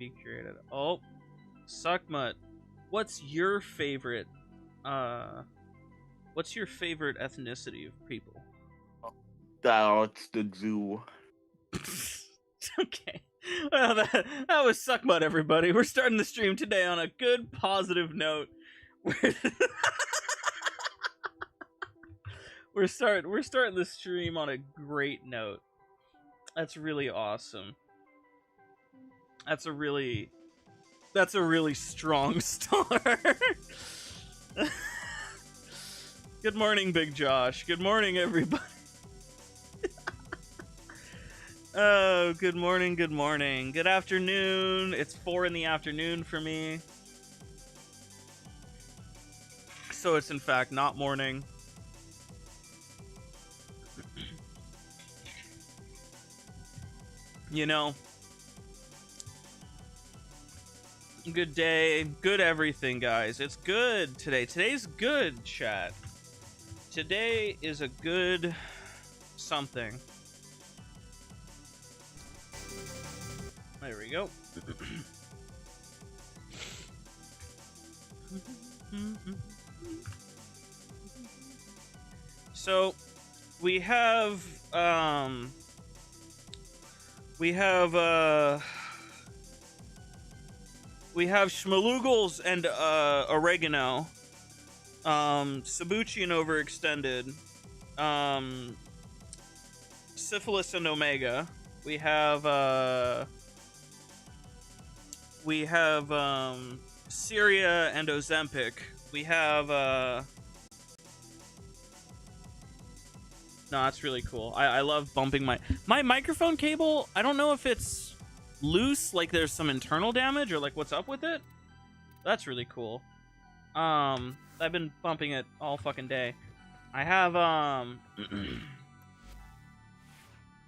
be created. Oh, Suckmut. What's your favorite ethnicity of people? That's the Jew. Okay. Well, that was Suckmut, everybody. We're starting the stream today on a good, positive note. We're starting the stream on a great note. That's really awesome. That's a really strong start. Good morning, Big Josh. Good morning, everybody. Oh, good morning, good morning. Good afternoon. It's 4 in the afternoon for me. So it's in fact not morning. You know, good day, good everything, guys. It's good today. Today's good, chat. Today is a good something. There we go. So we have schmalugels and oregano, Sabuchi and overextended, syphilis and omega. We have Syria and Ozempic. We have no, that's really cool. I love bumping my microphone cable. I don't know if it's loose, like there's some internal damage, or like what's up with it. That's really cool. I've been bumping it all fucking day. I have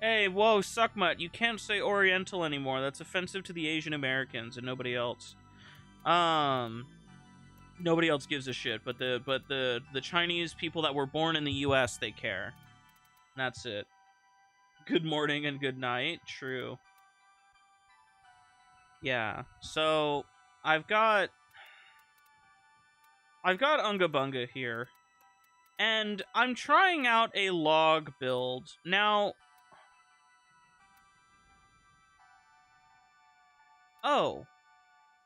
Hey, whoa, Suckmut, you can't say Oriental anymore. That's offensive to the Asian Americans and nobody else. Nobody else gives a shit, but the Chinese people that were born in the US, they care. That's it. Good morning and good night. True. Yeah. So I've got Unga Bunga here, and I'm trying out a log build now. Oh,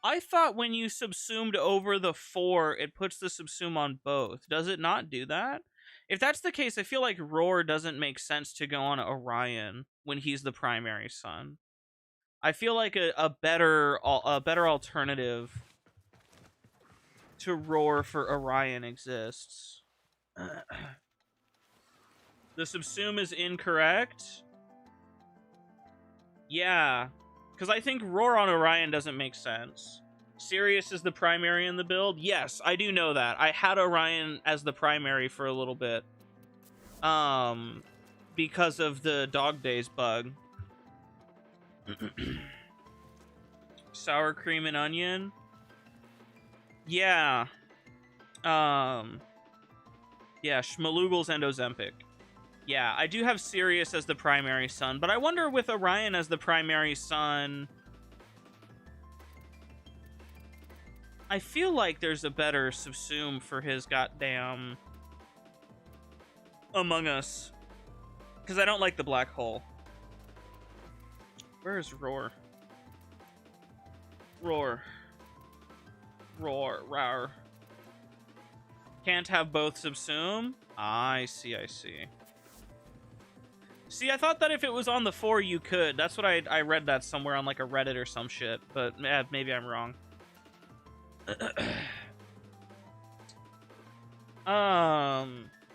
I thought when you subsumed over the 4, it puts the subsume on both. Does it not do that? If that's the case, I feel like Roar doesn't make sense to go on Orion when he's the primary sun. I feel like a better alternative to Roar for Orion exists. The subsume is incorrect? Yeah, because I think Roar on Orion doesn't make sense. Sirius is the primary in the build? Yes, I do know that. I had Orion as the primary for a little bit. Because of the Dog Days bug. Sour cream and onion? Yeah. Yeah, Schmalugels and Ozempic. Yeah, I do have Sirius as the primary sun, but I wonder with Orion as the primary sun, I feel like there's a better subsume for his goddamn Among Us. Because I don't like the black hole. Where's Roar? Roar. Roar. Roar. Can't have both subsume? I see, I see. See, I thought that if it was on the 4, you could. That's what I read that somewhere on like a Reddit or some shit. But maybe I'm wrong.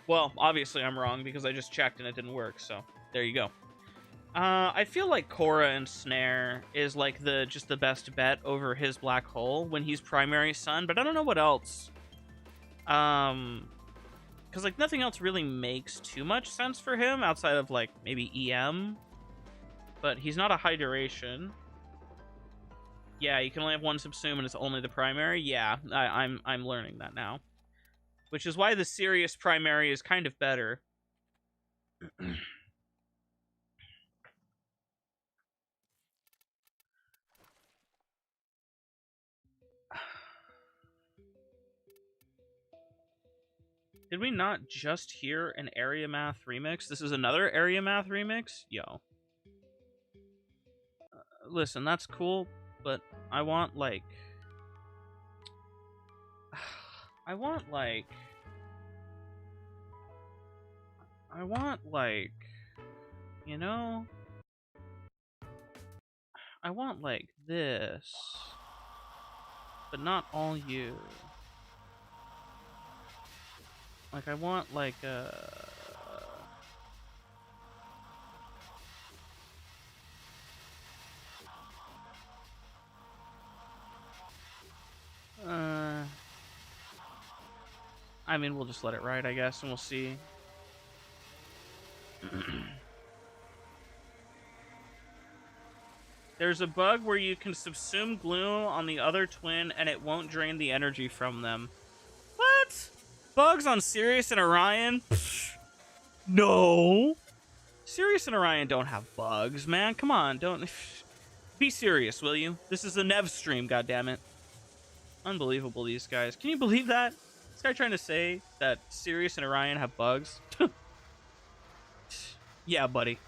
Well, obviously I'm wrong because I just checked and it didn't work, so there you go. I feel like Korra and Snare is like just the best bet over his black hole when he's primary sun, but I don't know what else. Because like nothing else really makes too much sense for him outside of like maybe EM, but he's not a high duration. Yeah, you can only have one subsume and it's only the primary. Yeah, I'm learning that now. Which is why the Sirius primary is kind of better. Did we not just hear an area math remix? This is another area math remix? Yo. Listen, that's cool, but I want, like... I want, like, you know? I want, like, this. But not all you. Like, I want, like, I mean, we'll just let it ride, I guess, and we'll see. There's a bug where you can subsume glue on the other twin and it won't drain the energy from them. What? Bugs on Sirius and Orion? Pfft. No. Sirius and Orion don't have bugs, man. Come on, don't... Be serious, will you? This is a Nev stream, goddammit. Unbelievable, these guys. Can you believe that? This guy trying to say that Sirius and Orion have bugs? Yeah, buddy.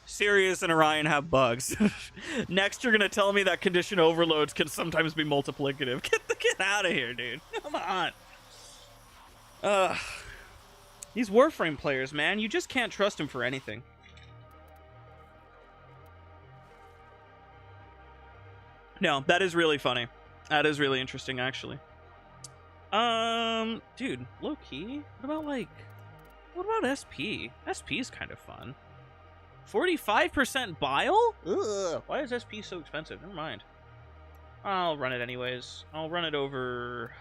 Sirius and Orion have bugs. Next, you're gonna tell me that condition overloads can sometimes be multiplicative. Get out of here, dude. Come on. These Warframe players, man, you just can't trust them for anything. No, that is really funny. That is really interesting, actually. Dude, low key. What about SP? SP is kind of fun. 45% bile? Ugh, why is SP so expensive? Never mind. I'll run it anyways. I'll run it over...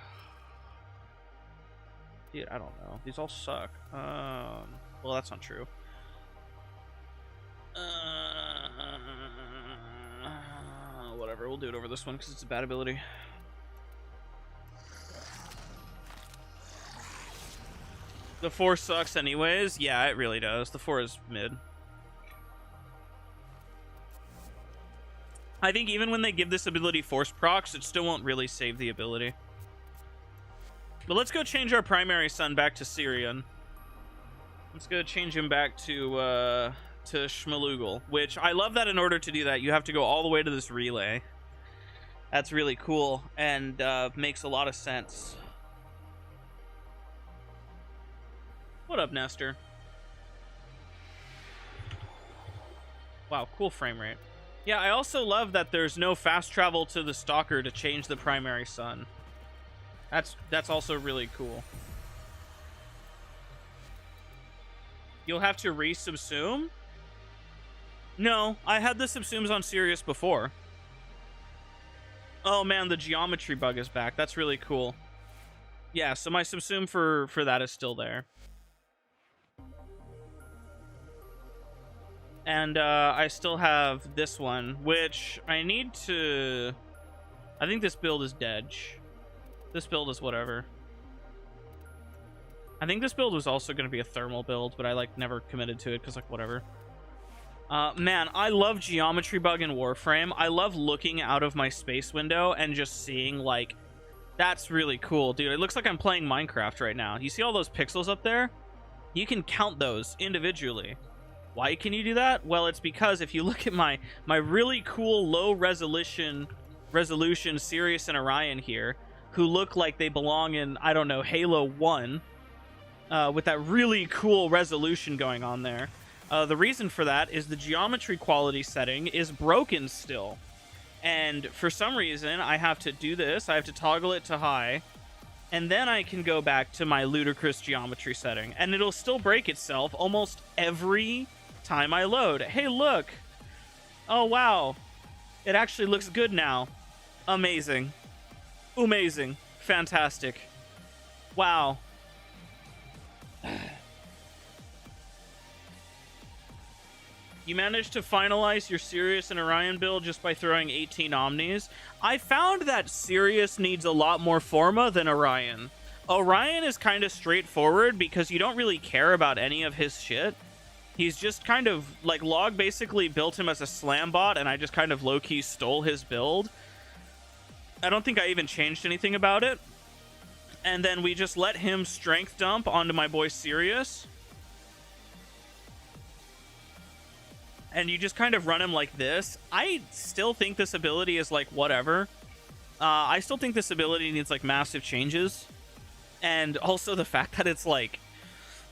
Dude, I don't know. These all suck. Well, that's not true. Whatever, we'll do it over this one because it's a bad ability. The 4 sucks anyways. Yeah, it really does. The 4 is mid. I think even when they give this ability force procs, it still won't really save the ability. But let's go change our primary sun back to Sirion. Let's go change him back to Schmalugel, which I love that in order to do that, you have to go all the way to this relay. That's really cool and makes a lot of sense. What up, Nestor? Wow, cool frame rate. Yeah, I also love that there's no fast travel to the Stalker to change the primary sun. That's also really cool. You'll have to re-subsume? No, I had the subsumes on Sirius before. Oh man, the geometry bug is back. That's really cool. Yeah, so my subsume for that is still there. And I still have this one, which I need to... I think this build is dead. This build is whatever. I think this build was also going to be a thermal build, but I like never committed to it because like whatever. Man, I love geometry bug in Warframe. I love looking out of my space window and just seeing like, that's really cool, dude. It looks like I'm playing Minecraft right now. You see all those pixels up there? You can count those individually. Why can you do that? Well, it's because if you look at my really cool low resolution Sirius and Orion here, who look like they belong in, I don't know, Halo 1, with that really cool resolution going on there. The reason for that is the geometry quality setting is broken still. And for some reason, I have to do this. I have to toggle it to high. And then I can go back to my ludicrous geometry setting. And it'll still break itself almost every time I load. Hey, look. Oh, wow. It actually looks good now. Amazing. Amazing. Fantastic. Wow. You managed to finalize your Sirius and Orion build just by throwing 18 Omnis. I found that Sirius needs a lot more Forma than Orion. Orion is kind of straightforward because you don't really care about any of his shit. He's just kind of, like, Log basically built him as a slam bot, and I just kind of low-key stole his build. I don't think I even changed anything about it. And then we just let him strength dump onto my boy Sirius. And you just kind of run him like this. I still think this ability is like whatever. I still think this ability needs like massive changes. And also the fact that it's like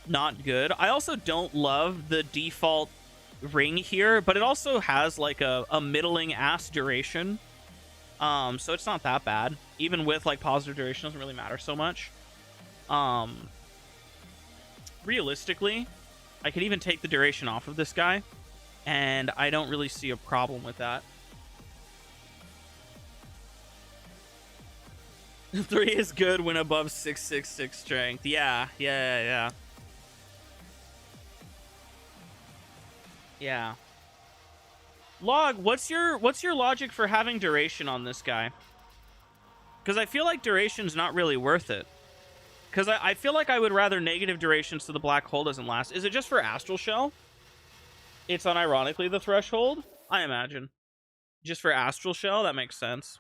not good. I also don't love the default ring here, but it also has like a middling ass duration. So it's not that bad. Even with like positive duration, doesn't really matter so much. Realistically, I could even take the duration off of this guy, and I don't really see a problem with that. 3 is good when above 666 strength. Yeah. Log, what's your logic for having duration on this guy? Because I feel like duration's not really worth it. Because I feel like I would rather negative duration so the black hole doesn't last. Is it just for Astral Shell? It's unironically the threshold? I imagine. Just for Astral Shell? That makes sense.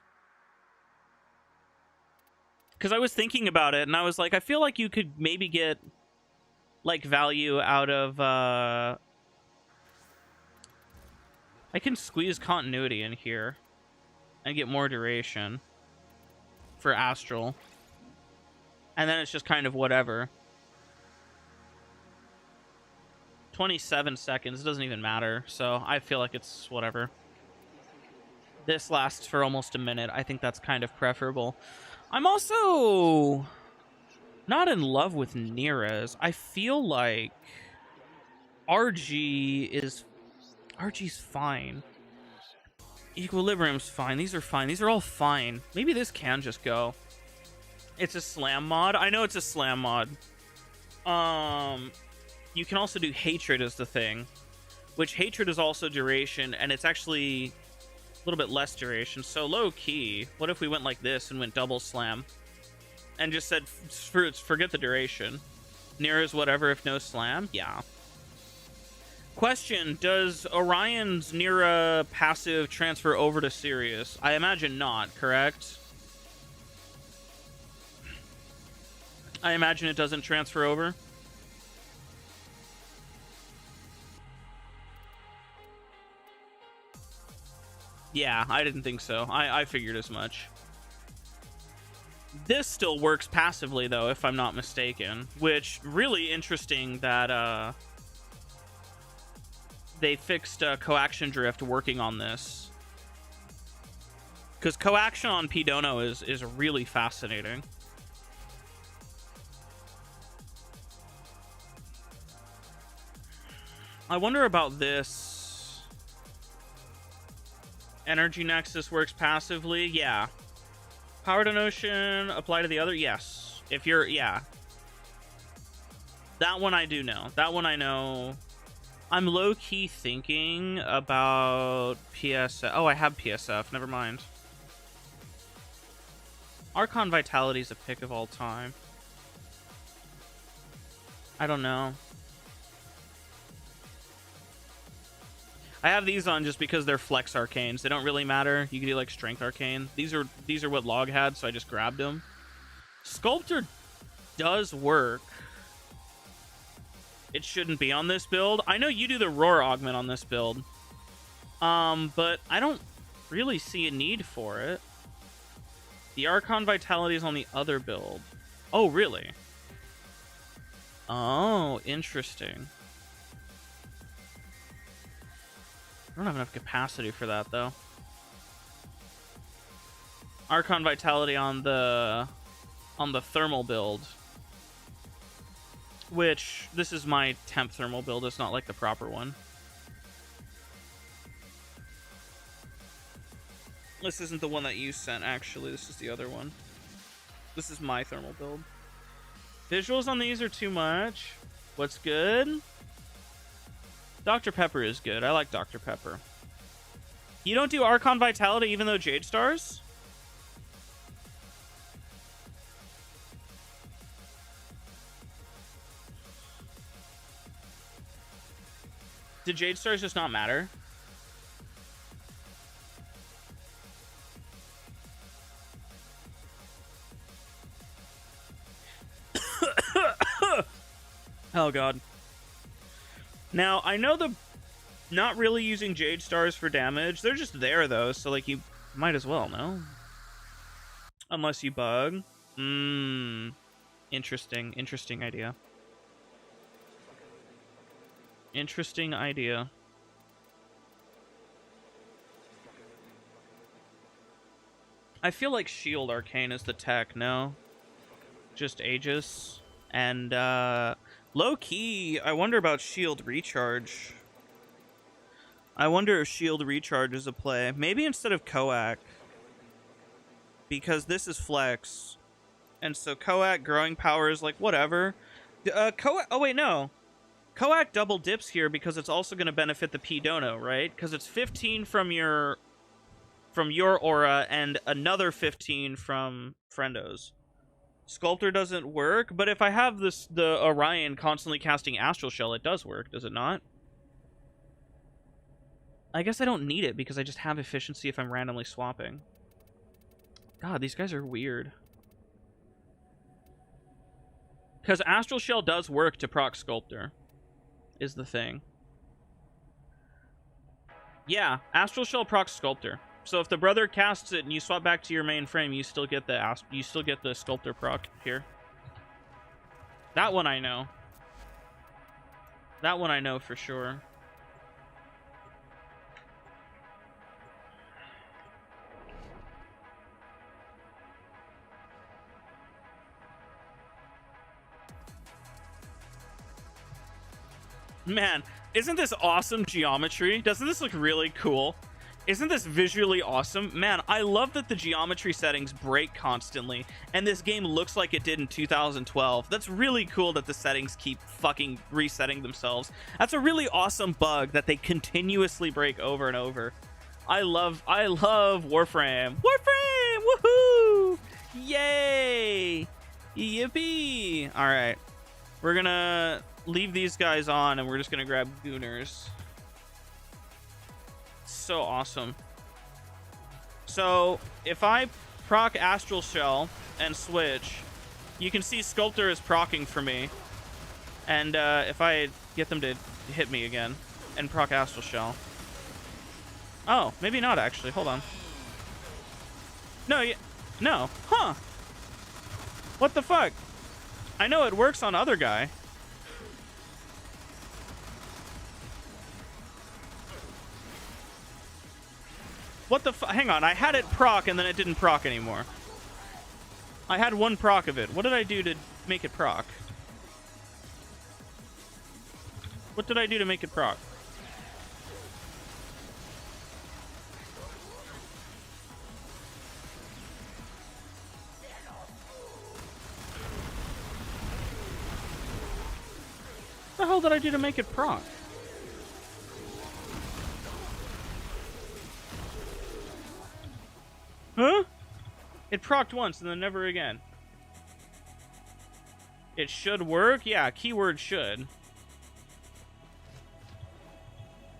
Because I was thinking about it, and I was like, I feel like you could maybe get, like, value out of, I can squeeze continuity in here and get more duration for Astral. And then it's just kind of whatever. 27 seconds, it doesn't even matter, so I feel like it's whatever. This lasts for almost a minute. I think that's kind of preferable. I'm also not in love with Neurodes. I feel like RG's fine. Equilibrium's fine. These are fine. These are all fine. Maybe this can just go. It's a slam mod. I know it's a slam mod. You can also do hatred as the thing, which hatred is also duration, and it's actually a little bit less duration. So low key, what if we went like this and went double slam and just said forget the duration? Near is whatever if no slam? Yeah. Question, does Orion's Nira passive transfer over to Sirius? I imagine not, correct? I imagine it doesn't transfer over. Yeah, I didn't think so. I figured as much. This still works passively, though, if I'm not mistaken. Which, really interesting that they fixed coaction drift working on this. Because coaction on P-Dono is really fascinating. I wonder about this. Energy Nexus works passively. Yeah. Power to Notion, apply to the other. Yes. If you're, yeah. That one I do know. That one I know. I'm low-key thinking about PSF. Oh, I have PSF. Never mind. Archon Vitality is a pick of all time. I don't know. I have these on just because they're flex arcanes. They don't really matter. You can do like strength arcane. These are what Log had, so I just grabbed them. Sculptor does work. It shouldn't be on this build. I know you do the Roar augment on this build. But I don't really see a need for it. The Archon Vitality is on the other build. Oh, really? Oh, interesting. I don't have enough capacity for that, though. Archon Vitality on the thermal build. Which, this is my temp thermal build. It's not like the proper one. This isn't the one that you sent, actually. This is the other one. This is my thermal build. Visuals on these are too much. What's good? Dr. Pepper is good. I like Dr. Pepper. You don't do Archon Vitality even though Jade Stars? Did Jade Stars just not matter? Oh god. Now, I know the not really using jade stars for damage. They're just there though, so like you might as well, no? Unless you bug. Interesting idea. Interesting idea. I feel like Shield Arcane is the tech, no? Just Aegis. And, low-key, I wonder about Shield Recharge. I wonder if Shield Recharge is a play. Maybe instead of Coac. Because this is Flex. And so Coac, Growing Power is like, whatever. Coac, oh wait, no. Coac double dips here because it's also going to benefit the P Dono, right? Because it's 15 from your aura and another 15 from Friendo's. Sculptor doesn't work, but if I have the Orion constantly casting Astral Shell, it does work, does it not? I guess I don't need it because I just have efficiency if I'm randomly swapping. God, these guys are weird. Because Astral Shell does work to proc Sculptor, is the thing. Yeah, Astral Shell procs Sculptor. So if the brother casts it and you swap back to your main frame, you still get the Sculptor proc here. That one I know. That one I know for sure. Man, isn't this awesome geometry? Doesn't this look really cool? Isn't this visually awesome? Man, I love that the geometry settings break constantly, and this game looks like it did in 2012. That's really cool that the settings keep fucking resetting themselves. That's a really awesome bug that they continuously break over and over. I love Warframe. Warframe! Woohoo! Yay! Yippee! Alright. We're gonna leave these guys on, and we're just gonna grab Gooners. So awesome. So if I proc Astral Shell and switch, you can see Sculptor is proccing for me. And if I get them to hit me again and proc Astral Shell. Oh, maybe not actually. Hold on. No, no. Huh. What the fuck? I know it works on other guy. What the fuck? Hang on, I had it proc and then it didn't proc anymore. I had one proc of it. What did I do to make it proc? What did I do to make it proc? What the hell did I do to make it proc? Huh? It procced once and then never again. It should work? Yeah, keyword should.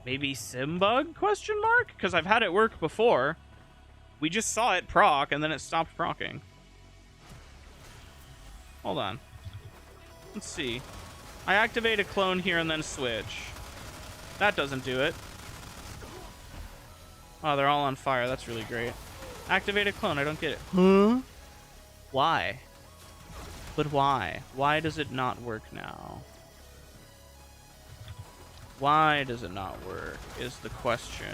Maybe sim bug? Question mark? Because I've had it work before. We just saw it proc and then it stopped proccing. Hold on. Let's see. I activate a clone here and then switch. That doesn't do it. Oh, they're all on fire. That's really great. Activate a clone. I don't get it. Huh? Why? But why? Why does it not work now? Why does it not work is the question.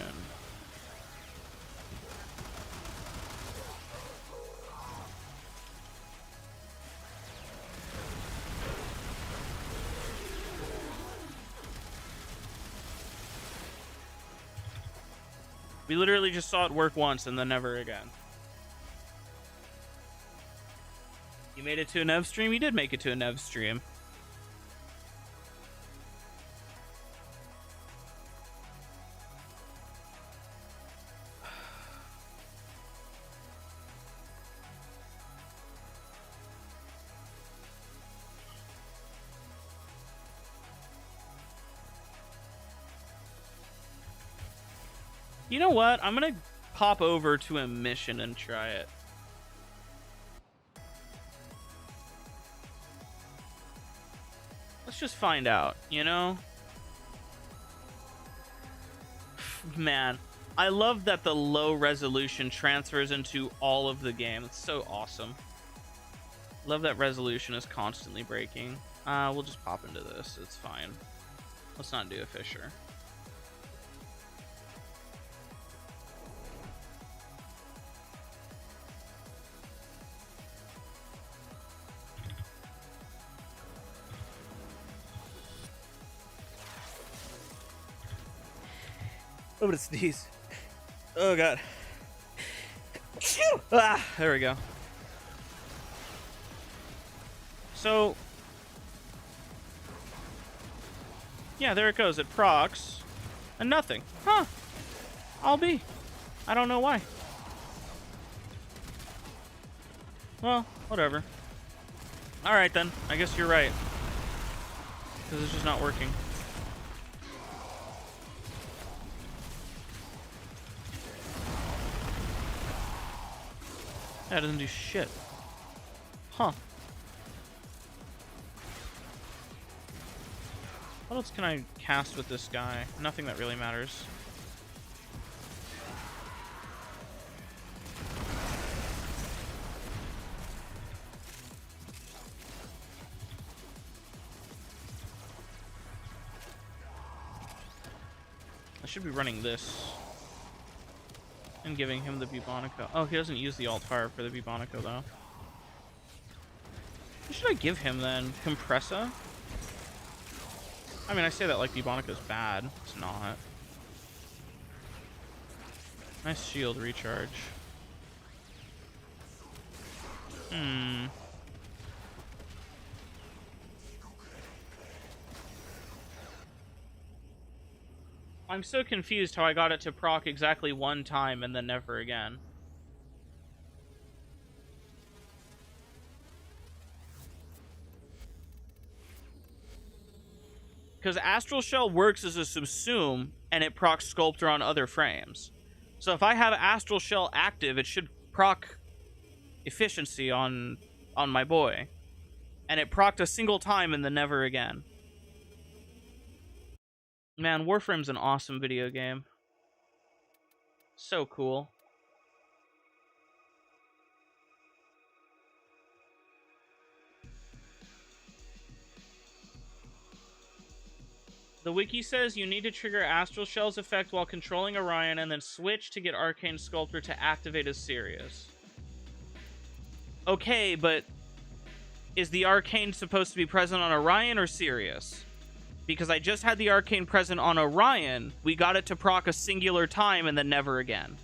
We literally just saw it work once and then never again. You made it to a Nev stream? You did make it to a Nev stream. You know what? I'm gonna pop over to a mission and try it. Let's just find out, you know? Man, I love that the low resolution transfers into all of the game. It's so awesome. Love that resolution is constantly breaking. We'll just pop into this. It's fine. Let's not do a Fisher. I'm gonna sneeze. Oh god. Ah, there we go. So, yeah, there it goes. It procs, and nothing. Huh. I'll be. I don't know why. Well, whatever. Alright then. I guess you're right. Because it's just not working. That doesn't do shit. Huh. What else can I cast with this guy? Nothing that really matters. I should be running this. And giving him the Bubonico. Oh, he doesn't use the alt fire for the Bubonico, though. What should I give him, then? Compressa? I mean, I say that like Bubonico's bad. It's not. Nice shield recharge. I'm so confused how I got it to proc exactly one time and then never again. Because Astral Shell works as a subsume, and it procs Sculptor on other frames. So if I have Astral Shell active, it should proc Efficiency on my boy. And it procced a single time and then never again. Man, Warframe's an awesome video game. So cool. The wiki says you need to trigger Astral Shell's effect while controlling Orion and then switch to get Arcane Sculptor to activate as Sirius. Okay, but is the Arcane supposed to be present on Orion or Sirius? Because I just had the Arcane present on Orion, we got it to proc a singular time and then never again.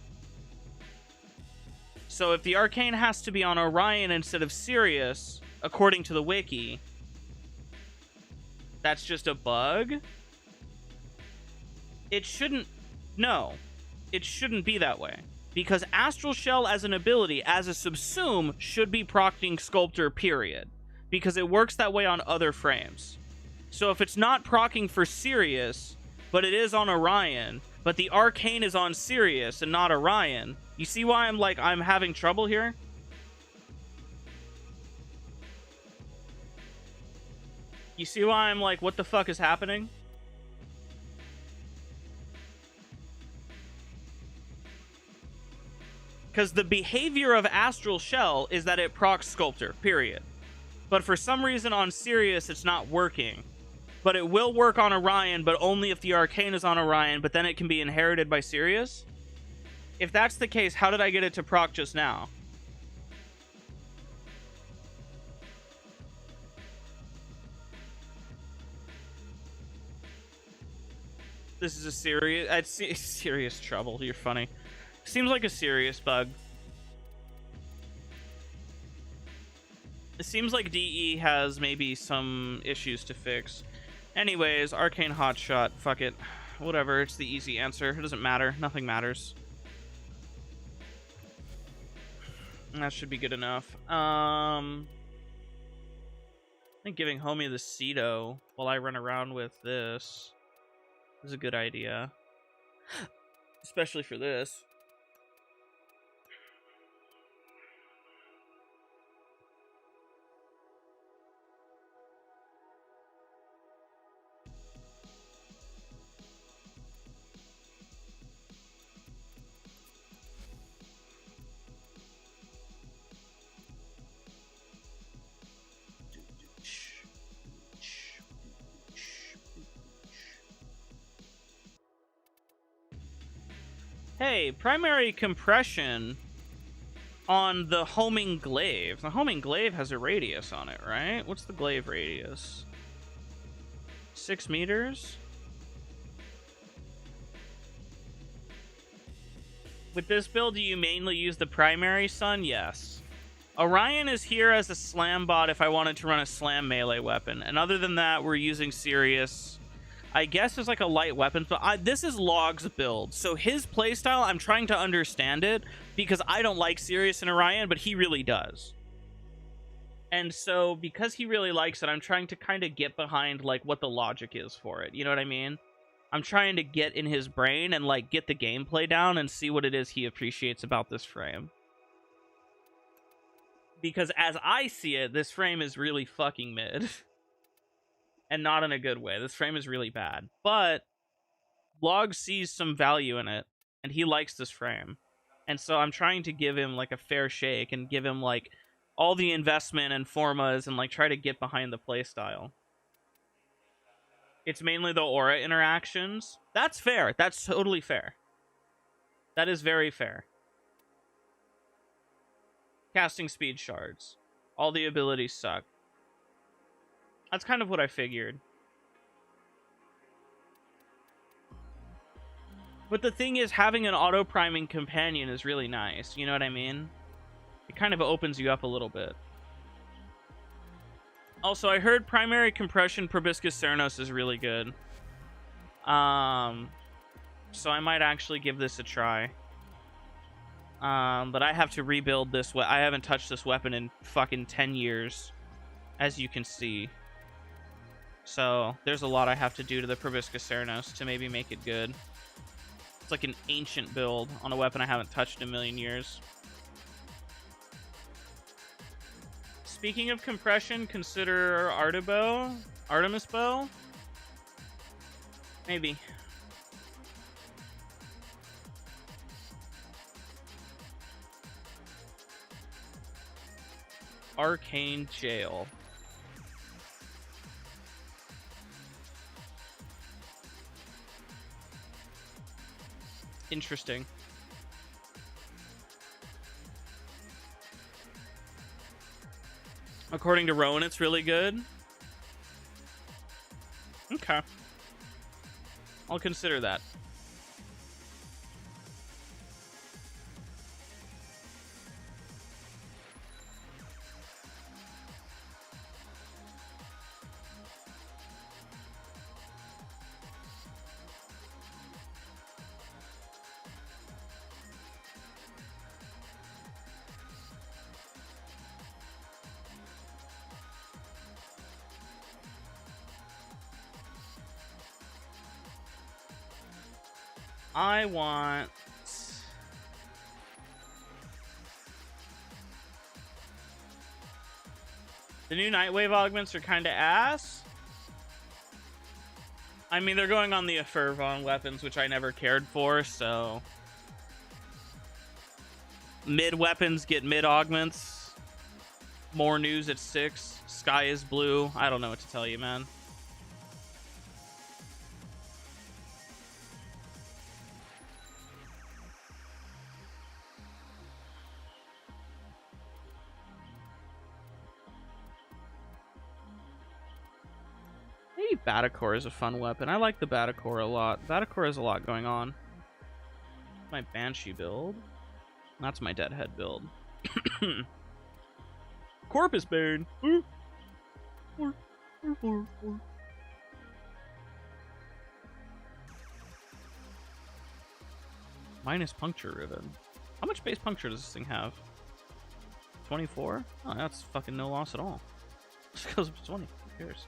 So if the Arcane has to be on Orion instead of Sirius, according to the wiki, that's just a bug? It shouldn't... No. It shouldn't be that way. Because Astral Shell as an ability, as a subsume, should be procting Sculptor, period. Because it works that way on other frames. So if it's not procking for Sirius, but it is on Orion, but the Arcane is on Sirius and not Orion, you see why I'm having trouble here? You see why I'm like, what the fuck is happening? Because the behavior of Astral Shell is that it procs Sculptor, period. But for some reason on Sirius, it's not working. But it will work on Orion, but only if the Arcane is on Orion, but then it can be inherited by Sirius? If that's the case, how did I get it to proc just now? This is a serious trouble. You're funny. Seems like a serious bug. It seems like DE has maybe some issues to fix. Anyways, Arcane Hotshot. Fuck it. Whatever, it's the easy answer. It doesn't matter. Nothing matters. That should be good enough. I think giving Homie the Ceto while I run around with this is a good idea. Especially for this. Hey, primary compression on the homing glaive. The homing glaive has a radius on it, right? What's the glaive radius? 6 meters? With this build, do you mainly use the primary sun? Yes. Orion is here as a slam bot if I wanted to run a slam melee weapon. And other than that, we're using Sirius. I guess there's like a light weapon, but this is Log's build. So his playstyle, I'm trying to understand it because I don't like Sirius and Orion, but he really does. And so because he really likes it, I'm trying to kind of get behind like what the logic is for it. You know what I mean? I'm trying to get in his brain and like get the gameplay down and see what it is he appreciates about this frame. Because as I see it, this frame is really fucking mid. And not in a good way. This frame is really bad. But Log sees some value in it, and he likes this frame. And so I'm trying to give him like a fair shake and give him like all the investment and formas and like try to get behind the playstyle. It's mainly the aura interactions. That's fair. That's totally fair. That is very fair. Casting speed shards. All the abilities suck. That's kind of what I figured. But the thing is, having an auto-priming companion is really nice. You know what I mean? It kind of opens you up a little bit. Also, I heard primary compression Proboscis Cernos is really good. So I might actually give this a try. But I have to rebuild this. I haven't touched this weapon in fucking 10 years, as you can see. So there's a lot I have to do to the Proboscis Cernos to maybe make it good. It's like an ancient build on a weapon I haven't touched in a million years. Speaking of compression, consider Artemis bow? Maybe. Arcane Jail. Interesting. According to Rowan, it's really good. Okay. I'll consider that. I want... The new Nightwave augments are kind of ass. I mean, they're going on the Fervon weapons, which I never cared for, so... Mid weapons get mid augments. More news at 6. Sky is blue. I don't know what to tell you, man. Maybe Batacore is a fun weapon. I like the Batacore a lot. Batacore has a lot going on. My Banshee build. That's my Deadhead build. Corpus Bane. Minus puncture ribbon. How much base puncture does this thing have? 24? Oh, that's fucking no loss at all. Just goes up to 20. Who cares?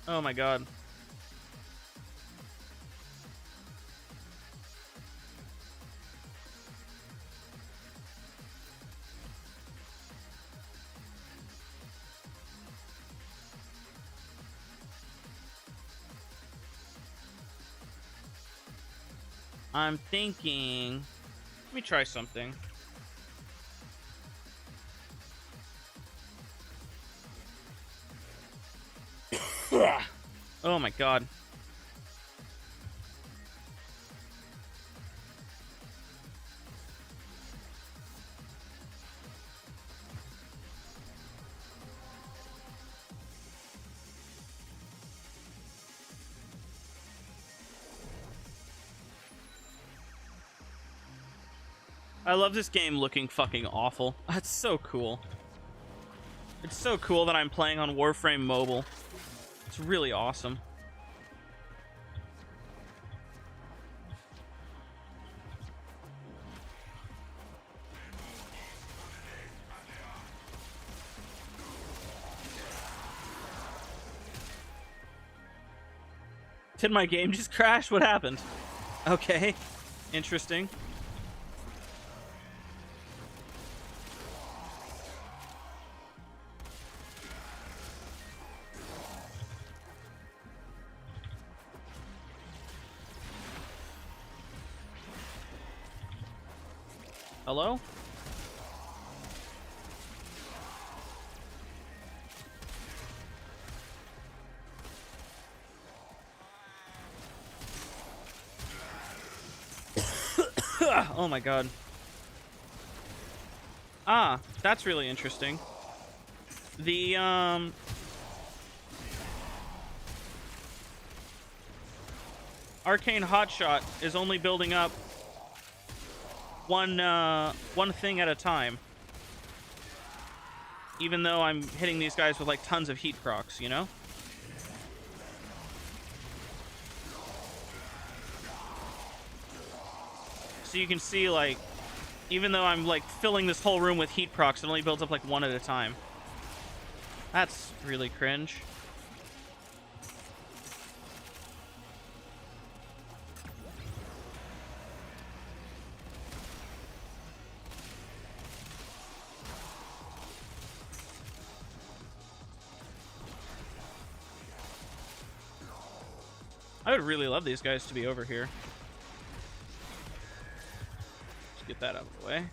Oh my god. I'm thinking... Let me try something. Oh my god. I love this game looking fucking awful. That's so cool. It's so cool that I'm playing on Warframe mobile. It's really awesome. Did my game just crash? What happened? Okay. Interesting. Hello? Oh my god. Ah, that's really interesting. The, Arcane Hotshot is only building up one thing at a time. Even though I'm hitting these guys with, like, tons of heat procs, you know? So you can see, like, even though I'm, like, filling this whole room with heat procs, it only builds up, like, one at a time. That's really cringe. I would really love these guys to be over here. Let's get that out of the way.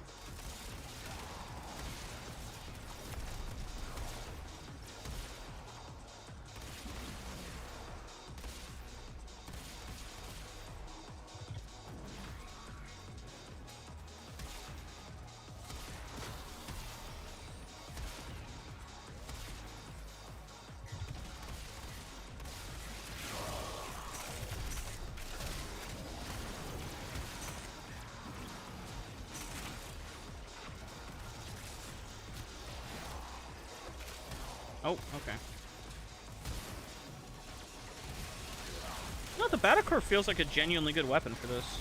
Oh, okay. No, the Batacore feels like a genuinely good weapon for this.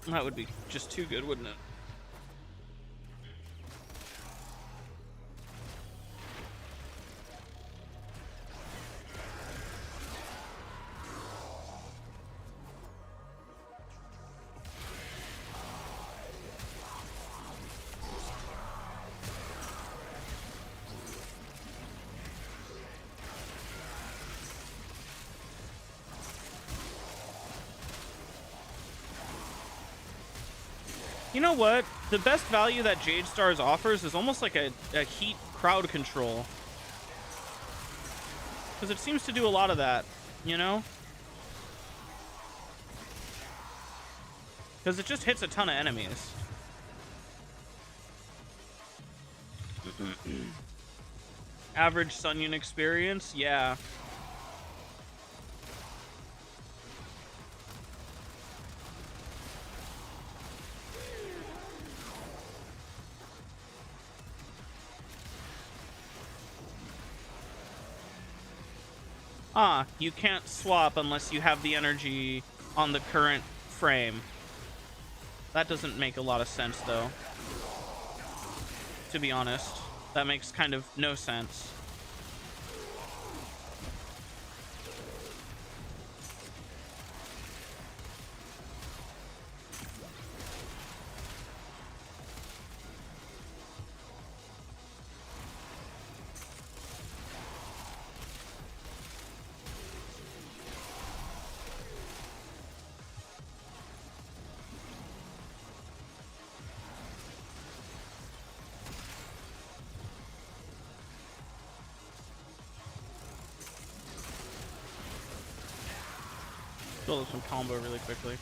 That would be just too good, wouldn't it? You know what? The best value that Jade Stars offers is almost like a heat crowd control. Because it seems to do a lot of that, you know? Because it just hits a ton of enemies. Average Sunyon experience? Yeah. Ah, you can't swap unless you have the energy on the current frame. That doesn't make a lot of sense, though. To be honest, that makes kind of no sense. Build up some combo really quickly.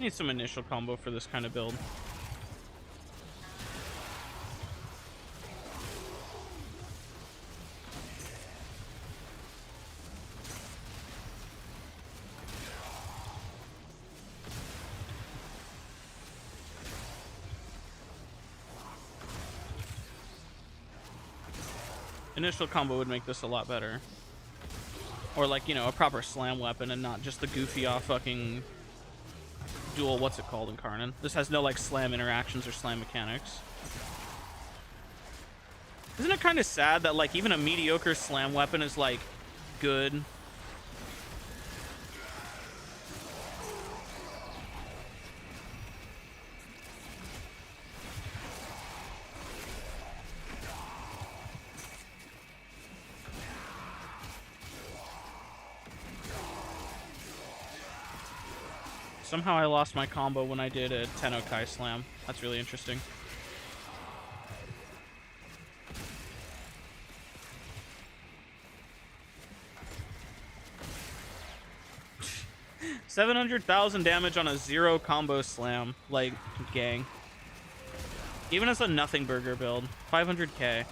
Need some initial combo for this kind of build. Initial combo would make this a lot better. Or like, you know, a proper slam weapon and not just the goofy off fucking dual, what's it called, incarnon. This has no like slam interactions or slam mechanics. Isn't it kind of sad that like even a mediocre slam weapon is like good? Somehow I lost my combo when I did a Tennokai slam. That's really interesting. $700,000 damage on a 0 combo slam. Like, gang. Even as a nothing burger build. 500k.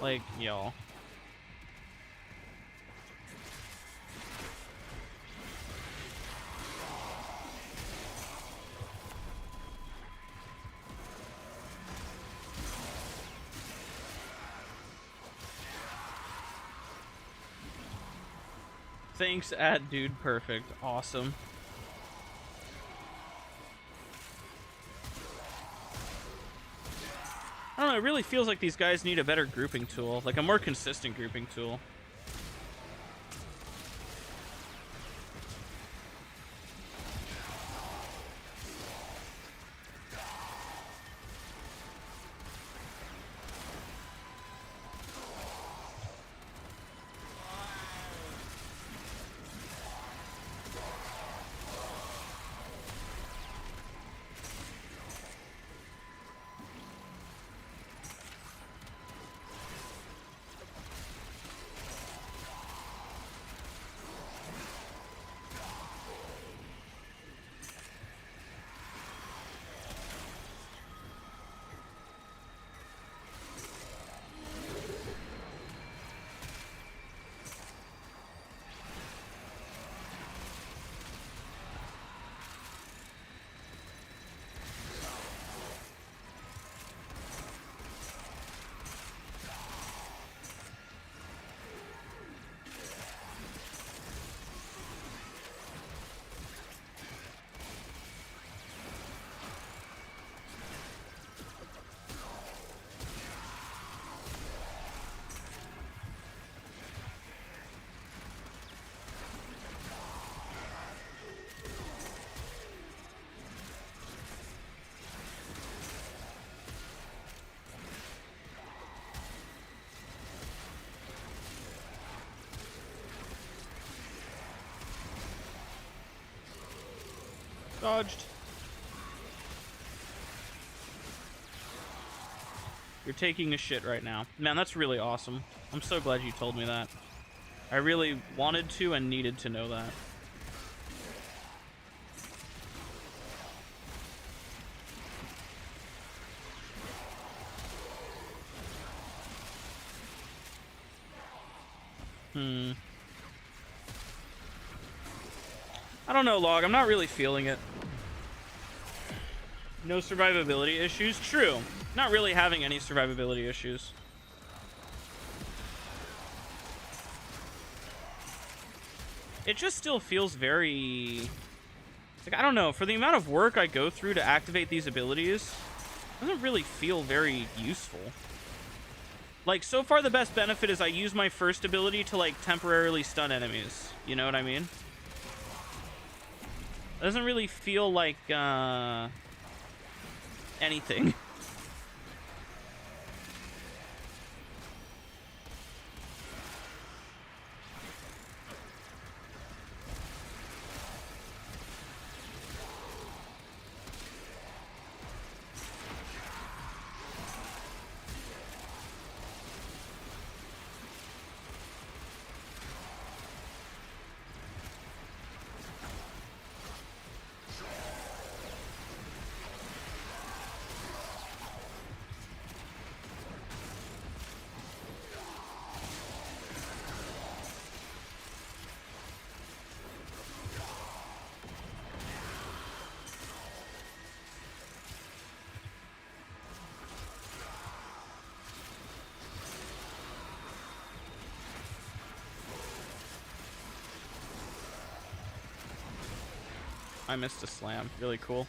Like, y'all. Thanks, dude. Perfect. Awesome. I don't know, it really feels like these guys need a better grouping tool. Like a more consistent grouping tool. Dodged. You're taking a shit right now. Man, that's really awesome. I'm so glad you told me that. I really wanted to and needed to know that. I don't know, Log. I'm not really feeling it. No survivability issues? True. Not really having any survivability issues. It just still feels very... Like, I don't know. For the amount of work I go through to activate these abilities, it doesn't really feel very useful. Like, so far the best benefit is I use my first ability to, like, temporarily stun enemies. You know what I mean? It doesn't really feel like, anything. I missed a slam. Really cool.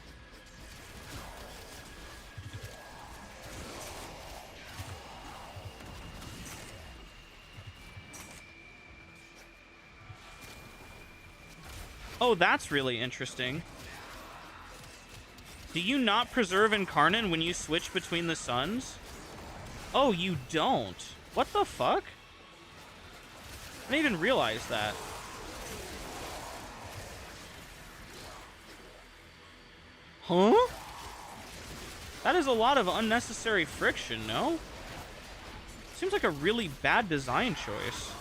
Oh, that's really interesting. Do you not preserve incarnon when you switch between the suns? Oh, you don't. What the fuck? I didn't even realize that. Huh? That is a lot of unnecessary friction, no? Seems like a really bad design choice.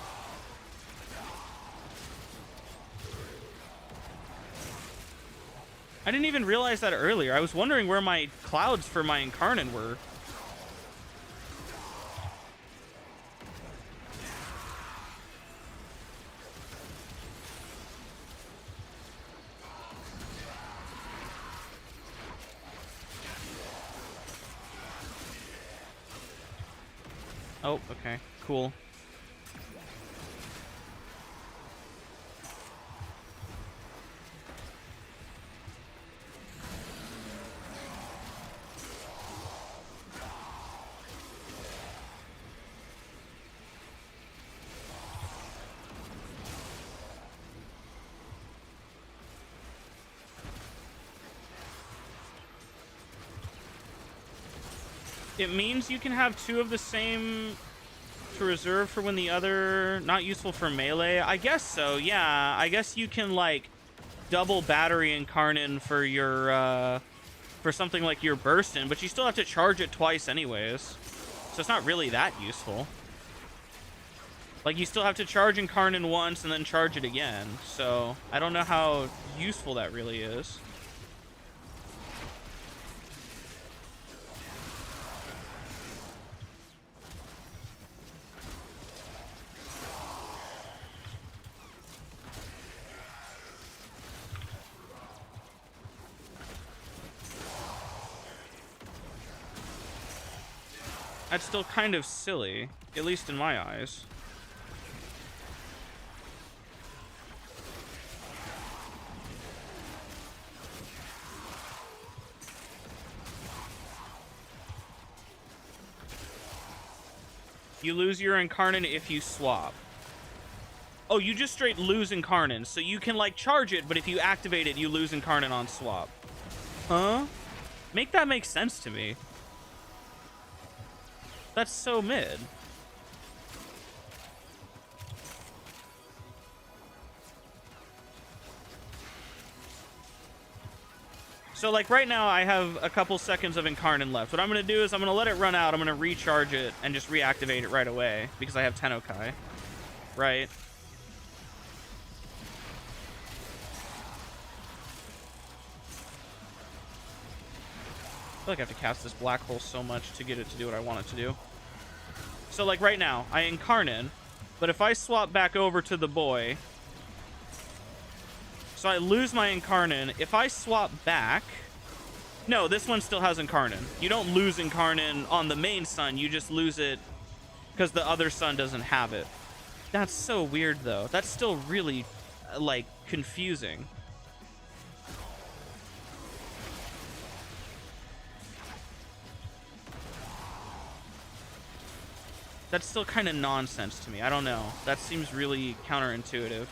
I didn't even realize that earlier. I was wondering where my clouds for my incarnon were. Oh, okay. Cool. It means you can have two of the same to reserve for when the other... Not useful for melee? I guess so, yeah. I guess you can, like, double battery incarnon for your, for something like your burstin', but you still have to charge it twice anyways. So it's not really that useful. Like, you still have to charge incarnon once and then charge it again. So I don't know how useful that really is. That's still kind of silly, at least in my eyes. You lose your incarnon if you swap. Oh, you just straight lose incarnon, so you can, like, charge it, but if you activate it, you lose incarnon on swap. Huh? Make that make sense to me. That's so mid. So, like, right now, I have a couple seconds of incarnon left. What I'm going to do is I'm going to let it run out. I'm going to recharge it and just reactivate it right away because I have Tennokai. Right? I feel like I have to cast this black hole so much to get it to do what I want it to do. So, like, right now, I incarnon, but if I swap back over to the boy... So I lose my incarnon. If I swap back... No, this one still has incarnon. You don't lose incarnon on the main sun. You just lose it because the other sun doesn't have it. That's so weird, though. That's still really, like, confusing. That's still kind of nonsense to me. I don't know. That seems really counterintuitive.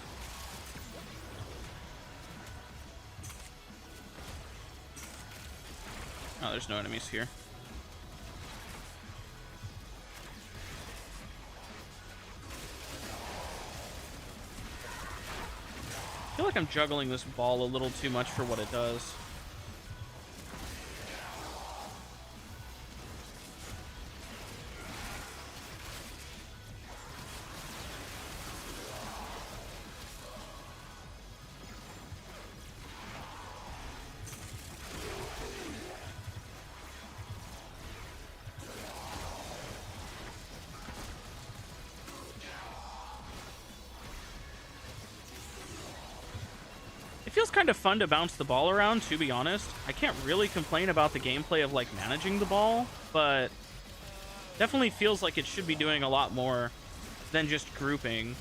Oh, there's no enemies here. I feel like I'm juggling this ball a little too much for what it does. Feels kind of fun to bounce the ball around, to be honest. I can't really complain about the gameplay of, like, managing the ball, but definitely feels like it should be doing a lot more than just grouping.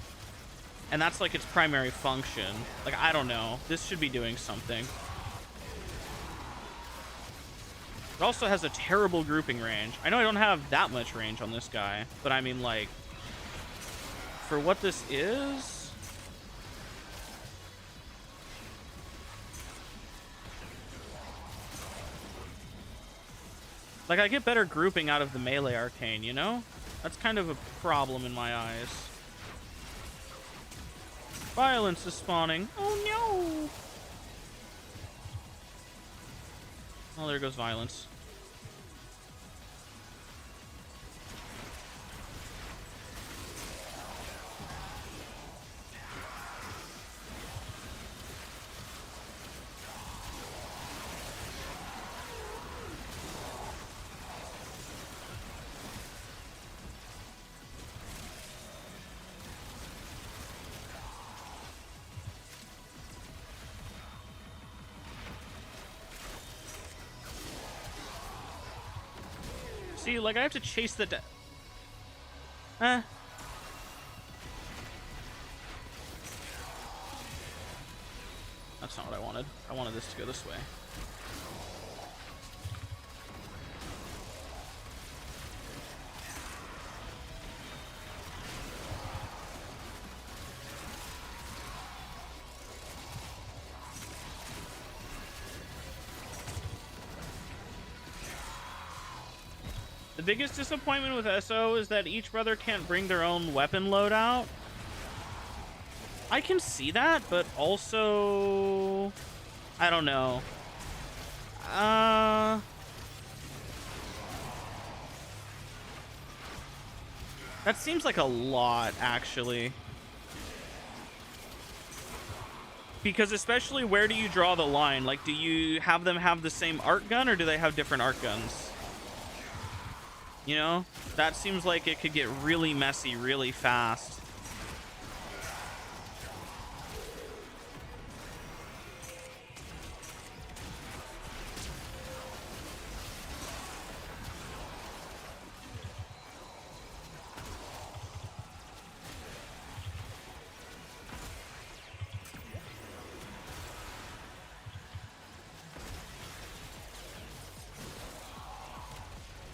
And that's, like, its primary function. Like, I don't know. This should be doing something. It also has a terrible grouping range. I know I don't have that much range on this guy, but I mean, like, for what this is... Like, I get better grouping out of the melee arcane, you know? That's kind of a problem in my eyes. Violence is spawning. Oh, no! Oh, there goes violence. See, like, I have to chase the... That's not what I wanted. I wanted this to go this way. The biggest disappointment with SO is that each brother can't bring their own weapon loadout. I can see that, but also... I don't know. That seems like a lot, actually. Because especially, where do you draw the line? Like, do you have them have the same arc gun, or do they have different arc guns? You know? That seems like it could get really messy really fast.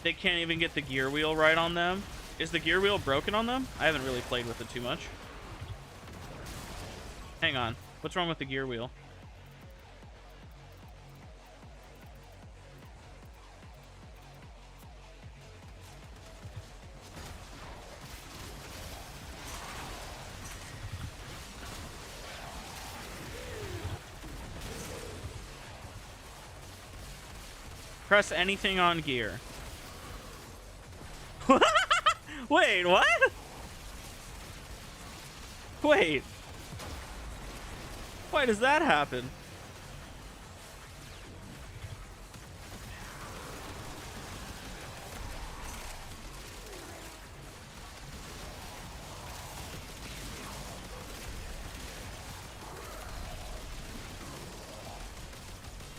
They can't even get the gear wheel right on them. Is the gear wheel broken on them? I haven't really played with it too much. Hang on. What's wrong with the gear wheel? Press anything on gear. Wait, what? Wait. Why does that happen?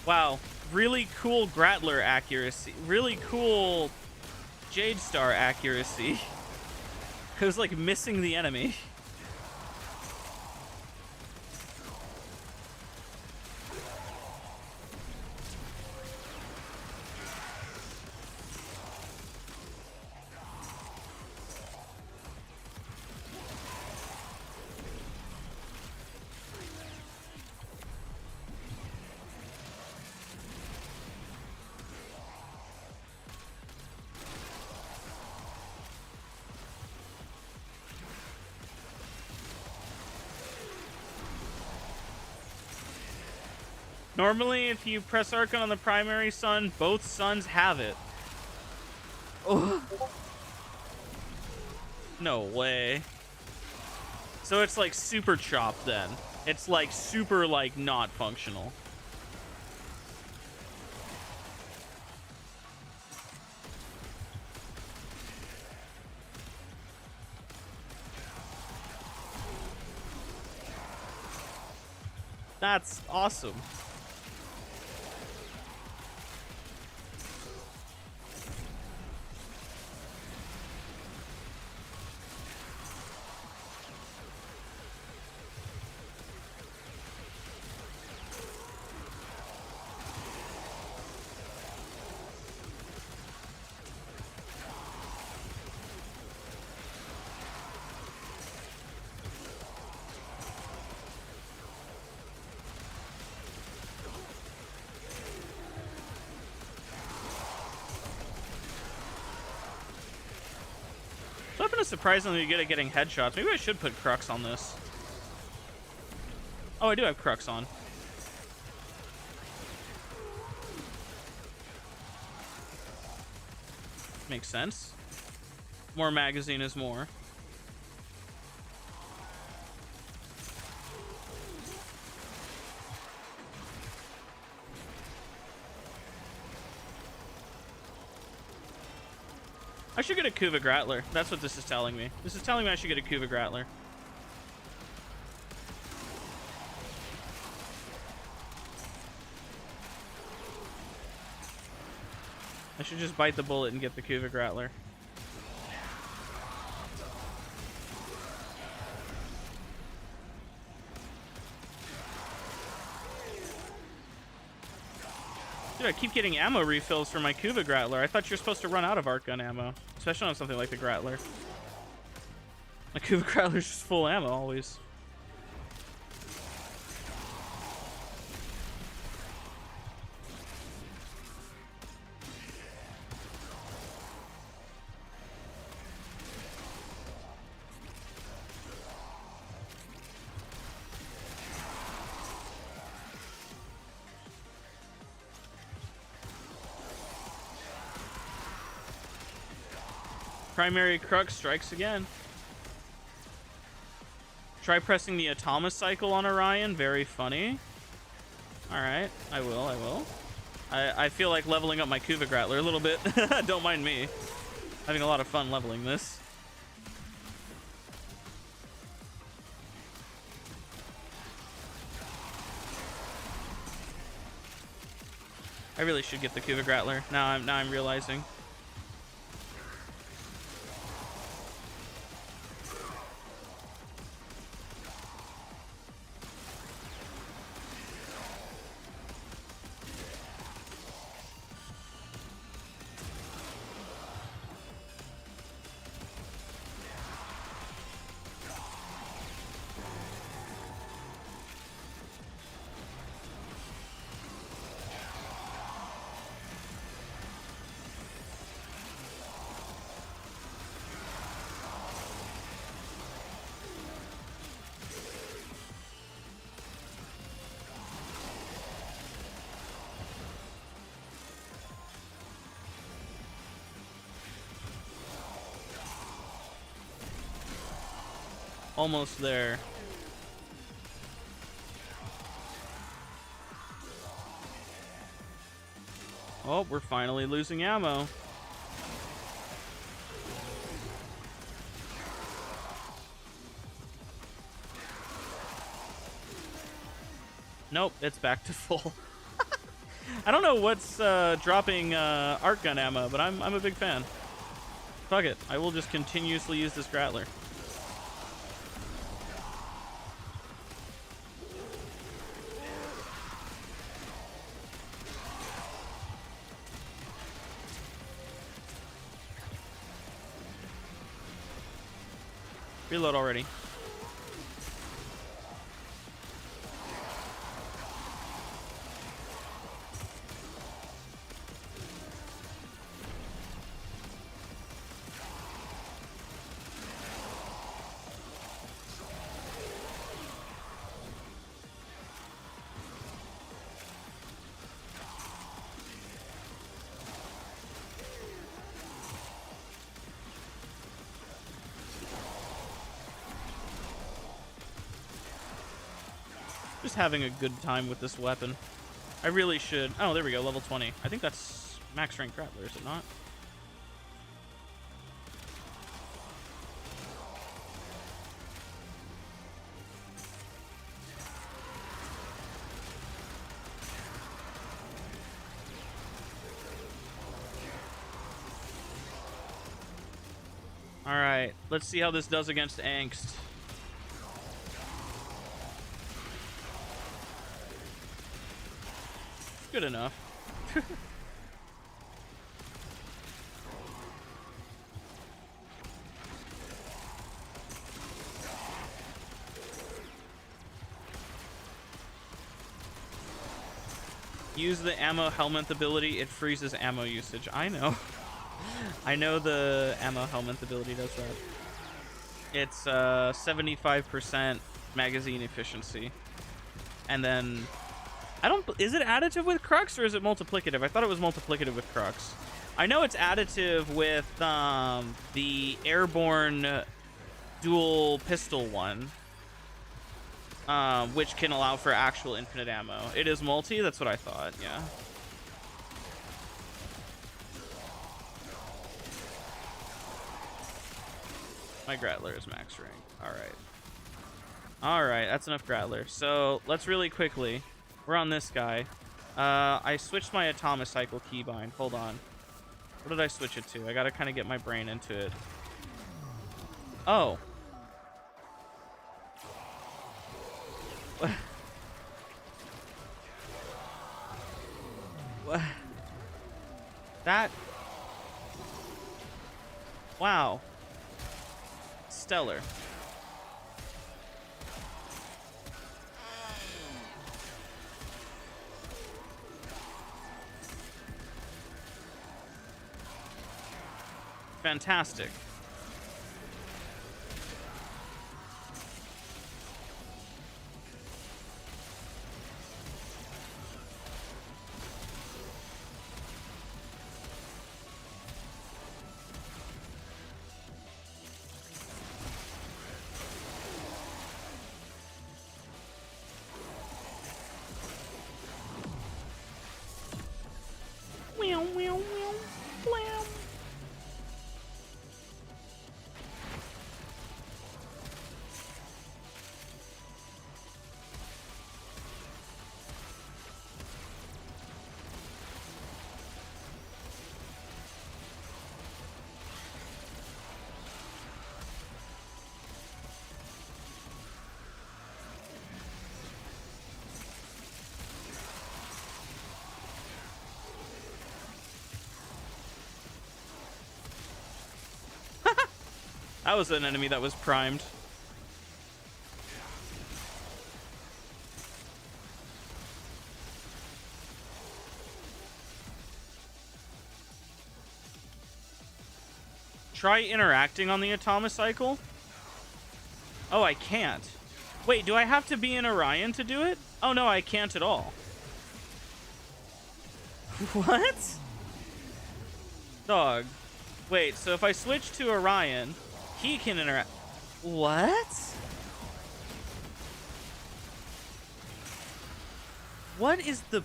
Wow, really cool Grattler accuracy. Really cool Jade Star accuracy. It was like missing the enemy. Normally, if you press Argon on the primary sun, both suns have it. Oh. No way. So it's like super chopped then. It's like super like not functional. That's awesome. Weapon is surprisingly good at getting headshots. Maybe I should put Crux on this. Oh, I do have Crux on. Makes sense. More magazine is more. I should get a Kuva Grattler. That's what this is telling me. This is telling me I should get a Kuva Grattler. I should just bite the bullet and get the Kuva Grattler. Dude, I keep getting ammo refills for my Kuva Grattler. I thought you're supposed to run out of Arc Gun ammo. Especially on something like the Grattler. My Kuva Grattler's just full ammo always. Primary Crux strikes again. Try pressing the Atomic Cycle on Orion. Very funny. Alright, I will. I feel like leveling up my Kuva Grattler a little bit. Don't mind me. Having a lot of fun leveling this. I really should get the Kuva Grattler. Now I'm realizing. Almost there. Oh, we're finally losing ammo. Nope, it's back to full. I don't know what's dropping art gun ammo, but I'm a big fan. Fuck it, I will just continuously use this Grattler. Reload already. Just having a good time with this weapon. I really should. Oh, there we go, level 20. I think that's max rank Grappler, is it not? Alright, let's see how this does against Angst. Good enough. Use the ammo helmet ability, it freezes ammo usage. I know. I know the ammo helmet ability does that. It's 75% magazine efficiency. And then is it additive with Crux or is it multiplicative? I thought it was multiplicative with Crux. I know it's additive with the airborne dual pistol one, which can allow for actual infinite ammo. It is multi? That's what I thought, yeah. My Grattler is max rank. Alright. Alright, that's enough Grattler. So, let's really quickly... We're on this guy. I switched my atomic cycle keybind. Hold on. What did I switch it to? I gotta kind of get my brain into it. Oh. What? That... Wow. Stellar. Fantastic. Meow, meow, meow, blam. That was an enemy that was primed. Try interacting on the atomic cycle. Oh, I can't. Wait, do I have to be in Orion to do it? Oh, no, I can't at all. What? Dog. Wait, so if I switch to Orion, he can interact. What? What is the...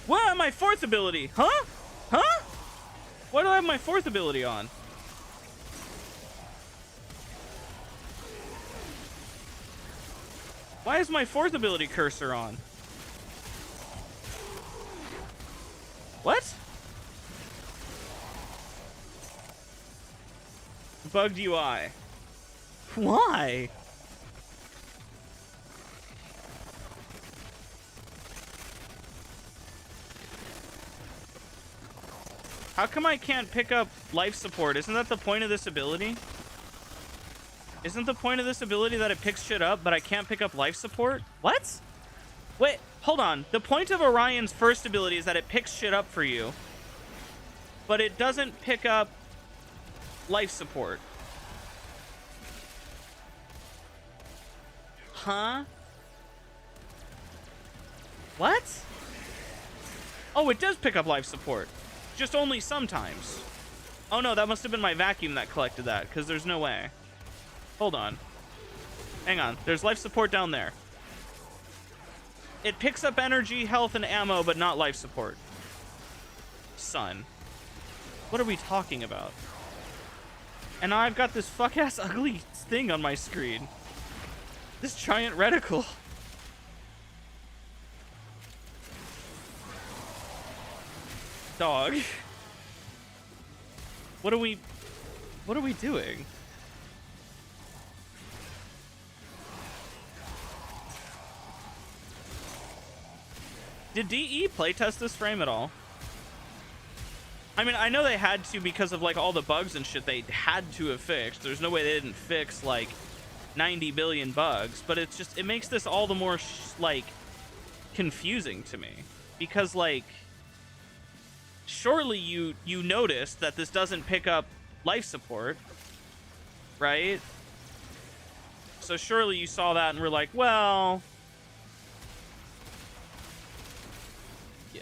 What? My fourth ability? Huh? Huh? Why do I have my fourth ability on? Why is my fourth ability cursor on? What? Bugged UI. Why? How come I can't pick up life support? Isn't that the point of this ability? Isn't the point of this ability that it picks shit up, but I can't pick up life support? What? Wait, hold on. The point of Orion's first ability is that it picks shit up for you, but it doesn't pick up life support. Huh? What? Oh, it does pick up life support. Just only sometimes. Oh no, that must have been my vacuum that collected that, because there's no way. Hold on. Hang on. There's life support down there. It picks up energy, health, and ammo, but not life support. Son. What are we talking about? And now I've got this fuck-ass ugly thing on my screen. This giant reticle. Dog. What are we doing? Did DE playtest this frame at all? I mean, I know they had to because of like all the bugs and shit they had to have fixed. There's no way they didn't fix like 90 billion bugs, but it's just, it makes this all the more like confusing to me because like surely you noticed that this doesn't pick up life support, right? So surely you saw that and were like, well, yeah.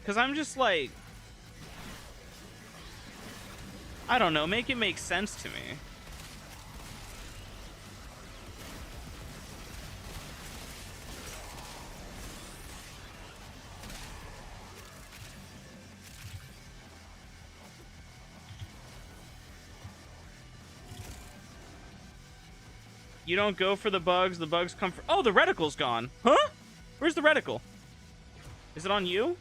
Because I'm just like, I don't know, make it make sense to me. You don't go for the bugs come for... Oh, the reticle's gone. Huh? Where's the reticle? Is it on you?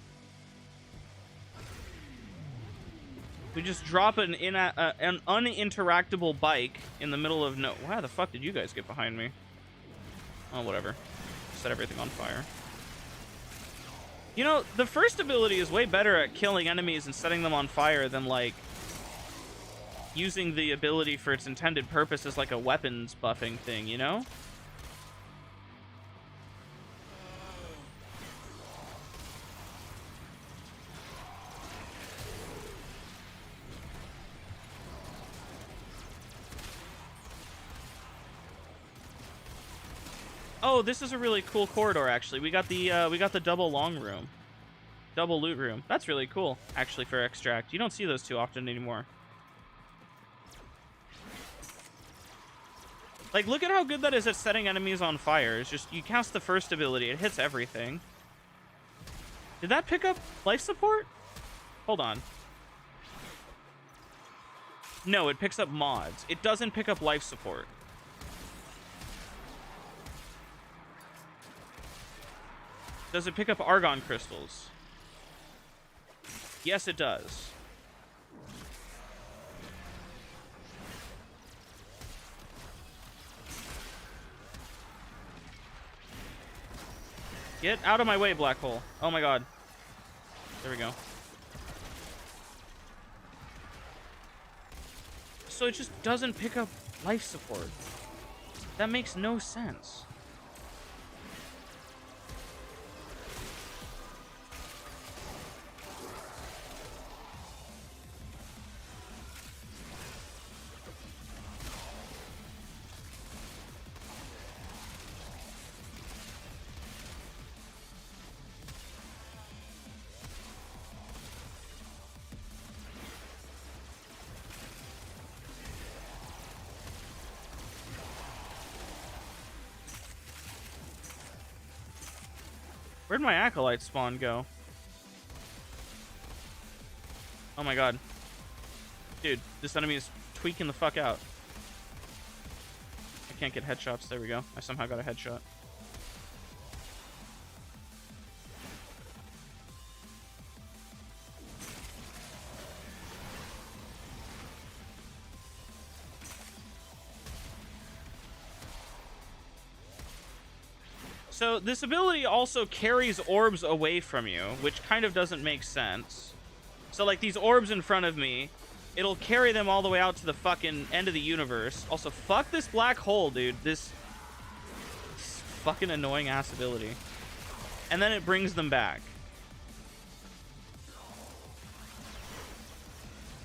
We just drop an uninteractable bike in the middle of no... Why the fuck did you guys get behind me? Oh, whatever. Set everything on fire. You know, the first ability is way better at killing enemies and setting them on fire than, like, using the ability for its intended purpose as, like, a weapons buffing thing, you know? Oh, this is a really cool corridor, actually. We got the double long room. Double loot room. That's really cool, actually, for extract. You don't see those too often anymore. Like, look at how good that is at setting enemies on fire. It's just, you cast the first ability, it hits everything. Did that pick up life support? Hold on. No, it picks up mods. It doesn't pick up life support. Does it pick up Argon crystals? Yes, it does. Get out of my way, black hole. Oh my god. There we go. So it just doesn't pick up life support. That makes no sense. Where'd my acolyte spawn go? Oh my god. Dude, this enemy is tweaking the fuck out. I can't get headshots. There we go. I somehow got a headshot. So this ability also carries orbs away from you, which kind of doesn't make sense. So like these orbs in front of me, it'll carry them all the way out to the fucking end of the universe. Also, fuck this black hole, dude. This fucking annoying ass ability. And then it brings them back.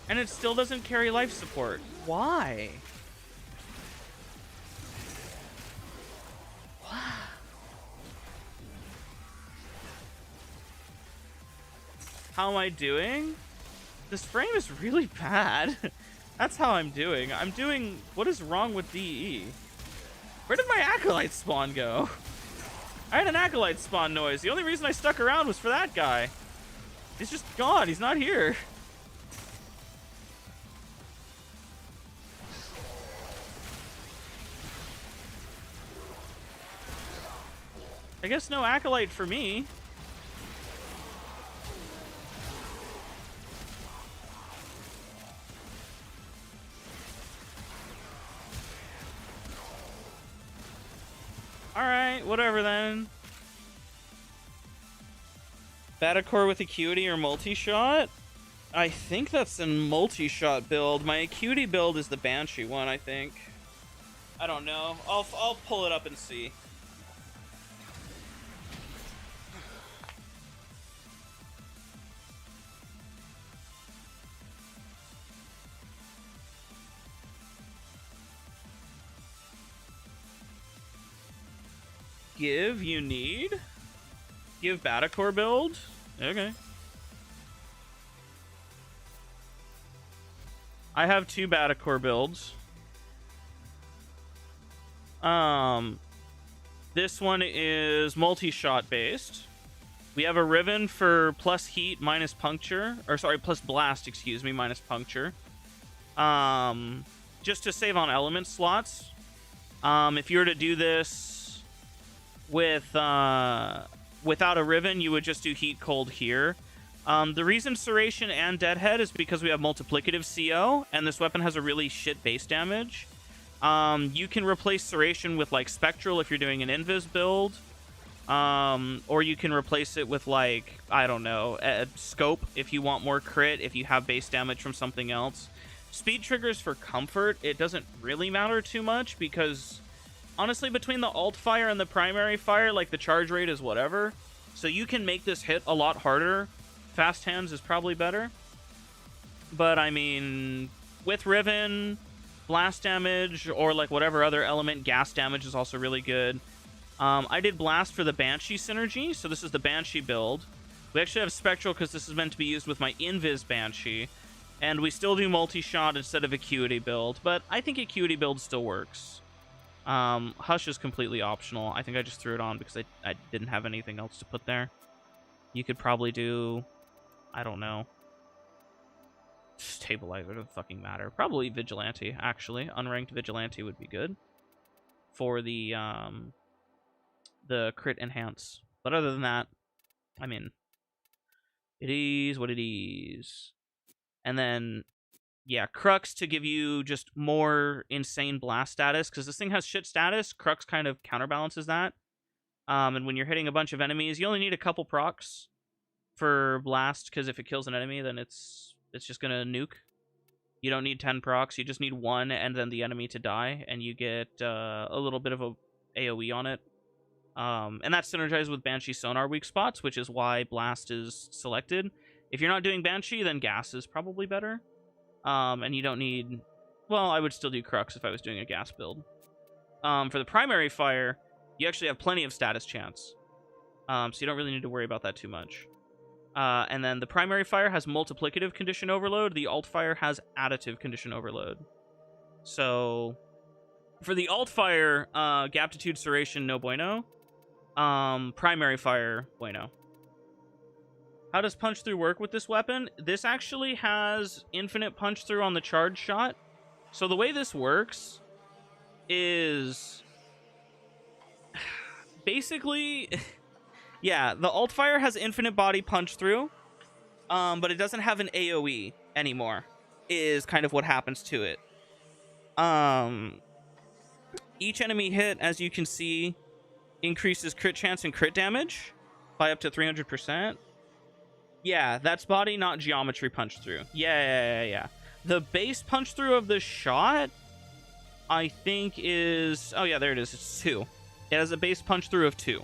And it still doesn't carry life support. Why? How am I doing? This frame is really bad. That's how I'm doing. I'm doing... What is wrong with DE? Where did my acolyte spawn go? I had an acolyte spawn noise. The only reason I stuck around was for that guy. He's just gone. He's not here. I guess no acolyte for me. Alright, whatever then. Batacore with Acuity or multi-shot? I think that's a multi-shot build. My Acuity build is the Banshee one, I think. I don't know. I'll pull it up and see. Give, you need? Give Batacore build? Okay. I have 2 Batacore builds. This one is multi-shot based. We have a Riven for plus heat minus puncture. Or sorry, plus blast, excuse me, minus puncture. Just to save on element slots. If you were to do this with without a Riven, you would just do heat cold here. The reason Serration and Deadhead is because we have multiplicative CO, and this weapon has a really shit base damage. You can replace Serration with like Spectral if you're doing an Invis build, or you can replace it with like, I don't know, a Scope if you want more crit, if you have base damage from something else. Speed triggers for comfort, it doesn't really matter too much because honestly, between the alt fire and the primary fire, like the charge rate is whatever. So you can make this hit a lot harder. Fast hands is probably better. But I mean, with Riven, blast damage, or like whatever other element, gas damage is also really good. I did blast for the Banshee synergy, so this is the Banshee build. We actually have Spectral because this is meant to be used with my Invis Banshee. And we still do multi-shot instead of Acuity build, but I think Acuity build still works. Hush is completely optional. I think I just threw it on because I didn't have anything else to put there. You could probably do, I don't know, Stabilizer, doesn't fucking matter. Probably Vigilante, actually. Unranked Vigilante would be good for the crit enhance. But other than that, I mean, it is what it is. And then yeah, Crux to give you just more insane blast status, because this thing has shit status. Crux kind of counterbalances that. And when you're hitting a bunch of enemies, you only need a couple procs for blast, because if it kills an enemy, then it's just gonna nuke. You don't need 10 procs, you just need 1 and then the enemy to die, and you get a little bit of a AoE on it. And that's synergized with Banshee Sonar weak spots, which is why blast is selected. If you're not doing Banshee, then gas is probably better. And you don't need... Well, I would still do Crux if I was doing a gas build. For the primary fire, you actually have plenty of status chance. So you don't really need to worry about that too much. And then the primary fire has multiplicative condition overload. The alt fire has additive condition overload. So for the alt fire, Gaptitude Serration, no bueno. Primary fire, bueno. How does punch through work with this weapon? This actually has infinite punch through on the charge shot. So the way this works is basically, yeah, the alt fire has infinite body punch through, but it doesn't have an AoE anymore, is kind of what happens to it. Each enemy hit, as you can see, increases crit chance and crit damage by up to 300%. Yeah, that's body, not geometry punch through. Yeah. The base punch through of the shot, I think is... Oh, yeah, there it is. It's 2. It has a base punch through of 2.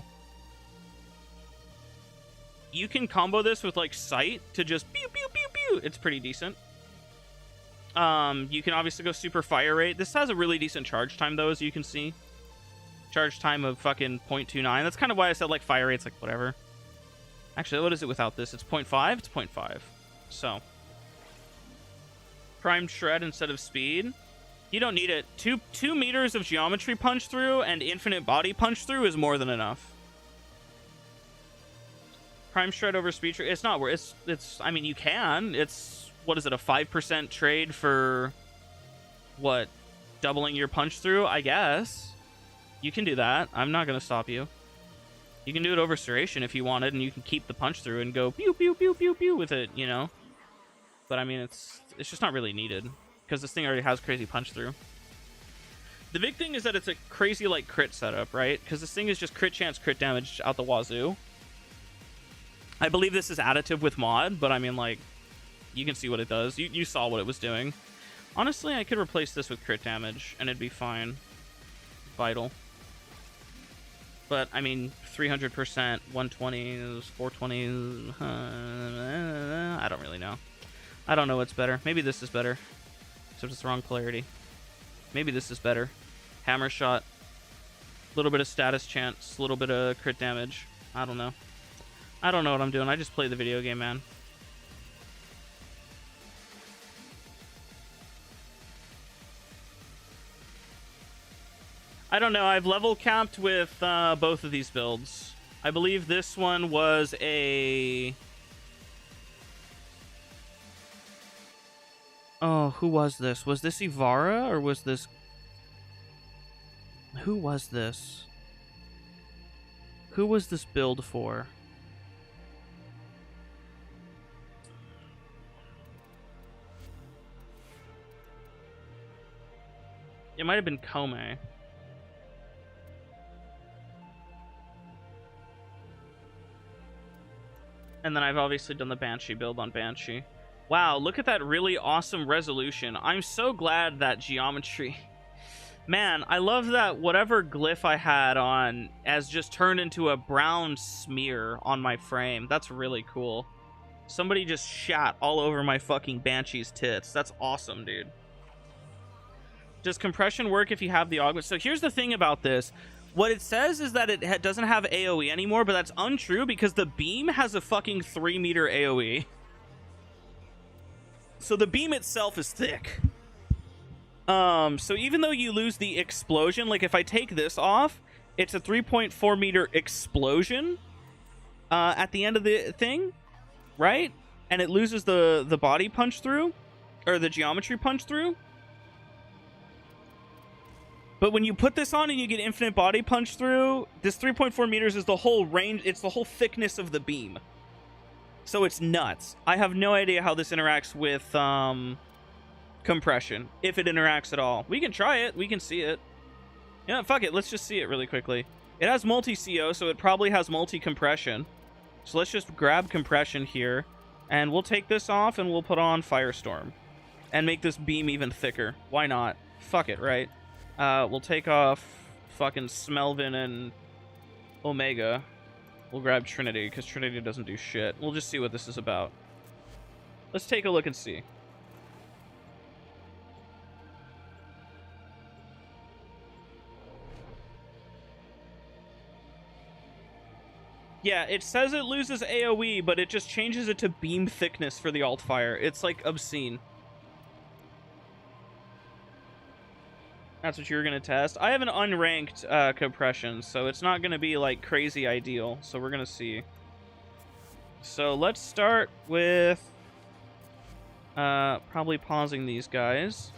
You can combo this with, like, sight to just pew, pew, pew, pew. It's pretty decent. You can obviously go super fire rate. This has a really decent charge time, though, as you can see. Charge time of fucking 0.29. That's kind of why I said, like, fire rate's, like, whatever. Actually, what is it without this? It's 0.5? It's 0.5. So. Primed shred instead of speed. You don't need it. 2 meters of geometry punch through and infinite body punch through is more than enough. Prime shred over speed trade. It's not where it's I mean, you can. It's, what is it, a 5% trade for what? Doubling your punch through, I guess. You can do that. I'm not going to stop you. You can do it over serration if you wanted, and you can keep the punch through and go pew pew pew pew pew with it, you know. But I mean, it's just not really needed because this thing already has crazy punch through. The big thing is that it's a crazy like crit setup, right? Because this thing is just crit chance, crit damage out the wazoo. I believe this is additive with mod, but I mean, like, you can see what it does. You saw what it was doing. Honestly, I could replace this with crit damage and it'd be fine. Vital. But, I mean, 300%, 120, 420, I don't really know. I don't know what's better. Maybe this is better. Except it's the wrong polarity. Maybe this is better. Hammer shot. A little bit of status chance. A little bit of crit damage. I don't know. I don't know what I'm doing. I just play the video game, man. I don't know. I've level capped with both of these builds. I believe this one was a... Oh, who was this? Was this Ivara or was this... Who was this? Who was this build for? It might have been Kome. And then I've obviously done the Banshee build on Banshee. Wow, look at that really awesome resolution. I'm so glad that geometry... Man, I love that whatever glyph I had on has just turned into a brown smear on my frame. That's really cool. Somebody just shat all over my fucking Banshee's tits. That's awesome, dude. Does compression work if you have the augment? So here's the thing about this. What it says is that it doesn't have AoE anymore, but that's untrue because the beam has a fucking 3-meter AoE. So the beam itself is thick. So even though you lose the explosion, like if I take this off, it's a 3.4-meter explosion at the end of the thing, right? And it loses the body punch through, or the geometry punch through. But when you put this on and you get infinite body punch through, this 3.4 meters is the whole range, it's the whole thickness of the beam. So it's nuts. I have no idea how this interacts with compression, if it interacts at all. We can try it, we can see it. Yeah, fuck it, let's just see it really quickly. It has multi-CO, so it probably has multi-compression. So let's just grab compression here, and we'll take this off and we'll put on Firestorm. And make this beam even thicker. Why not? Fuck it, right? We'll take off fucking Smelvin and Omega. We'll grab Trinity, because Trinity doesn't do shit. We'll just see what this is about. Let's take a look and see. Yeah, it says it loses AoE, but it just changes it to beam thickness for the alt fire. It's, like, obscene. That's what you're gonna test. I have an unranked compression, so it's not gonna be like crazy ideal. So we're gonna see. So let's start with probably pausing these guys.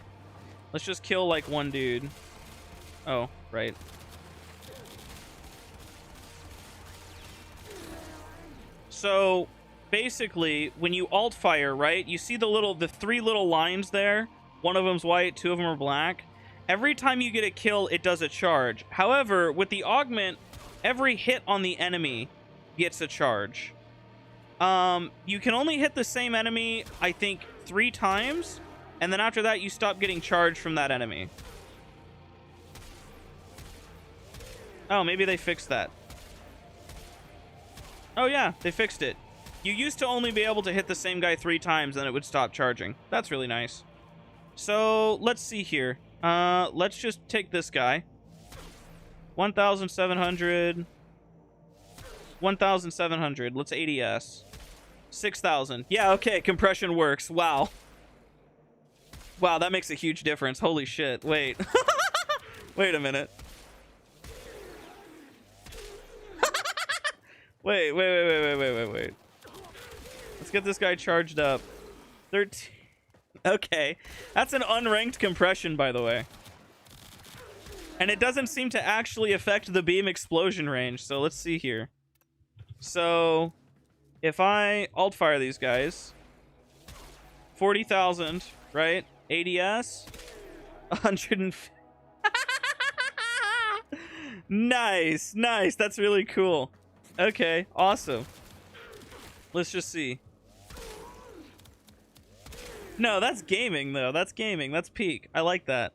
Let's just kill like one dude. Oh, right. So basically, when you alt fire, right, you see the three little lines there. One of them's white, two of them are black. Every time you get a kill, it does a charge. However, with the augment, every hit on the enemy gets a charge. You can only hit the same enemy, I think, 3 times, and then after that, you stop getting charged from that enemy. Oh, maybe they fixed that. Oh yeah, they fixed it. You used to only be able to hit the same guy 3 times, and it would stop charging. That's really nice. So, let's see here. Let's just take this guy. 1,700. 1,700. Let's ADS. 6,000. Yeah, okay, compression works. Wow. Wow, that makes a huge difference. Holy shit. Wait. Wait a minute. Wait. Let's get this guy charged up. 13. Okay. That's an unranked compression, by the way. And it doesn't seem to actually affect the beam explosion range. So let's see here. So if I alt fire these guys, 40,000, right? ADS, 150. Nice. That's really cool. Okay, awesome. Let's just see. No, that's gaming, though. That's gaming. That's peak. I like that.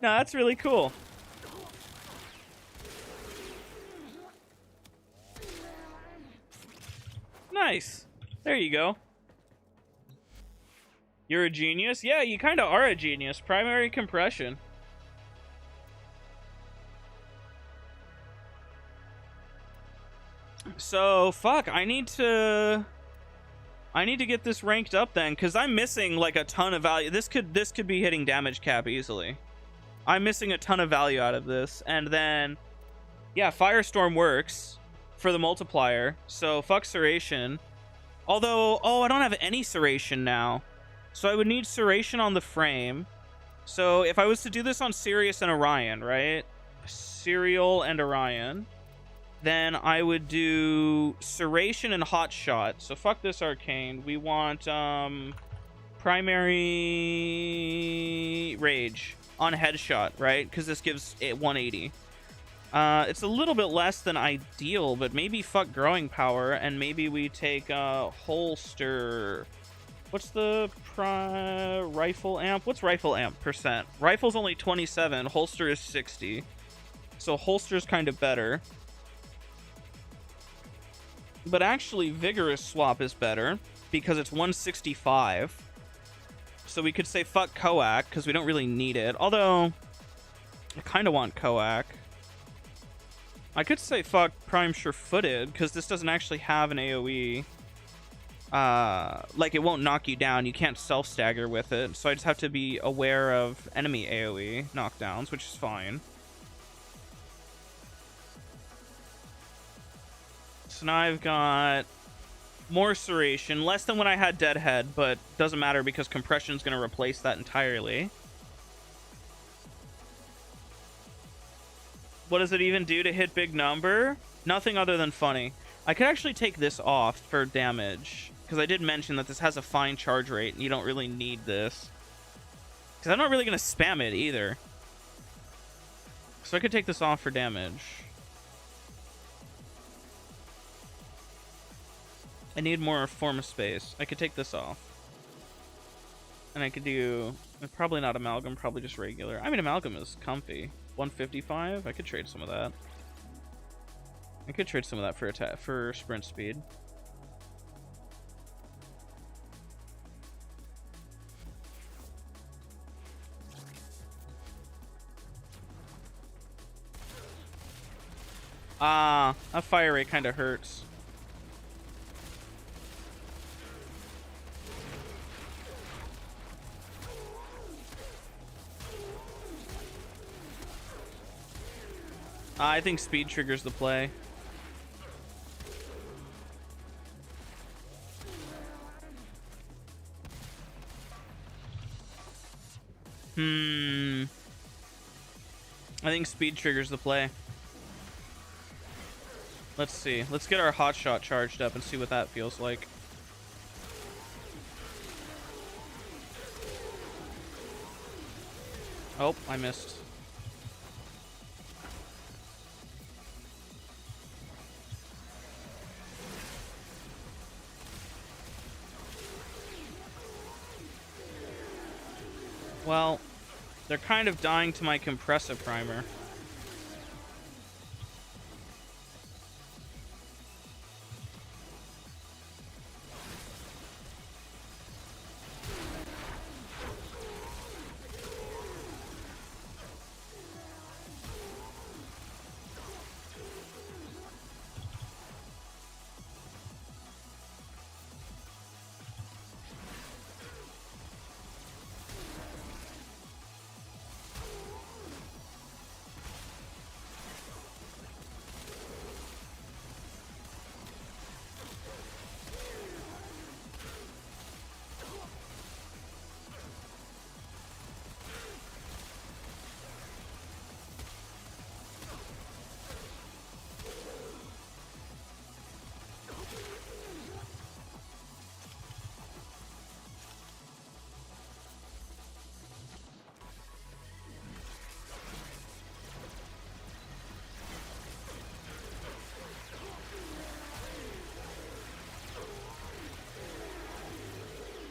No, that's really cool. Nice. There you go. You're a genius? Yeah, you kind of are a genius. Primary compression. So, fuck, I need to get this ranked up then, because I'm missing like a ton of value. This could be hitting damage cap easily. I'm missing a ton of value out of this. And then, yeah, Firestorm works for the multiplier. So, fuck Serration. Although, oh, I don't have any Serration now. So I would need Serration on the frame. So if I was to do this on Sirius and Orion, right? Serial and Orion. Then I would do Serration and Hotshot. So fuck this Arcane. We want primary Rage on Headshot, right? Because this gives it 180. It's a little bit less than ideal, but maybe fuck Growing Power, and maybe we take Holster. What's the rifle amp? What's rifle amp percent? Rifle's only 27, holster is 60. So holster's kind of better. But actually, Vigorous Swap is better because it's 165. So we could say fuck Coac because we don't really need it. Although, I kind of want Coac. I could say fuck Prime Sure-Footed because this doesn't actually have an AoE. Like, it won't knock you down. You can't self-stagger with it. So I just have to be aware of enemy AoE knockdowns, which is fine. So now I've got more Serration. Less than when I had Deadhead, but doesn't matter because Compression's going to replace that entirely. What does it even do to hit big number? Nothing other than funny. I could actually take this off for damage. Because I did mention that this has a fine charge rate, and you don't really need this. Because I'm not really going to spam it either. So I could take this off for damage. I need more form of space. I could take this off. And I could do... Probably not Amalgam, probably just regular. I mean, Amalgam is comfy. 155? I could trade some of that. I could trade some of that for sprint speed. That fire rate kind of hurts. I think speed triggers the play. I think speed triggers the play. Let's see. Let's get our hotshot charged up and see what that feels like. Oh, I missed. Well, they're kind of dying to my compressor primer.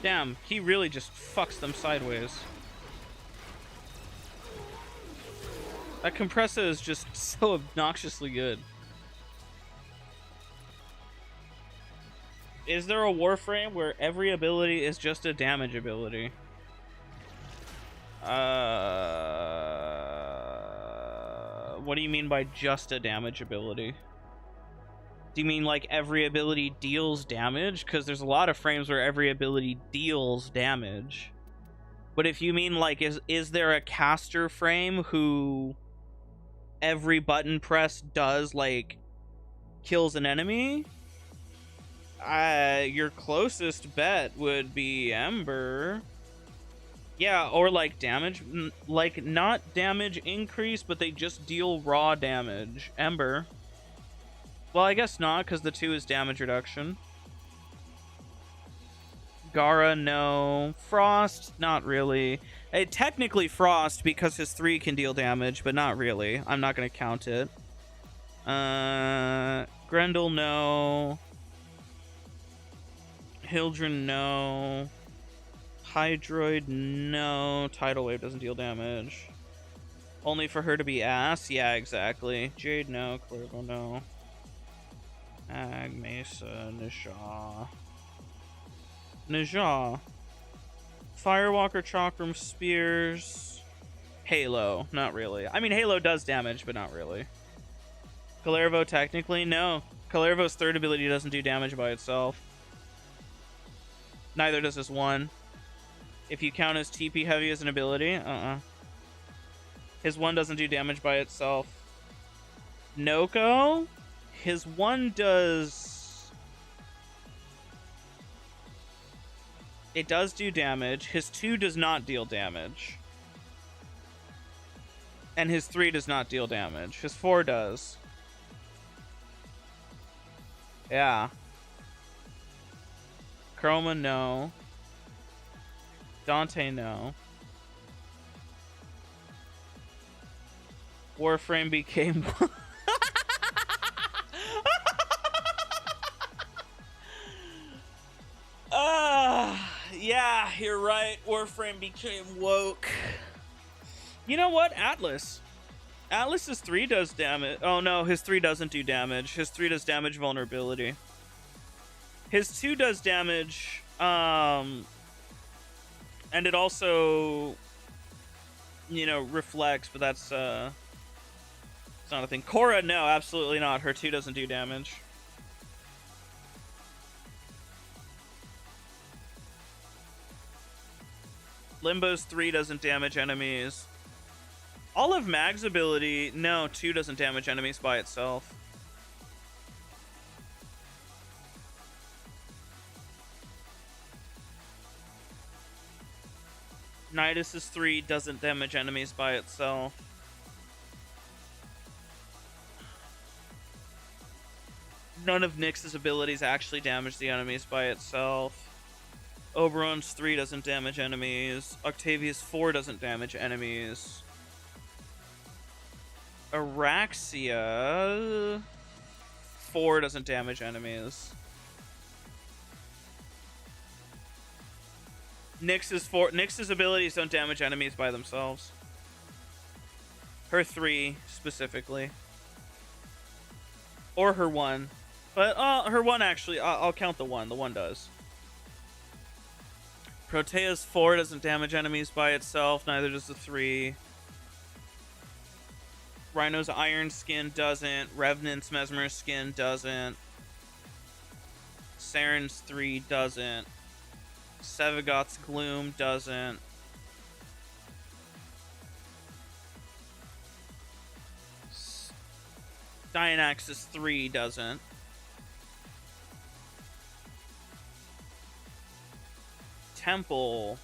Damn, he really just fucks them sideways. That compressor is just so obnoxiously good. Is there a Warframe where every ability is just a damage ability? What do you mean by just a damage ability? Do you mean like every ability deals damage? Because there's a lot of frames where every ability deals damage. But if you mean like, is there a caster frame who every button press does like kills an enemy? Your closest bet would be Ember. Yeah, or like damage, like not damage increase, but they just deal raw damage. Ember. Well, I guess not, because the 2 is damage reduction. Gara, no. Frost, not really. Technically Frost, because his 3 can deal damage, but not really. I'm not going to count it. Grendel, no. Hildren, no. Hydroid, no. Tidal Wave doesn't deal damage. Only for her to be ass? Yeah, exactly. Jade, no. Clervo, no. Ag, Mesa, Najah. Firewalker, Chakram, Spears. Halo, not really. I mean, Halo does damage, but not really. Kalervo, technically, no. Kalervo's 3rd ability doesn't do damage by itself. Neither does his 1. If you count his TP heavy as an ability, His 1 doesn't do damage by itself. Nokko? His 1 does... It does do damage. His 2 does not deal damage. And his 3 does not deal damage. His 4 does. Yeah. Chroma, no. Dante, no. Warframe became... Yeah, you're right. Warframe became woke. You know what? Atlas. Atlas's 3 does damage. Oh no, his 3 doesn't do damage. His 3 does damage vulnerability. His 2 does damage, and it also, you know, reflects, but that's, it's not a thing. Korra, no, absolutely not. Her 2 doesn't do damage. Limbo's 3 doesn't damage enemies. All of Mag's ability, no, 2 doesn't damage enemies by itself. Nidus's 3 doesn't damage enemies by itself. None of Nyx's abilities actually damage the enemies by itself. Oberon's 3 doesn't damage enemies. Octavia's 4 doesn't damage enemies. Araxia 4 doesn't damage enemies. Nyx's abilities don't damage enemies by themselves. Her 3 specifically. Or her 1. But her 1 actually, I'll count the 1. The 1 does. Protea's 4 doesn't damage enemies by itself, neither does the 3. Rhino's Iron Skin doesn't. Revenant's Mesmer Skin doesn't. Saren's 3 doesn't. Sevagoth's Gloom doesn't. Dianax's 3 doesn't. Temple.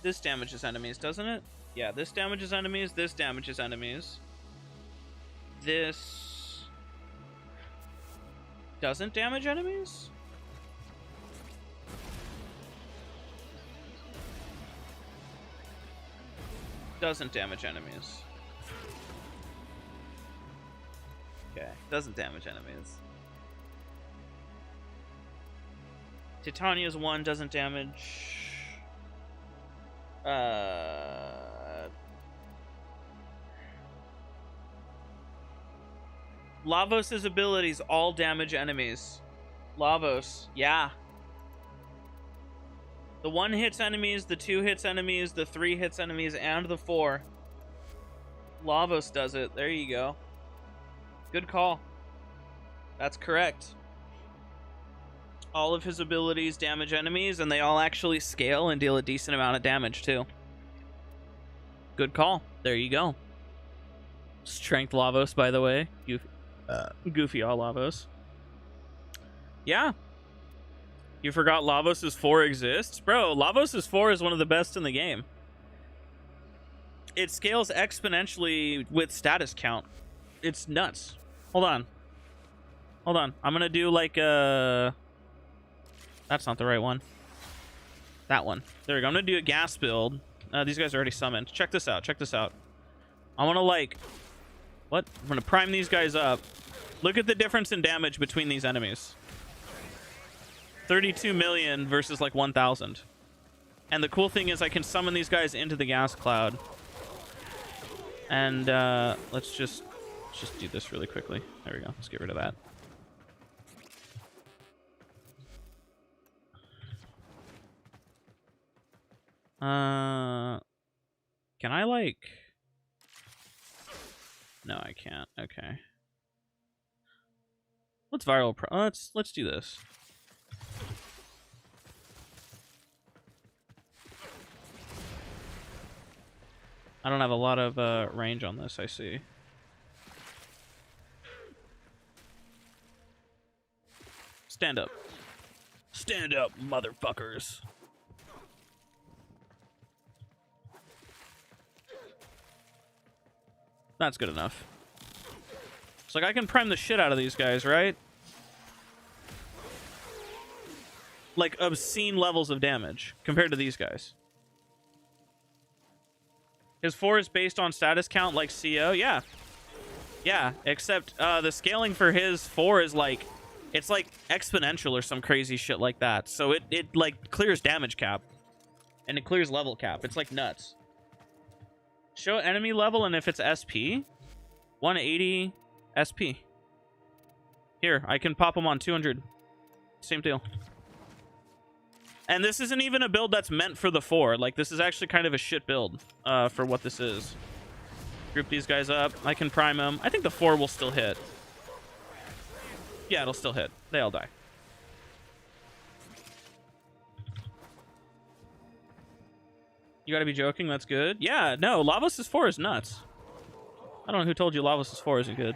This damages enemies, doesn't it? Yeah, this damages enemies, this damages enemies. This doesn't damage enemies? Doesn't damage enemies. Okay, doesn't damage enemies. Titania's 1 doesn't damage. Lavos' abilities all damage enemies. Lavos, yeah. The 1 hits enemies, the 2 hits enemies, the 3 hits enemies, and the 4. Lavos does it. There you go. Good call. That's correct. All of his abilities damage enemies, and they all actually scale and deal a decent amount of damage, too. Good call. There you go. Strength Lavos, by the way. Goofy all Lavos. Yeah. You forgot Lavos' 4 exists? Bro, Lavos' 4 is one of the best in the game. It scales exponentially with status count. It's nuts. Hold on. I'm gonna do like a... That's not the right one. That one. There we go. I'm gonna do a gas build. These guys are already summoned. Check this out. I wanna like... What? I'm gonna prime these guys up. Look at the difference in damage between these enemies. 32 million versus like 1,000. And the cool thing is I can summon these guys into the gas cloud. And let's just do this really quickly. There we go. Let's get rid of that. Can I like... No, I can't. Okay. Let's viral let's do this. I don't have a lot of range on this, I see. Stand up. Stand up, motherfuckers. That's good enough. It's like I can prime the shit out of these guys, right? Like obscene levels of damage compared to these guys. His 4 is based on status count like CO, yeah. Yeah, except the scaling for his 4 is like, it's like exponential or some crazy shit like that. So it like clears damage cap. And it clears level cap. It's like nuts. Show enemy level and if it's SP, 180 SP. Here, I can pop them on 200. Same deal. And this isn't even a build that's meant for the 4. Like, this is actually kind of a shit build for what this is. Group these guys up. I can prime them. I think the 4 will still hit. Yeah, it'll still hit. They all die. You gotta be joking. That's good. Yeah, no, Lavos' 4 is nuts. I don't know who told you Lavos' 4 isn't good.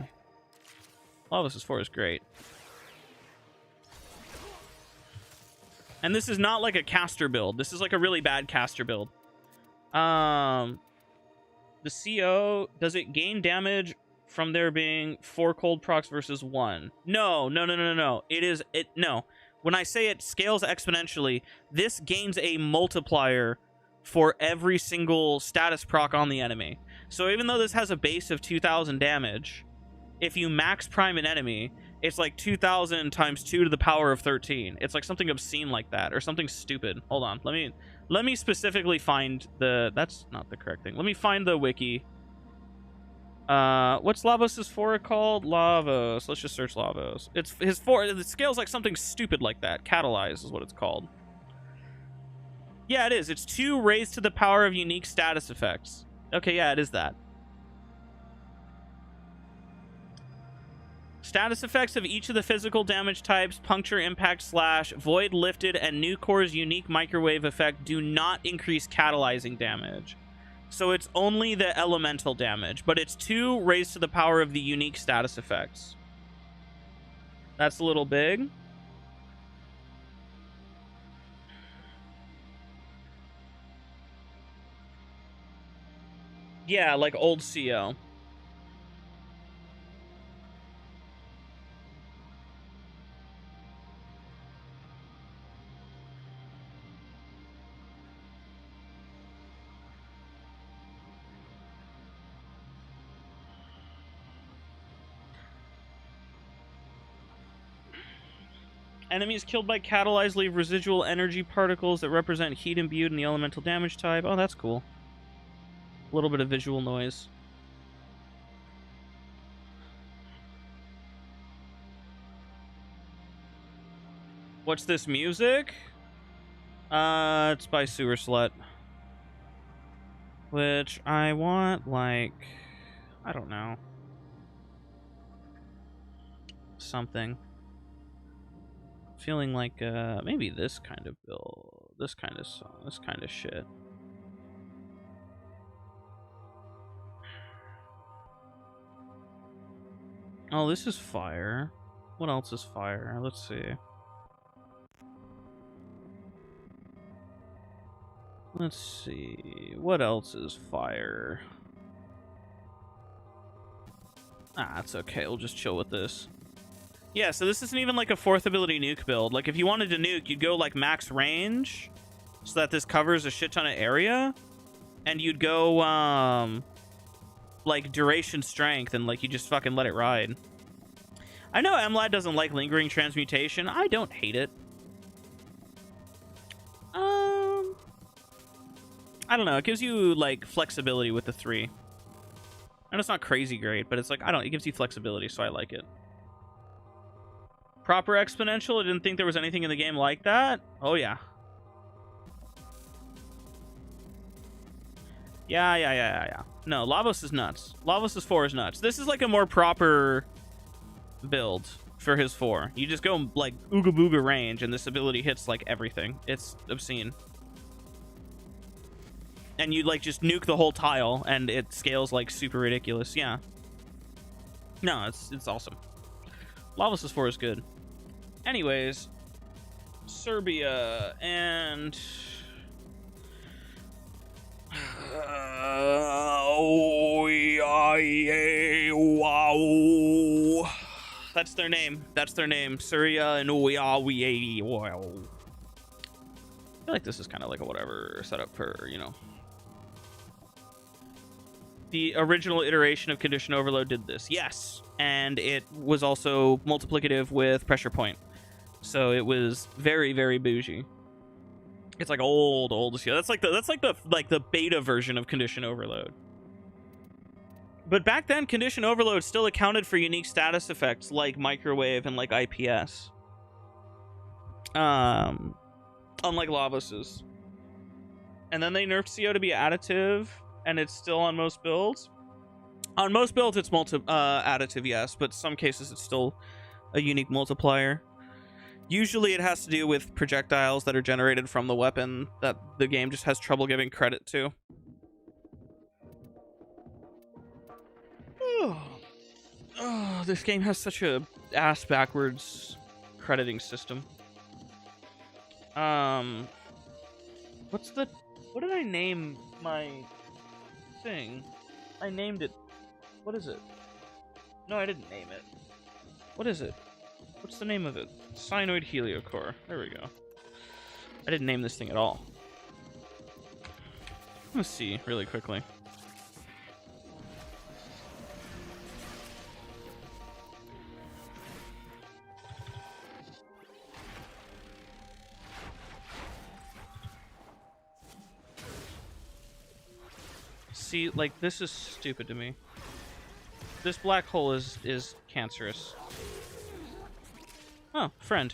Lavos' 4 is great. And this is not like a caster build. This is like a really bad caster build. The CO, does it gain damage from there being 4 cold procs versus 1? No. No. When I say it scales exponentially, this gains a multiplier for every single status proc on the enemy. So even though this has a base of 2,000 damage, if you max prime an enemy, it's like 2,000 times 2 to the power of 13. It's like something obscene like that, or something stupid. Hold on, let me specifically find the... That's not the correct thing. Let me find the wiki. What's Lavos' 4 called? Lavos. Let's just search Lavos. It's his 4. It scales like something stupid like that. Catalyze is what it's called. Yeah, it is. It's 2 raised to the power of unique status effects. Okay, yeah, it is that. Status effects of each of the physical damage types, puncture, impact, slash, void, lifted, and new core's unique microwave effect do not increase catalyzing damage. So it's only the elemental damage, but it's 2 raised to the power of the unique status effects. That's a little big. Yeah, like old CO. Enemies killed by catalyze leave residual energy particles that represent heat imbued in the elemental damage type. Oh, that's cool. A little bit of visual noise. What's this music? It's by Sewer Slut. Which I want, like... I don't know. Something. Feeling like maybe this kind of build, this kind of song, this kind of shit. Oh, this is fire. What else is fire? Let's see. Let's see. What else is fire? Ah, it's okay. We'll just chill with this. Yeah, so this isn't even like a 4th ability nuke build. Like, if you wanted to nuke, you'd go like max range so that this covers a shit ton of area. And you'd go, like, duration strength and, like, you just fucking let it ride. I know MLAD doesn't like lingering transmutation. I don't hate it. I don't know. It gives you, like, flexibility with the 3. And it's not crazy great, but it's like, it gives you flexibility, so I like it. Proper exponential? I didn't think there was anything in the game like that. Oh, yeah. Yeah. No, Lavos is nuts. Lavos' 4 is nuts. This is like a more proper build for his 4. You just go, like, ooga booga range, and this ability hits, like, everything. It's obscene. And you, like, just nuke the whole tile, and it scales, like, super ridiculous. Yeah. No, it's awesome. Lavos' 4 is good. Anyways, Serbia and that's their name. That's their name. Syria and I feel like this is kind of like a whatever setup for, you know. The original iteration of Condition Overload did this, yes, and it was also multiplicative with Pressure Point. So it was very, very bougie. It's like old. That's like the beta version of Condition Overload. But back then, Condition Overload still accounted for unique status effects like microwave and like IPS. Unlike Lavos's. And then they nerfed CO to be additive, and it's still on most builds. On most builds, it's additive, yes, but some cases it's still a unique multiplier. Usually it has to do with projectiles that are generated from the weapon that the game just has trouble giving credit to. Oh, this game has such a ass backwards crediting system. What did I name my thing? I named it. What is it? No, I didn't name it. What is it? What's the name of it? Cyanoid heliocore. There we go. I didn't name this thing at all. Let's see really quickly. See, like, this is stupid to me. This black hole is cancerous. Oh, friend.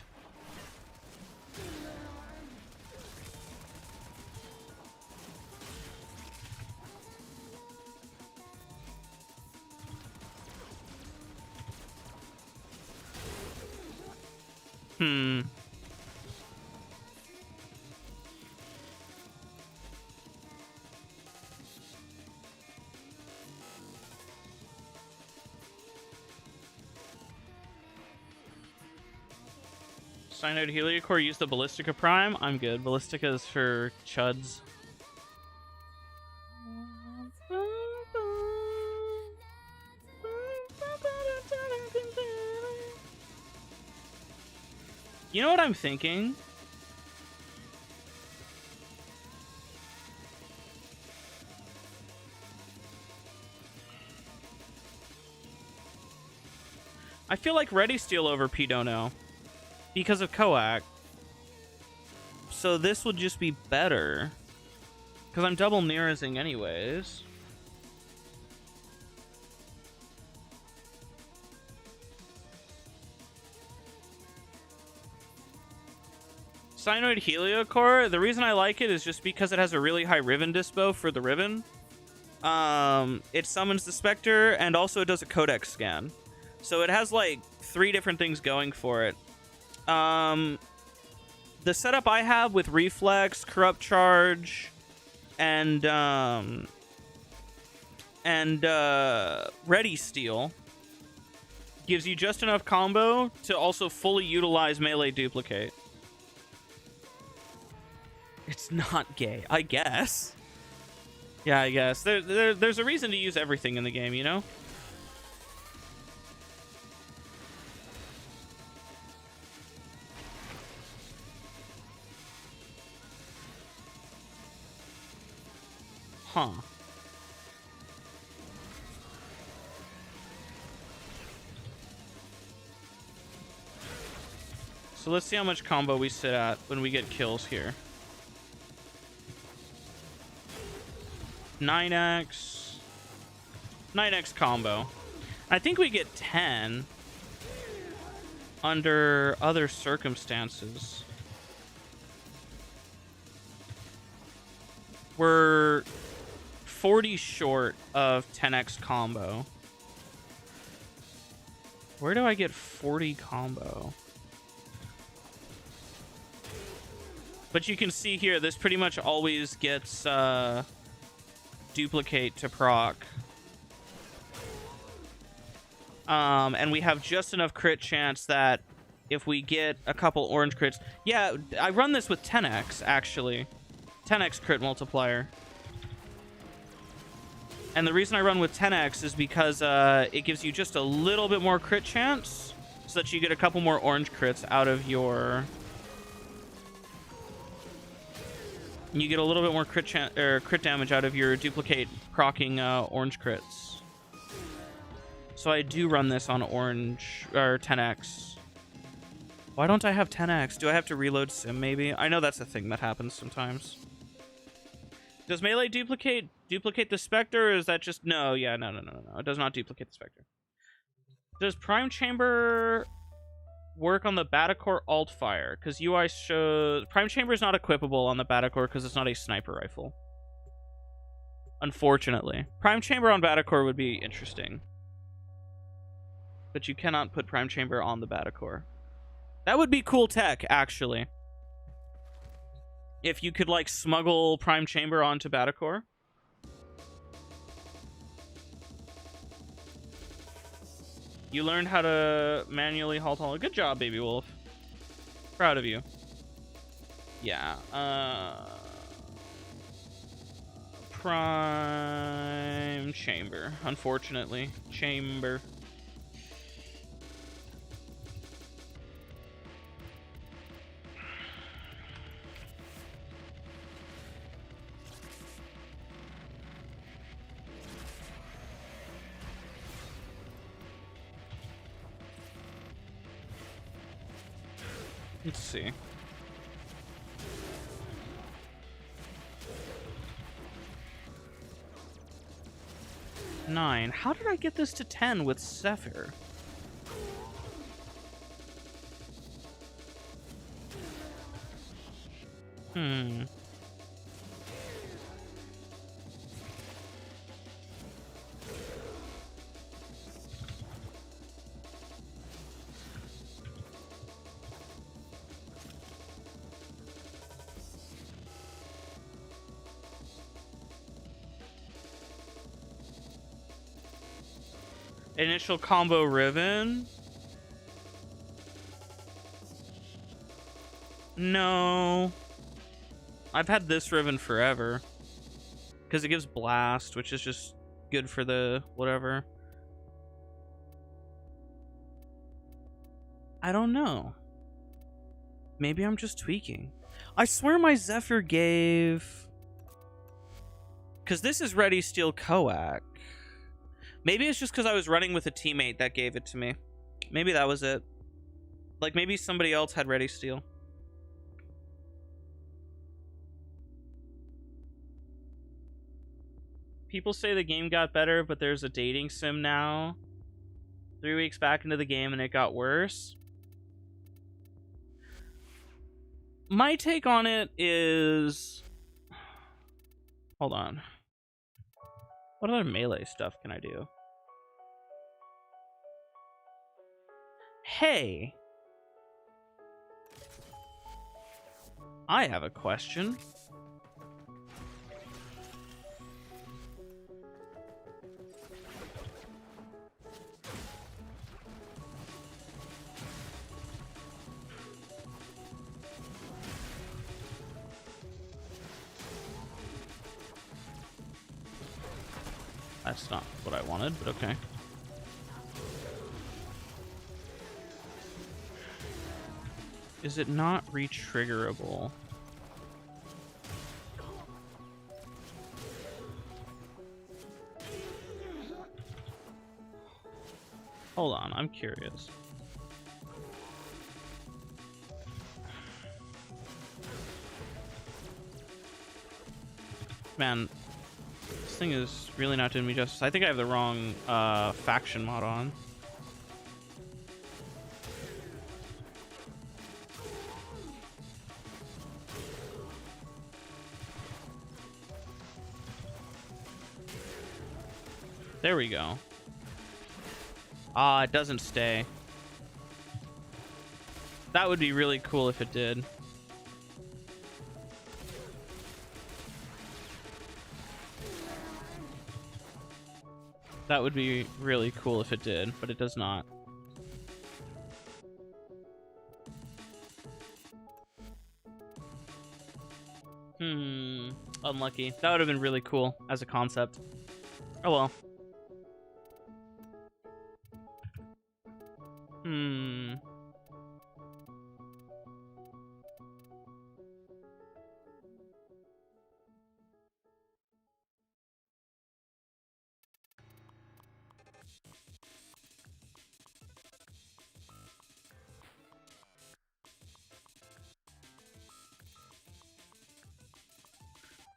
Cyanoid heliocore, use the Ballistica Prime. I'm good. Ballistica is for chuds. You know what I'm thinking? I feel like Ready Steel over P-Dono because of Coac. So this would just be better. Because I'm double nearizing anyways. Cyanoid heliocore, the reason I like it is just because it has a really high Riven dispo for the Riven. It summons the Spectre, and also it does a codex scan. So it has like 3 different things going for it. The setup I have with Reflex, Corrupt Charge, and Ready Steel gives you just enough combo to also fully utilize melee duplicate. It's not gay, I guess. Yeah, I guess. There's a reason to use everything in the game, you know? Huh. So let's see how much combo we sit at when we get kills here. 9x combo. I think we get 10 under other circumstances. We're 40 short of 10x combo. Where do I get 40 combo? But you can see here, this pretty much always gets duplicate to proc. And we have just enough crit chance that if we get a couple orange crits... Yeah, I run this with 10x, actually. 10x crit multiplier. And the reason I run with 10x is because it gives you just a little bit more crit chance so that you get a couple more orange crits out of your... You get a little bit more crit damage out of your duplicate proccing orange crits. So I do run this on orange or 10x. Why don't I have 10x? Do I have to reload sim maybe? I know that's a thing that happens sometimes. Does melee duplicate the Spectre, or is that just... No, yeah, no. It does not duplicate the Spectre. Does Prime Chamber work on the Batacore alt fire? Because UI shows... Prime Chamber is not equipable on the Batacore because it's not a sniper rifle. Unfortunately. Prime Chamber on Batacore would be interesting. But you cannot put Prime Chamber on the Batacore. That would be cool tech, actually. If you could, like, smuggle Prime Chamber onto Batacor. You learned how to manually halt all. Good job, Baby Wolf. Proud of you. Yeah. Prime Chamber. Unfortunately. Chamber. Let's see. Nine. How did I get this to 10 with Zephyr? Initial combo Riven? No. I've had this Riven forever. Because it gives Blast, which is just good for the whatever. I don't know. Maybe I'm just tweaking. I swear my Zephyr gave... Because this is Ready Steel Coac. Maybe it's just because I was running with a teammate that gave it to me. Maybe that was it. Like, maybe somebody else had Ready Steel. People say the game got better, but there's a dating sim now. 3 weeks back into the game and it got worse. My take on it is... Hold on. What other melee stuff can I do? Hey! I have a question. That's not what I wanted, but okay. Is it not re-triggerable? Hold on, I'm curious. Man, this thing is really not doing me justice. I think I have the wrong faction mod on. There we go. Ah, it doesn't stay. That would be really cool if it did. That would be really cool if it did, but it does not. Unlucky. That would have been really cool as a concept. Oh well.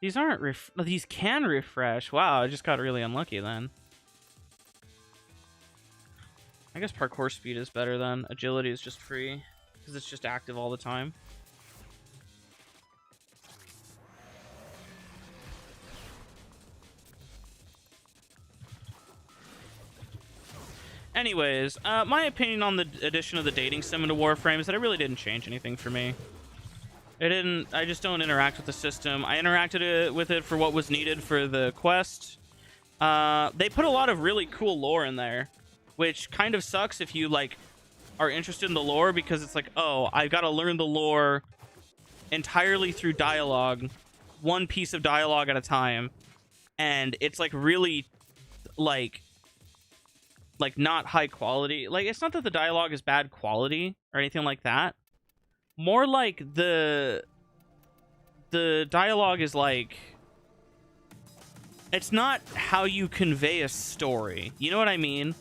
These aren't these can refresh. Wow, I just got really unlucky then. I guess parkour speed is better then. Agility is just free because it's just active all the time. Anyways, my opinion on the addition of the dating sim into Warframe is that it really didn't change anything for me. It didn't. I just don't interact with the system. I interacted with it for what was needed for the quest. They put a lot of really cool lore in there, which kind of sucks if you like are interested in the lore, because it's like, oh, I've got to learn the lore entirely through dialogue, one piece of dialogue at a time, and it's like really like not high quality. Like, it's not that the dialogue is bad quality or anything like that. More like the dialogue is like, it's not how you convey a story. You know what I mean?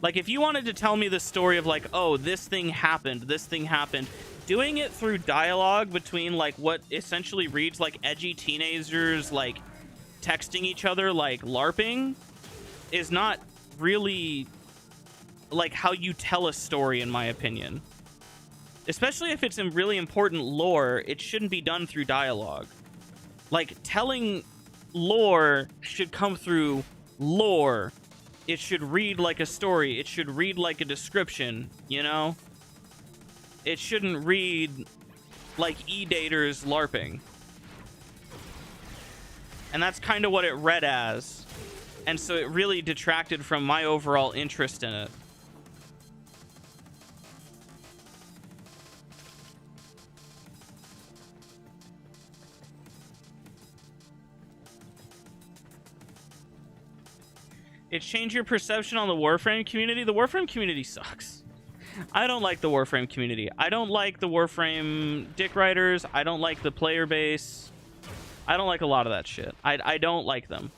Like, if you wanted to tell me the story of like, oh, this thing happened, doing it through dialogue between like what essentially reads like edgy teenagers like texting each other like LARPing is not really like how you tell a story, in my opinion. Especially if it's in really important lore, it shouldn't be done through dialogue. Like, telling lore should come through lore. It should read like a story. It should read like a description, you know? It shouldn't read like E-daters LARPing. And that's kind of what it read as. And so it really detracted from my overall interest in it. It changed your perception on the Warframe community? The Warframe community sucks. I don't like the Warframe community. I don't like the Warframe dick riders. I don't like the player base. I don't like a lot of that shit. I don't like them.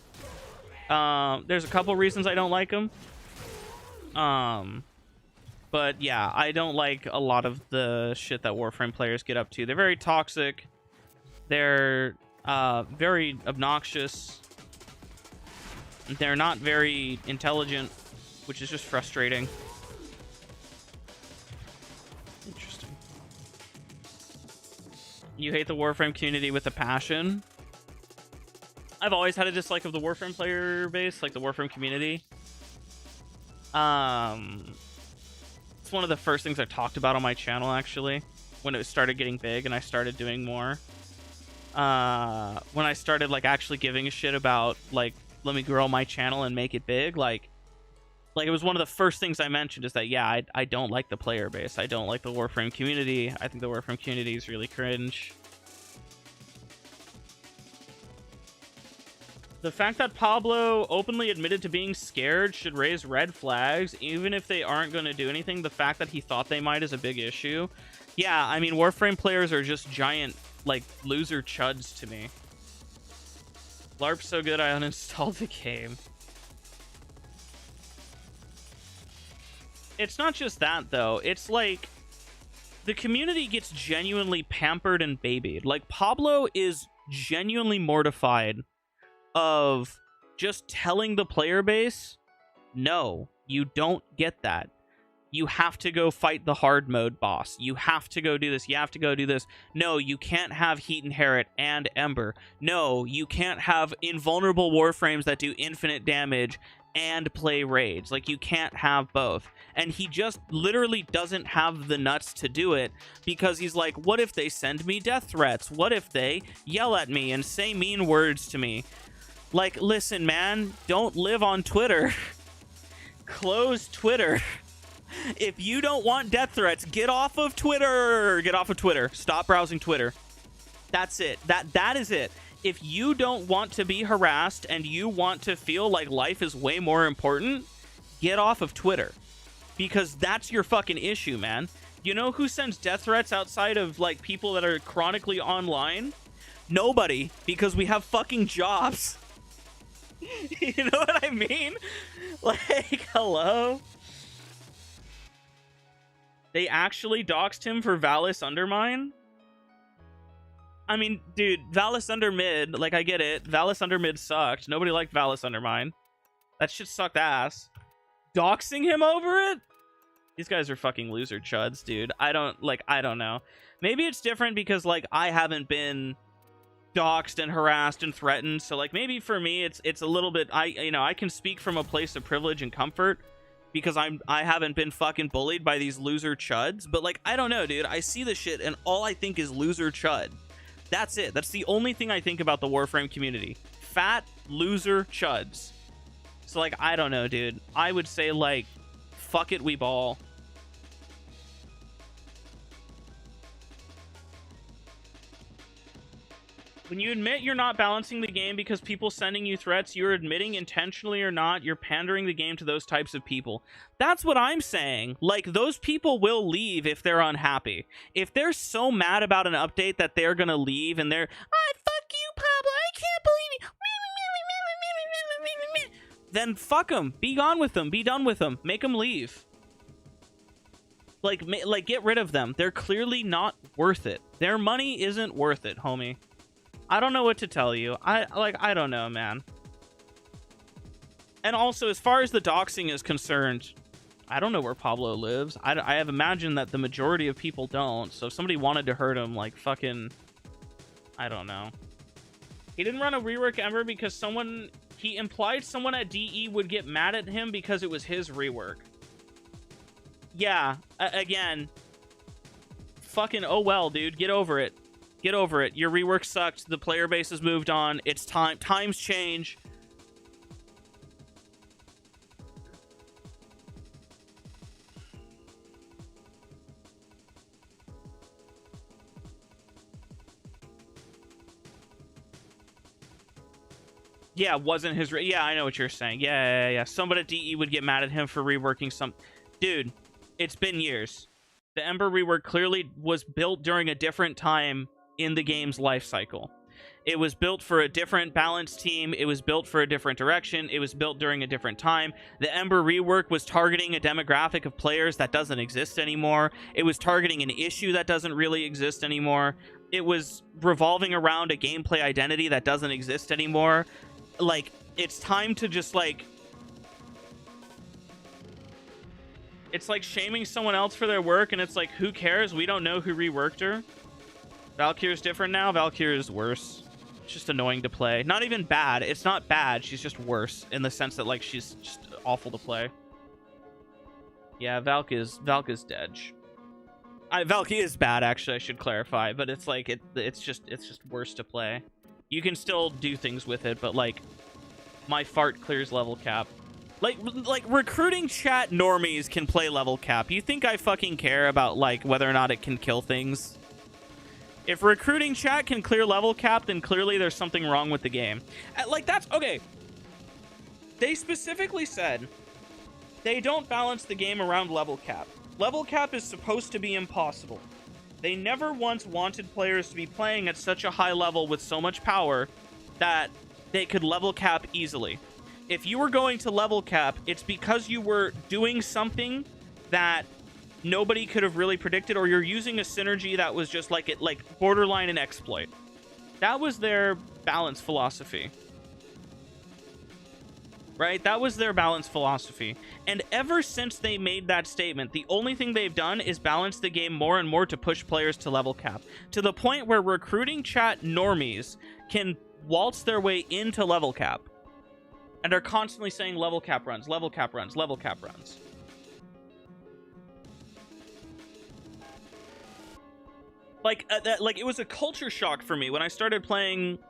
There's a couple reasons I don't like them. But yeah, I don't like a lot of the shit that Warframe players get up to. They're very toxic. They're very obnoxious. They're not very intelligent, which is just frustrating. Interesting. You hate the Warframe community with a passion? I've always had a dislike of the Warframe player base, like the Warframe community. It's one of the first things I talked about on my channel, actually, when it started getting big and I started doing more. When I started like actually giving a shit about like, let me grow my channel and make it big, like it was one of the first things I mentioned, is that yeah, I don't like the player base. I don't like the Warframe community. I think the Warframe community is really cringe. The fact that Pablo openly admitted to being scared should raise red flags, even if they aren't going to do anything. The fact that he thought they might is a big issue. Yeah, I mean, Warframe players are just giant, like, loser chuds to me. LARP's so good I uninstalled the game. It's not just that, though. It's like, the community gets genuinely pampered and babied. Like, Pablo is genuinely mortified of just telling the player base, no, you don't get that. You have to go fight the hard mode boss. You have to go do this. You have to go do this. No, you can't have Heat Inherit and Ember. No, you can't have invulnerable Warframes that do infinite damage and play raids. Like, you can't have both. And he just literally doesn't have the nuts to do it, because he's like, what if they send me death threats? What if they yell at me and say mean words to me? Like, listen, man, don't live on Twitter. Close Twitter. If you don't want death threats, get off of Twitter. Get off of Twitter. Stop browsing Twitter. That's it. That is it. If you don't want to be harassed and you want to feel like life is way more important, get off of Twitter. Because that's your fucking issue, man. You know who sends death threats outside of, like, people that are chronically online? Nobody. Because we have fucking jobs. You know what I mean? Like, hello? They actually doxed him for Valis Undermine? I mean, dude, Valis Undermid, like, I get it. Valis Undermid sucked. Nobody liked Valis Undermine. That shit sucked ass. Doxing him over it? These guys are fucking loser chuds, dude. I don't know. Maybe it's different because, like, I haven't been doxed and harassed and threatened, so, like, maybe for me it's a little bit, I can speak from a place of privilege and comfort, because I haven't been fucking bullied by these loser chuds, but like I don't know, dude. I see the shit and all I think is loser chud. That's it. That's the only thing I think about the Warframe community. Fat loser chuds. So like I don't know, dude. I would say like fuck it, we ball. When you admit you're not balancing the game because people sending you threats, you're admitting intentionally or not, you're pandering the game to those types of people. That's what I'm saying. Like, those people will leave if they're unhappy. If they're so mad about an update that they're gonna leave and they're, fuck you, Pablo, I can't believe it. Then fuck them. Be gone with them. Be done with them. Make them leave. Like, get rid of them. They're clearly not worth it. Their money isn't worth it, homie. I don't know what to tell you. I don't know, man. And also, as far as the doxing is concerned, I don't know where Pablo lives. I have imagined that the majority of people don't. So if somebody wanted to hurt him, like, fucking... I don't know. He didn't run a rework Ember because he implied someone at DE would get mad at him because it was his rework. Yeah, again. Fucking oh well, dude. Get over it. Get over it. Your rework sucked. The player base has moved on. It's time. Times change. Yeah, wasn't his... Yeah, I know what you're saying. Yeah. Somebody at DE would get mad at him for reworking some... Dude, it's been years. The Ember rework clearly was built during a different time in the game's life cycle. It was built for a different balance team. It was built for a different direction. It was built during a different time. The Ember rework was targeting a demographic of players that doesn't exist anymore. It was targeting an issue that doesn't really exist anymore. It was revolving around a gameplay identity that doesn't exist anymore. Like, it's time to just, like... It's like shaming someone else for their work, and it's like, who cares? We don't know who reworked her. Valkyrie's different now. Valkyrie's worse. It's just annoying to play. Not even bad. It's not bad. She's just worse in the sense that, like, she's just awful to play. Yeah, Valk is dead. Valk is bad, actually, I should clarify, but it's like it's just worse to play. You can still do things with it, but like my fart clears level cap. Like recruiting chat normies can play level cap. You think I fucking care about like whether or not it can kill things? If recruiting chat can clear level cap, then clearly there's something wrong with the game. Like, that's okay. They specifically said they don't balance the game around level cap. Level cap is supposed to be impossible. They never once wanted players to be playing at such a high level with so much power that they could level cap easily. If you were going to level cap, it's because you were doing something that nobody could have really predicted, or you're using a synergy that was just like borderline an exploit. That was their balance philosophy. Right? That was their balance philosophy. And ever since they made that statement, the only thing they've done is balance the game more and more to push players to level cap. To the point where recruiting chat normies can waltz their way into level cap. And are constantly saying level cap runs, level cap runs, level cap runs. Like, it was a culture shock for me when I started playing,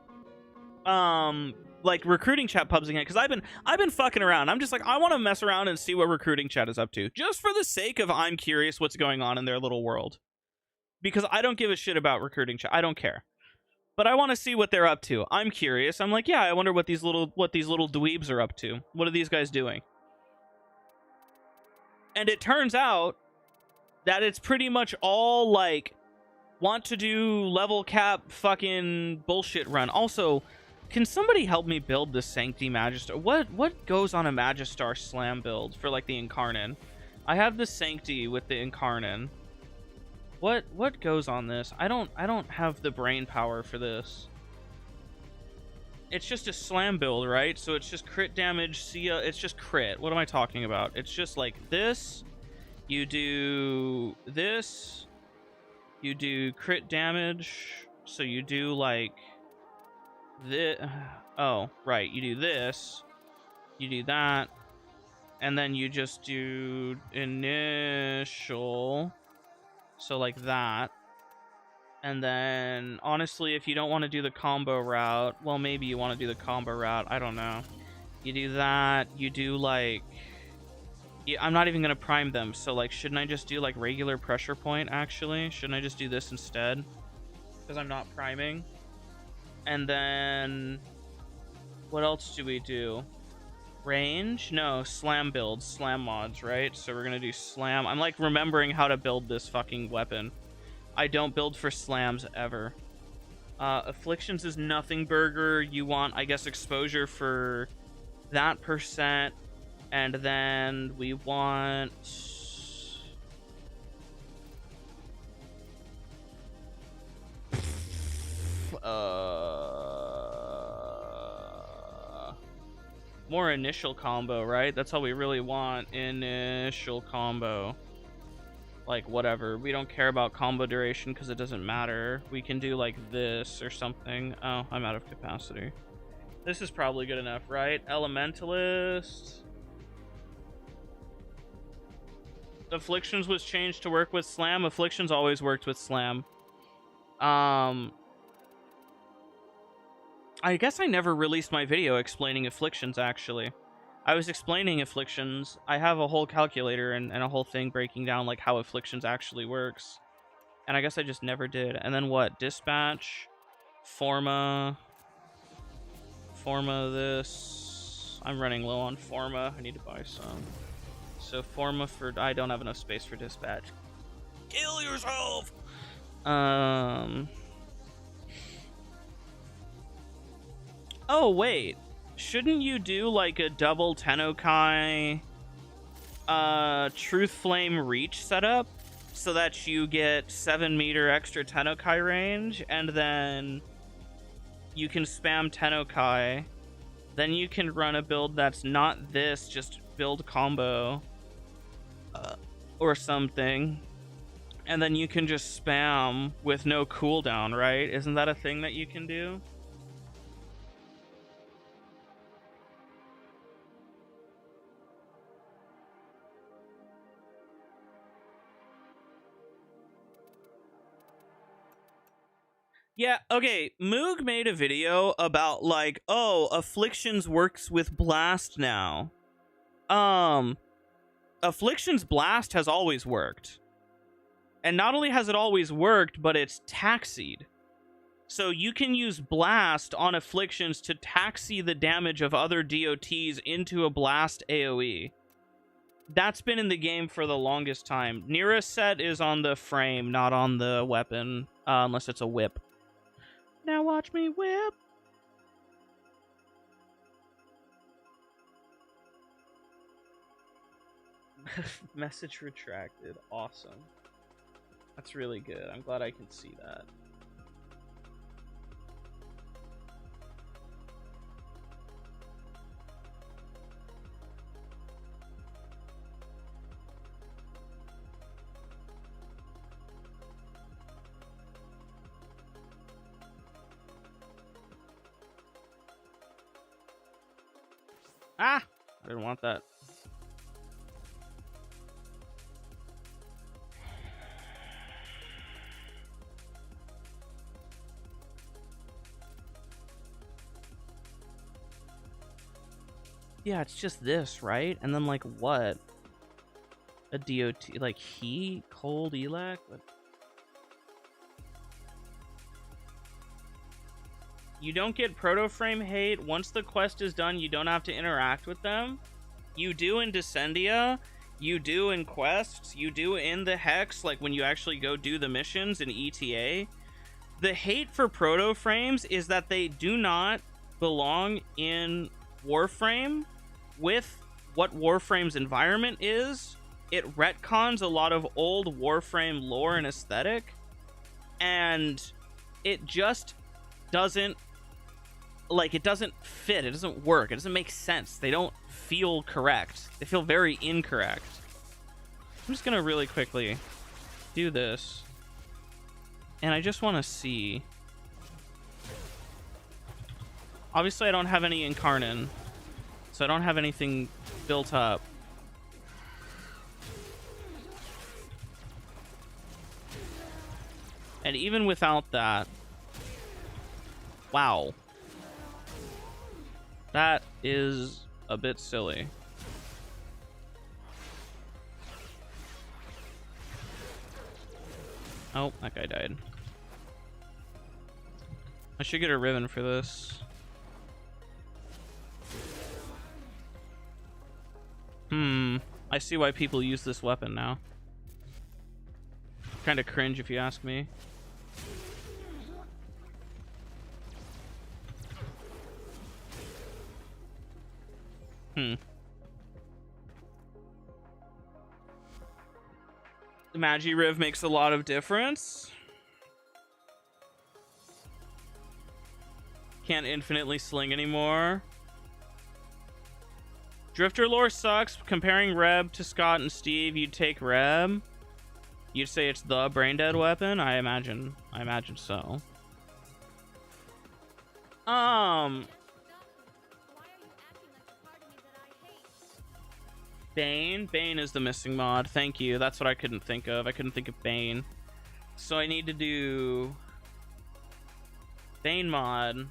like, recruiting chat pubs again, because I've been fucking around. I'm just like, I want to mess around and see what recruiting chat is up to, just for the sake of I'm curious what's going on in their little world. Because I don't give a shit about recruiting chat. I don't care. But I want to see what they're up to. I'm curious. I'm like, yeah, I wonder what these little dweebs are up to. What are these guys doing? And it turns out that it's pretty much all like want to do level cap fucking bullshit run. Also, can somebody help me build the Sancti Magistar? What goes on a Magistar slam build for like the Incarnon? I have the Sancti with the Incarnon. What goes on this? I don't have the brain power for this. It's just a slam build, right? So it's just crit damage, it's just crit. What am I talking about? It's just like this. You do this. You do crit damage. So you do like this. Oh, right. You do this. You do that. and then you just do initial, so like that. And then honestly, if you don't want to do the combo route, well, maybe you want to do the combo route, I don't know. You do that, you do like, I'm not even gonna prime them, so like, shouldn't I just do like regular pressure point? Actually, shouldn't I just do this instead, because I'm not priming? And then what else do we do? Range? No, slam builds, slam mods, right? So we're gonna do slam. I'm like remembering how to build this fucking weapon. I don't build for slams ever. Afflictions is nothing burger. You want, I guess, exposure for that percent. And then we want... more initial combo, right? That's all we really want. Initial combo. Like, whatever. We don't care about combo duration because it doesn't matter. We can do, like, this or something. Oh, I'm out of capacity. This is probably good enough, right? Elementalist. Afflictions was changed to work with Slam. Afflictions always worked with Slam. I guess I never released my video explaining Afflictions, actually. I was explaining Afflictions. I have a whole calculator and a whole thing breaking down like how Afflictions actually works. And I guess I just never did. And then what? Dispatch. Forma. Forma this. I'm running low on Forma. I need to buy some. So Forma for... I don't have enough space for Dispatch. Kill yourself! Oh, wait. Shouldn't you do like a double Tennokai Truth Flame Reach setup so that you get 7 meter extra Tennokai range, and then you can spam Tennokai. Then you can run a build that's not this, just build combo or something, and then you can just spam with no cooldown, right? Isn't that a thing that you can do? Yeah, okay, Moog made a video about, like, oh, Afflictions works with Blast now. Afflictions Blast has always worked. And not only has it always worked, but it's taxied. So you can use Blast on Afflictions to taxi the damage of other DOTs into a Blast AoE. That's been in the game for the longest time. Nearest set is on the frame, not on the weapon, unless it's a whip. Now watch me whip. Message retracted. Awesome. That's really good. I'm glad I can see that. Ah! I didn't want that. Yeah, it's just this, right? And then, like, what? A DOT, like, heat? Cold elec? What? You don't get proto-frame hate. Once the quest is done, you don't have to interact with them. You do in Descendia. You do in quests. You do in the Hex, like when you actually go do the missions in ETA. The hate for proto-frames is that they do not belong in Warframe with what Warframe's environment is. It retcons a lot of old Warframe lore and aesthetic. And it just doesn't... like, it doesn't fit, it doesn't work, it doesn't make sense. They don't feel correct. They feel very incorrect. I'm just gonna really quickly do this. And I just want to see. Obviously, I don't have any incarnon, so I don't have anything built up. And even without that, wow, that is a bit silly. Oh, that guy died. I should get a ribbon for this. I see why people use this weapon now. Kind of cringe if you ask me. The Magi Riv makes a lot of difference. Can't infinitely sling anymore. Drifter lore sucks. Comparing Reb to Scott and Steve, you'd take Reb. You'd say it's the brain dead weapon? I imagine so. Bane? Bane is the missing mod. Thank you. That's what I couldn't think of. I couldn't think of Bane. So I need to do Bane mod.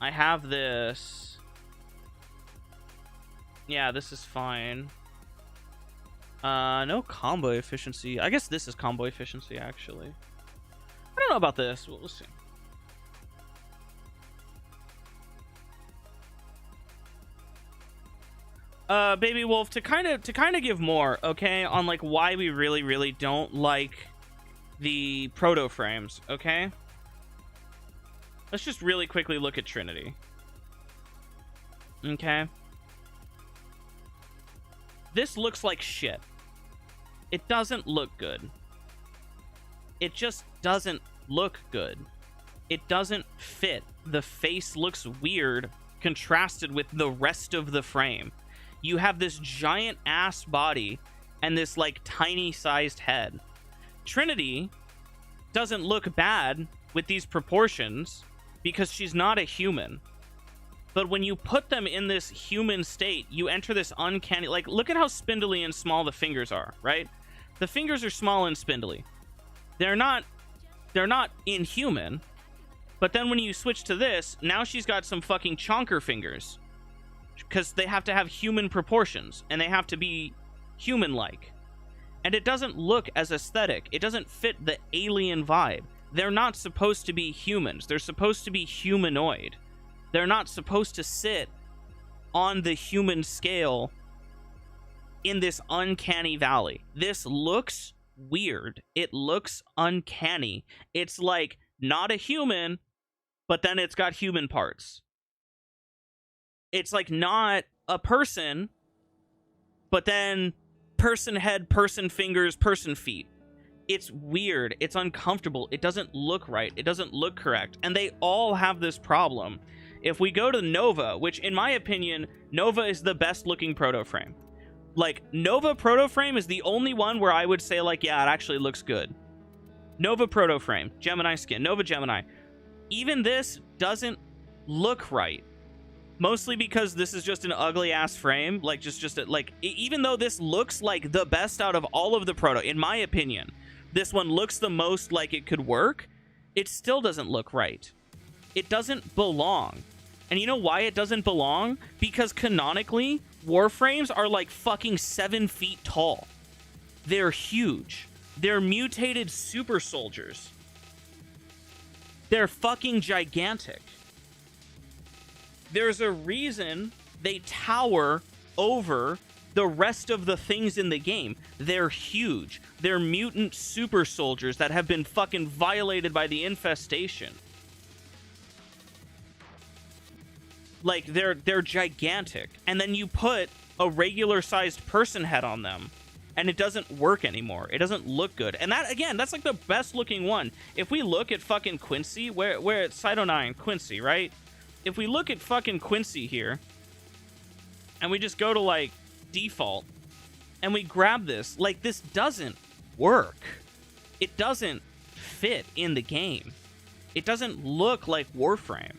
I have this. Yeah, this is fine. No combo efficiency. I guess this is combo efficiency, actually. I don't know about this. We'll see. Baby Wolf, to kind of give more, okay, on like why we really don't like the proto frames, okay? Let's just really quickly look at Trinity. Okay. This looks like shit. It doesn't look good. It just doesn't look good. It doesn't fit. The face looks weird contrasted with the rest of the frame. You have this giant ass body and this like tiny sized head. Trinity doesn't look bad with these proportions because she's not a human. But when you put them in this human state, you enter this uncanny... Like, look at how spindly and small the fingers are, right? The fingers are small and spindly. They're not inhuman. But then when you switch to this, now she's got some fucking chonker fingers. Because they have to have human proportions. And they have to be human-like. And it doesn't look as aesthetic. It doesn't fit the alien vibe. They're not supposed to be humans. They're supposed to be humanoid. They're not supposed to sit on the human scale in this uncanny valley. This looks weird. It looks uncanny. It's like not a human, but then it's got human parts. It's like not a person, but then person head, person fingers, person feet. It's weird. It's uncomfortable. It doesn't look right. It doesn't look correct. And they all have this problem. If we go to Nova, which in my opinion, Nova is the best looking proto frame. Like, Nova proto frame is the only one where I would say, like, yeah, it actually looks good. Nova proto frame, Gemini skin, Nova Gemini. Even this doesn't look right. Mostly because this is just an ugly ass frame. Like, even though this looks like the best out of all of the proto, in my opinion, this one looks the most like it could work, it still doesn't look right. It doesn't belong. And you know why it doesn't belong? Because canonically, Warframes are like fucking 7 feet tall. They're huge. They're mutated super soldiers. They're fucking gigantic. There's a reason they tower over the rest of the things in the game. They're huge. They're mutant super soldiers that have been fucking violated by the infestation. Like, they're gigantic. And then you put a regular-sized person head on them, and it doesn't work anymore. It doesn't look good. And that, again, that's like the best-looking one. If we look at fucking Quincy, where it's Cyto 9, Quincy, right? If we look at fucking Quincy here, and we just go to, like, default, and we grab this, like, this doesn't work. It doesn't fit in the game. It doesn't look like Warframe.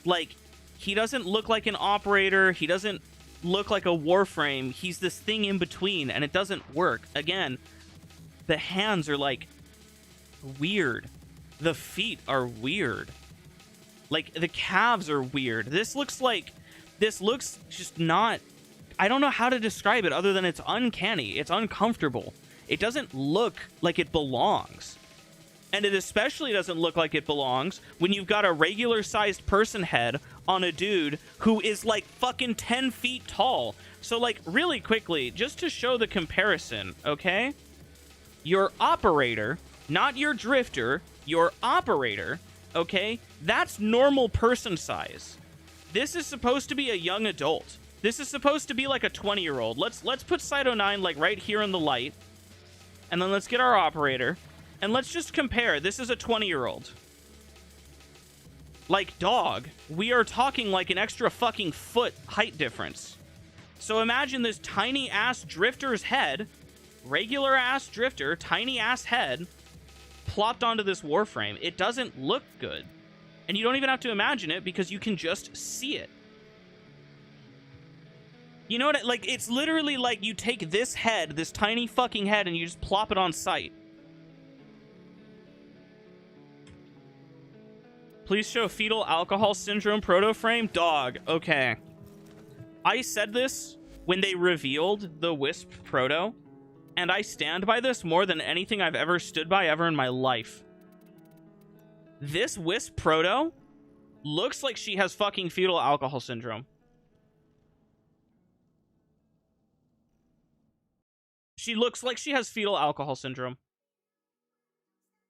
Like, he doesn't look like an operator. He doesn't look like a Warframe. He's this thing in between, and it doesn't work. Again, the hands are like weird. The feet are weird. Like, the calves are weird. This looks just not... I don't know how to describe it other than it's uncanny. It's uncomfortable. It doesn't look like it belongs. And it especially doesn't look like it belongs when you've got a regular-sized person head on a dude who is, like, fucking 10 feet tall. So, like, really quickly, just to show the comparison, okay? Your operator, not your drifter, your operator, okay? That's normal person size. This is supposed to be a young adult. This is supposed to be like a 20-year-old. Let's put Cyto 9, like, right here in the light. And then let's get our operator. And let's just compare. This is a 20-year-old. Like, dog, we are talking like an extra fucking foot height difference. So imagine this tiny-ass drifter's head, regular-ass drifter, tiny-ass head, plopped onto this Warframe. It doesn't look good. And you don't even have to imagine it because you can just see it. You know what? Like, it's literally like you take this head, this tiny fucking head, and you just plop it on site. Please show fetal alcohol syndrome proto frame. Dog. Okay. I said this when they revealed the Wisp proto, and I stand by this more than anything I've ever stood by ever in my life. This Wisp proto looks like she has fucking fetal alcohol syndrome. She looks like she has fetal alcohol syndrome.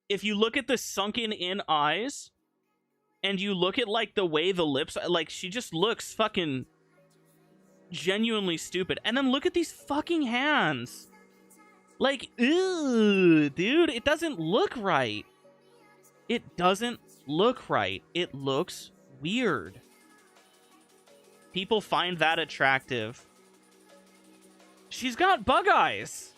If you look at the sunken in eyes, and you look at, like, the way the lips... Like, she just looks fucking genuinely stupid. And then look at these fucking hands. Like, ew, dude, it doesn't look right. It doesn't look right. It looks weird. People find that attractive. She's got bug eyes.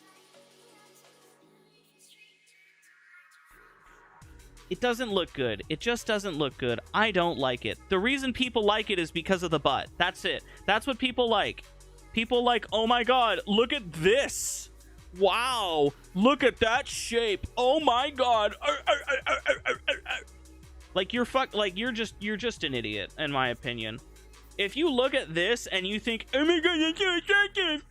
It doesn't look good. It just doesn't look good. I don't like it. The reason people like it is because of the butt. That's it. That's what people like. People like, oh my god, look at this. Wow, look at that shape. Oh my god. Like, you're just an idiot, in my opinion. If you look at this and you think, oh my god, that's so attractive,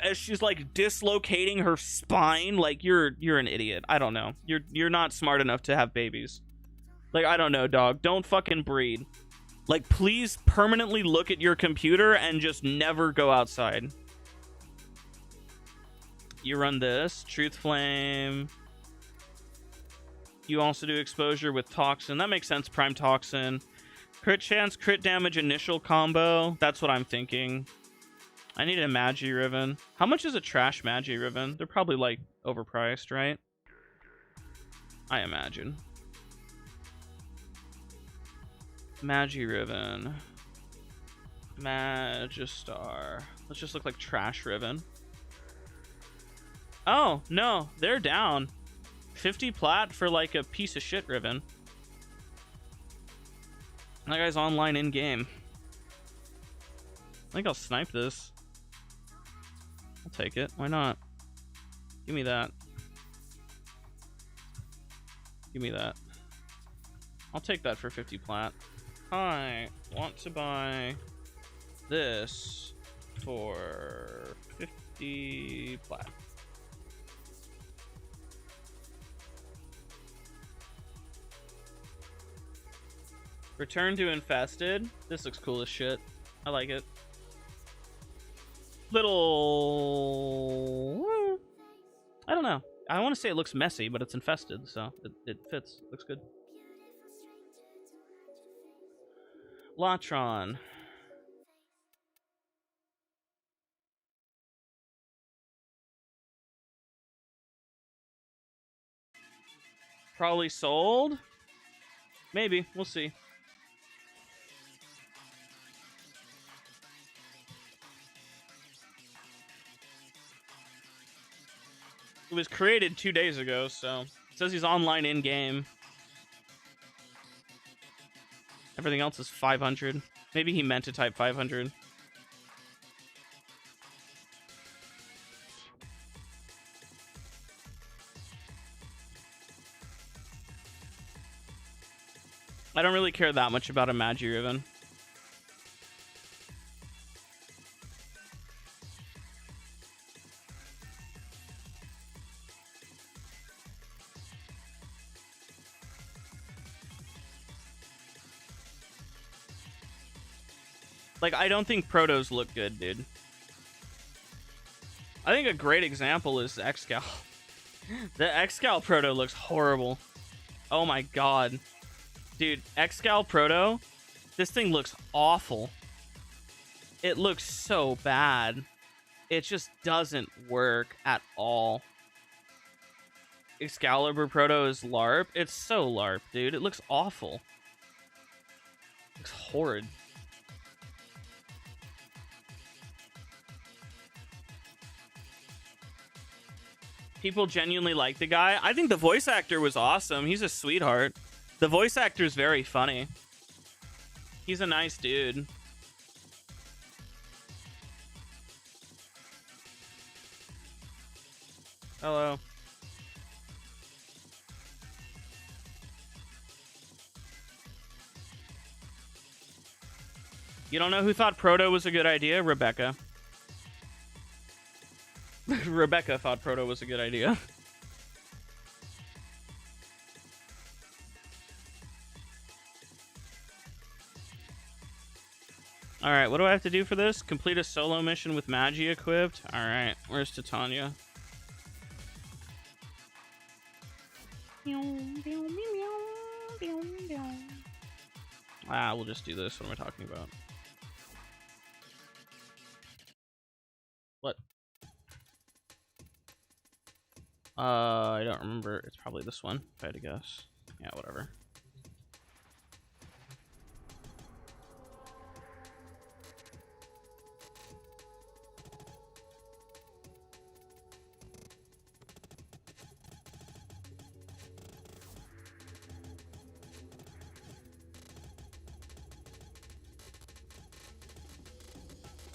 as she's like dislocating her spine, like, you're an idiot. I don't know. You're not smart enough to have babies. Like, I don't know, dog. Don't fucking breed. Like, please permanently look at your computer and just never go outside. You run this truth flame. You also do exposure with toxin. That makes sense. Prime toxin, crit chance, crit damage, initial combo. That's what I'm thinking. I need a Magi Riven. How much is a trash Magi Riven? They're probably, like, overpriced, right? I imagine. Magi Riven. Magistar. Let's just look like trash Riven. Oh, no. They're down. 50 plat for, like, a piece of shit Riven. That guy's online in-game. I think I'll snipe this. I'll take it. Why not? Give me that. Give me that. I'll take that for 50 plat. I want to buy this for 50 plat. Return to infested. This looks cool as shit. I like it. Little... I don't know. I want to say it looks messy, but it's infested, so it fits. Looks good. Latron. Probably sold? Maybe. We'll see. It was created 2 days ago, so it says he's online in-game. Everything else is 500. Maybe he meant to type 500. I don't really care that much about a Magi Riven. Like, I don't think Protos look good, dude. I think a great example is Excal. The Excal Proto looks horrible. Oh my god. Dude, Excal Proto, this thing looks awful. It looks so bad. It just doesn't work at all. Excalibur Proto is LARP. It's so LARP, dude. It looks awful. It looks horrid. People genuinely like the guy. I think the voice actor was awesome. He's a sweetheart. The voice actor is very funny. He's a nice dude. Hello. You don't know who thought Proto was a good idea? Rebecca. Rebecca thought Proto was a good idea. Alright, what do I have to do for this? Complete a solo mission with Magi equipped? Alright, where's Titania? Ah, we'll just do this. What am I talking about? What? I don't remember. It's probably this one, if I had to guess. Yeah, whatever.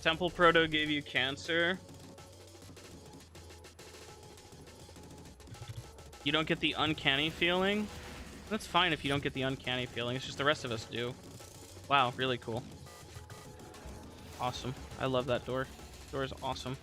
Temple Proto gave you cancer. You don't get the uncanny feeling? That's fine if you don't get the uncanny feeling. It's just the rest of us do. Wow, really cool. Awesome. I love that door. Door is awesome.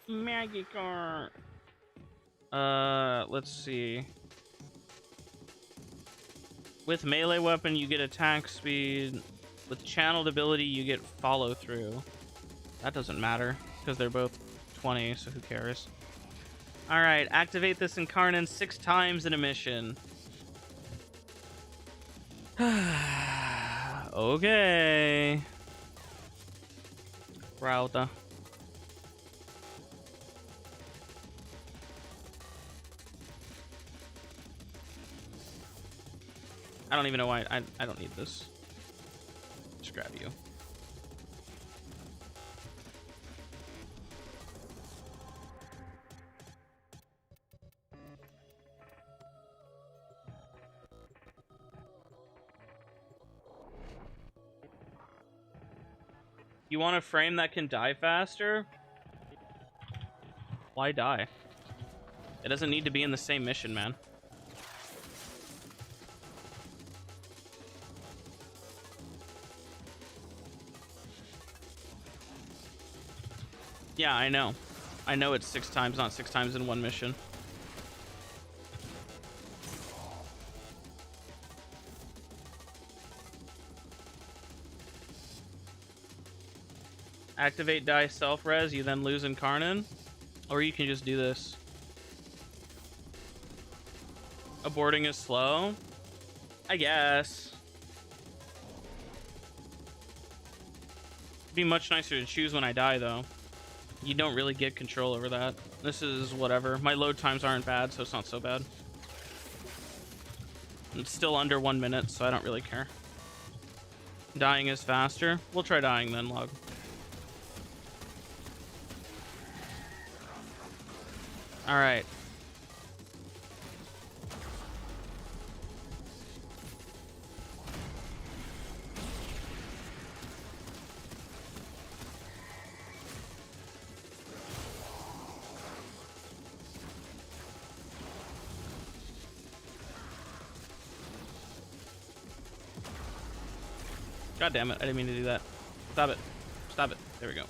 Magikarp. Let's see. With melee weapon, you get attack speed. With channeled ability, you get follow through. That doesn't matter because they're both 20, so who cares? All right, activate this incarnon 6 times in a mission. Okay. Rauta. I don't even know why. I don't need this. Just grab you. You want a frame that can die faster? Why die? It doesn't need to be in the same mission, man. Yeah, I know. I know it's 6 times, not 6 times in one mission. Activate die self-res, you then lose incarnon. Or you can just do this. Aborting is slow? I guess. It'd be much nicer to choose when I die, though. You don't really get control over that. This is whatever. My load times aren't bad, so it's not so bad. It's still under 1 minute, so I don't really care. Dying is faster. We'll try dying then, log. Alright. God damn it, I didn't mean to do that. Stop it. Stop it. There we go.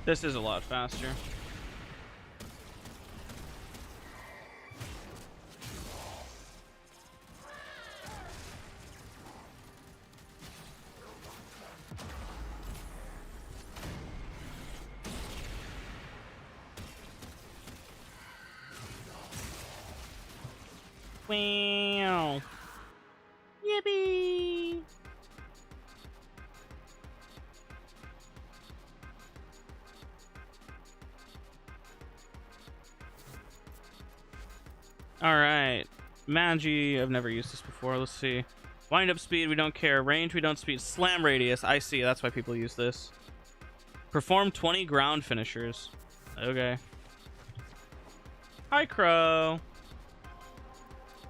This is a lot faster. Wow. Yippee. All right. Magi, I've never used this before. Let's see. Wind up speed, we don't care. Range, we don't speed. Slam radius, I see. That's why people use this. Perform 20 ground finishers. Okay. Hi, Crow.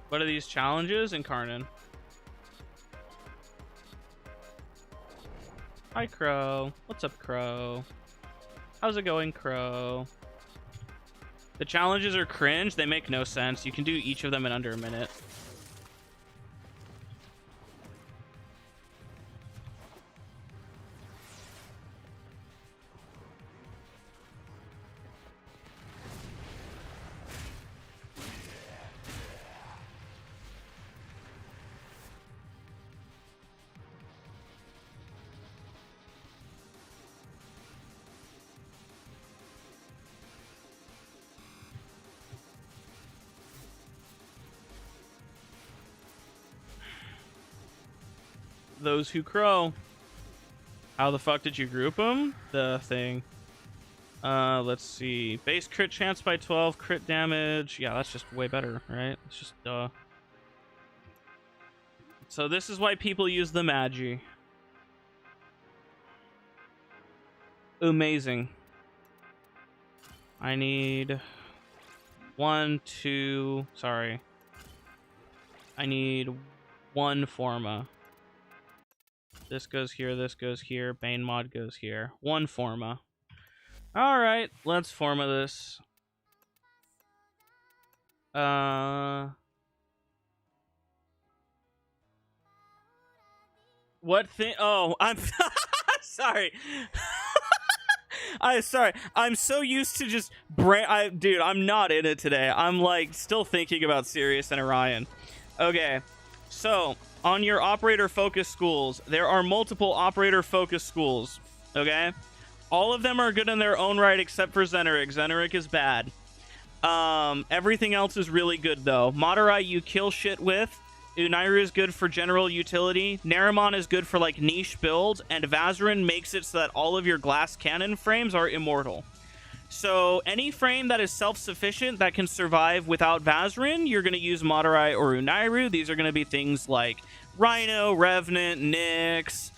What are these challenges? Incarnon. Hi, Crow. What's up, Crow? How's it going, Crow? The challenges are cringe. They make no sense. You can do each of them in under a minute. Those who crow. How the fuck did you group them? The thing. Let's see. Base crit chance by 12, crit damage. Yeah, that's just way better, right? It's just So this is why people use the Magi. Amazing. I need 1, 2. Sorry. I need 1 Forma. This goes here, this goes here. Bane mod goes here. 1 Forma. Alright, let's Forma this. What thing? Oh, I'm sorry. Sorry. I'm so used to just dude, I'm not in it today. I'm like still thinking about Sirius and Orion. Okay. So, on your operator focus schools, there are multiple operator focus schools, okay? All of them are good in their own right except for Xeneric. Xeneric is bad. Everything else is really good, though. Madurai you kill shit with. Unairu is good for general utility. Naramon is good for, like, niche builds. And Vazarin makes it so that all of your glass cannon frames are immortal. So any frame that is self-sufficient that can survive without Vazarin, you're going to use Madurai or Unairu. These are going to be things like Rhino, Revenant, Nyx,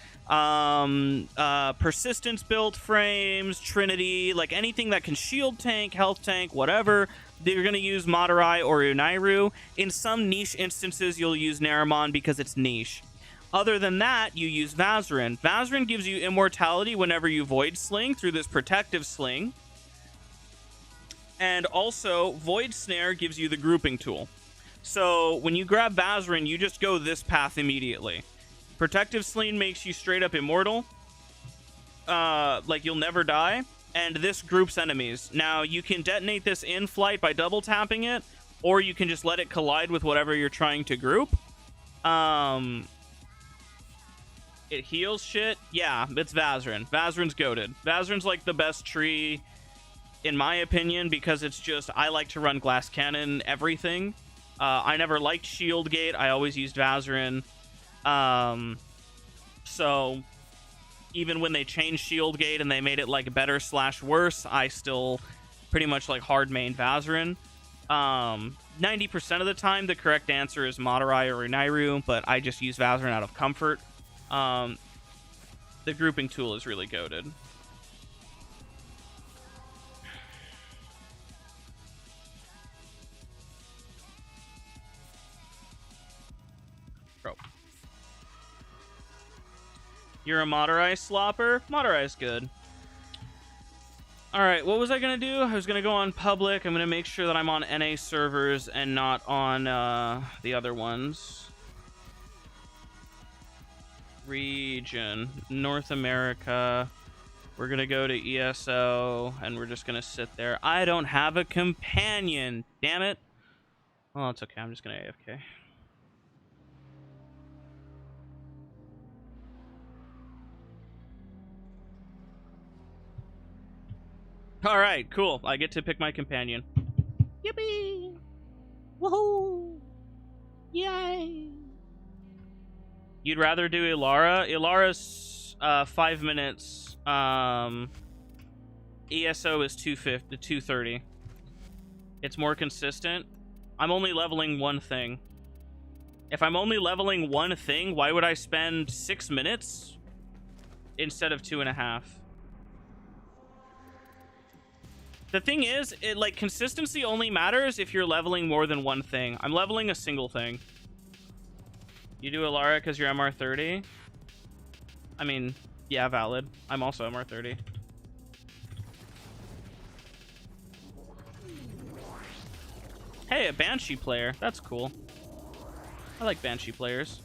persistence built frames, Trinity, like anything that can shield tank, health tank, whatever. You're going to use Madurai or Unairu. In some niche instances, you'll use Naramon because it's niche. Other than that, you use Vazarin. Vazarin gives you immortality whenever you Void Sling through this protective sling. And also, Void Snare gives you the grouping tool. So when you grab Vazarin, you just go this path immediately. Protective Sling makes you straight up immortal. Like you'll never die. And this groups enemies. Now, you can detonate this in flight by double tapping it, or you can just let it collide with whatever you're trying to group. It heals shit. Yeah, it's Vazarin. Vazarin's goated. Vazarin's like the best tree, in my opinion, because it's just, I like to run glass cannon everything. I never liked shield gate. I always used Vazarin. So even when they changed shield gate and they made it like better / worse, I still pretty much like hard main Vazarin. 90% of the time, the correct answer is Madurai or Unairu, but I just use Vazarin out of comfort. The grouping tool is really goated. Bro. You're a Madurai slopper? Madurai's good. Alright, what was I going to do? I was going to go on public. I'm going to make sure that I'm on NA servers and not on the other ones. Region. North America. We're going to go to ESO, and we're just going to sit there. I don't have a companion. Damn it. Oh, it's okay. I'm just going to AFK. Alright, cool. I get to pick my companion. Yippee! Woohoo! Yay! You'd rather do Ilara? Ilara's 5 minutes. ESO is 230. It's more consistent. I'm only leveling one thing. If I'm only leveling one thing, why would I spend 6 minutes instead of 2.5? The thing is, consistency only matters if you're leveling more than one thing. I'm leveling a single thing. You do Ilara because you're MR30? I mean, yeah, valid. I'm also MR30. Hey, a Banshee player. That's cool. I like Banshee players.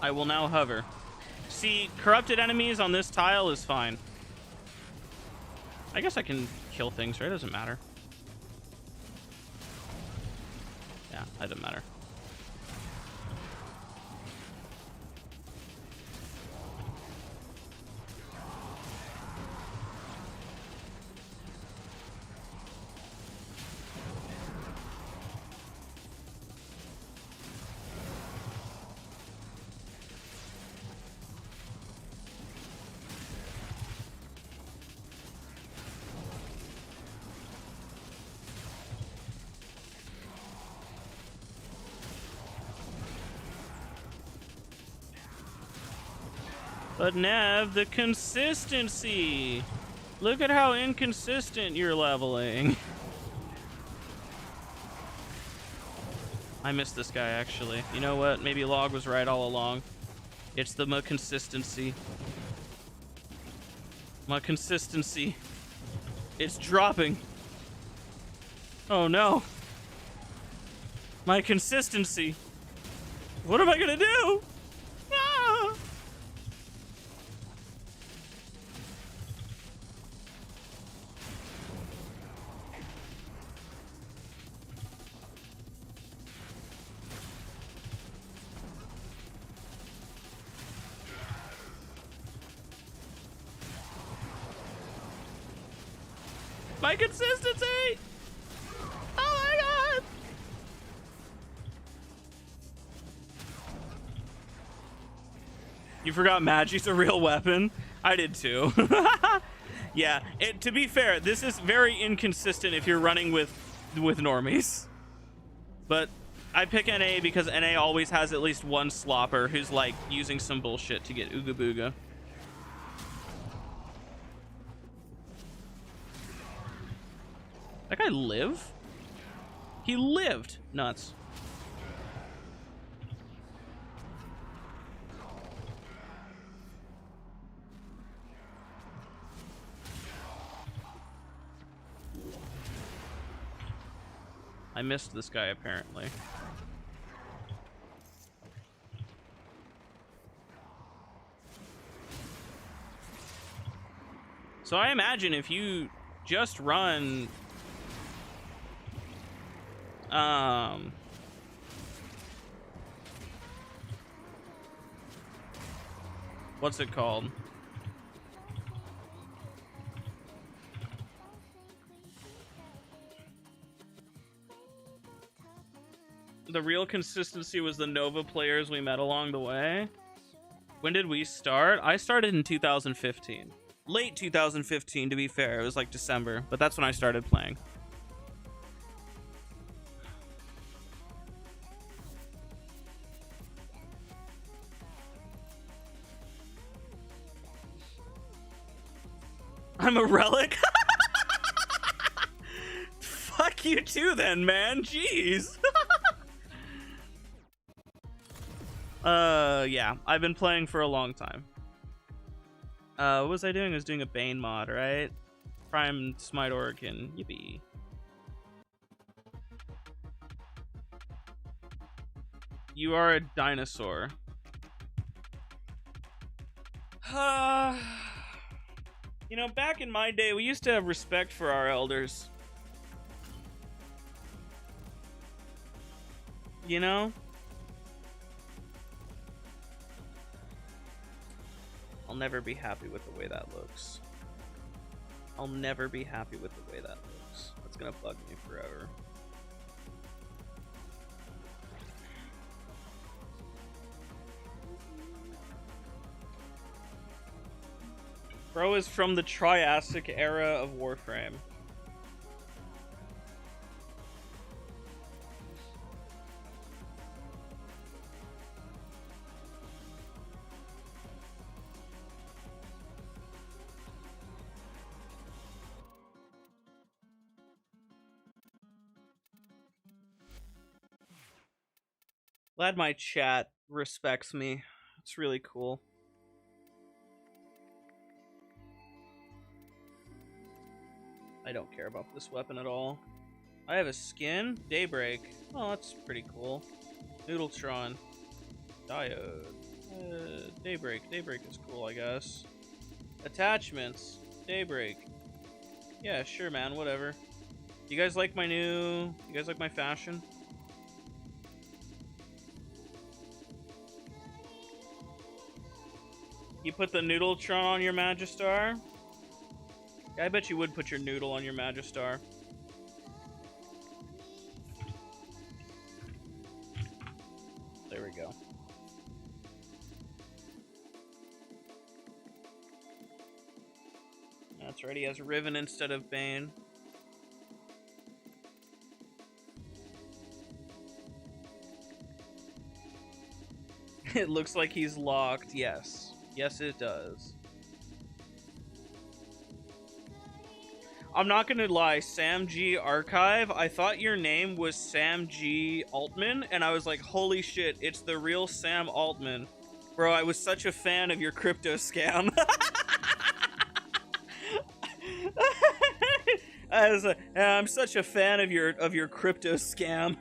I will now hover. See, corrupted enemies on this tile is fine. I guess I can kill things, right? It doesn't matter. Yeah, it doesn't matter. But Nev, the consistency. Look at how inconsistent you're leveling. I missed this guy, actually. You know what? Maybe Log was right all along. It's the consistency. My consistency. It's dropping. Oh no. My consistency. What am I gonna do? Ah! My consistency! Oh my god! You forgot Magi's a real weapon? I did too. Yeah, to be fair, this is very inconsistent if you're running with normies. But I pick NA because NA always has at least one slopper who's like using some bullshit to get Ooga Booga. That guy live? He lived. Nuts. I missed this guy, apparently. So I imagine if you just run what's it called? The real consistency was the Nova players we met along the way. When did we start? I started in 2015. Late 2015, to be fair. It was like December, but that's when I started playing. I'm a relic? Fuck you too then, man. Jeez. Yeah, I've been playing for a long time. What was I doing? I was doing a Bane mod, right? Prime Smite Organ. Yippee. You are a dinosaur. You know, back in my day, we used to have respect for our elders. You know? I'll never be happy with the way that looks. I'll never be happy with the way that looks. That's gonna bug me forever. Bro is from the Triassic era of Warframe. Glad my chat respects me. It's really cool. I don't care about this weapon at all. I have a skin. Daybreak. Oh, that's pretty cool. Noodletron. Diode. Daybreak. Daybreak is cool, I guess. Attachments. Daybreak. Yeah, sure, man. Whatever. You guys like my new... You guys like my fashion? You put the Noodletron on your Magistar? Yeah, I bet you would put your noodle on your Magistar. There we go. That's right, he has Riven instead of Bane. It looks like he's locked, yes. Yes, it does. I'm not gonna lie, Sam G Archive, I thought your name was Sam G Altman, and I was like, holy shit, it's the real Sam Altman. Bro, I was such a fan of your crypto scam. I'm such a fan of your crypto scam.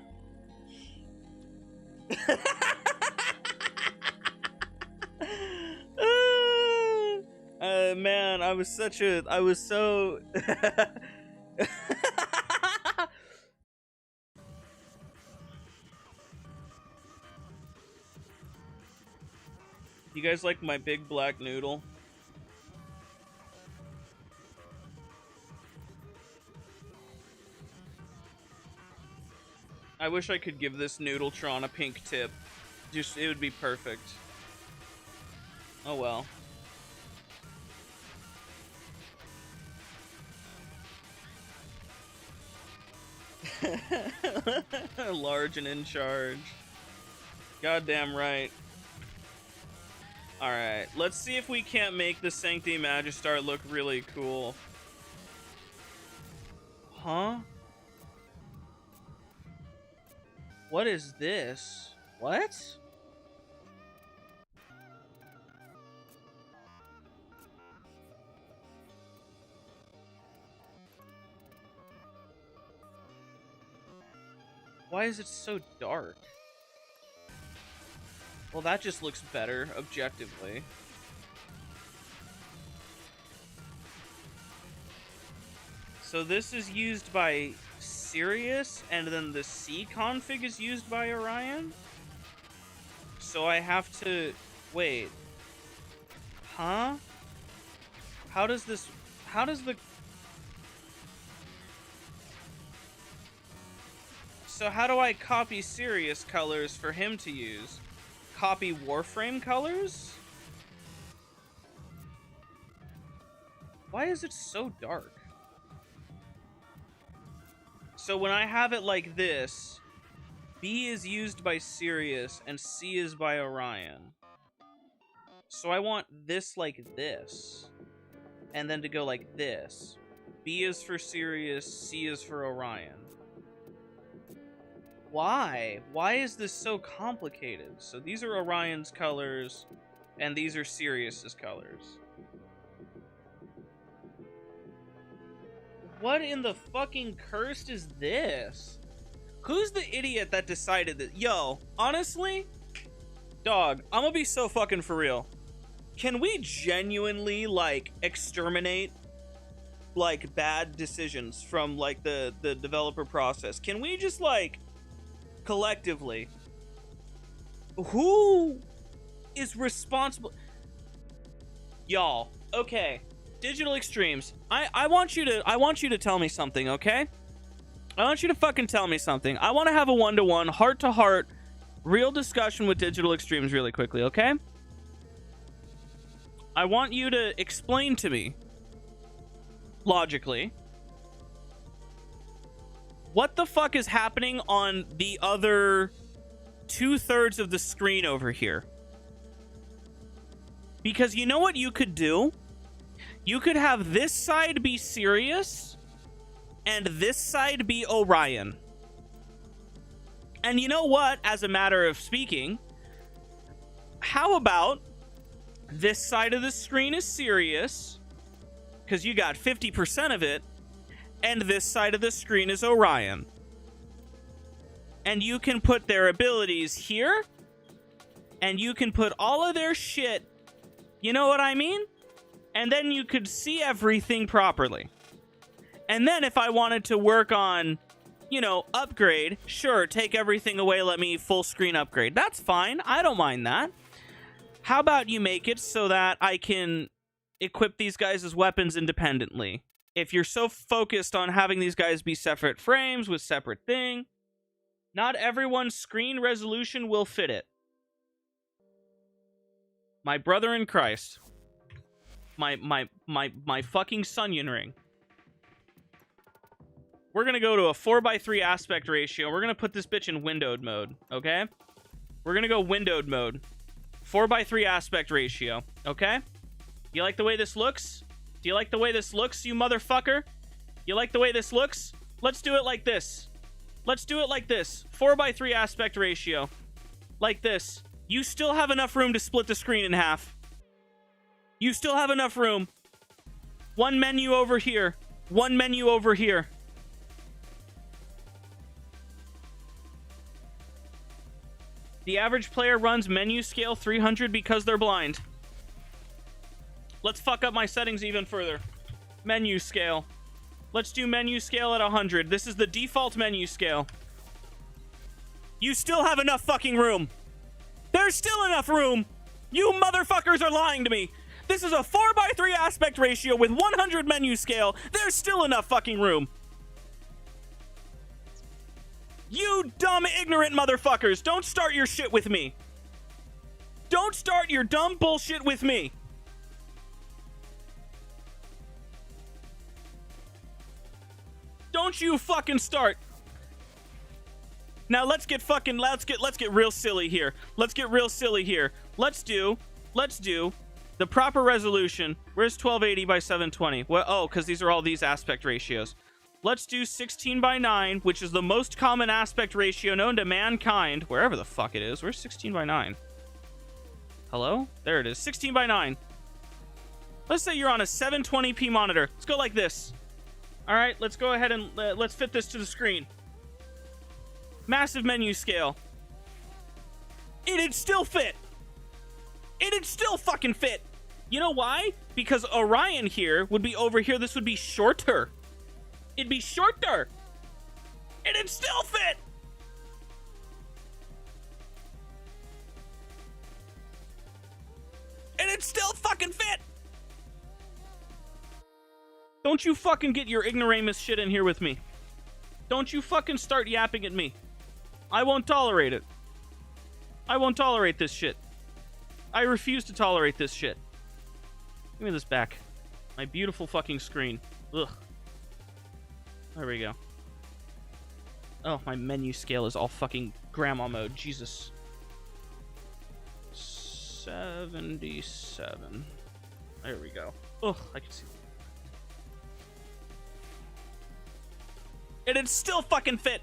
Man, I was so You guys like my big black noodle? I wish I could give this Noodletron a pink tip. Just, it would be perfect. Oh well. Large and in charge. Goddamn right. Alright, let's see if we can't make the Sancti Magistar look really cool. Huh? What is this? What? Why is it so dark? Well, that just looks better, objectively. So this is used by Sirius, and then the C config is used by Orion? So I have to... Wait. Huh? How does this... How does the... So how do I copy Sirius colors for him to use? Copy Warframe colors? Why is it so dark? So when I have it like this, B is used by Sirius and C is by Orion. So I want this like this. And then to go like this. B is for Sirius, C is for Orion. Why? Why is this so complicated? So these are Orion's colors, and these are Sirius's colors. What in the fucking cursed is this? Who's the idiot that decided that? Yo, honestly, dog, I'm gonna be so fucking for real. Can we genuinely, like, exterminate, like, bad decisions from, like, the developer process? Can we just, like, collectively, who is responsible? Y'all, okay. Digital Extremes, I want you to tell me something, okay? I want you to fucking tell me something. I want to have a one-to-one, heart-to-heart, real discussion with Digital Extremes really quickly, okay? I want you to explain to me, logically, what the fuck is happening on the other 2/3 of the screen over here? Because you know what you could do? You could have this side be Sirius and this side be Orion. And you know what, as a matter of speaking, how about this side of the screen is Sirius, because you got 50% of it, and this side of the screen is Orion. And you can put their abilities here, and you can put all of their shit, you know what I mean? And then you could see everything properly. And then if I wanted to work on, you know, upgrade, sure, take everything away, let me full screen upgrade. That's fine, I don't mind that. How about you make it so that I can equip these guys as weapons independently? If you're so focused on having these guys be separate frames with separate thing, not everyone's screen resolution will fit it. My brother in Christ. My fucking Sunyon ring. We're gonna go to a 4:3 aspect ratio. We're gonna put this bitch in windowed mode, okay? We're gonna go windowed mode. 4:3 aspect ratio, okay? You like the way this looks? Do you like the way this looks, you motherfucker? You like the way this looks? Let's do it like this. Let's do it like this. 4:3 aspect ratio. Like this. You still have enough room to split the screen in half. You still have enough room. One menu over here. One menu over here. The average player runs menu scale 300 because they're blind. Let's fuck up my settings even further. Menu scale. Let's do menu scale at 100. This is the default menu scale. You still have enough fucking room. There's still enough room. You motherfuckers are lying to me. This is a 4:3 aspect ratio with 100 menu scale. There's still enough fucking room. You dumb, ignorant motherfuckers. Don't start your shit with me. Don't start your dumb bullshit with me. Don't you fucking start. Now let's get real silly here. Let's get real silly here. Let's do the proper resolution. Where's 1280 by 720? Well, oh, because these are all these aspect ratios. Let's do 16:9, which is the most common aspect ratio known to mankind. Wherever the fuck it is. Where's 16:9? Hello? There it is. 16:9. Let's say you're on a 720p monitor. Let's go like this. All right, let's go ahead and let's fit this to the screen. Massive menu scale. It'd still fit. It'd still fucking fit. You know why? Because Orion here would be over here. This would be shorter. It'd be shorter. And it'd still fit. And it still fucking fit. Don't you fucking get your ignoramus shit in here with me. Don't you fucking start yapping at me. I won't tolerate it. I won't tolerate this shit. I refuse to tolerate this shit. Give me this back. My beautiful fucking screen. Ugh. There we go. Oh, my menu scale is all fucking grandma mode. Jesus. 77. There we go. Ugh, I can see. And it still fucking fit.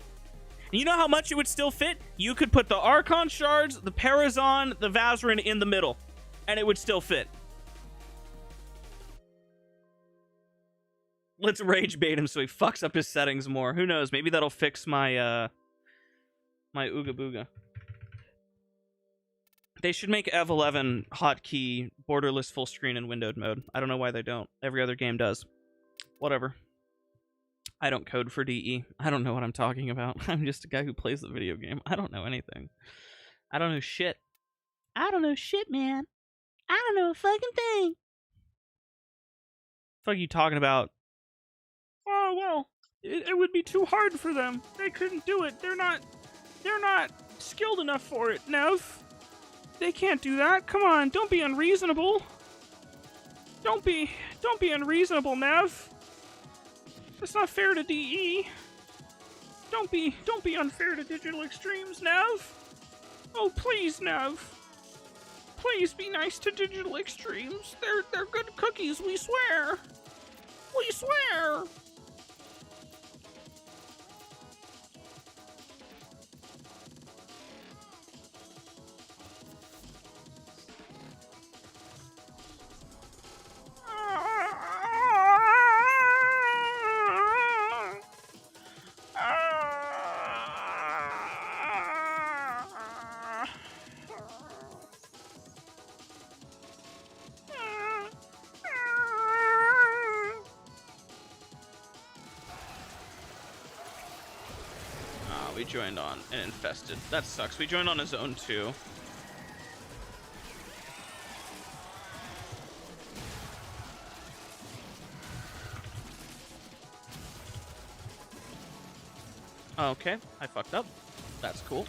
And you know how much it would still fit? You could put the Argon shards, the Parazon, the Vazarin in the middle, and it would still fit. Let's rage bait him so he fucks up his settings more. Who knows? Maybe that'll fix my my Ooga Booga. They should make Ev 11 hotkey borderless full screen in windowed mode. I don't know why they don't. Every other game does. Whatever. I don't code for DE. I don't know what I'm talking about. I'm just a guy who plays the video game. I don't know anything. I don't know shit. I don't know shit, man. I don't know a fucking thing. Fuck you talking about? Oh, well, it would be too hard for them. They couldn't do it. They're not skilled enough for it, Nev. They can't do that. Come on, don't be unreasonable. Don't be unreasonable, Nev. That's not fair to DE. Don't be unfair to Digital Extremes, Nev. Oh, please, Nev. Please be nice to Digital Extremes. They're good cookies, we swear. We swear. We joined on and infested. That sucks. We joined on his own too. Okay, I fucked up. That's cool.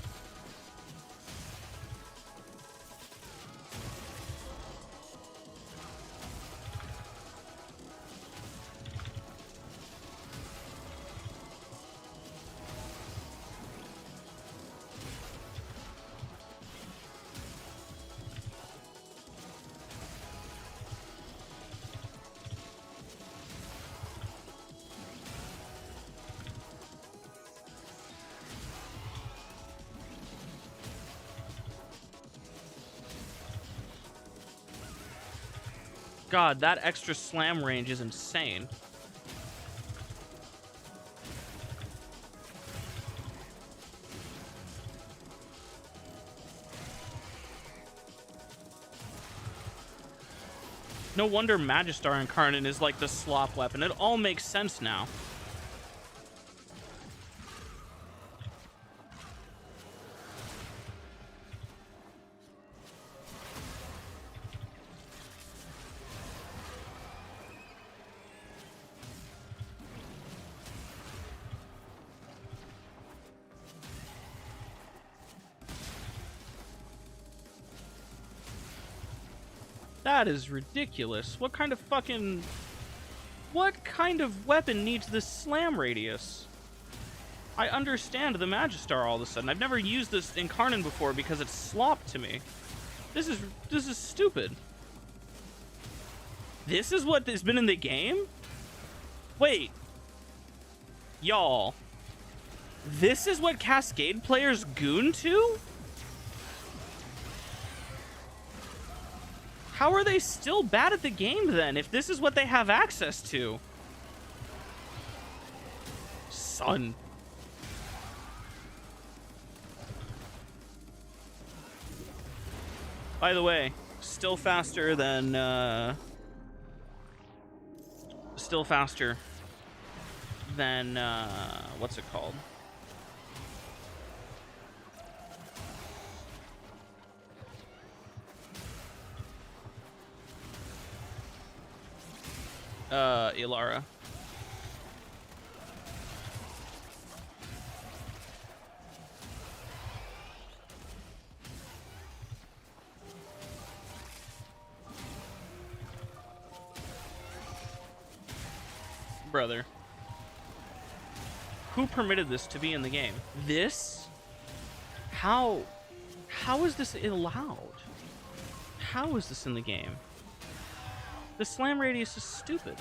God, that extra slam range is insane. No wonder Magister Incarnon is like the slop weapon. It all makes sense now. That is ridiculous. What kind of weapon needs this slam radius? I understand the Magister all of a sudden. I've never used this Incarnon before because it's slop to me. This is stupid. This is what has been in the game? Wait. Y'all. This is what Cascade players goon to? How are they still bad at the game then, if this is what they have access to? Son. By the way, still faster than, than what's it called? Ilara. Brother. Who permitted this to be in the game? This? How is this allowed? How is this in the game? The slam radius is stupid.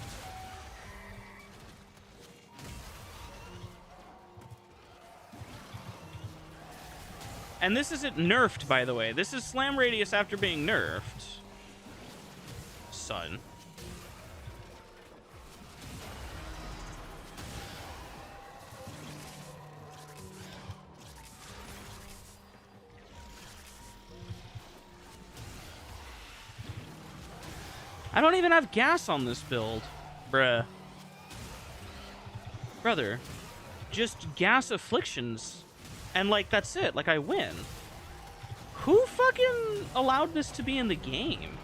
And this isn't nerfed, by the way. This is slam radius after being nerfed. Son. I don't even have gas on this build. Bruh. Brother. Just gas afflictions. And, like, that's it. Like, I win. Who fucking allowed this to be in the game?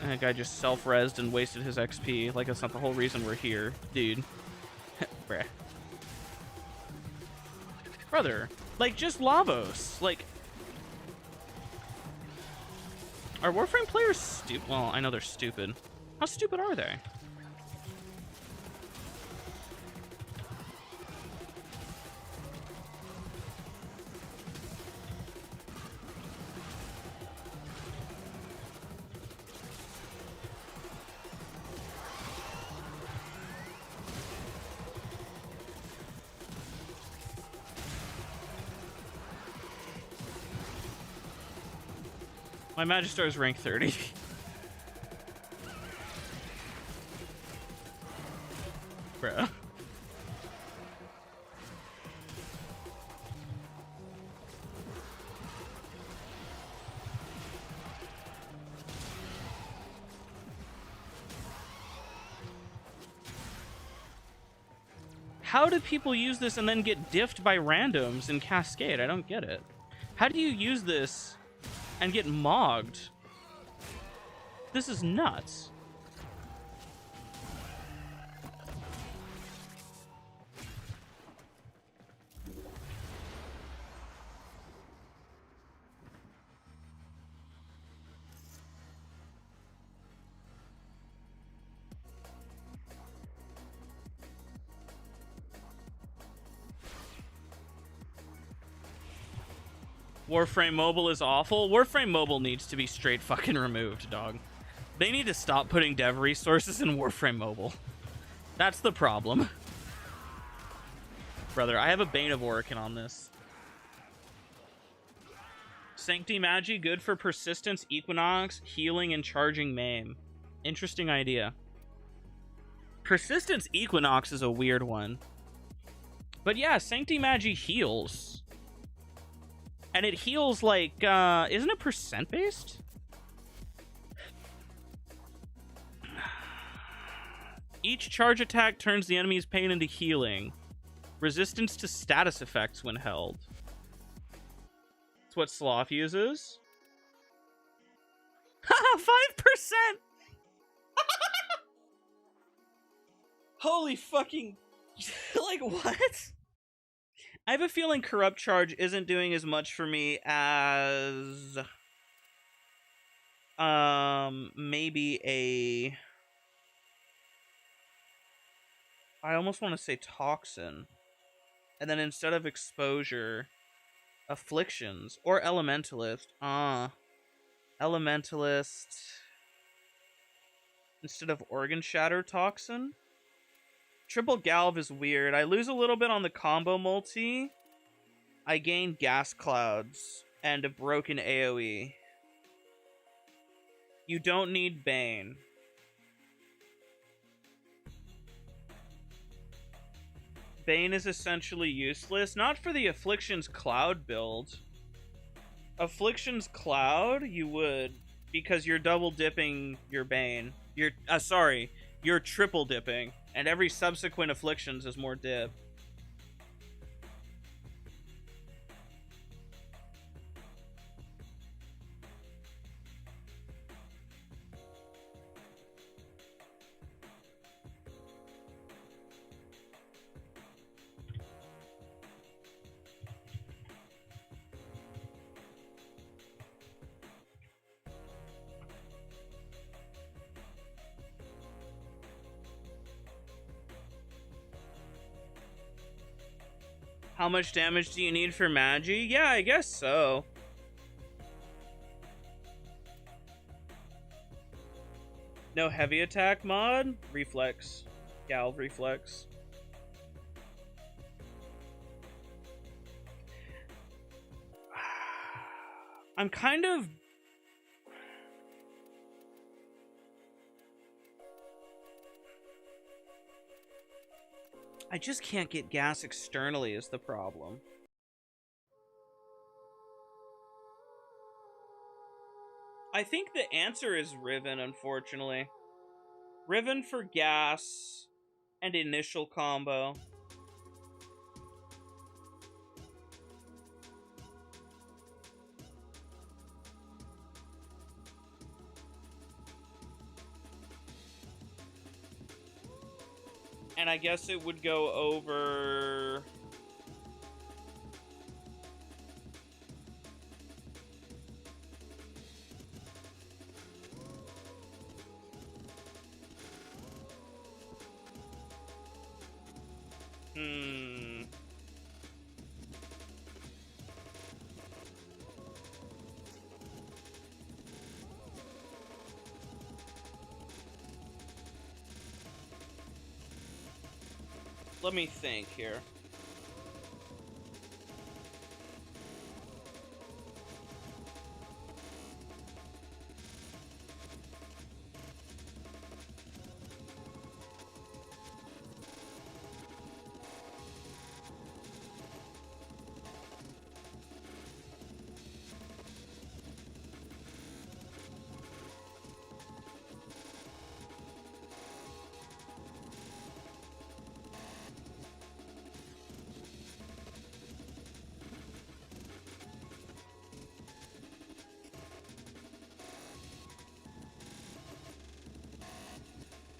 That guy just self-rezzed and wasted his XP. Like, that's not the whole reason we're here. Dude. Bruh. Brother. Like, just Lavos. Like... Are Warframe players stupid? Well, I know they're stupid. How stupid are they? My Magister is rank 30. Bruh. How do people use this and then get diffed by randoms in Cascade? I don't get it. How do you use this and get mogged? This is nuts. Warframe Mobile is awful. Warframe Mobile needs to be straight fucking removed, dog. They need to stop putting dev resources in Warframe Mobile. That's the problem. Brother, I have a Bane of Orion on this. Sancti Magi, good for persistence, equinox, healing, and charging maim. Interesting idea. Persistence equinox is a weird one. But yeah, Sancti Magi heals. And it heals like, isn't it percent based? Each charge attack turns the enemy's pain into healing. Resistance to status effects when held. That's what Sloth uses. Haha, 5%! Holy fucking... like, what? I have a feeling Corrupt Charge isn't doing as much for me as... maybe a... I almost want to say Toxin. And then instead of Exposure, Afflictions. Or Elementalist. Elementalist. Instead of Organ Shatter, Toxin. Triple Galv is weird. I lose a little bit on the combo multi. I gain Gas Clouds and a broken AoE. You don't need Bane. Bane is essentially useless. Not for the Afflictions Cloud build. Afflictions Cloud, you would, because you're double dipping your Bane. You're triple dipping. And every subsequent afflictions is more dip. How much damage do you need for Magi? Yeah, I guess so. No heavy attack mod? Reflex. Galv reflex. I'm kind of... I just can't get gas externally is the problem. I think the answer is Riven, unfortunately. Riven for gas and initial combo. And I guess it would go over... Let me think here.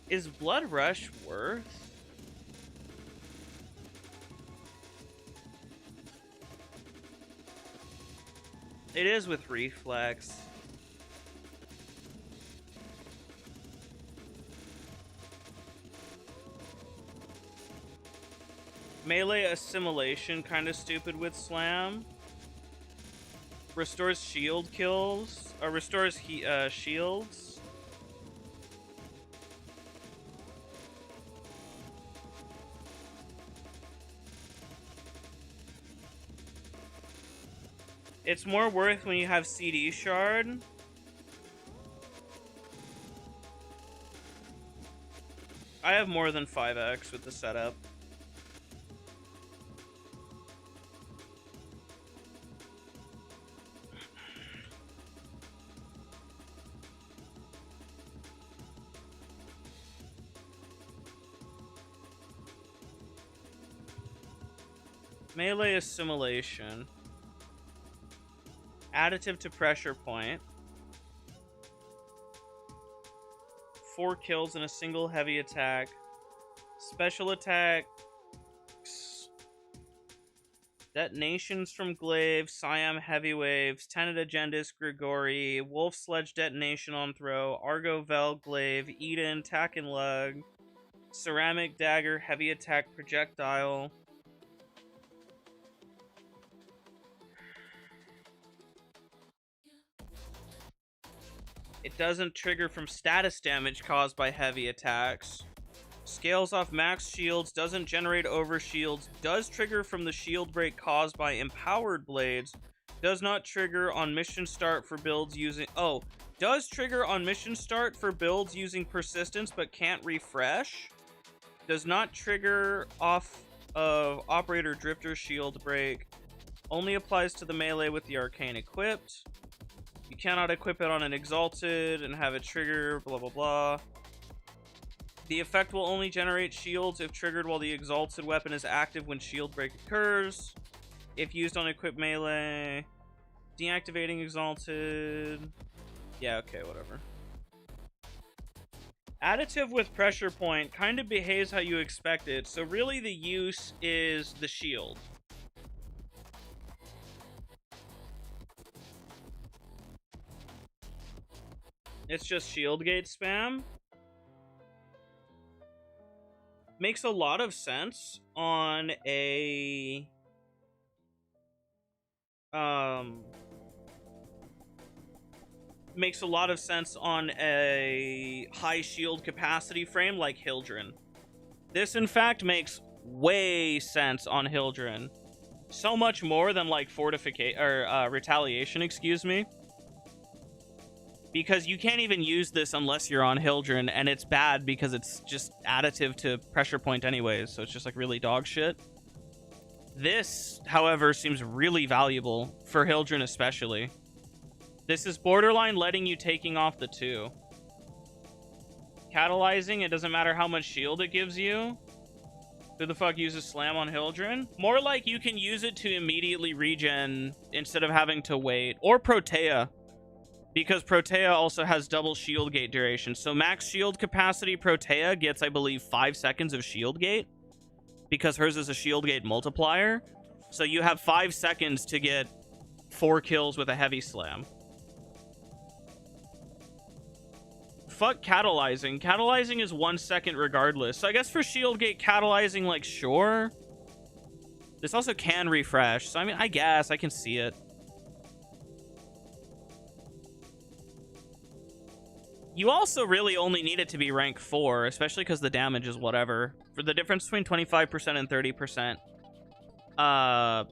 Is Blood Rush worth? It is with reflex. Melee assimilation, kind of stupid with slam. Restores shield kills, or restores shields. It's more worth when you have CD shard. I have more than 5x with the setup. Melee assimilation. Additive to pressure point. 4 kills in a single heavy attack. Special attacks. Detonations from Glaive, Siam Heavy Waves, Tenet Agendis Grigori, Wolf Sledge Detonation on Throw, Argo Vel Glaive, Eden, Tack and Lug, Ceramic Dagger, Heavy Attack Projectile. It doesn't trigger from status damage caused by heavy attacks. Scales off max shields, doesn't generate over shields, does trigger from the shield break caused by empowered blades, does not trigger on mission start for builds using... Oh, does trigger on mission start for builds using persistence but can't refresh. Does not trigger off of operator drifter shield break. Only applies to the melee with the arcane equipped. You cannot equip it on an exalted and have it trigger, blah blah blah. The effect will only generate shields if triggered while the exalted weapon is active when shield break occurs. If used on equipped melee, deactivating exalted. Yeah, okay, whatever. Additive with pressure point kind of behaves how you expect it, so really the use is the shield. It's just shield gate spam. Makes a lot of sense on a makes a lot of sense on a high shield capacity frame like Hildren. This in fact makes way sense on Hildren. So much more than like fortification or retaliation, excuse me. Because you can't even use this unless you're on Hildren, and it's bad because it's just additive to pressure point anyways, so it's just like really dog shit. This, however, seems really valuable for Hildren especially. This is borderline letting you taking off the 2. Catalyzing, it doesn't matter how much shield it gives you. Who the fuck uses slam on Hildren? More like you can use it to immediately regen instead of having to wait. Or Protea. Because Protea also has double shield gate duration. So max shield capacity Protea gets, I believe, 5 seconds of shield gate. Because hers is a shield gate multiplier. So you have 5 seconds to get 4 kills with a heavy slam. Fuck catalyzing. Catalyzing is 1 second regardless. So I guess for shield gate catalyzing, like, sure. This also can refresh. So I mean, I guess I can see it. You also really only need it to be rank 4, especially because the damage is whatever. For the difference between 25% and 30%,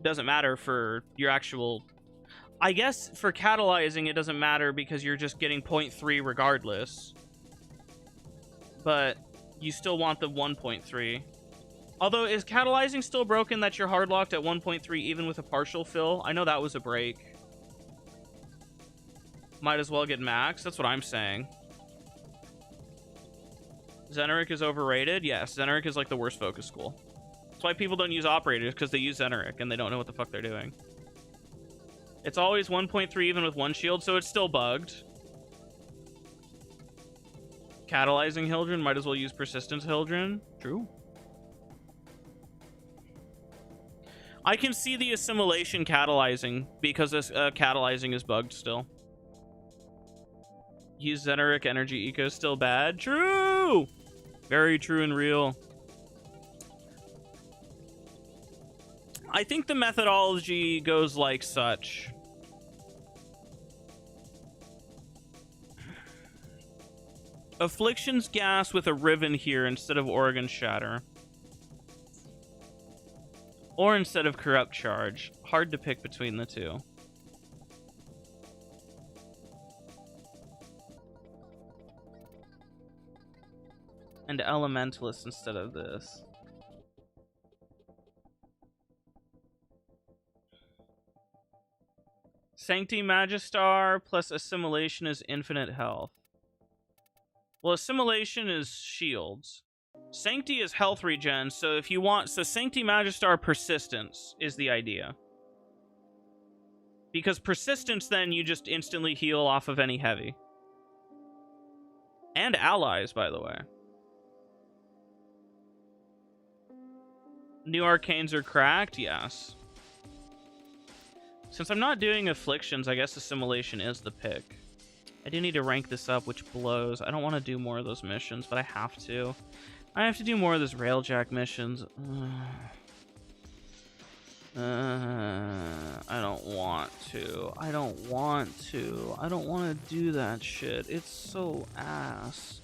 doesn't matter for your actual... I guess for catalyzing, it doesn't matter because you're just getting 0.3 regardless. But you still want the 1.3. Although, is catalyzing still broken that you're hardlocked at 1.3 even with a partial fill? I know that was a break. Might as well get max. That's what I'm saying. Zeneric is overrated? Yes, Zeneric is like the worst focus school. That's why people don't use operators, because they use Zeneric and they don't know what the fuck they're doing. It's always 1.3 even with 1 shield, so it's still bugged. Catalyzing Hildren, might as well use Persistence Hildren. True. I can see the assimilation catalyzing, because this catalyzing is bugged still. Use Zeneric energy eco still bad. True! Very true and real. I think the methodology goes like such. Affliction's gas with a Riven here instead of Organ Shatter. Or instead of Corrupt Charge. Hard to pick between the two. And Elementalist instead of this. Sancti Magistar plus Assimilation is infinite health. Well, Assimilation is shields. Sancti is health regen, so if you want... So Sancti Magistar Persistence is the idea. Because Persistence, then, you just instantly heal off of any heavy. And allies, by the way. New arcanes are cracked? Yes. Since I'm not doing afflictions, I guess assimilation is the pick. I do need to rank this up, which blows. I don't want to do more of those missions, but I have to. I have to do more of those railjack missions. I don't want to. I don't want to. I don't want to do that shit. It's so ass.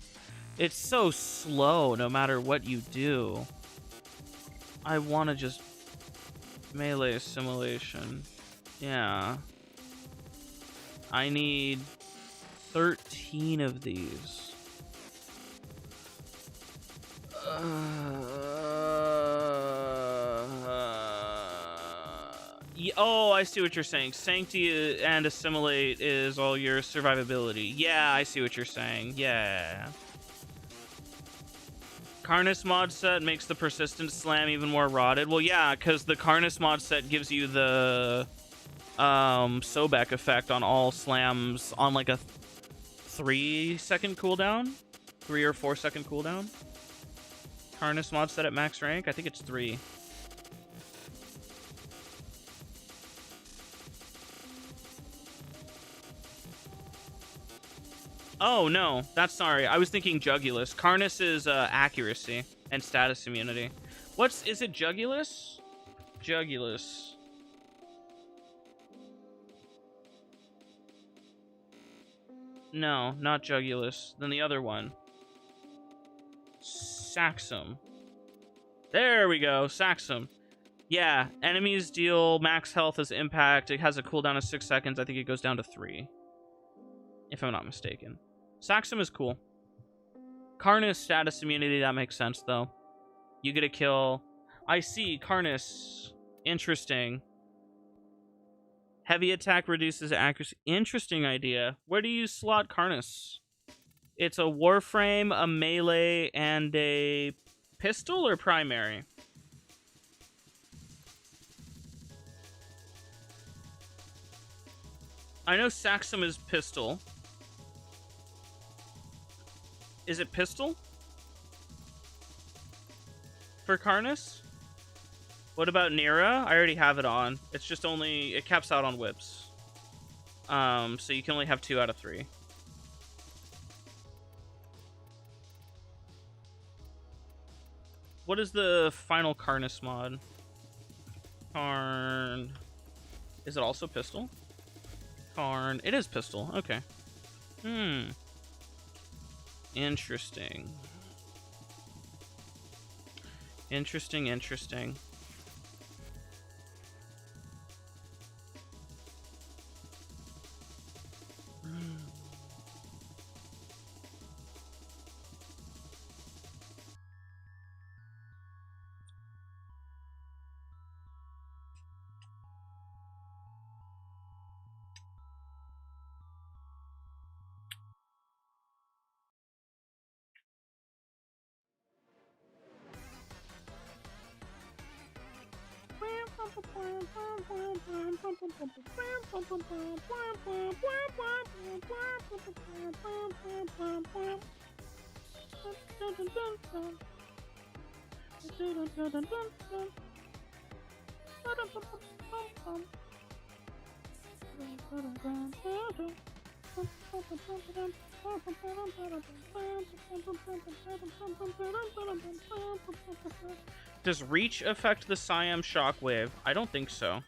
It's so slow no matter what you do. I want to just melee assimilation. Yeah. I need 13 of these. Oh, I see what you're saying. Sancti and assimilate is all your survivability. Yeah, I see what you're saying. Yeah. Karnus mod set makes the persistent slam even more rotted. Well, yeah, because the Karnus mod set gives you the Sobek effect on all slams on like a 3-second cooldown, 3 or 4 second cooldown. Karnus mod set at max rank, I think it's 3. Oh no, that's sorry. I was thinking Jugulus. Karnus is accuracy and status immunity. Is it Jugulus? Jugulus. No, not Jugulus. Then the other one. Saxum. There we go, Saxum. Yeah, enemies deal max health as impact. It has a cooldown of 6 seconds. I think it goes down to 3. If I'm not mistaken. Saxum is cool. Karnus status immunity, that makes sense though. You get a kill. I see, Karnus. Interesting. Heavy attack reduces accuracy. Interesting idea. Where do you slot Karnus? It's a Warframe, a melee, and a pistol or primary? I know Saxum is pistol. Is it pistol? For Karnus? What about Nira? I already have it on. It's just only... It caps out on whips. So you can only have 2 out of 3. What is the final Karnus mod? Karn... Is it also pistol? Karn... It is pistol. Okay. Interesting. Interesting. Does reach affect the Siam shockwave? I don't think so.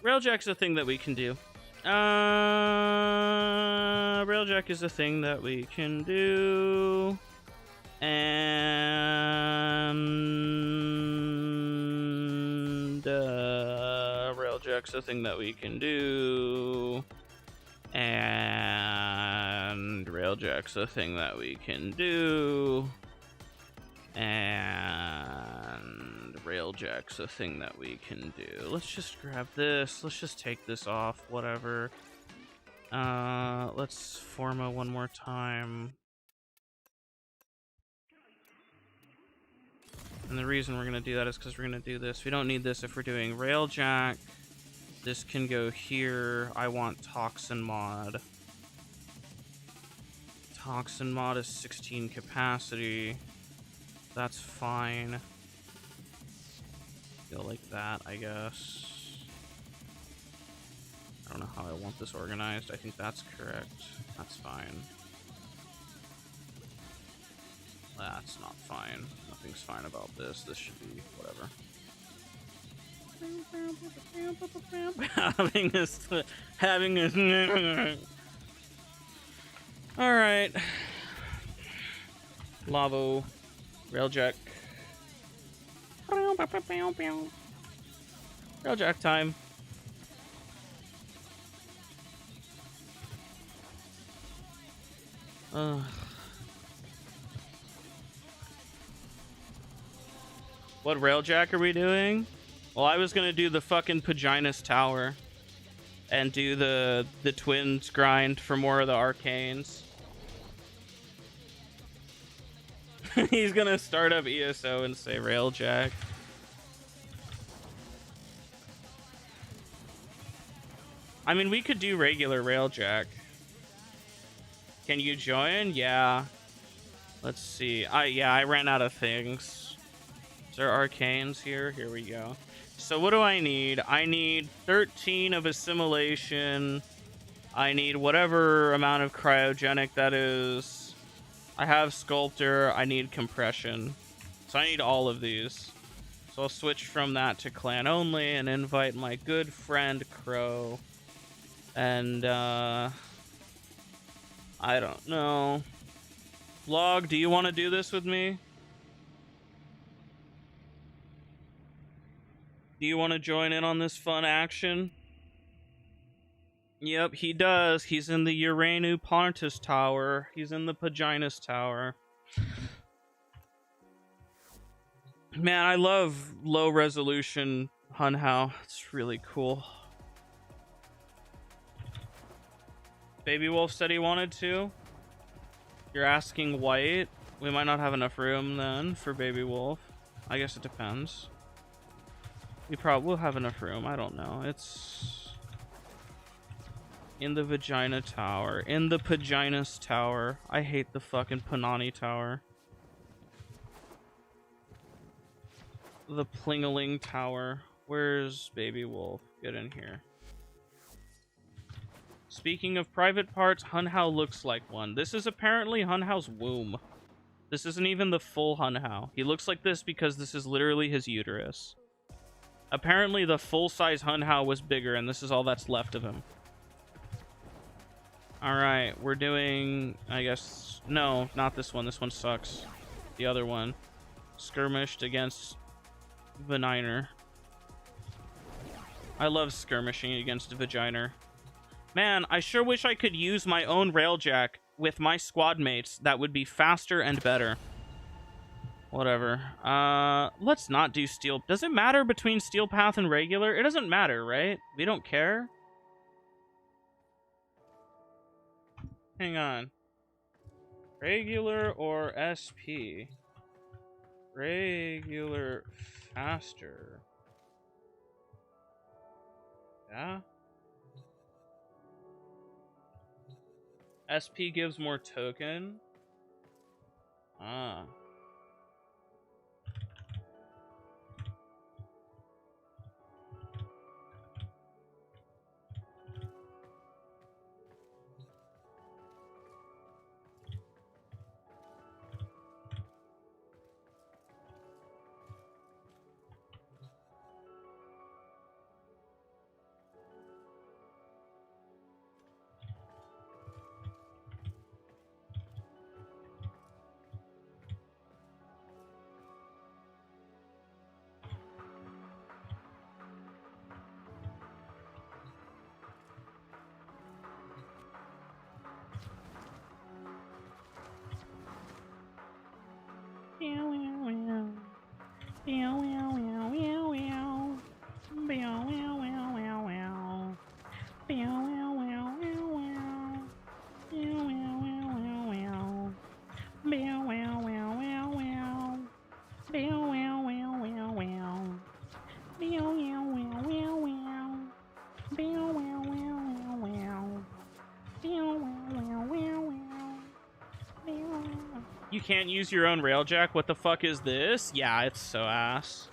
Railjack's a thing that we can do. Railjack is a thing that we can do. And Railjack's a thing that we can do. And Railjack's a thing that we can do. And Railjack's a thing that we can do. Let's just grab this. Let's just take this off. Whatever. Let's Forma one more time. And the reason we're going to do that is because we're going to do this. We don't need this if we're doing Railjack. This can go here. I want Toxin Mod. Toxin Mod is 16 capacity. That's fine. Go like that, I guess. I don't know how I want this organized. I think that's correct. That's fine. That's not fine. Nothing's fine about this. This should be whatever. having this. All right. Lavo, railjack. Railjack time. What railjack are we doing? Well, I was gonna do the fucking Paginus Tower and do the twins grind for more of the arcanes. He's gonna start up ESO and say railjack. I mean, we could do regular railjack. Can you join? Yeah. Let's see. I ran out of things. Is there arcanes here? Here we go. So what do I need? I need 13 of assimilation. I need whatever amount of cryogenic that is. I have sculptor. I need compression. So I need all of these. So I'll switch from that to clan only and invite my good friend Crow. And I don't know. Vlog, do you want to do this with me? Do you want to join in on this fun action? Yep, he does. He's in the Uranu Pontus Tower. He's in the Paginus Tower. Man, I love low resolution Hunhao. It's really cool. Baby Wolf said he wanted to. You're asking white. We might not have enough room then for Baby Wolf. I guess it depends. We probably will have enough room. I don't know. It's in the Vagina Tower. In the Paginus Tower. I hate the fucking Panani Tower. The Plingaling Tower. Where's Baby Wolf? Get in here. Speaking of private parts, Hunhao looks like one. This is apparently Hunhao's womb. This isn't even the full Hunhao. He looks like this because this is literally his uterus. Apparently the full-size Hunhao was bigger, and this is all that's left of him. Alright, we're doing... I guess... No, not this one. This one sucks. The other one. Skirmished against Vaniner. I love skirmishing against Vaginer. Man, I sure wish I could use my own railjack with my squad mates. That would be faster and better. Whatever. Let's not do steel. Does it matter between steel path and regular? It doesn't matter, right? We don't care. Hang on. Regular or SP? Regular faster. Yeah? SP gives more token. Ah. You can't use your own railjack. What the fuck is this? Yeah, it's so ass.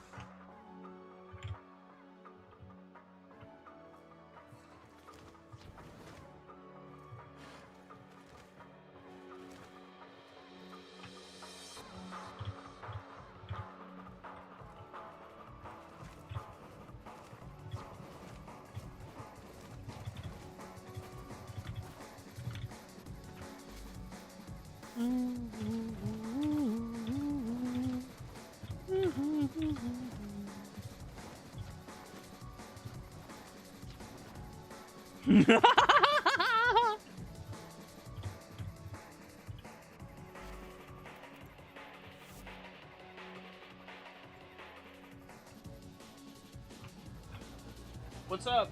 What's up?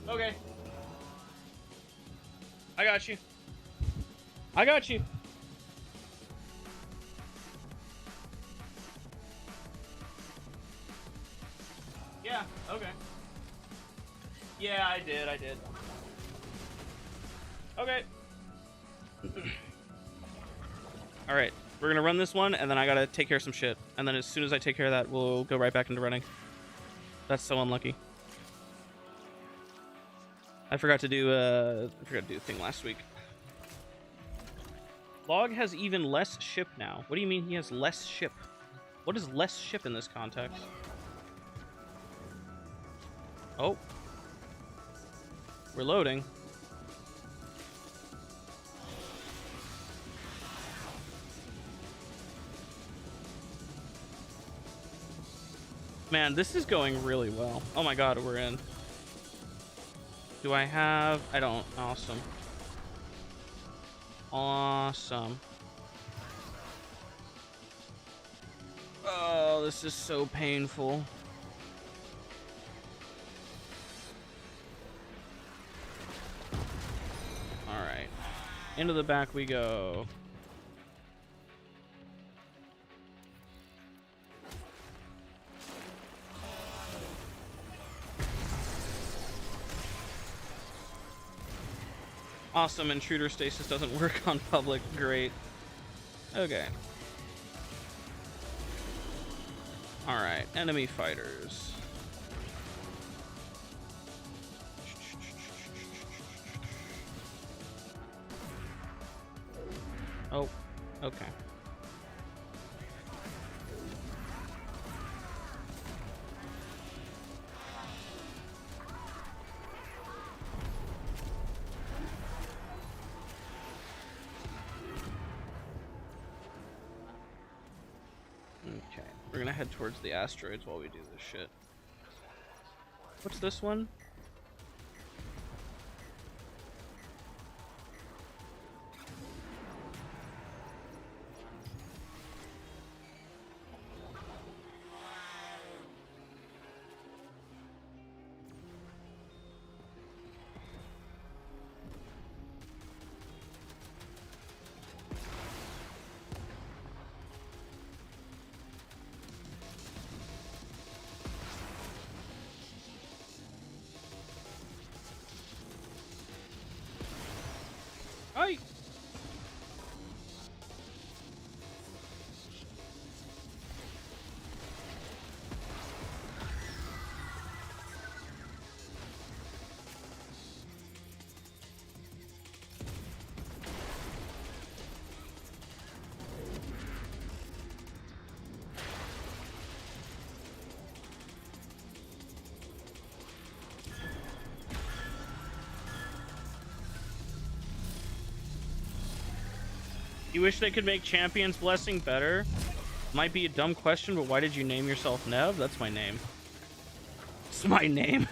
Okay. I got you. I got you. Yeah, okay. Yeah, I did. Okay. Alright, we're gonna run this one, and then I gotta take care of some shit. And then as soon as I take care of that, we'll go right back into running. That's so unlucky. I forgot to do a thing last week. Log has even less ship now. What do you mean he has less ship? What is less ship in this context? Oh. We're loading. Man, this is going really well. Oh my god, we're in. Do I have... I don't. Awesome. Awesome. Oh, this is so painful. Alright. Into the back we go. Awesome, intruder stasis doesn't work on public. Great. Okay. Alright, enemy fighters. Oh, okay. Okay, we're gonna head towards the asteroids while we do this shit. What's this one? Hi. You wish they could make Champion's Blessing better? Might be a dumb question, but why did you name yourself Nev? That's my name. It's my name.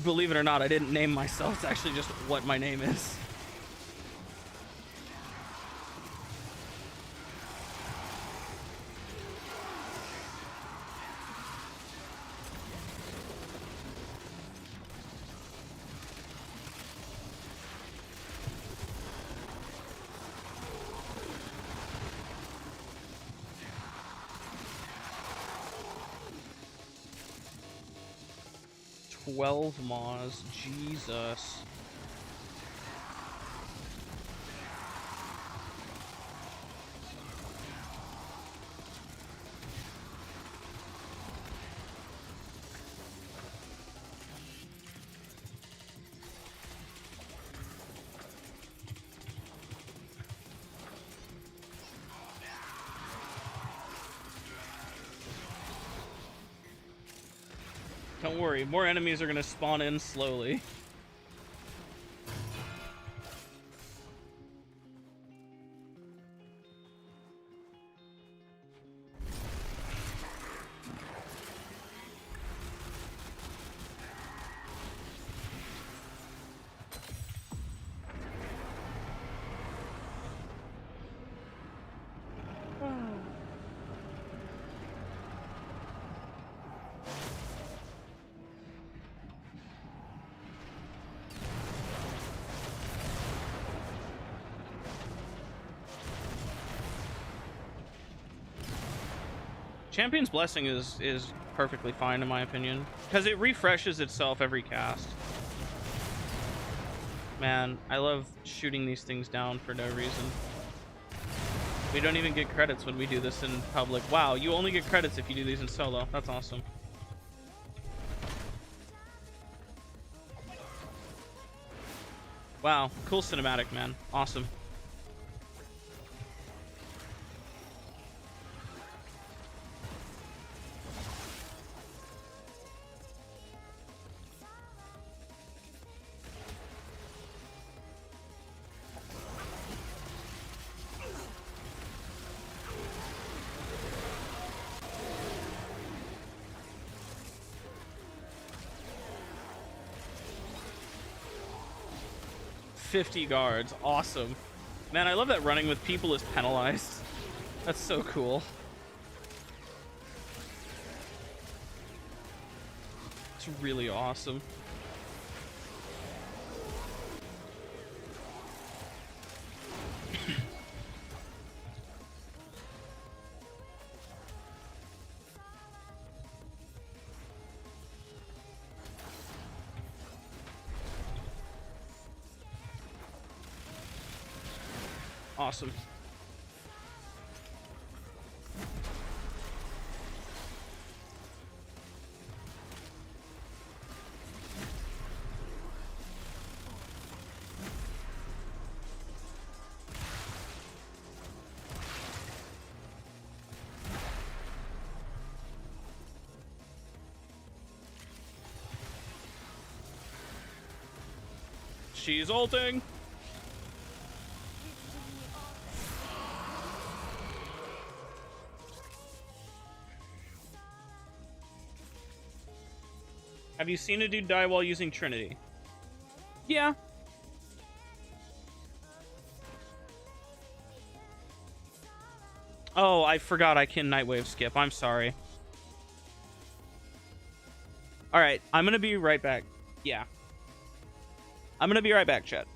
Believe it or not, I didn't name myself. It's actually just what my name is. Maws, Jesus. Don't worry, more enemies are gonna spawn in slowly. Champion's Blessing is perfectly fine in my opinion, because it refreshes itself every cast. Man, I love shooting these things down for no reason. We don't even get credits when we do this in public. Wow, you only get credits if you do these in solo. That's awesome. Wow, cool cinematic, man. Awesome. $50 guards. Awesome. Man, I love that running with people is penalized. That's so cool. It's really awesome. Awesome. She's ulting. Have you seen a dude die while using Trinity? Yeah. Oh, I forgot I can Nightwave skip. I'm sorry. All right, I'm going to be right back. Yeah. I'm going to be right back, chat.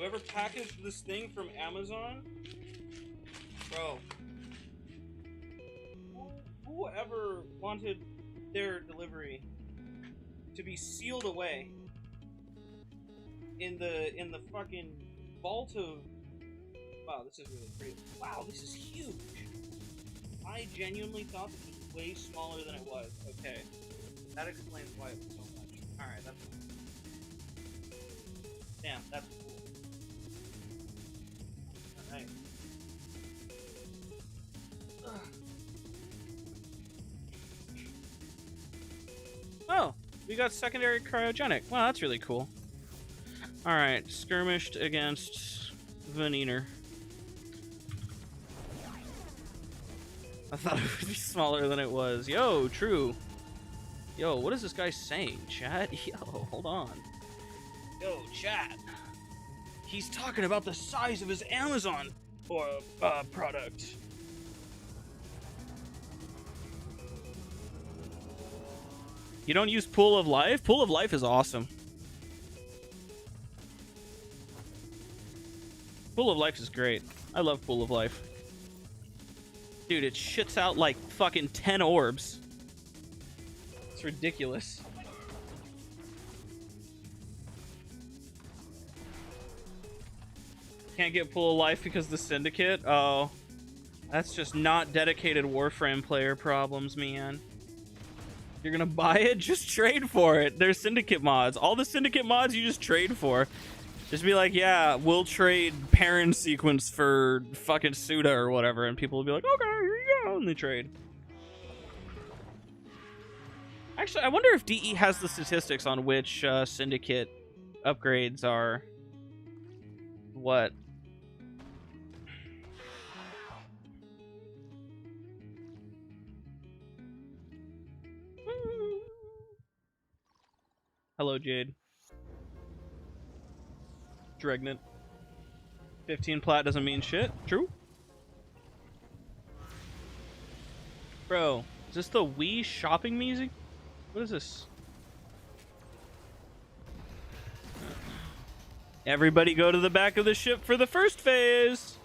Whoever packaged this thing from Amazon, bro. Whoever wanted their delivery to be sealed away in the fucking vault of... Wow, this is really pretty. Wow, this is huge. I genuinely thought this was way smaller than it was. Okay, that explains why it was so much. All right, that's fine. Damn, that's cool. All right. Oh, we got secondary cryogenic. Wow, that's really cool. Alright, skirmished against Vaniner. I thought it would be smaller than it was. Yo, true. Yo, what is this guy saying, chat? Yo, hold on. Yo, chat. He's talking about the size of his Amazon product. You don't use Pool of Life? Pool of Life is awesome. Pool of Life is great. I love Pool of Life. Dude, it shits out like fucking 10 orbs. It's ridiculous. Can't get Pool of Life because the Syndicate? Oh. That's just not dedicated Warframe player problems, man. You're gonna buy it? Just trade for it. There's Syndicate mods. All the Syndicate mods you just trade for. Just be like, yeah, we'll trade Perrin sequence for fucking Suda or whatever, and people will be like, okay, here you go, and they trade. Actually, I wonder if DE has the statistics on which Syndicate upgrades are what. Hello, Jade. Dregnant. 15 plat doesn't mean shit. True. Bro, is this the Wii shopping music? What is this? Everybody go to the back of the ship for the first phase.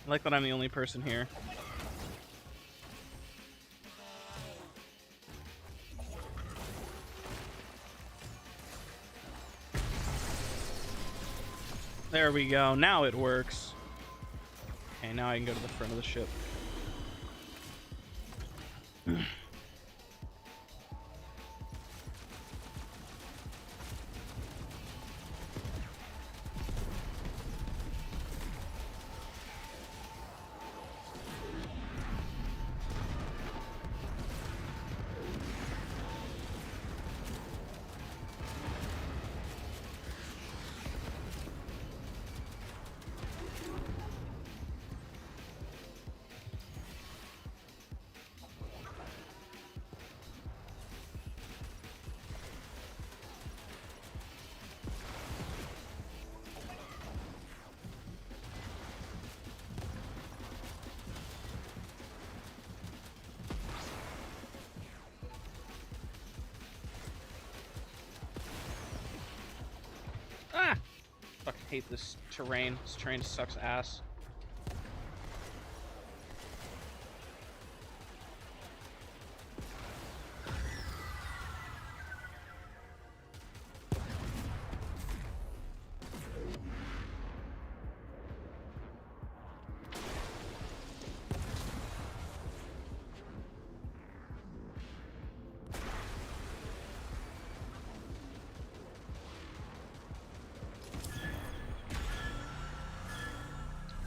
I like that I'm the only person here. There we go. Now it works. Okay, now I can go to the front of the ship. Ah! Fucking hate this terrain. This terrain sucks ass.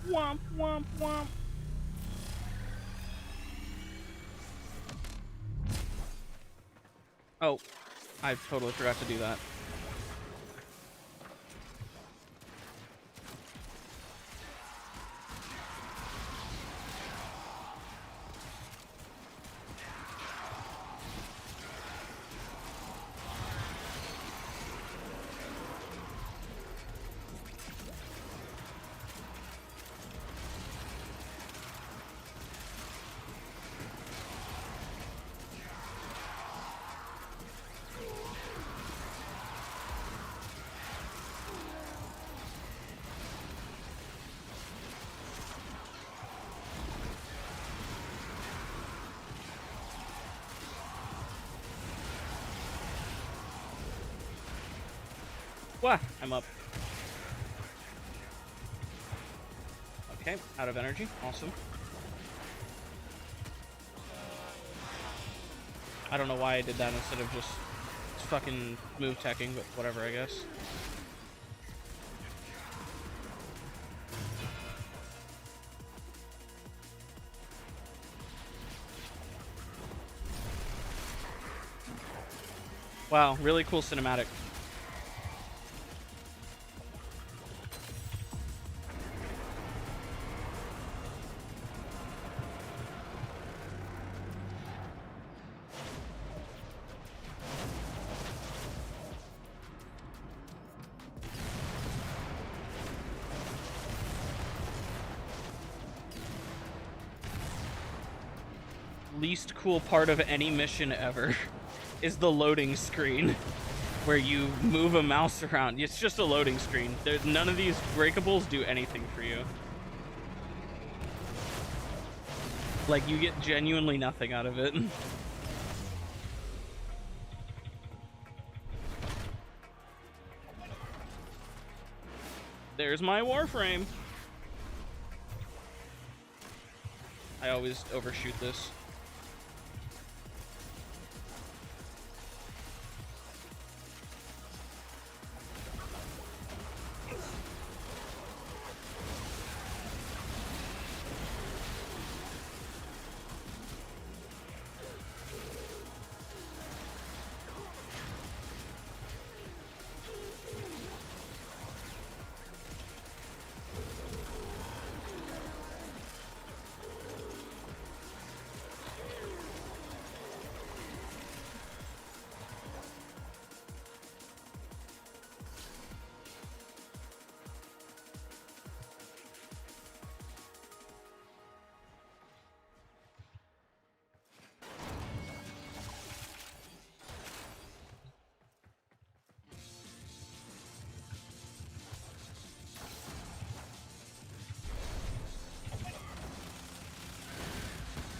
Womp, womp, womp. Oh, I totally forgot to do that. Wah! I'm up. Okay, out of energy. Awesome. I don't know why I did that instead of just fucking move teching, but whatever, I guess. Wow, really cool cinematic. Least cool part of any mission ever is the loading screen where you move a mouse around. It's just a loading screen. None of these breakables do anything for you. Like, you get genuinely nothing out of it. There's my Warframe. I always overshoot this.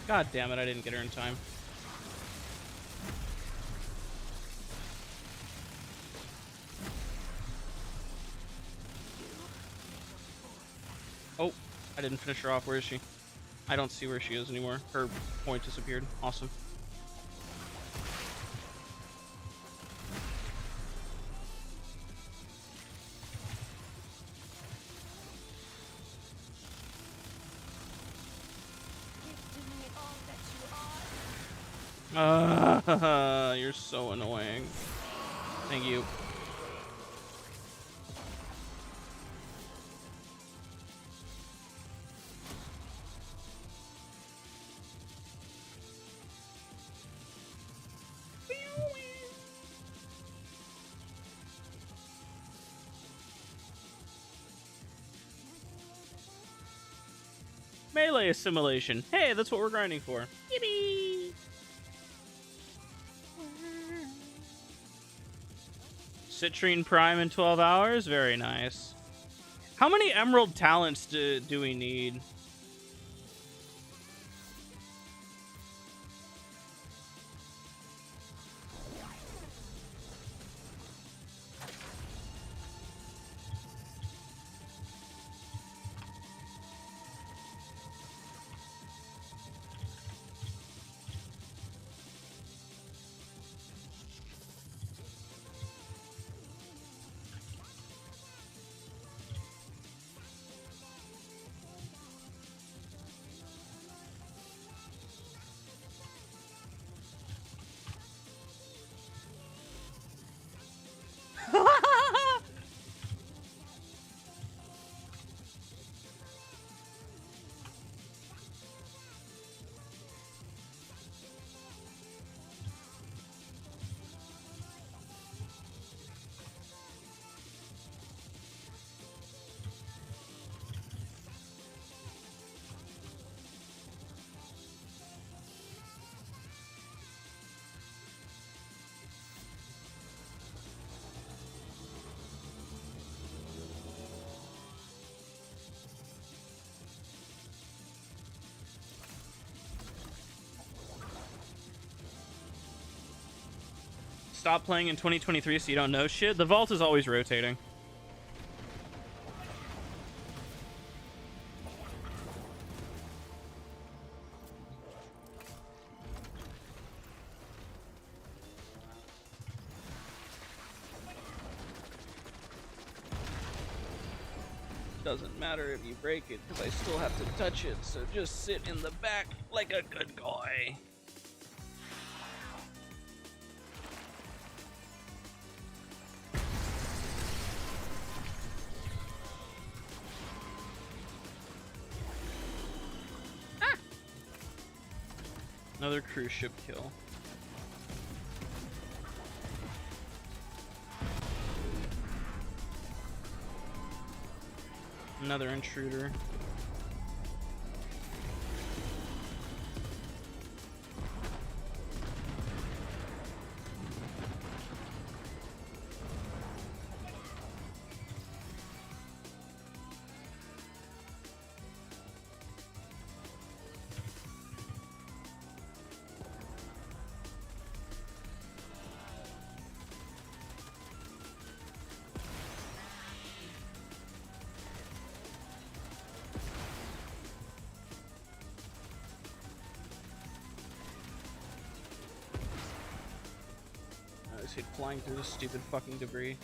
God damn it, I didn't get her in time. Oh, I didn't finish her off. Where is she? I don't see where she is anymore. Her point disappeared. Awesome. You're so annoying. Thank you. Melee assimilation. Hey, that's what we're grinding for. Yippee! Citrine Prime in 12 hours? Very nice. How many emerald talents do we need? stop playing in 2023 so you don't know shit. The vault is always rotating. Doesn't matter if you break it, because I still have to touch it, so just sit in the back like a good guy. Ah! Another cruise ship kill. Another intruder. I hate flying through this stupid fucking debris.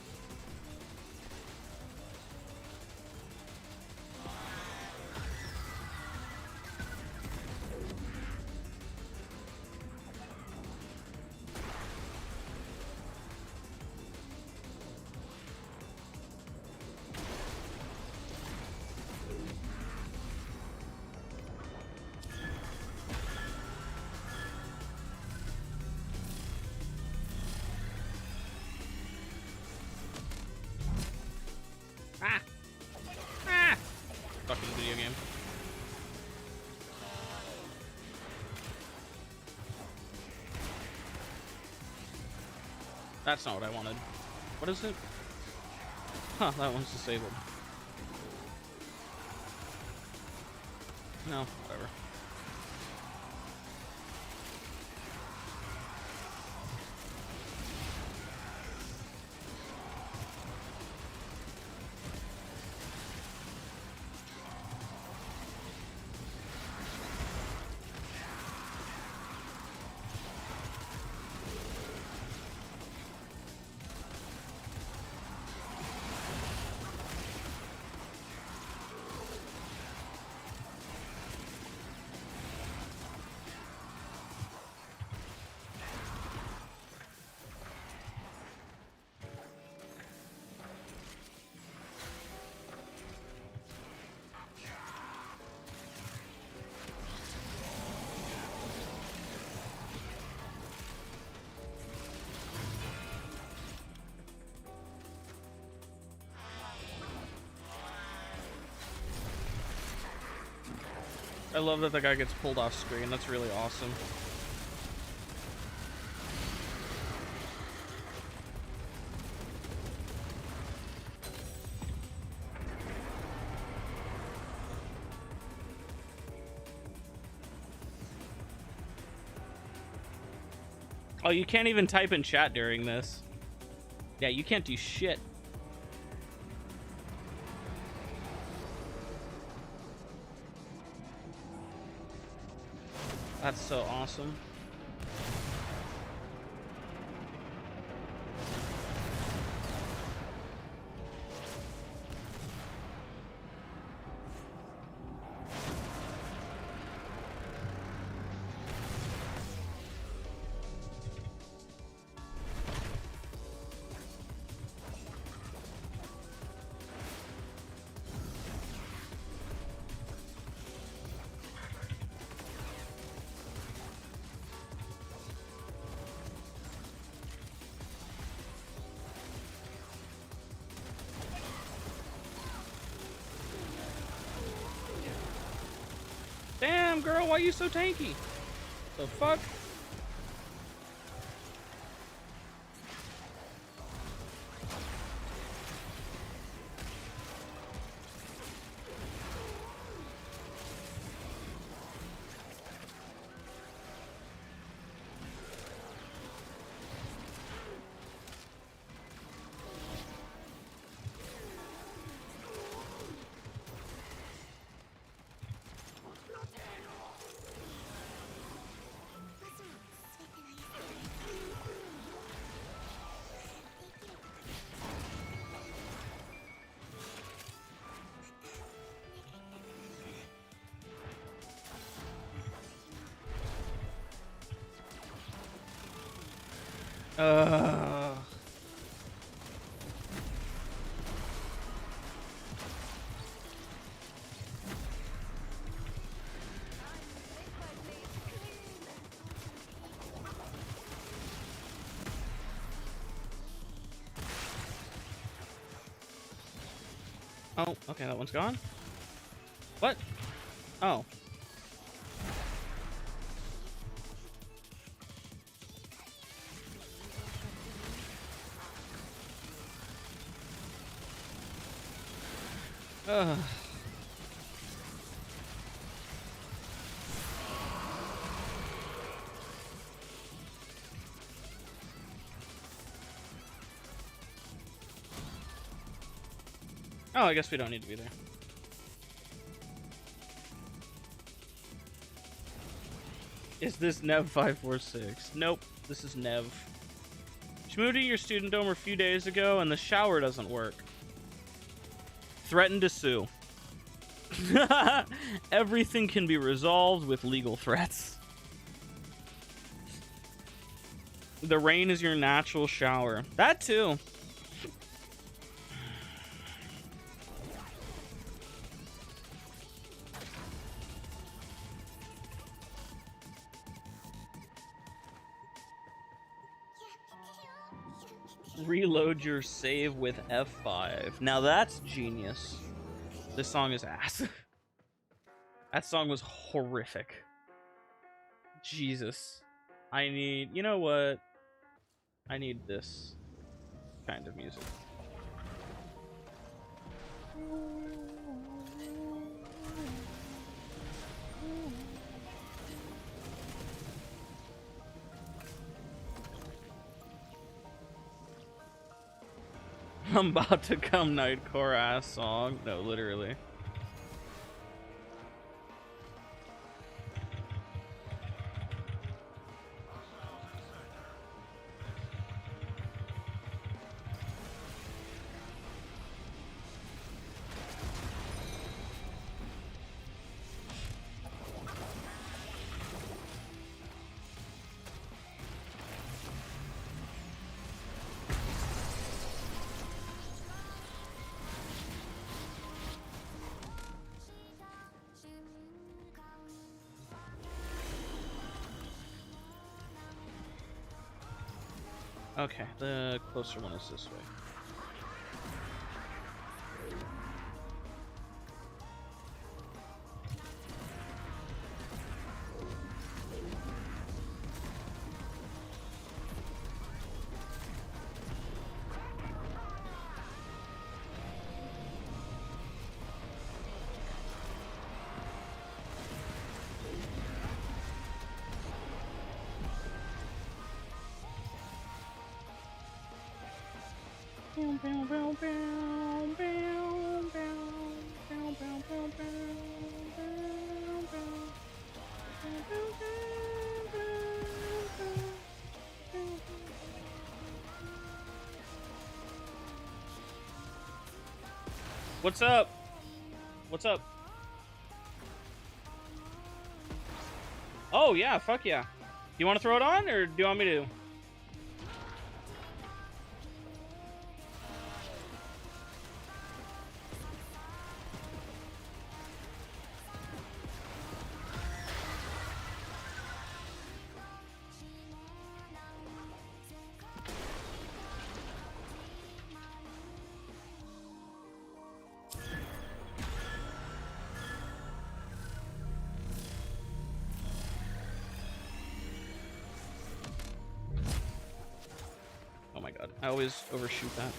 Fucking video game. That's not what I wanted. What is it? Huh, that one's disabled. No, whatever. I love that the guy gets pulled off screen. That's really awesome. Oh, you can't even type in chat during this. Yeah, you can't do shit. That's so awesome. Damn, girl, why are you so tanky? The fuck? Uh. Oh, okay, that one's gone. What? Oh. Ugh. Oh, I guess we don't need to be there. Is this Nev 546? Nope, this is Nev. She moved to your student dome a few days ago and the shower doesn't work. Threatened to sue. Everything can be resolved with legal threats. The rain is your natural shower. That too. Reload your save with F5. Now that's genius. This song is ass. That song was horrific. Jesus. I need... You know what? I need this kind of music. I'm about to come Nightcore ass song. No, literally. Okay, the closer one is this way. What's up? What's up? Oh yeah, fuck yeah. You want to throw it on, or do you want me to? Oh my god, I always overshoot that.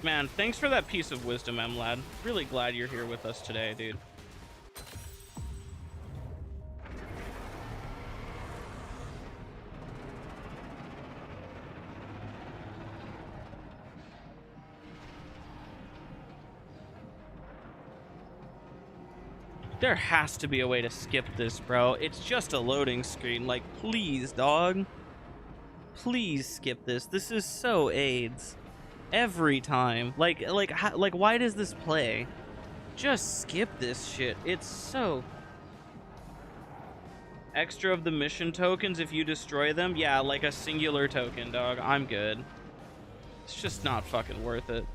Man, thanks for that piece of wisdom, Lad. Really glad you're here with us today, dude. There has to be a way to skip this, bro. It's just a loading screen. Like, please, dog. Please skip this. This is so AIDS. Every time. Like, why does this play? Just skip this shit. It's so... Extra of the mission tokens if you destroy them? Yeah, like a singular token, dog. I'm good. It's just not fucking worth it.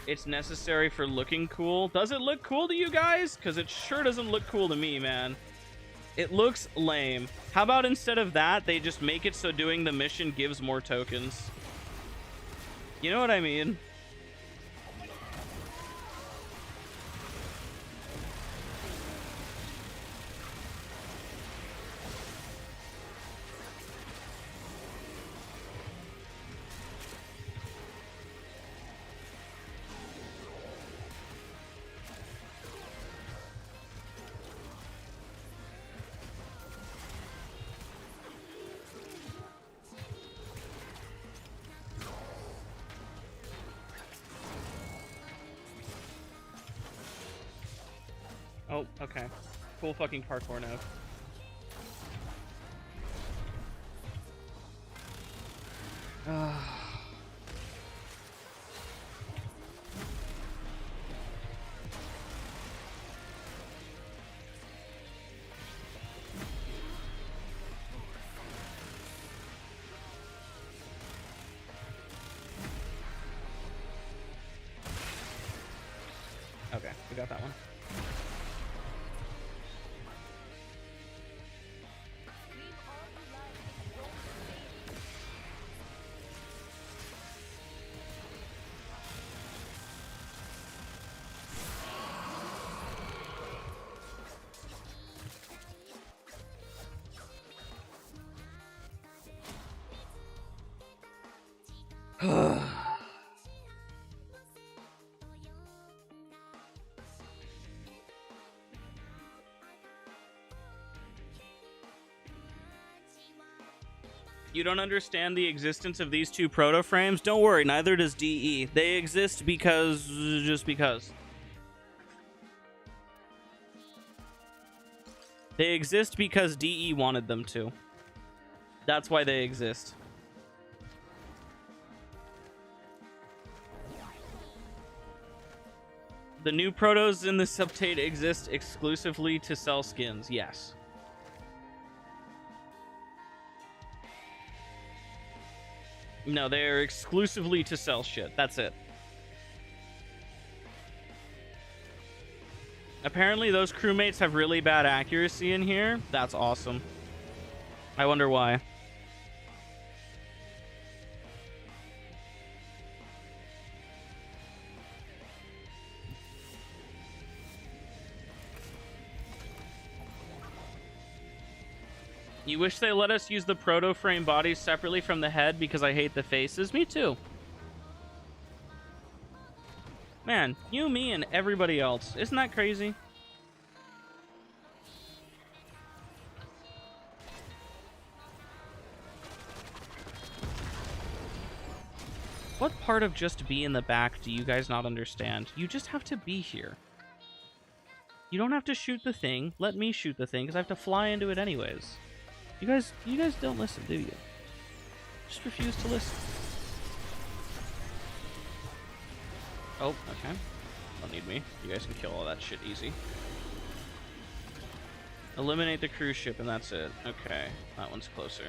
It's necessary for looking cool. Does it look cool to you guys? Because it sure doesn't look cool to me, man. It looks lame. How about instead of that, they just make it so doing the mission gives more tokens? You know what I mean? Oh, okay. Cool fucking parkour now. Okay, we got that one. You don't understand the existence of these two proto-frames? Don't worry, neither does DE. They exist because... just because. They exist because DE wanted them to. That's why they exist. The new protos in the subtate exist exclusively to sell skins, yes. No, they're exclusively to sell shit. That's it. Apparently those crewmates have really bad accuracy in here. That's awesome. I wonder why. You wish they let us use the proto-frame bodies separately from the head because I hate the faces? Me too. Man, you, me, and everybody else. Isn't that crazy? What part of just be in the back do you guys not understand? You just have to be here. You don't have to shoot the thing. Let me shoot the thing because I have to fly into it anyways. You guys don't listen, do you? Just refuse to listen. Oh, okay. Don't need me. You guys can kill all that shit easy. Eliminate the cruise ship and that's it. Okay, that one's closer.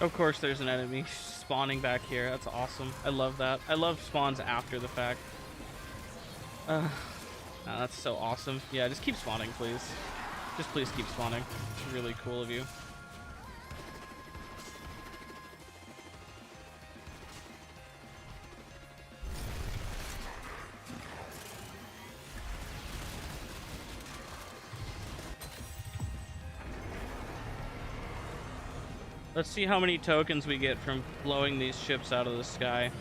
Of course there's an enemy spawning back here. That's awesome. I love that. I love spawns after the fact. No, that's so awesome. Yeah, just keep spawning, please. Just please keep spawning. It's really cool of you. Let's see how many tokens we get from blowing these ships out of the sky.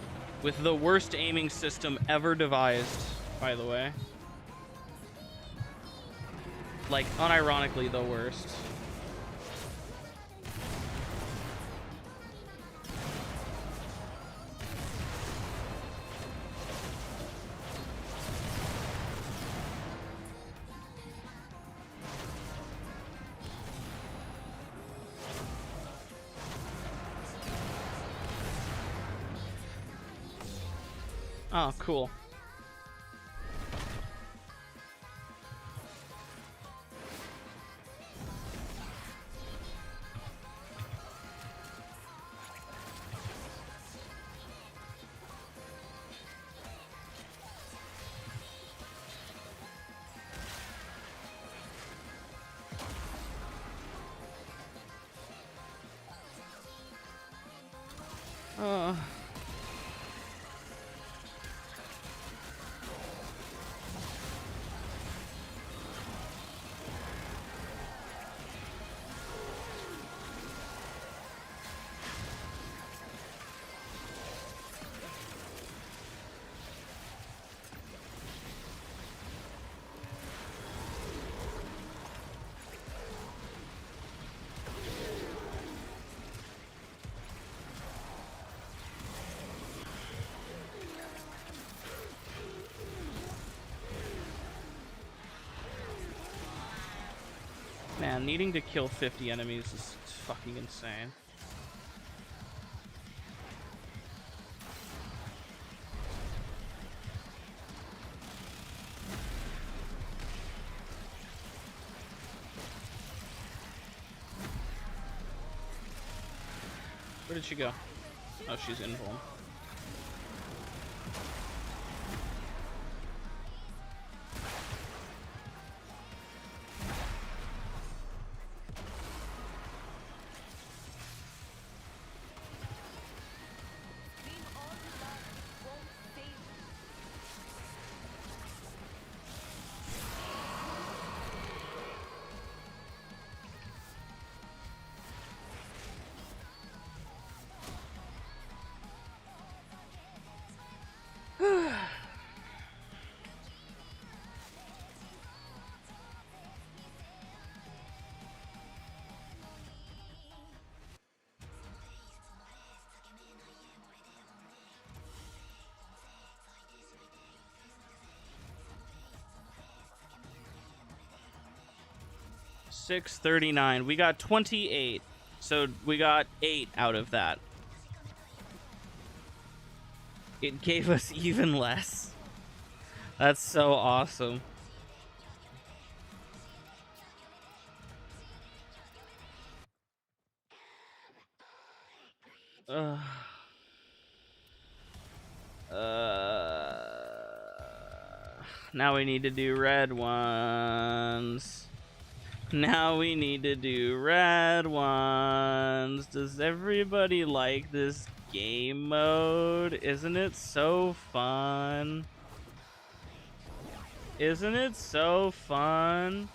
With the worst aiming system ever devised, by the way. Like, unironically, the worst. Oh, cool. Man, needing to kill 50 enemies is fucking insane. Where did she go? Oh, she's invuln. $6.39. We got 28. So we got 8 out of that. It gave us even less. That's so awesome. Now we need to do red ones. Now we need to do red ones. Does everybody like this game mode? Isn't it so fun? Isn't it so fun?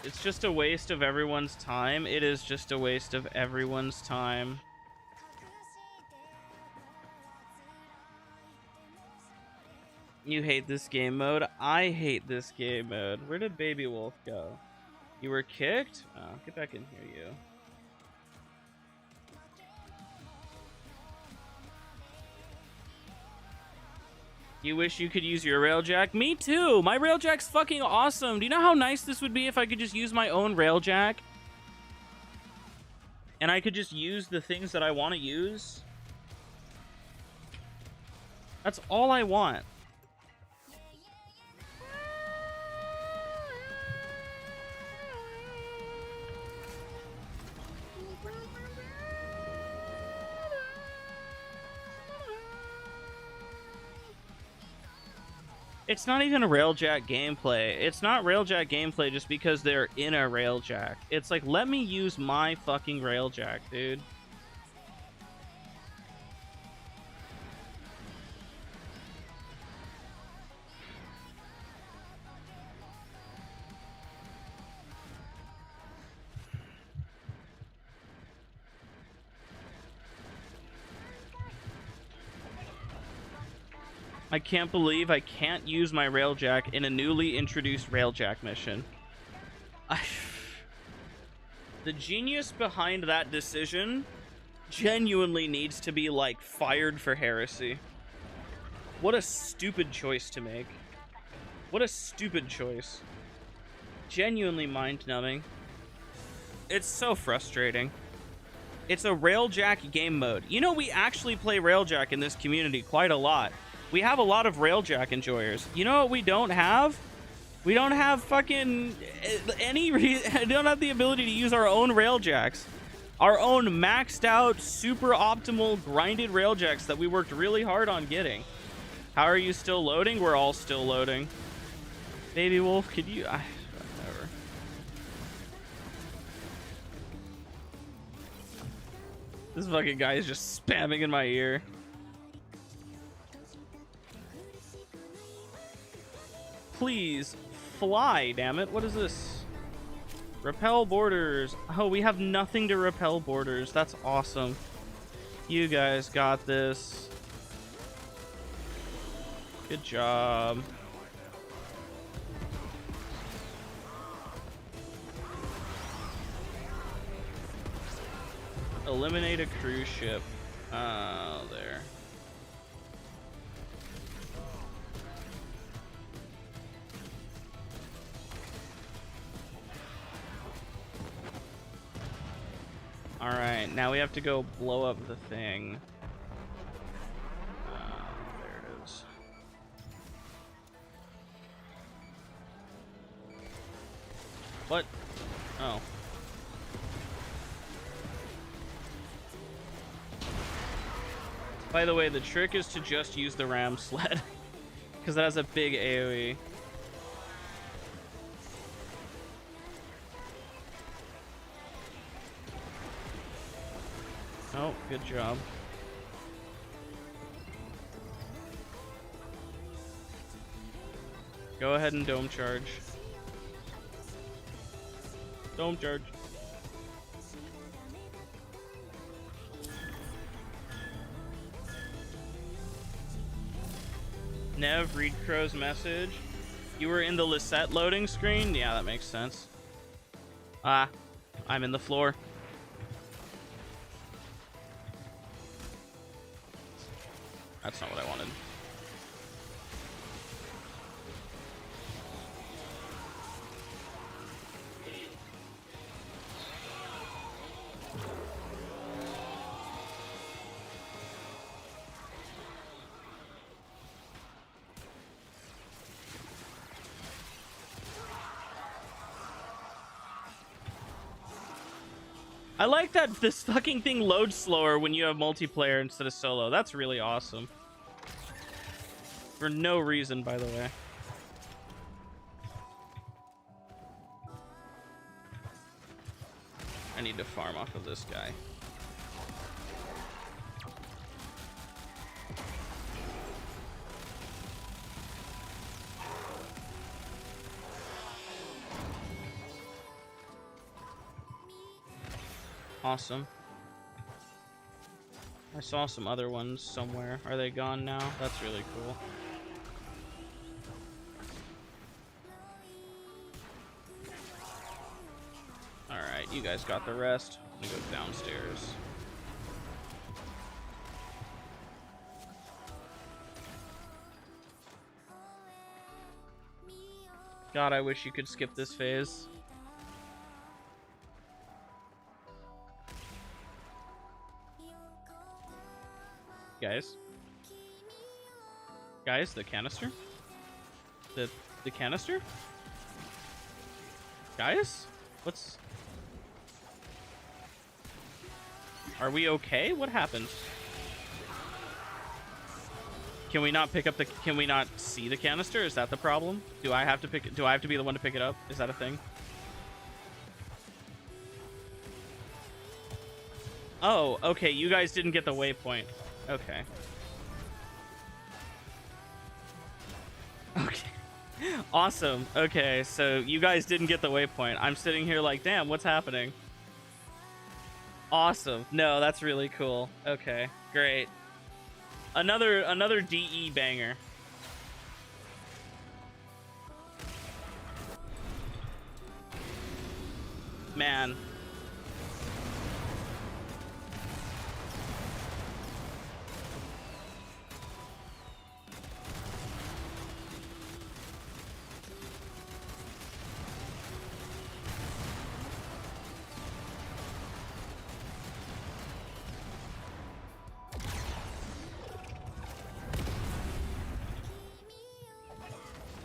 It's just a waste of everyone's time. It is just a waste of everyone's time. You hate this game mode? I hate this game mode. Where did Baby Wolf go? You were kicked? Oh, get back in here, you. You wish you could use your railjack? Me too! My railjack's fucking awesome! Do you know how nice this would be if I could just use my own railjack? And I could just use the things that I want to use? That's all I want. It's not even a railjack gameplay. It's not railjack gameplay just because they're in a railjack. It's like, let me use my fucking railjack, dude. I can't believe I can't use my railjack in a newly introduced railjack mission. The genius behind that decision genuinely needs to be, like, fired for heresy. What a stupid choice to make. What a stupid choice. Genuinely mind-numbing. It's so frustrating. It's a railjack game mode. You know, we actually play railjack in this community quite a lot. We have a lot of railjack enjoyers. You know what we don't have? We don't have fucking don't have the ability to use our own railjacks. Our own maxed out, super optimal, grinded railjacks that we worked really hard on getting. How are you still loading? We're all still loading. Baby Wolf, could you... whatever. This fucking guy is just spamming in my ear. Please fly, damn it. What is this? Repel borders. Oh, we have nothing to repel borders. That's awesome. You guys got this. Good job. Eliminate a cruise ship. Oh, there. Alright, now we have to go blow up the thing. There it is. What? Oh. By the way, the trick is to just use the ram sled, because that has a big AoE. Oh, good job. Go ahead and dome charge. Dome charge. Nev, read Crow's message. You were in the Lisette loading screen? Yeah, that makes sense. Ah, I'm in the floor. That's not what I wanted. I like that this fucking thing loads slower when you have multiplayer instead of solo. That's really awesome. For no reason, by the way. I need to farm off of this guy. Awesome. I saw some other ones somewhere. Are they gone now? That's really cool. Alright, you guys got the rest. I'm gonna go downstairs. God, I wish you could skip this phase. Guys, the canister? The canister? Guys? What's... Are we okay? What happened? Can we not pick up the? Can we not see the canister? Is that the problem? Do I have to pick it? Do I have to be the one to pick it up? Is that a thing? Oh, okay. You guys didn't get the waypoint. Okay. Okay. Awesome. Okay, so you guys didn't get the waypoint. I'm sitting here like, damn, what's happening? Awesome. No, that's really cool. Okay, great. Another DE banger. Man.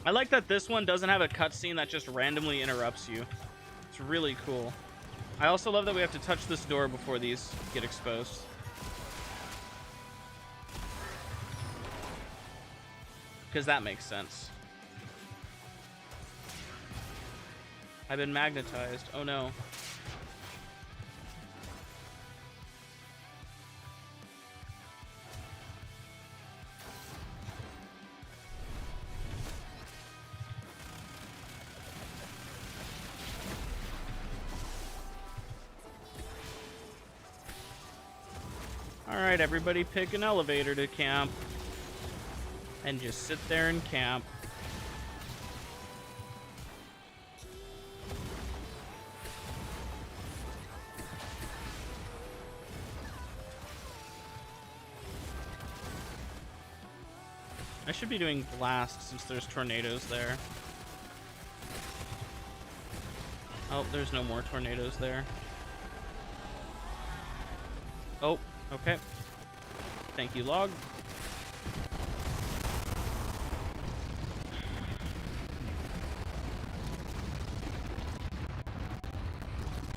I like that this one doesn't have a cutscene that just randomly interrupts you. It's really cool. I also love that we have to touch this door before these get exposed. Because that makes sense. I've been magnetized. Oh no. Alright, everybody pick an elevator to camp. And just sit there and camp. I should be doing blast since there's tornadoes there. Oh, there's no more tornadoes there. Oh, okay. Thank you, log.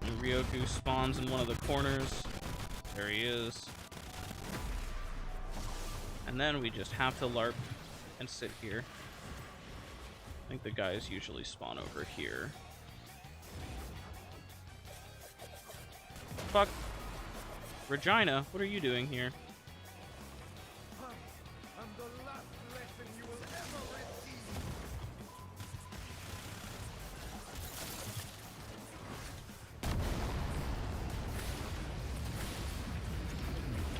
And Ryoku spawns in one of the corners. There he is. And then we just have to LARP and sit here. I think the guys usually spawn over here. Fuck. Regina, what are you doing here? I'm the last lesson you will ever receive.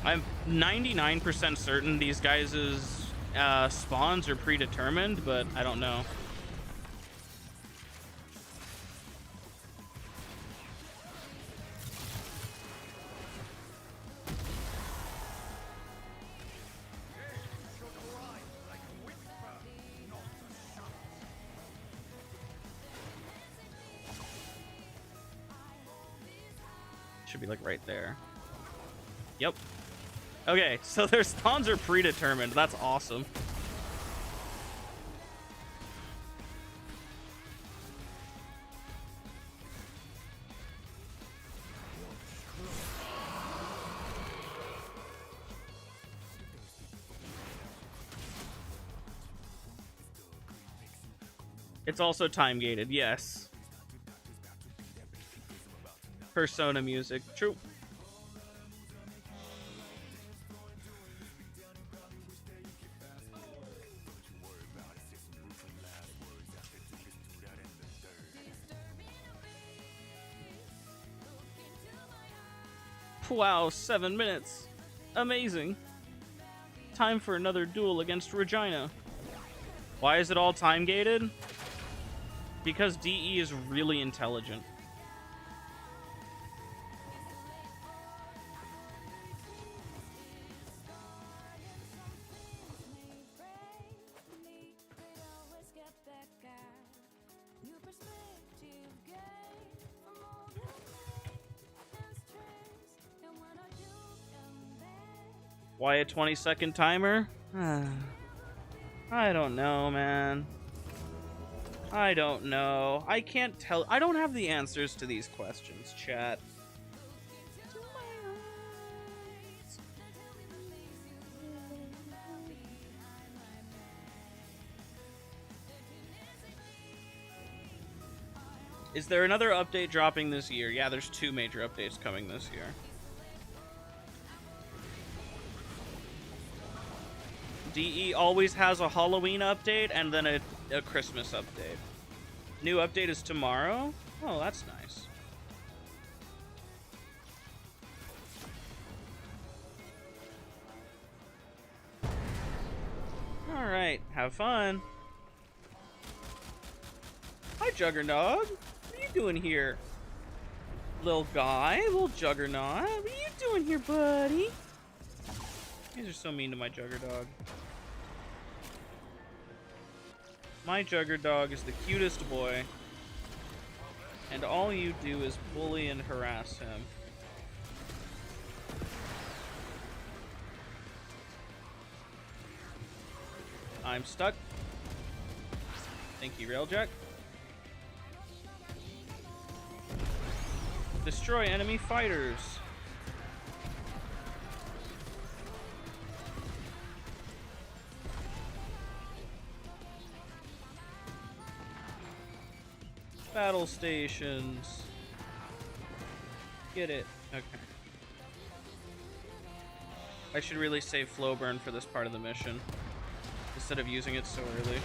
I'm 99% certain these guys' spawns are predetermined, but I don't know. Should be like right there. Yep. Okay, so their spawns are predetermined. That's awesome. It's also time gated, yes. Persona music, true. Wow, 7 minutes. Amazing. Time for another duel against Regina. Why is it all time gated? Because DE is really intelligent. Why a 20-second timer? I don't know, man. I don't know. I can't tell. I don't have the answers to these questions, chat. Is there another update dropping this year? Yeah, there's 2 major updates coming this year. DE always has a Halloween update and then a Christmas update. New update is tomorrow? Oh, that's nice. Alright, have fun. Hi, Juggernog. What are you doing here? Little guy, little Juggernog. What are you doing here, buddy? You guys are so mean to my Juggerdog. My Juggerdog is the cutest boy. And all you do is bully and harass him. I'm stuck. Thank you, Railjack. Destroy enemy fighters. Battle stations. Get it. Okay. I should really save flow burn for this part of the mission instead of using it so early.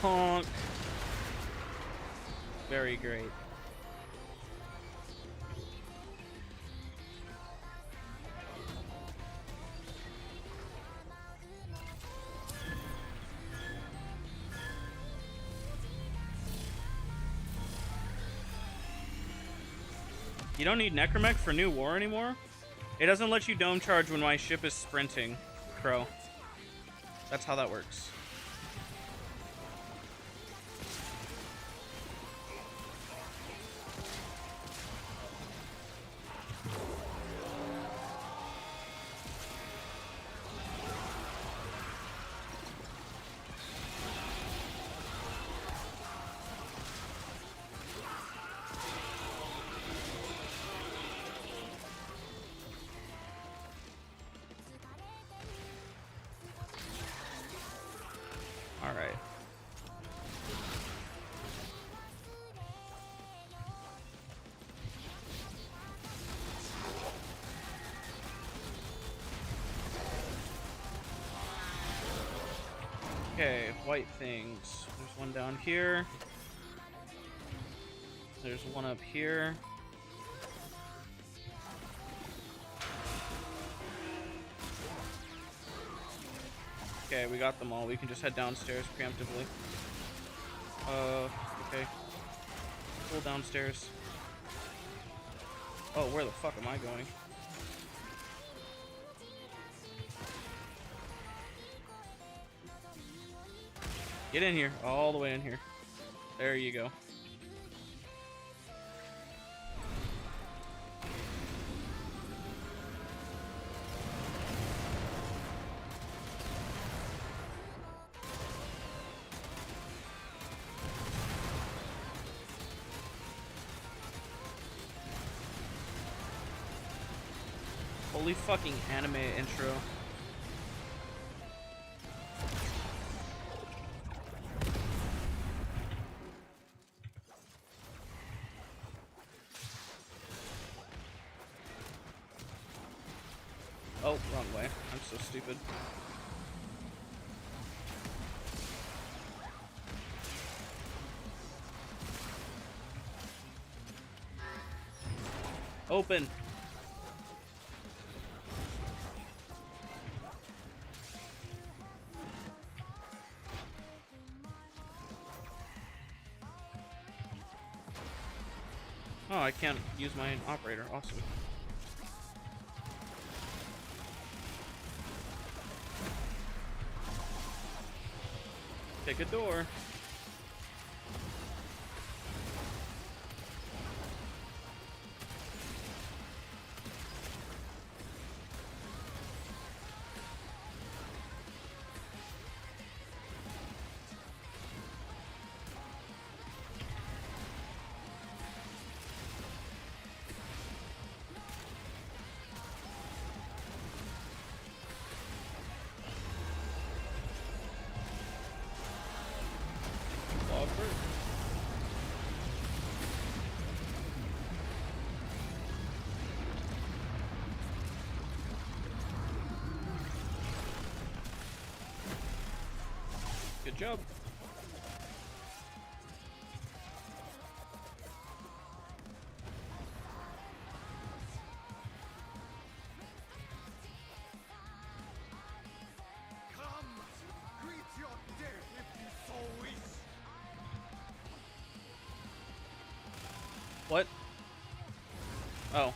Conk. Very great. You don't need Necromech for New War anymore? It doesn't let you dome charge when my ship is sprinting, Crow. That's how that works. Alright. Okay, white things. There's one down here. There's one up here. Okay, we got them all. We can just head downstairs preemptively. Okay. Pull downstairs. Oh, where the fuck am I going? Get in here. All the way in here. There you go. Holy fucking anime intro. Oh, wrong way. I'm so stupid. Open. Oh, I can't use my operator. Awesome. Pick a door. Good job. Come, greet your death if you so wish. What? Oh.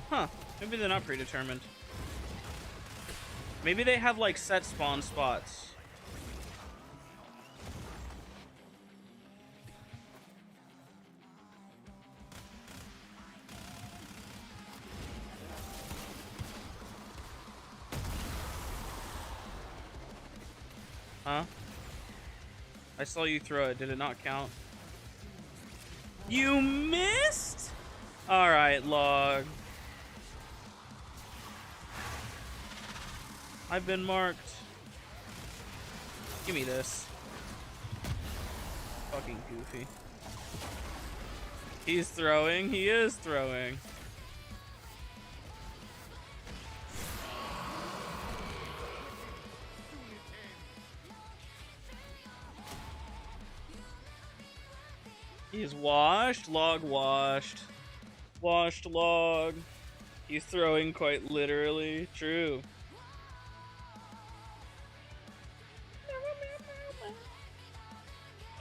Huh. Maybe they're not predetermined. Maybe they have like set spawn spots. Huh? I saw you throw it. Did it not count? You missed? Alright, log. I've been marked. Give me this. Fucking goofy. He's throwing. He is throwing. He's washed. Log washed. Washed log. He's throwing quite literally. True.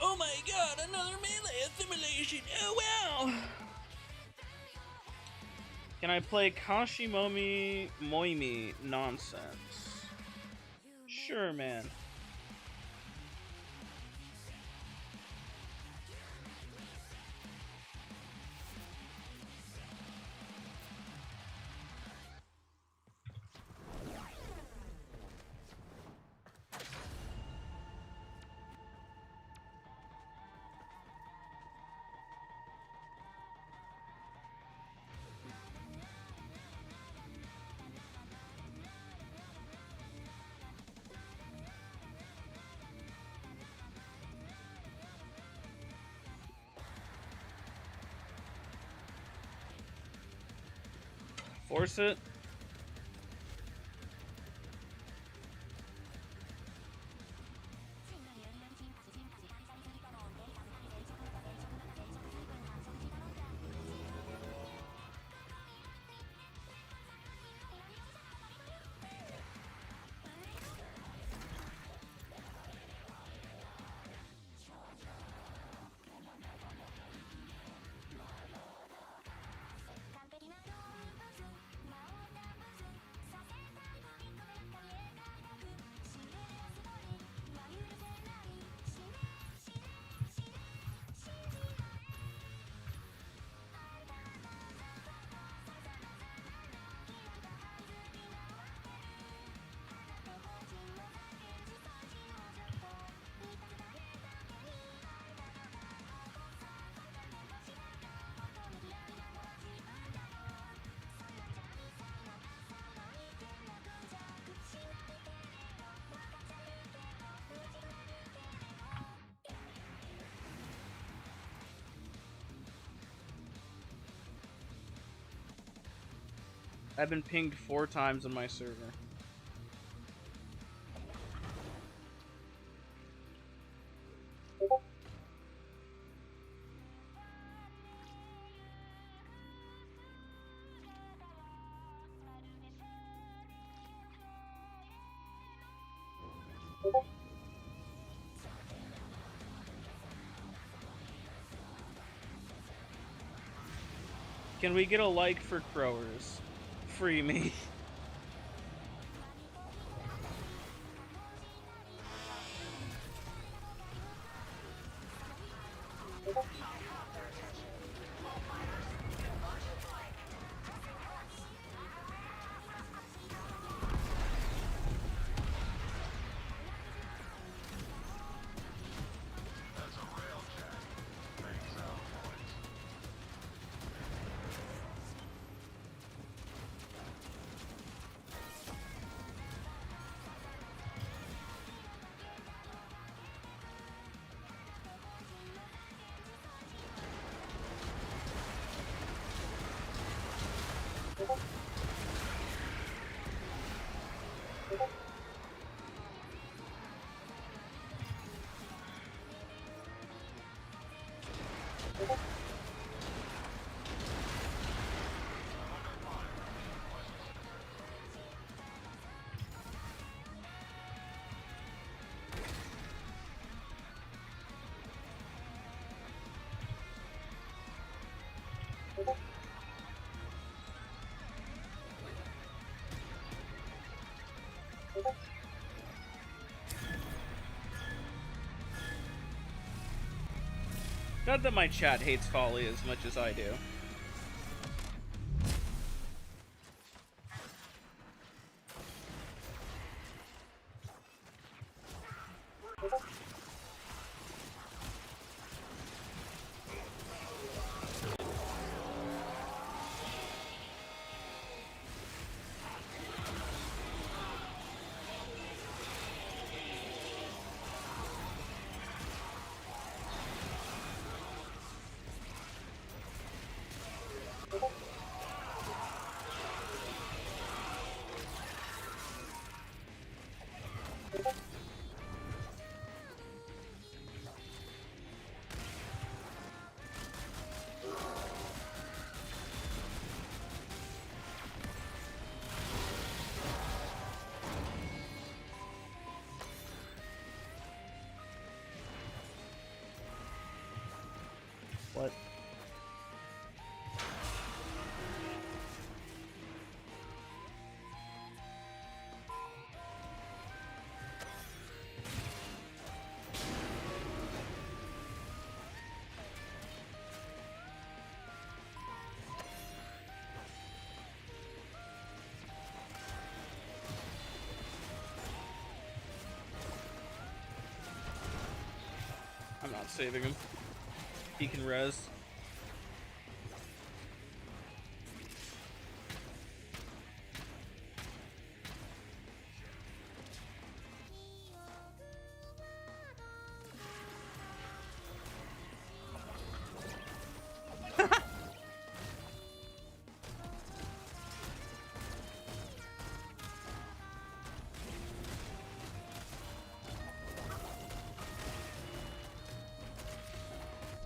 Oh my god, another melee assimilation. Oh wow. Can I play Kashimomi Moimi nonsense? Sure, man. Force it. I've been pinged 4 times on my server. Can we get a like for Crowers? Free me. Not that my chat hates folly as much as I do. What? I'm not saving him. He can res.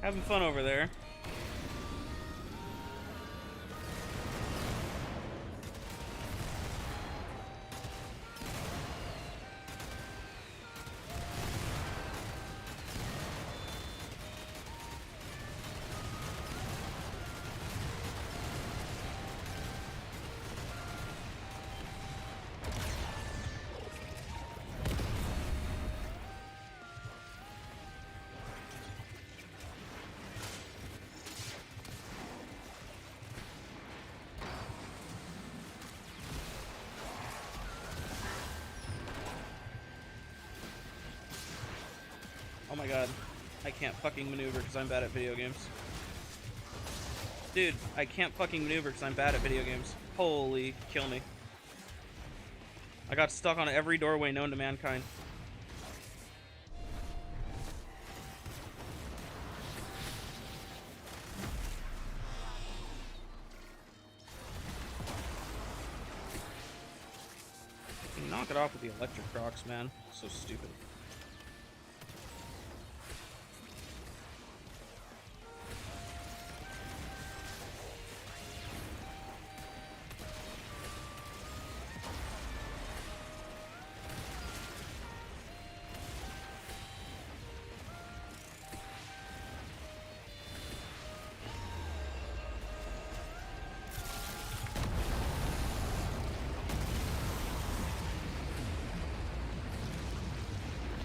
Having fun over there. Oh my god. I can't fucking maneuver because I'm bad at video games. Dude, I can't fucking maneuver because I'm bad at video games. Holy, kill me. I got stuck on every doorway known to mankind. Knock it off with the electric rocks, man. So stupid.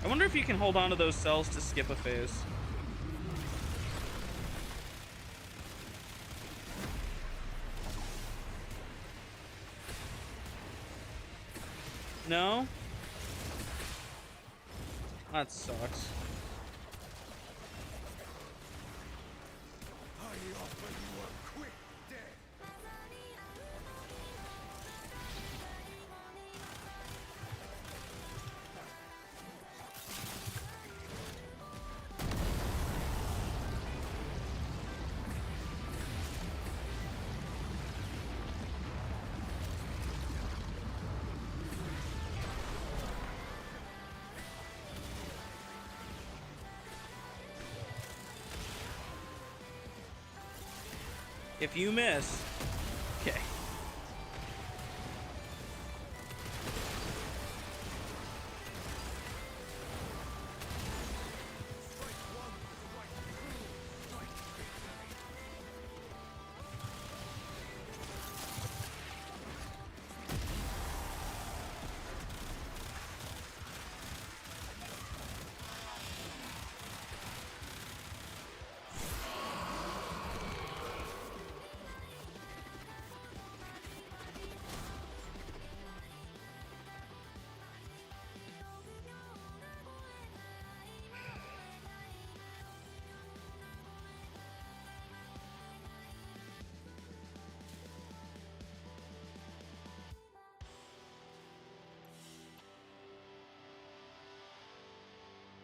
I wonder if you can hold on to those cells to skip a phase. No? That sucks. I offer you a quick death. If you miss, okay.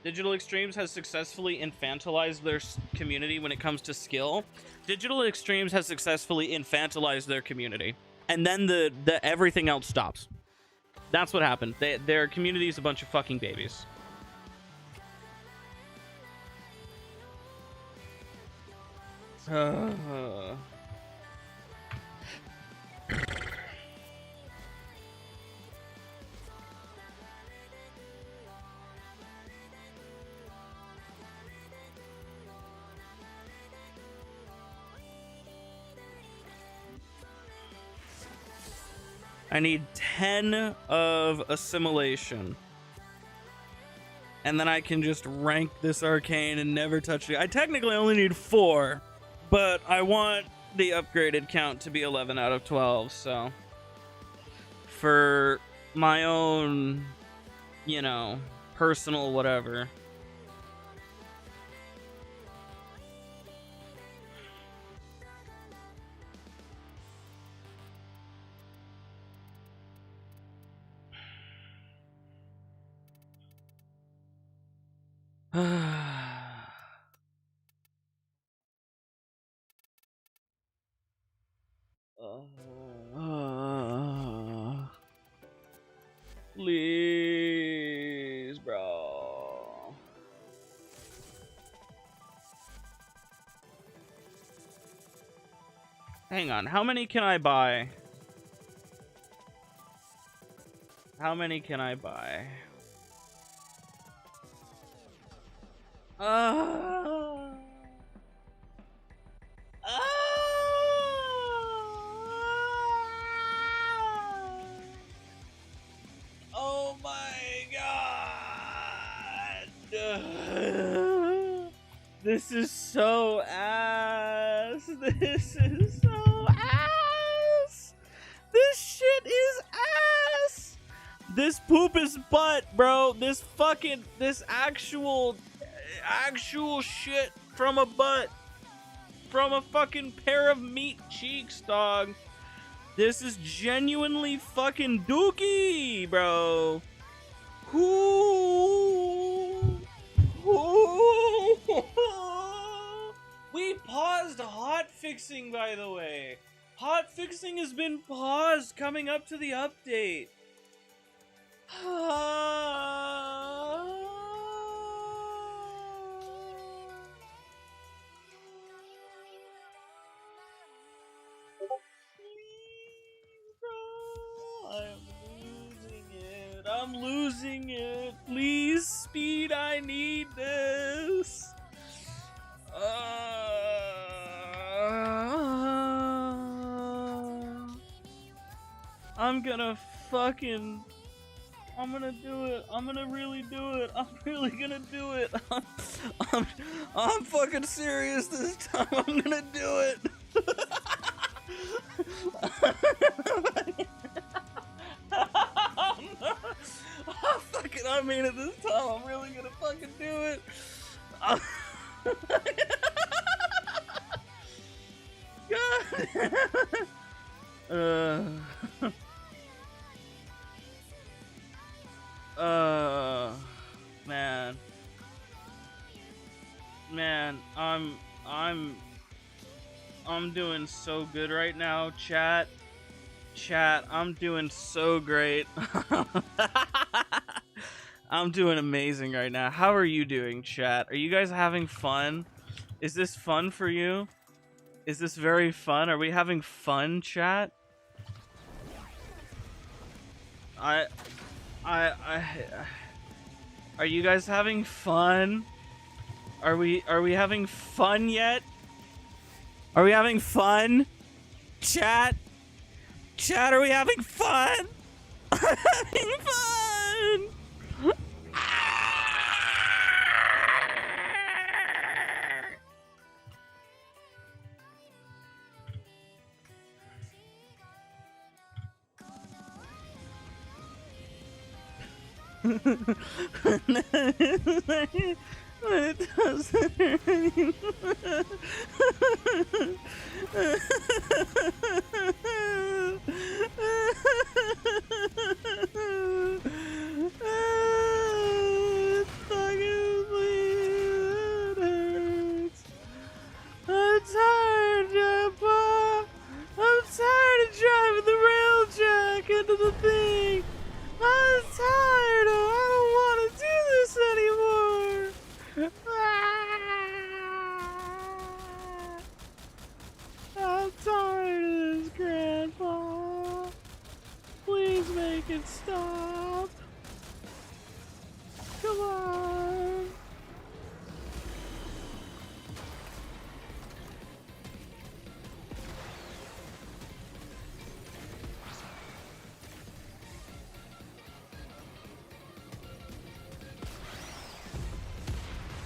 Digital Extremes has successfully infantilized their community when it comes to skill. Digital Extremes has successfully infantilized their community, and then the everything else stops. That's what happened. Their community is a bunch of fucking babies. I need 10 of assimilation. And then I can just rank this arcane and never touch it. I technically only need 4, but I want the upgraded count to be 11 out of 12, so for my own, you know, personal whatever. Please, bro. Hang on, how many can I buy? How many can I buy? Oh my god! This is so ass. This is so ass. This shit is ass. This poop is butt, bro. This actual shit from a butt. From a fucking pair of meat cheeks, dog. This is genuinely fucking dookie, bro. We paused hot fixing, by the way. Hot fixing has been paused coming up to the update. I'm losing it. Please, speed, I need this. I'm gonna do it. I'm gonna really do it. I'm really gonna do it. I'm fucking serious this time. I'm gonna do it. I mean it this time. I'm really gonna fucking do it. Man, I'm doing so good right now, chat. I'm doing so great. I'm doing amazing right now. How are you doing, chat? Are you guys having fun? Is this fun for you? Is this very fun? Are we having fun, chat? I Are you guys having fun? Are we having fun yet? Are we having fun? Chat? Chat, are we having fun? I'm having fun! It doesn't hurt anymore. I'm tired, Grandpa. I'm tired of driving the rail jack into the thing. I'm tired. I don't want to do this anymore. I'm tired of this, Grandpa. Please make it stop. Come on.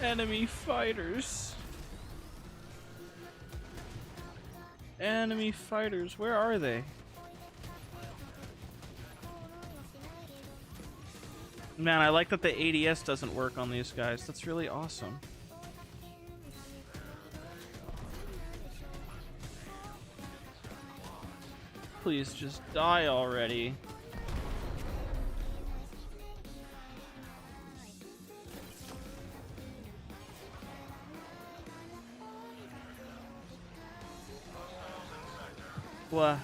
Enemy fighters. Enemy fighters, where are they? Man, I like that the ADS doesn't work on these guys. That's really awesome. Please just die already. What?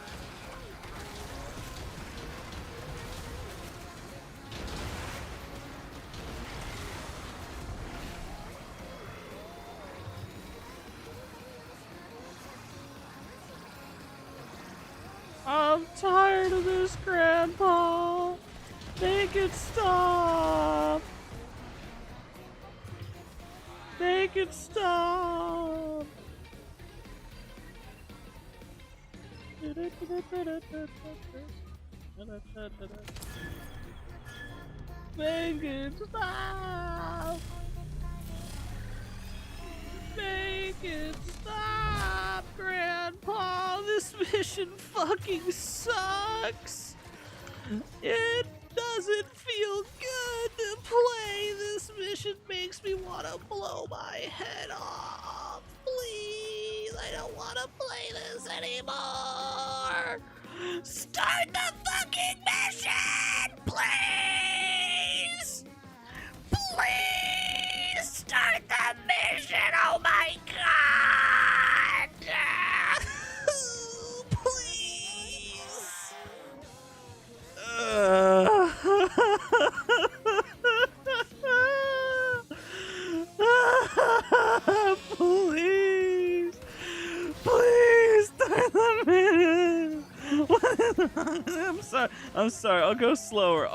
I'm tired of this, Grandpa. Make it stop. Make it stop. Make it stop. Make it stop, Grandpa. This mission fucking sucks. It doesn't feel good to play. This mission makes me want to blow my head off. Please, I don't want to play this anymore. Start the fucking mission, please. Please start the mission. Oh my god. Please. Please. Please start the mission. I'm sorry. I'll go slower.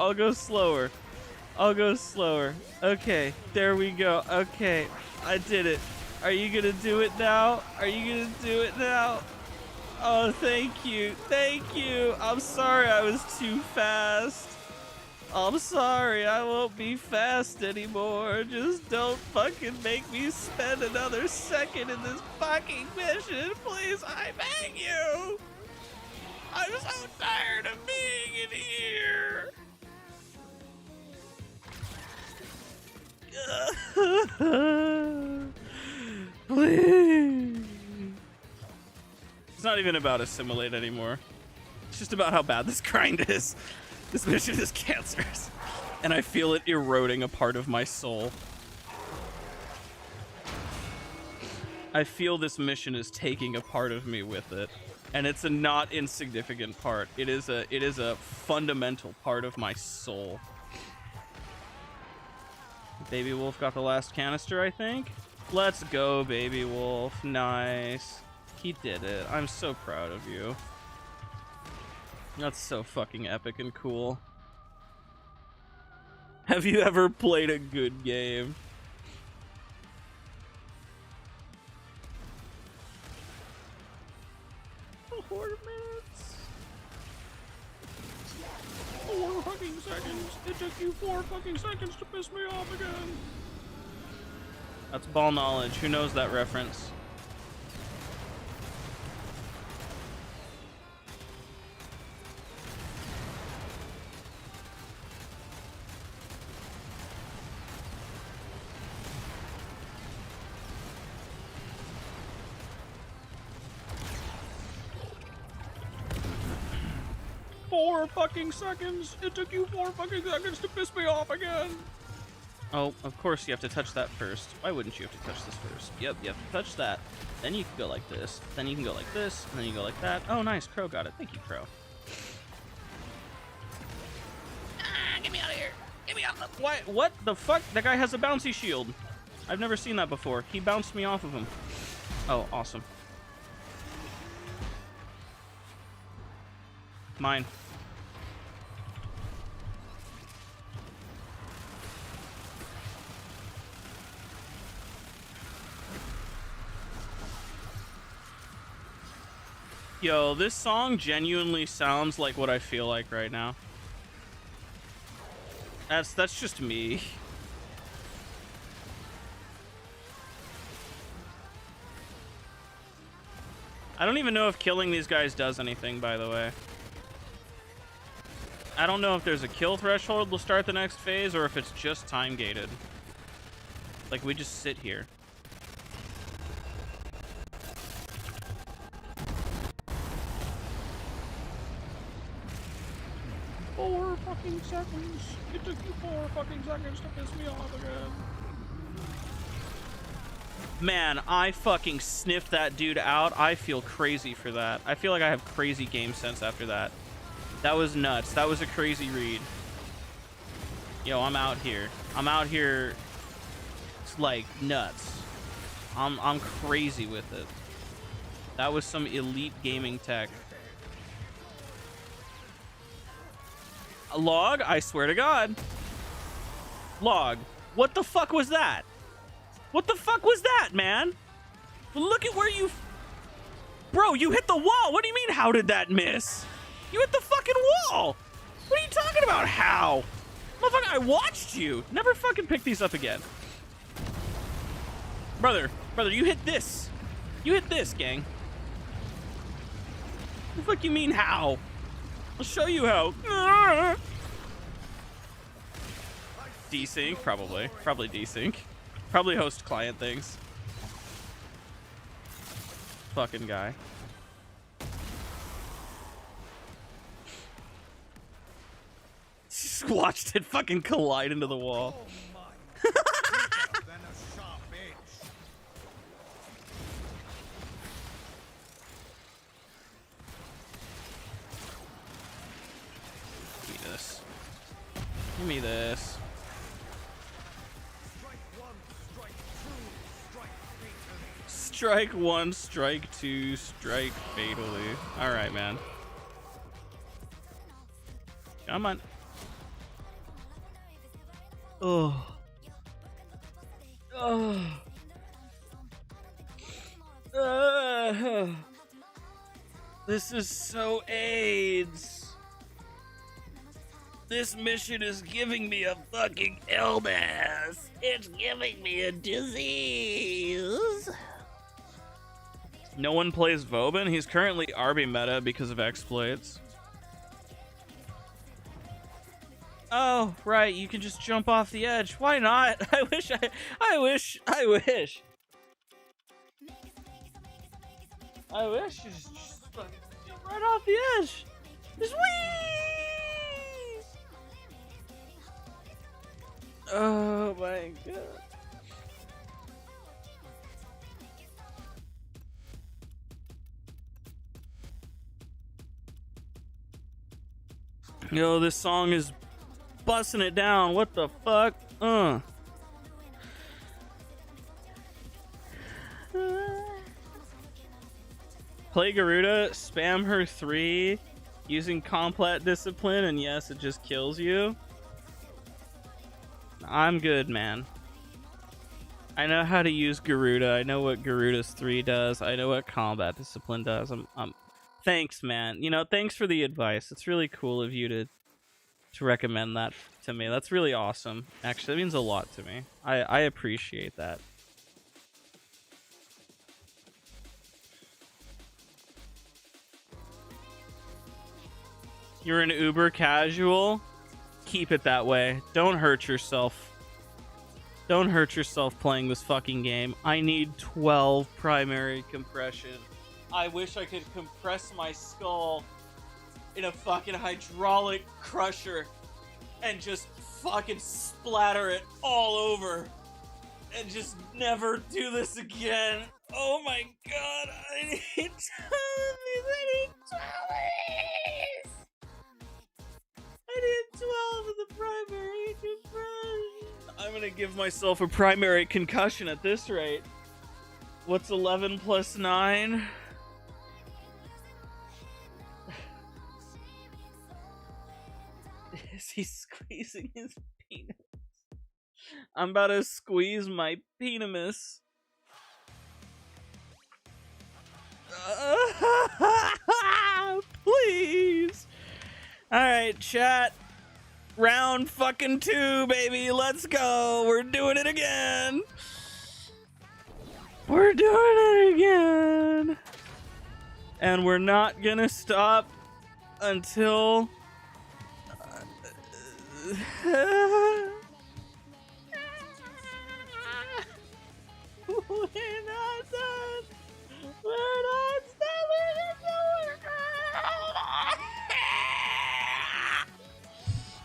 Okay, there we go. Okay, I did it. Are you gonna do it now? Oh, thank you. I'm sorry I was too fast. I'm sorry, I won't be fast anymore. Just don't fucking make me spend another second in this fucking mission, please. I beg you. I'm so tired of being in here. Please. It's not even about assimilate anymore. It's just about how bad this grind is. This mission is cancerous, and I feel it eroding a part of my soul. I feel this mission is taking a part of me with it, and it's a not insignificant part. It is a fundamental part of my soul. Baby Wolf got the last canister, I think. Let's go, Baby Wolf. Nice. He did it. I'm so proud of you. That's so fucking epic and cool. Have you ever played a good game? Four minutes. 4 fucking seconds. It took you 4 fucking seconds to piss me off again. That's ball knowledge. Who knows that reference? Four fucking seconds. It took you 4 fucking seconds to piss me off again. Oh, of course you have to touch that first. Why wouldn't you have to touch this first? Yep, you have to touch that. Then you can go like this. Then you can go like this. And then you go like that. Oh, nice. Crow got it. Thank you, Crow. Ah, get me out of here. Get me out. Why? What the fuck? That guy has a bouncy shield. I've never seen that before. He bounced me off of him. Oh, awesome. Mine. Yo, this song genuinely sounds like what I feel like right now. That's just me. I don't even know if killing these guys does anything, by the way. I don't know if there's a kill threshold to start the next phase or if it's just time gated. Like, we just sit here. Four fucking seconds. It took you 4 fucking seconds to piss me off again. Man, I fucking sniffed that dude out. I feel crazy for that. I feel like I have crazy game sense after that. That was nuts. That was a crazy read. Yo, I'm out here. I'm out here. It's like nuts. I'm crazy with it. That was some elite gaming tech. A log? I swear to God. Log. What the fuck was that? What the fuck was that, man? Look at where you... Bro, you hit the wall. What do you mean, how did that miss? You hit the fucking wall. What are you talking about, how? Motherfucker, I watched you. Never fucking pick these up again. Brother, you hit this. You hit this, gang. What the fuck you mean, how? I'll show you how. Desync, probably. Probably desync. Probably host client things. Fucking guy. Just watched it fucking collide into the wall. Give me this. Give me this. Strike 1, strike 2, strike fatally. Alright, man. Come on. Oh. Oh. This is so AIDS. This mission is giving me a fucking illness. It's giving me a disease. No one plays Vobin. He's currently RB meta because of exploits. Oh, right. You can just jump off the edge. Why not? I wish. I wish you just fucking jump right off the edge. Just whee! Oh my god. Yo, this song is busting it down. What the fuck? Play Garuda, spam her 3 using Complet Discipline, and yes, it just kills you. I'm good, man. I know how to use Garuda. I know what Garuda's 3 does. I know what Combat Discipline does. Thanks, man. You know, thanks for the advice. It's really cool of you to recommend that to me. That's really awesome. Actually, that means a lot to me. I appreciate that. You're an uber casual? Keep it that way. Don't hurt yourself. Don't hurt yourself playing this fucking game. I need 12 primary compression. I wish I could compress my skull in a fucking hydraulic crusher and just fucking splatter it all over and just never do this again. Oh my god, I need 12 of these. I need 12 of these. I need 12 of the primary compression. I'm gonna give myself a primary concussion at this rate. What's 11 plus 9? Is he squeezing his penis? I'm about to squeeze my penis. Please. Alright, chat. Round fucking 2, baby. Let's go. We're doing it again. We're doing it again. And we're not gonna stop until... We're not done. We're not stopping until we're done.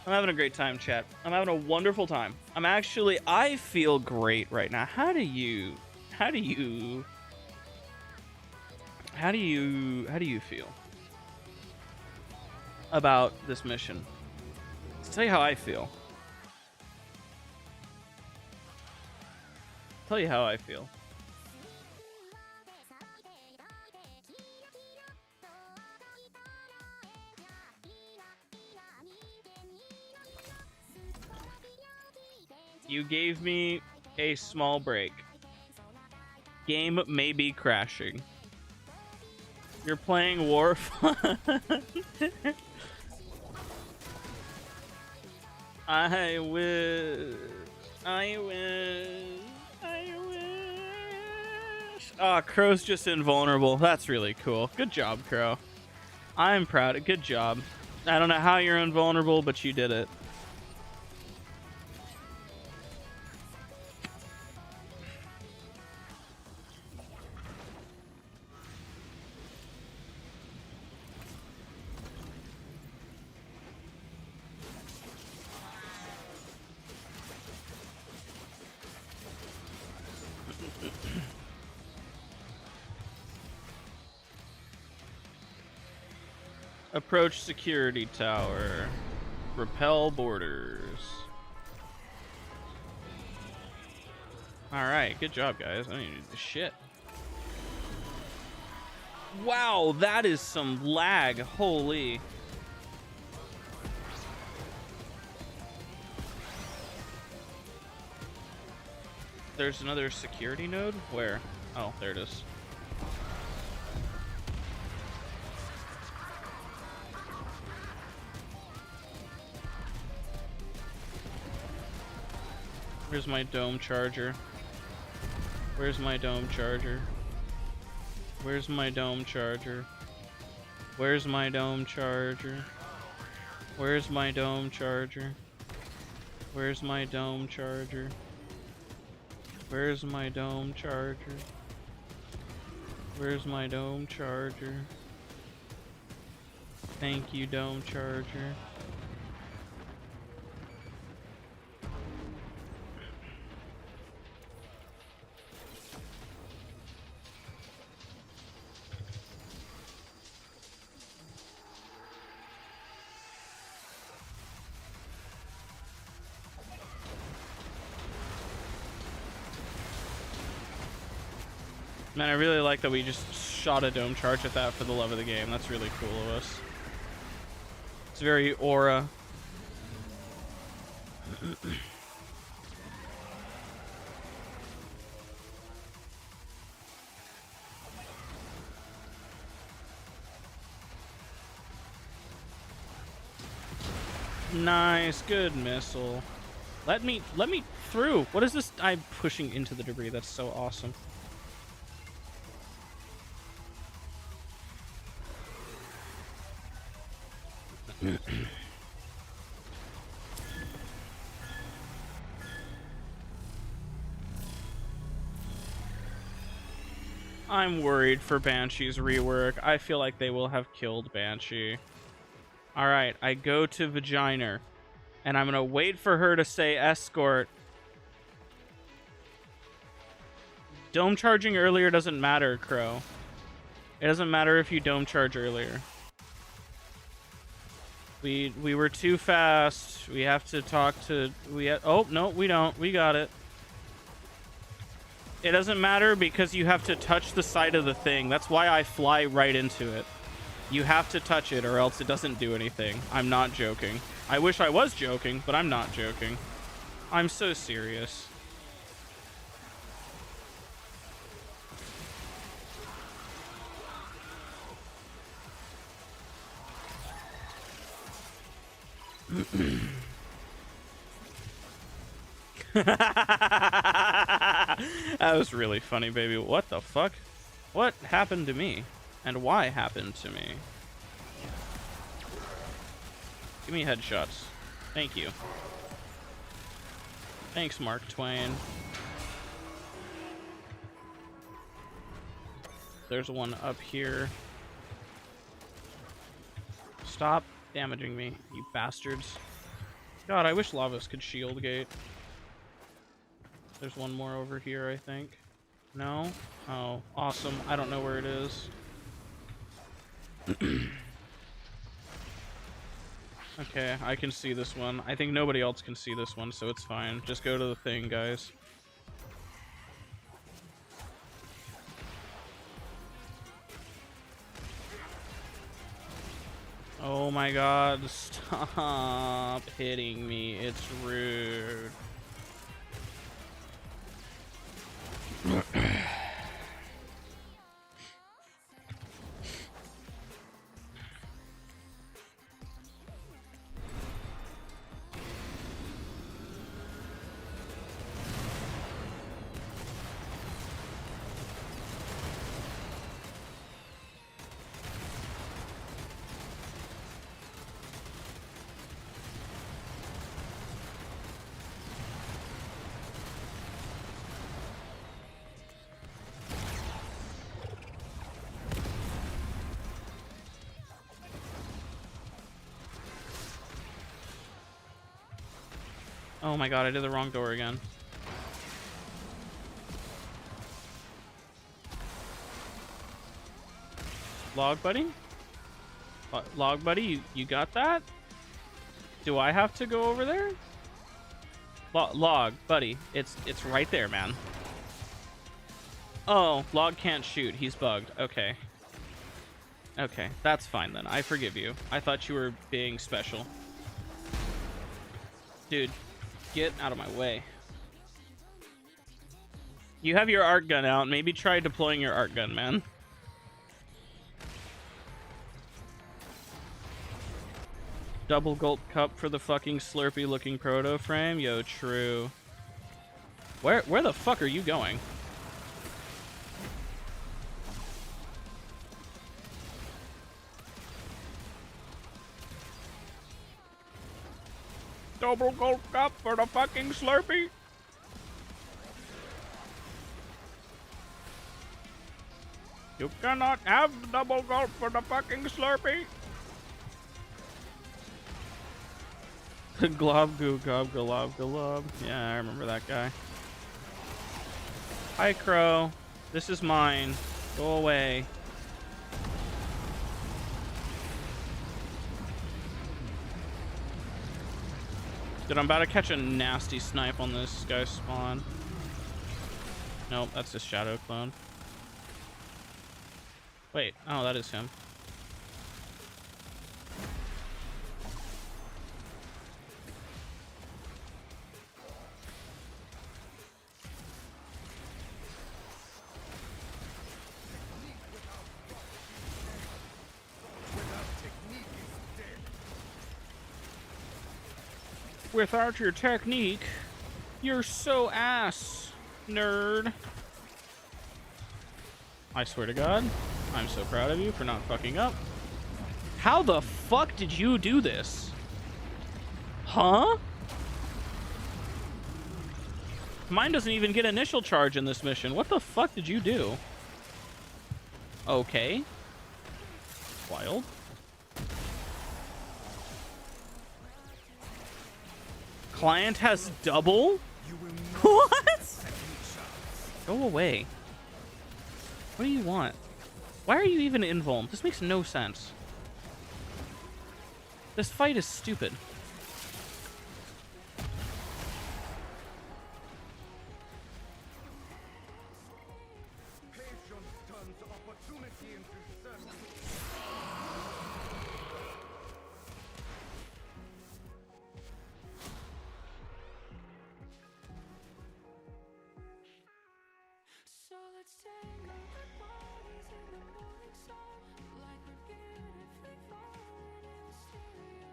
I'm having a great time, chat. I'm having a wonderful time. I feel great right now. How do you feel about this mission? Let's tell you how I feel. Tell you how I feel. You gave me a small break. Game may be crashing. You're playing Warframe. I wish. Ah, Crow's just invulnerable. That's really cool. Good job, Crow. I'm proud. Good job. I don't know how you're invulnerable, but you did it. Approach security tower. Repel borders. Alright, good job, guys. I need to do the shit. Wow, that is some lag. Holy. There's another security node? Where? Oh, there it is. Where's my dome charger? Where's my dome charger? Where's my dome charger? Where's my dome charger? Where's my dome charger? Where's my dome charger? Where's my dome charger? Where's my dome charger? Thank you, dome charger. Man, I really like that we just shot a dome charge at that for the love of the game. That's really cool of us. It's very aura. Nice, good missile. Let me through. What is this? I'm pushing into the debris. That's so awesome. I'm worried for Banshee's rework. I feel like they will have killed Banshee. Alright, I go to Vagina. And I'm gonna wait for her to say escort. Dome charging earlier doesn't matter, Crow. It doesn't matter if you dome charge earlier. We were too fast. We have to talk to... Oh, no, we don't. We got it. It doesn't matter because you have to touch the side of the thing. That's why I fly right into it. You have to touch it or else it doesn't do anything. I'm not joking. I wish I was joking, but I'm not joking. I'm so serious. That was really funny, baby. What the fuck? What happened to me? And why happened to me? Give me headshots. Thank you. Thanks, Mark Twain. There's one up here. Stop damaging me, you bastards. God, I wish Lavas could shield gate. There's one more over here, I think. No? Oh, awesome. I don't know where it is. Okay, I can see this one. I think nobody else can see this one, so it's fine. Just go to the thing, guys. Oh my god, stop hitting me. It's rude. Oh my god, I did the wrong door again. Log buddy? Log buddy, you got that? Do I have to go over there? Log buddy, it's right there, man. Oh, Log can't shoot. He's bugged. Okay. Okay, that's fine then. I forgive you. I thought you were being special. Dude, get out of my way. You have your arc gun out. Maybe try deploying your arc gun, man. Double gulp cup for the fucking slurpy looking proto frame? Yo, true. Where the fuck are you going? Double gulp cup for the fucking slurpy? You cannot have the double gulp for the fucking slurpy. Glob goo gob galob galob. Yeah, I remember that guy. Hi, Crow. This is mine. Go away. Dude, I'm about to catch a nasty snipe on this guy's spawn. Nope, that's a shadow clone. Wait, oh, that is him. Without your technique, you're so ass, nerd. I swear to God, I'm so proud of you for not fucking up. How the fuck did you do this? Huh? Mine doesn't even get initial charge in this mission. What the fuck did you do? Okay. Wild. Client has double? What? Go away. What do you want? Why are you even invuln? This makes no sense. This fight is stupid. Patience turns opportunity into certainty. So let's take our bodies in the morning sun, like we're beautifully falling in stereo.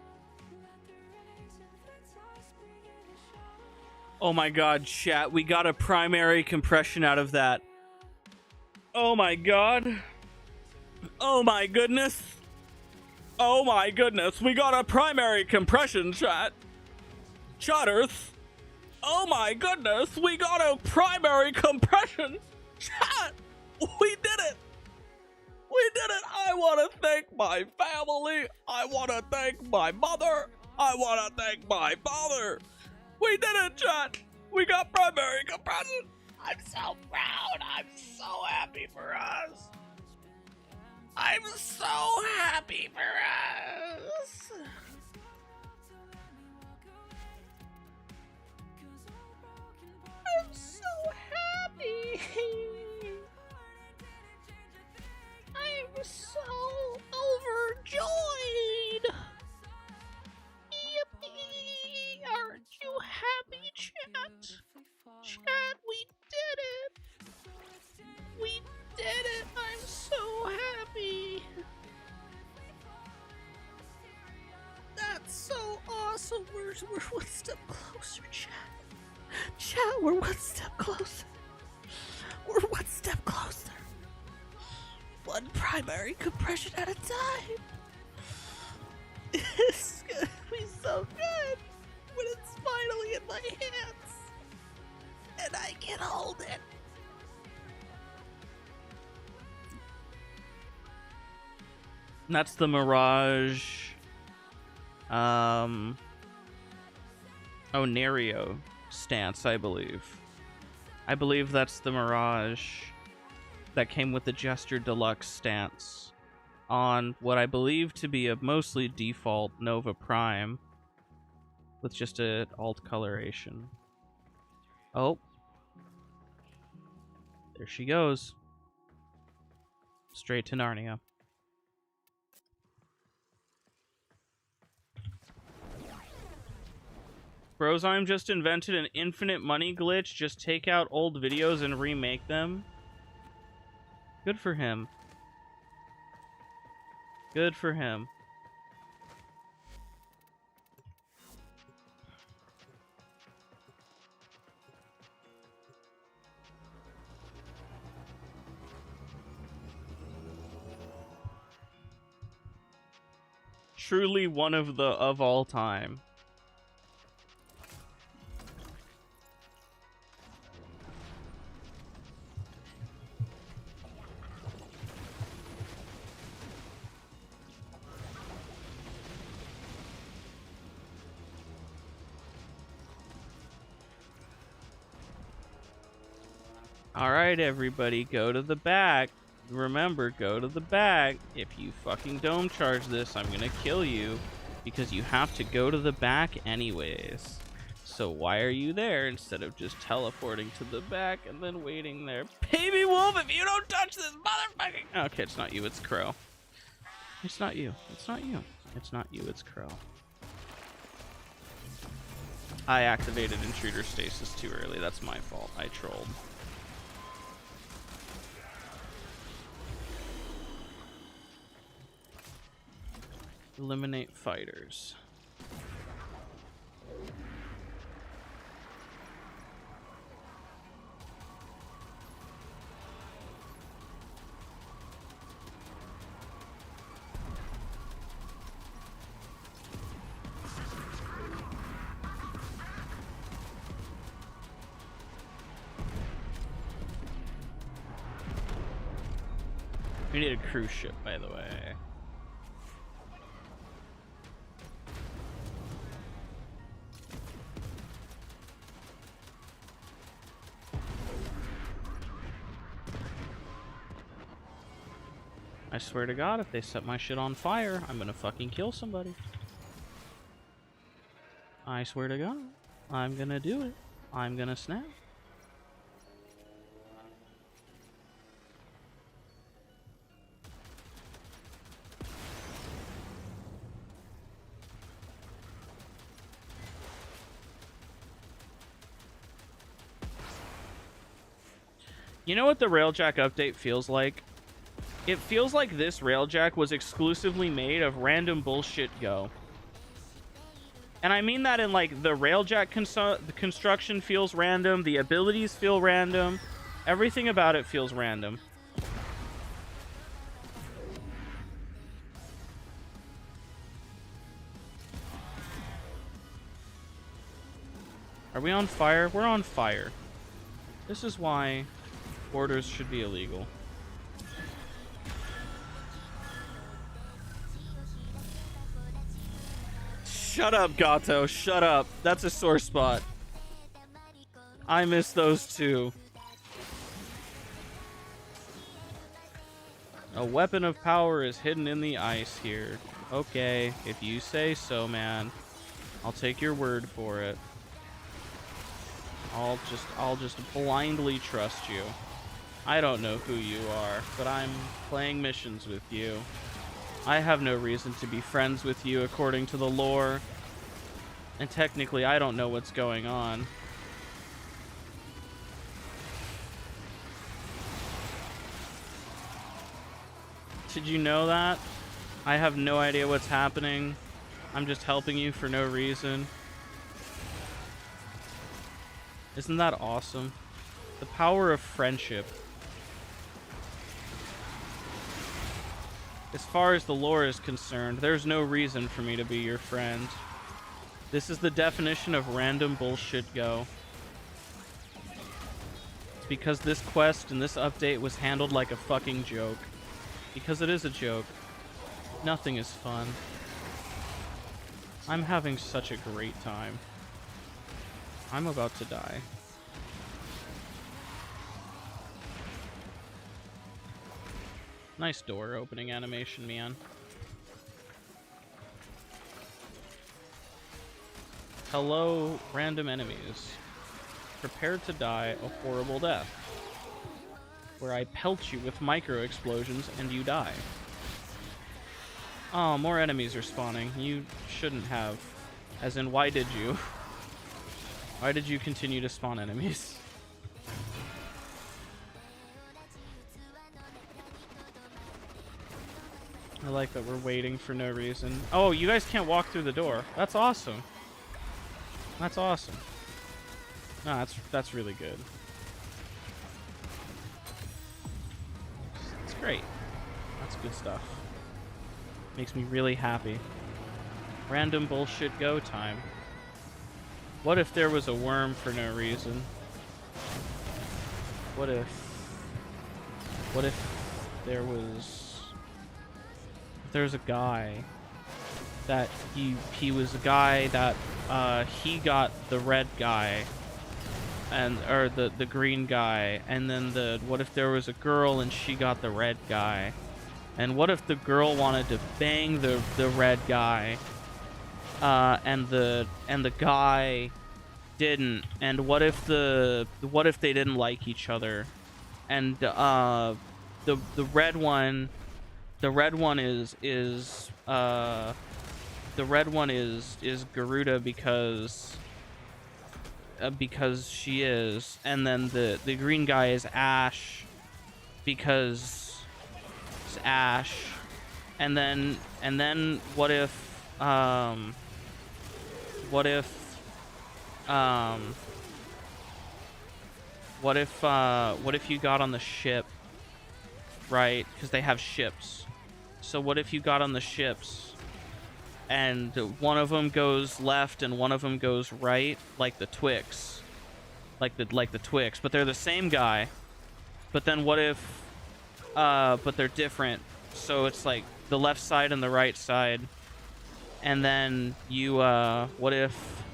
Let the rays inflict us begin to show. Oh my god, chat. We got a primary compression out of that. Oh my god. Oh my goodness. Oh my goodness. We got a primary compression, chat. Chatters. Oh my goodness. We got a primary compression. Chat. We did it. We did it. I want to thank my family. I want to thank my mother. I want to thank my father. We did it, chat. We got primary compression. I'm so proud. I'm so happy for us. I'm so happy for us. I'm so happy. I'm so overjoyed. Yippee! Aren't you happy, chat? Chat, we did it! We did it! I'm so happy! That's so awesome! We're one step closer, chat. Chat, we're one step closer. We're one step closer. One primary compression at a time. It's gonna be so good when it's finally in my hands and I can hold it. And that's the Mirage. Onerio stance, I believe. I believe that's the Mirage that came with the Jester Deluxe stance on what I believe to be a mostly default Nova Prime with just a alt coloration. Oh. There she goes. Straight to Narnia. Brozyme just invented an infinite money glitch. Just take out old videos and remake them. Good for him. Good for him. Truly one of the of all time. Alright, everybody, go to the back. Remember, go to the back. If you fucking dome charge this, I'm gonna kill you. Because you have to go to the back anyways. So why are you there instead of just teleporting to the back and then waiting there? Baby wolf, if you don't touch this motherfucking... Okay, it's not you, it's Crow. It's not you. It's not you. It's not you, it's Crow. I activated intruder stasis too early. That's my fault. I trolled. Eliminate fighters. We need a cruise ship, by the way. I swear to God, if they set my shit on fire, I'm gonna fucking kill somebody. I swear to God, I'm gonna do it. I'm gonna snap. You know what the Railjack update feels like? It feels like this Railjack was exclusively made of random bullshit go. And I mean that in like the Railjack the construction feels random, the abilities feel random, everything about it feels random. Are we on fire? We're on fire. This is why borders should be illegal. Shut up, Gato. Shut up. That's a sore spot. I miss those too. A weapon of power is hidden in the ice here. Okay, if you say so, man. I'll take your word for it. I'll just blindly trust you. I don't know who you are, but I'm playing missions with you. I have no reason to be friends with you according to the lore. And technically, I don't know what's going on. Did you know that? I have no idea what's happening. I'm just helping you for no reason. Isn't that awesome? The power of friendship. As far as the lore is concerned, there's no reason for me to be your friend. This is the definition of random bullshit go. It's because this quest and this update was handled like a fucking joke. Because it is a joke. Nothing is fun. I'm having such a great time. I'm about to die. Nice door opening animation, man. Hello, random enemies. Prepare to die a horrible death, where I pelt you with micro explosions and you die. Oh, more enemies are spawning. You shouldn't have. As in, why did you? Why did you continue to spawn enemies? I like that we're waiting for no reason. Oh, you guys can't walk through the door. That's awesome. That's awesome. No, that's really good. It's great. That's good stuff. Makes me really happy. Random bullshit go time. What if there was a worm for no reason? What if there was... There's a guy that he was a guy that he got the red guy or the green guy, and then what if there was a girl and she got the red guy, and what if the girl wanted to bang the red guy and the guy didn't? And what if they didn't like each other? And the red one is Garuda because she is, and then the green guy is Ash because it's Ash, and then what if you got on the ship, right? Because they have ships. So what if you got on the ships and one of them goes left and one of them goes right, like the Twix, like the Twix, but they're the same guy. But then what if but they're different, so it's like the left side and the right side. And then you what if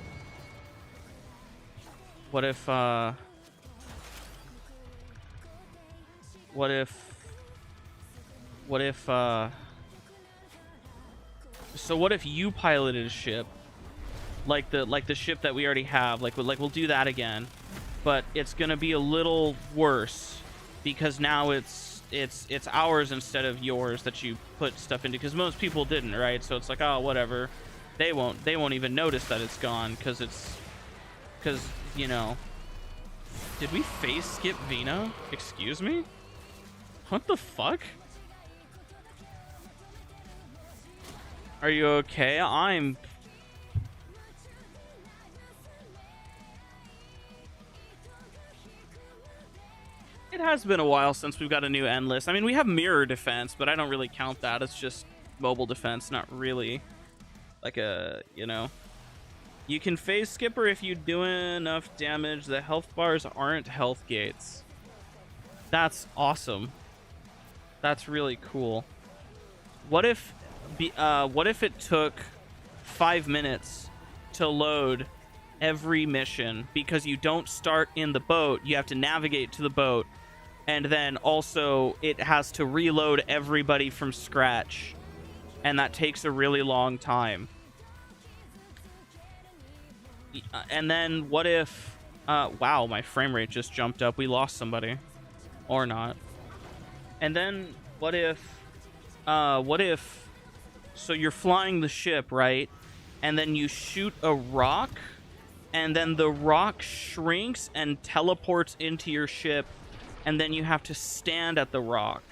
so what if you piloted a ship like the ship that we already have, like we'll do that again, but it's gonna be a little worse because now it's ours instead of yours that you put stuff into, because most people didn't, right? So it's like, oh, whatever, they won't even notice that it's gone because you know. Did we face skip Vina? Excuse me? What the fuck? Are you okay? It has been a while since we've got a new endless. I mean, we have mirror defense, but I don't really count that. It's just mobile defense, not really like a, you know. You can phase skipper if you do enough damage. The health bars aren't health gates. That's awesome. That's really cool. What if it took 5 minutes to load every mission, because you don't start in the boat, you have to navigate to the boat, and then also it has to reload everybody from scratch, and that takes a really long time. And then what if wow, my frame rate just jumped up. We lost somebody, or not. And then what if so you're flying the ship, right? And then you shoot a rock, and then the rock shrinks and teleports into your ship, and then you have to stand at the rock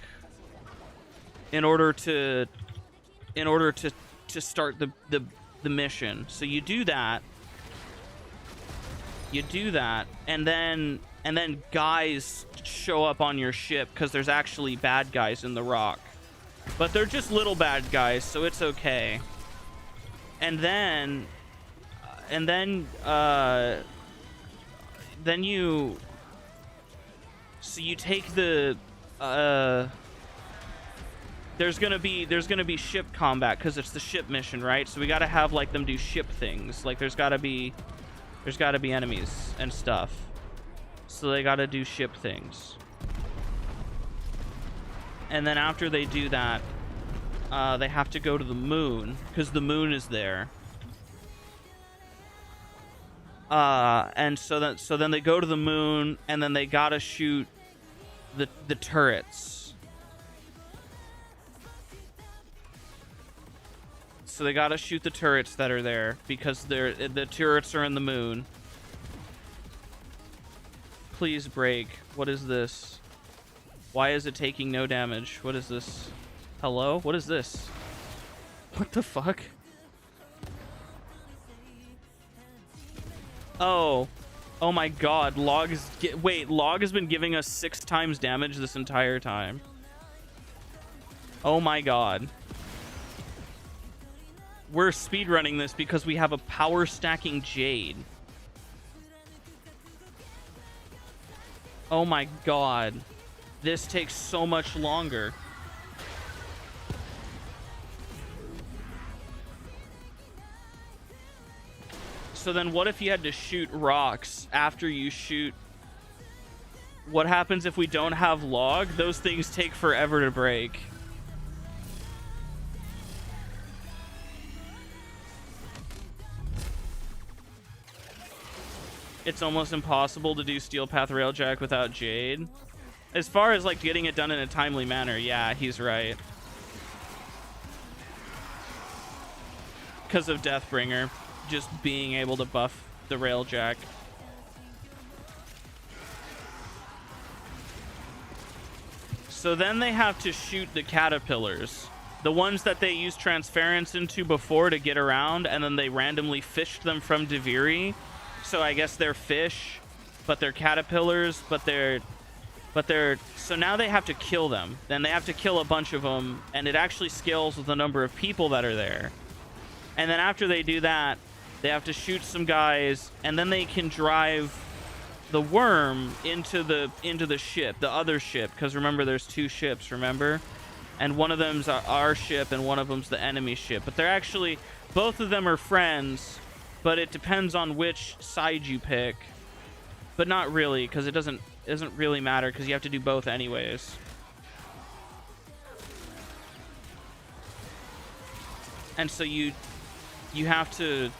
in order to start the mission. So you do that, and then guys show up on your ship, because there's actually bad guys in the rock, but they're just little bad guys, so it's okay. And then you take the there's gonna be ship combat, because it's the ship mission, right? So we gotta have like them do ship things, like there's gotta be enemies and stuff, so they gotta do ship things. And then after they do that, they have to go to the moon, because the moon is there. And so then they go to the moon, and then they gotta shoot the turrets. So they gotta shoot the turrets that are there, because the turrets are in the moon. Please break. What is this? Why is it taking no damage? What is this? Hello? What is this? What the fuck? Oh. Oh my god. Log has been giving us 6 times damage this entire time. Oh my god. We're speedrunning this because we have a power stacking jade. Oh my god. This takes so much longer. So then what if you had to shoot rocks after you shoot? What happens if we don't have log? Those things take forever to break. It's almost impossible to do Steel Path Railjack without Jade. As far as like getting it done in a timely manner, yeah, he's right. Because of Deathbringer just being able to buff the Railjack. So then they have to shoot the caterpillars. The ones that they used transference into before to get around, and then they randomly fished them from duviri. So I guess they're fish, but they're caterpillars, but they're so now they have to kill them. Then they have to kill a bunch of them, and it actually scales with the number of people that are there. And then after they do that, they have to shoot some guys, and then they can drive the worm into the ship, the other ship, because remember there's two ships, remember? And one of them's our ship and one of them's the enemy ship. But they're actually, both of them are friends, but it depends on which side you pick. But not really, because it doesn't really matter, because you have to do both anyways. And so you have to,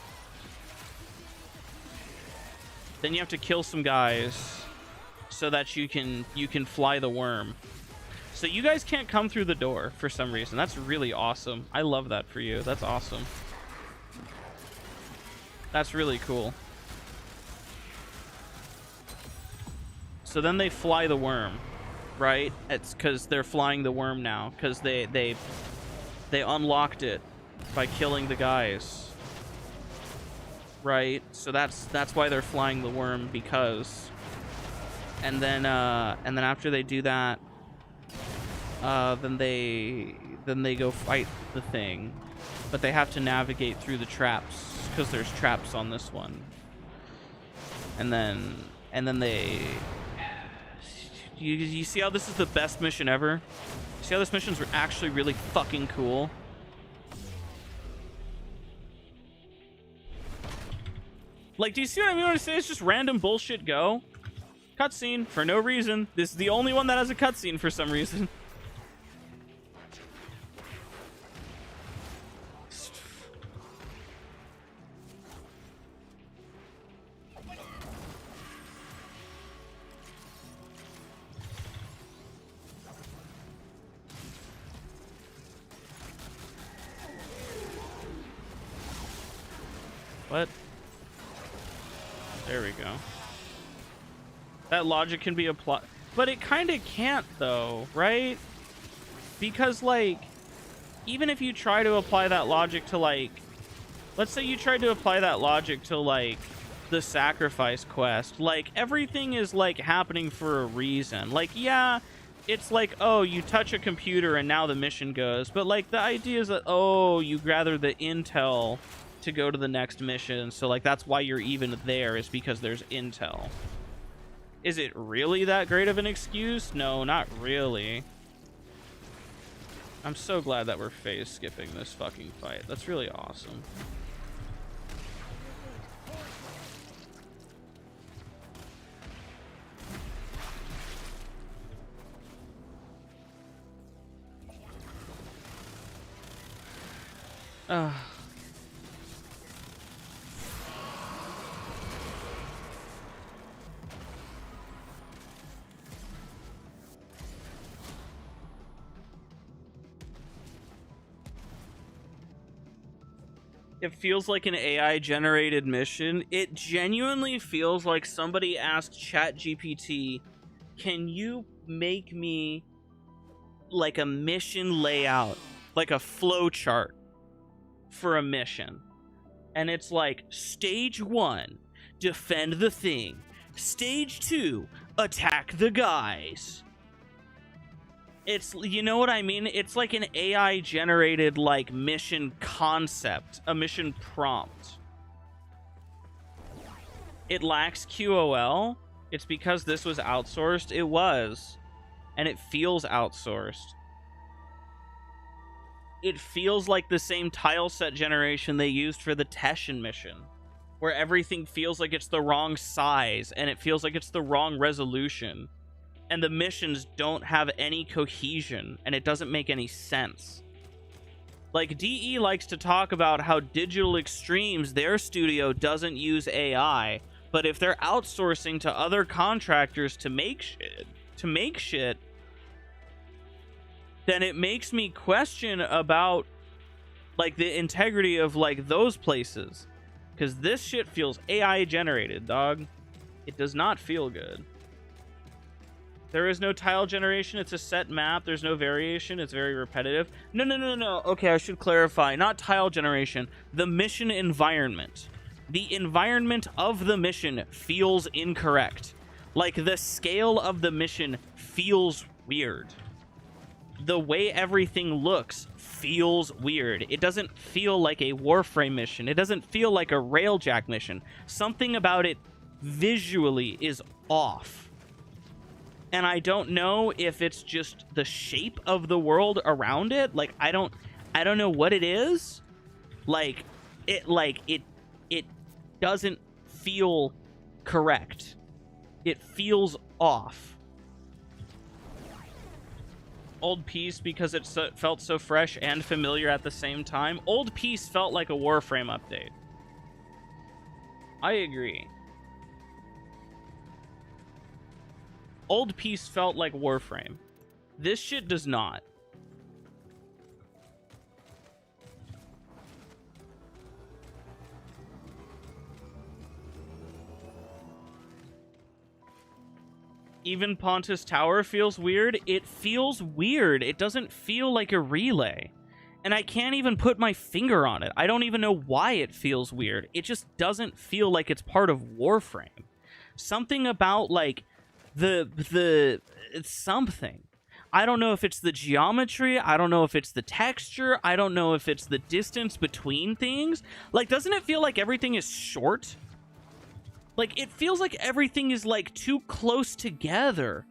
then you have to kill some guys so that you can fly the worm. So you guys can't come through the door for some reason. That's really awesome. I love that for you. That's awesome. That's really cool. So then they fly the worm, right? It's because they're flying the worm now, because they unlocked it by killing the guys. Right, so that's why they're flying the worm, because, and then after they do that, then they go fight the thing, but they have to navigate through the traps because there's traps on this one, and then they, you see how this is the best mission ever? See how this mission's actually really fucking cool? Like, do you see what I mean when I say it's just random bullshit go? Cutscene for no reason. This is the only one that has a cutscene for some reason. What? There we go. That logic can be applied, but it kind of can't though, right? Because like, even if you try to apply that logic to like, let's say you tried to apply that logic to like the sacrifice quest, like everything is like happening for a reason. Like, yeah, it's like, oh, you touch a computer and now the mission goes, but like the idea is that, oh, you gather the intel to go to the next mission, so like that's why you're even there, is because there's intel. Is it really that great of an excuse? No, not really. I'm so glad that we're phase skipping this fucking fight. That's really awesome. It feels like an AI generated mission. It genuinely feels like somebody asked ChatGPT, can you make me like a mission layout, like a flow chart for a mission? And it's like, stage 1, defend the thing. Stage 2, attack the guys. It's, you know what I mean? It's like an AI generated like mission concept, a mission prompt. It lacks QOL. It's because this was outsourced. It was, and it feels outsourced. It feels like the same tile set generation they used for the Teshin mission, where everything feels like it's the wrong size and it feels like it's the wrong resolution. And the missions don't have any cohesion, and it doesn't make any sense. Like, DE likes to talk about how Digital Extremes, their studio, doesn't use AI. But if they're outsourcing to other contractors to make shit, then it makes me question about like the integrity of like those places. Because this shit feels AI generated, dog. It does not feel good. There is no tile generation. It's a set map. There's no variation. It's very repetitive. No. Okay, I should clarify. Not tile generation. The mission environment. The environment of the mission feels incorrect. Like, the scale of the mission feels weird. The way everything looks feels weird. It doesn't feel like a Warframe mission. It doesn't feel like a Railjack mission. Something about it visually is off. And I don't know if it's just the shape of the world around it. Like, I don't know what it is. It doesn't feel correct. It feels off. Old Peace because it felt so fresh and familiar at the same time. Old Peace felt like a Warframe update. I agree. Old Peace felt like Warframe. This shit does not. Even Pontus Tower feels weird. It feels weird. It doesn't feel like a relay. And I can't even put my finger on it. I don't even know why it feels weird. It just doesn't feel like it's part of Warframe. Something about, like, it's something. I don't know if it's the geometry. I don't know if it's the texture. I don't know if it's the distance between things. Like, doesn't it feel like everything is short? Like, it feels like everything is, like, too close together.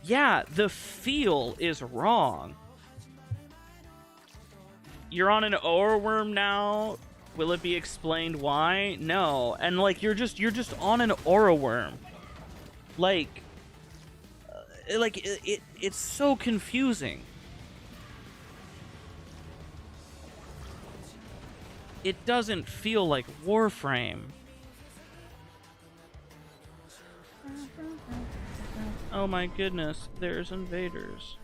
Yeah, the feel is wrong. You're on an oreworm now. Will it be explained why? No. And, like, you're just on an oreworm. Like, it's so confusing. It doesn't feel like Warframe. Oh my goodness, there's invaders.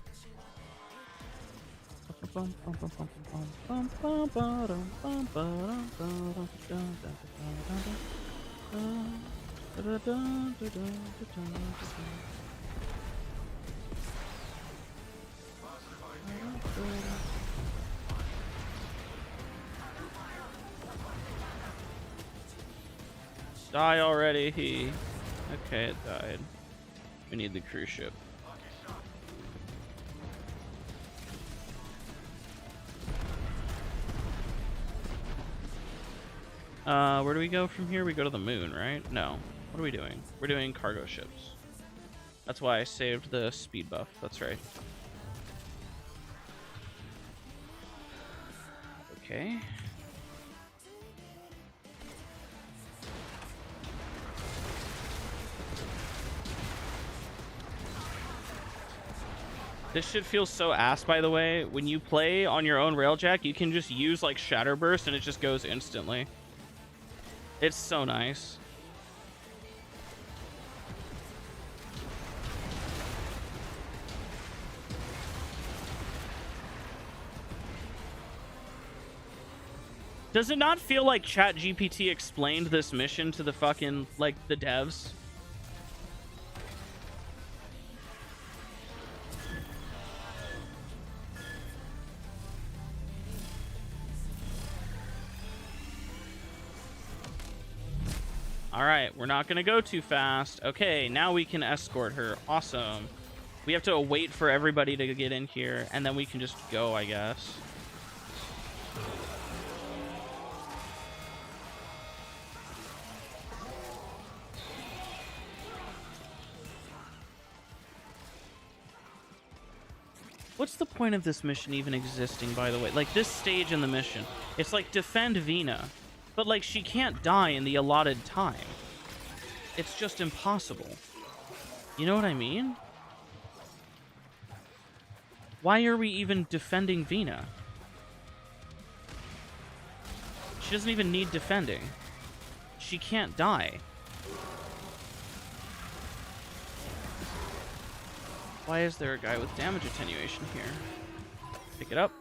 Die already, he. Okay, it died. We need the cruise ship. Where do we go from here? We go to the moon, right? No. What are we doing? We're doing cargo ships. That's why I saved the speed buff. That's right. Okay. This shit feels so ass, by the way. When you play on your own Railjack, you can just use, like, Shatterburst, and it just goes instantly. It's so nice. Does it not feel like ChatGPT explained this mission to the fucking, like, the devs? Alright, we're not gonna go too fast. Okay, now we can escort her. Awesome. We have to wait for everybody to get in here, and then we can just go, I guess. What's the point of this mission even existing, by the way? Like, this stage in the mission, it's like defend Vina. But, like, she can't die in the allotted time. It's just impossible. You know what I mean? Why are we even defending Vina? She doesn't even need defending. She can't die. Why is there a guy with damage attenuation here? Pick it up.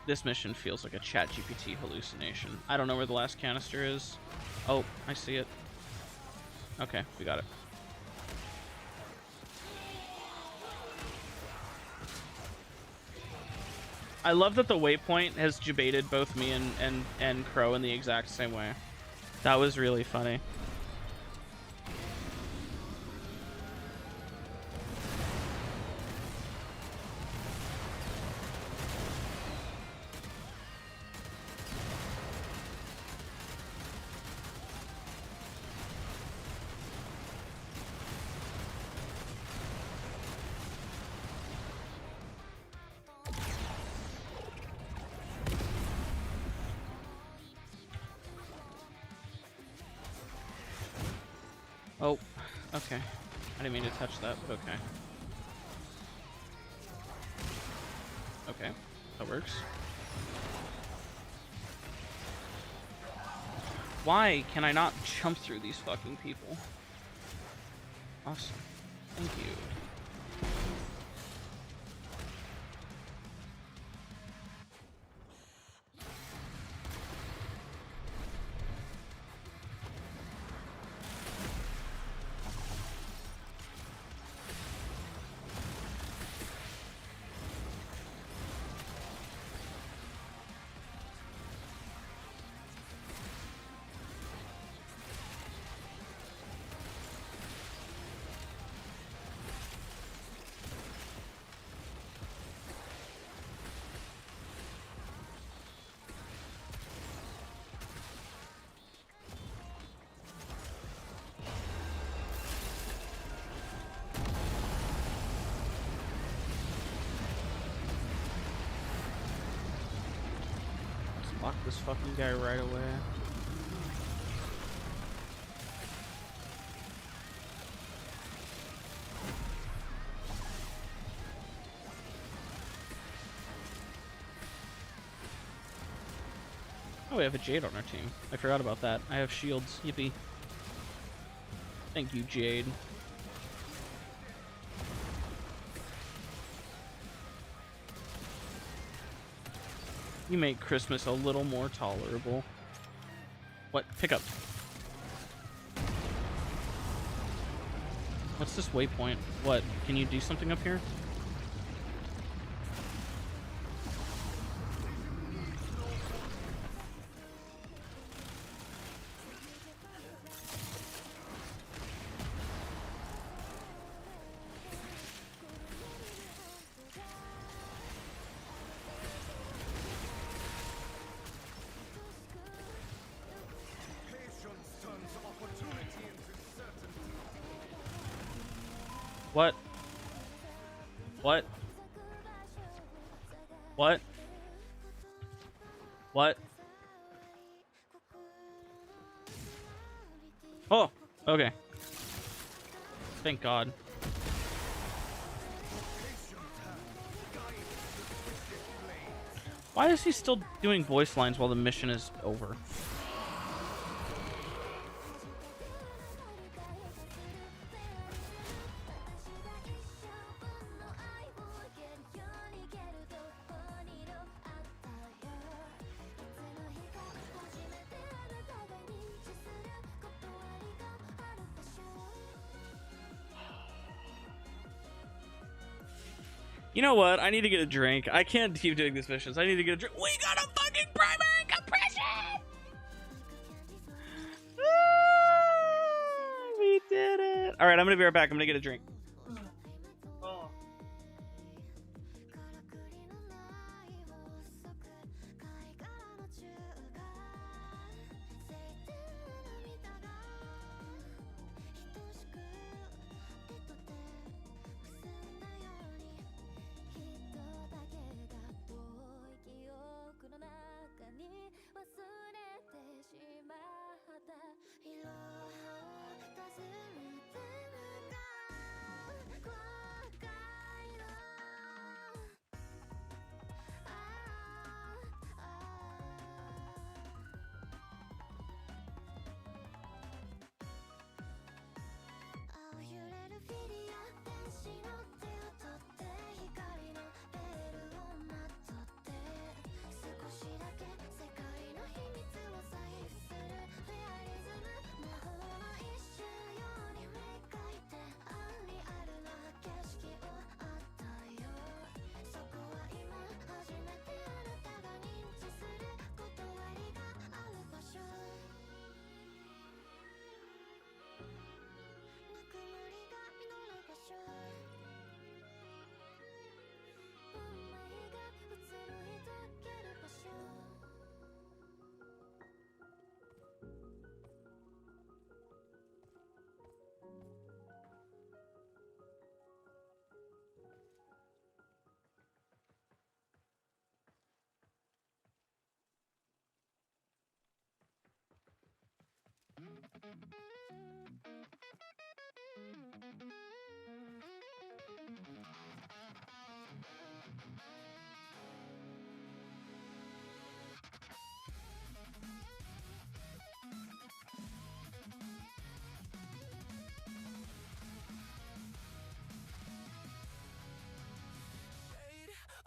This mission feels like a ChatGPT hallucination. I don't know where the last canister is. Oh, I see it. Okay, we got it. I love that the waypoint has debated both me and Crow in the exact same way. That was really funny. Oh, okay. I didn't mean to touch that, but okay. Okay, that works. Why can I not jump through these fucking people? Awesome. Thank you. Lock this fucking guy right away. Oh, we have a Jade on our team. I forgot about that. I have shields. Yippee. Thank you, Jade. You make Christmas a little more tolerable. What? Pick up. What's this waypoint? What? Can you do something up here? What? What? What? What? Oh, okay. Thank God. Why is he still doing voice lines while the mission is over? You know what? I need to get a drink. I can't keep doing these missions. I need to get a drink. We got a fucking primary compression! We did it. All right, I'm going to be right back. I'm going to get a drink.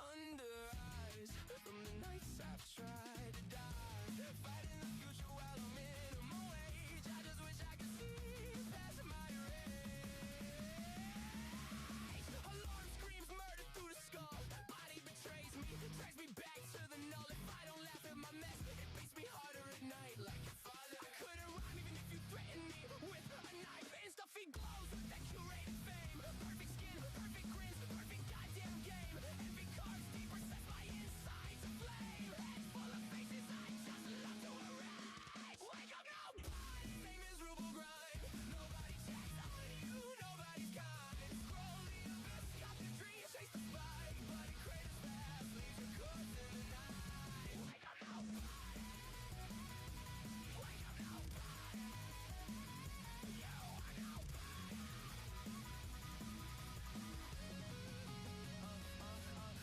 Under eyes from the nights I've tried to die, fighting the future while I'm minimum wage. I just wish I could see past my rage. Alarm screams murder through the skull. Body betrays me, drags me back to the null. If I don't laugh at my mess, it makes me harder at night. Like your father, I couldn't rhyme even if you threatened me with a knife. And stuff he glows with that curated fame. Perfect skin, perfect grins, perfect goddamn game. Every card's deeper, sets my insides aflame. Head full of faces, I just love to erase. Wake up, nobody, say miserable grind. Nobody checks on you, nobody's kind. Scroll the abyss, got the dream, chase the fight. But it craters fast, leaves your corpse in the night. Wake up, nobody. Wake up, nobody. You are nobody.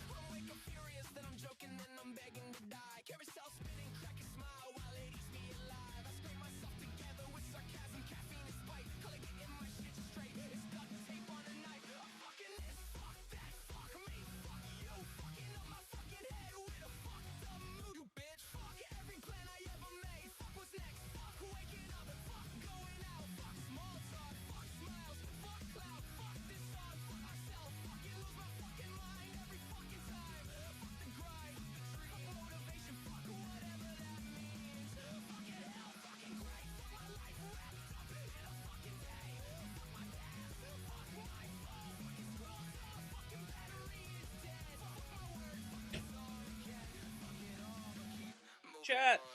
I'm wake up furious, then I'm joking, then I'm begging to die. Carousel spinning, crack a smile while it eats me alive. I scrape myself together with sarcasm, caffeine and spite. Calling it in my shit straight. It's duct tape on a knife. I'm fucking this, fuck that, fuck me, fuck you. Fucking up my fucking head with a fucked up mood. You bitch, fuck every plan I ever made. Fuck what's next, fuck waking up, fuck going out, fuck small talk, fuck smiles, fuck cloud, fuck this song, fuck myself, fucking lose my fucking mind every fucking time. Fuck the grind, fuck motivation, fuck whatever that means. Fucking hell, fucking great, fuck my life wrapped up in a fucking day. Fuck my past, fuck my phone, fucking scrolls off, fucking battery is dead. Fuck my words, fuck the song again. Fuck it all, but keep moving Chat. on.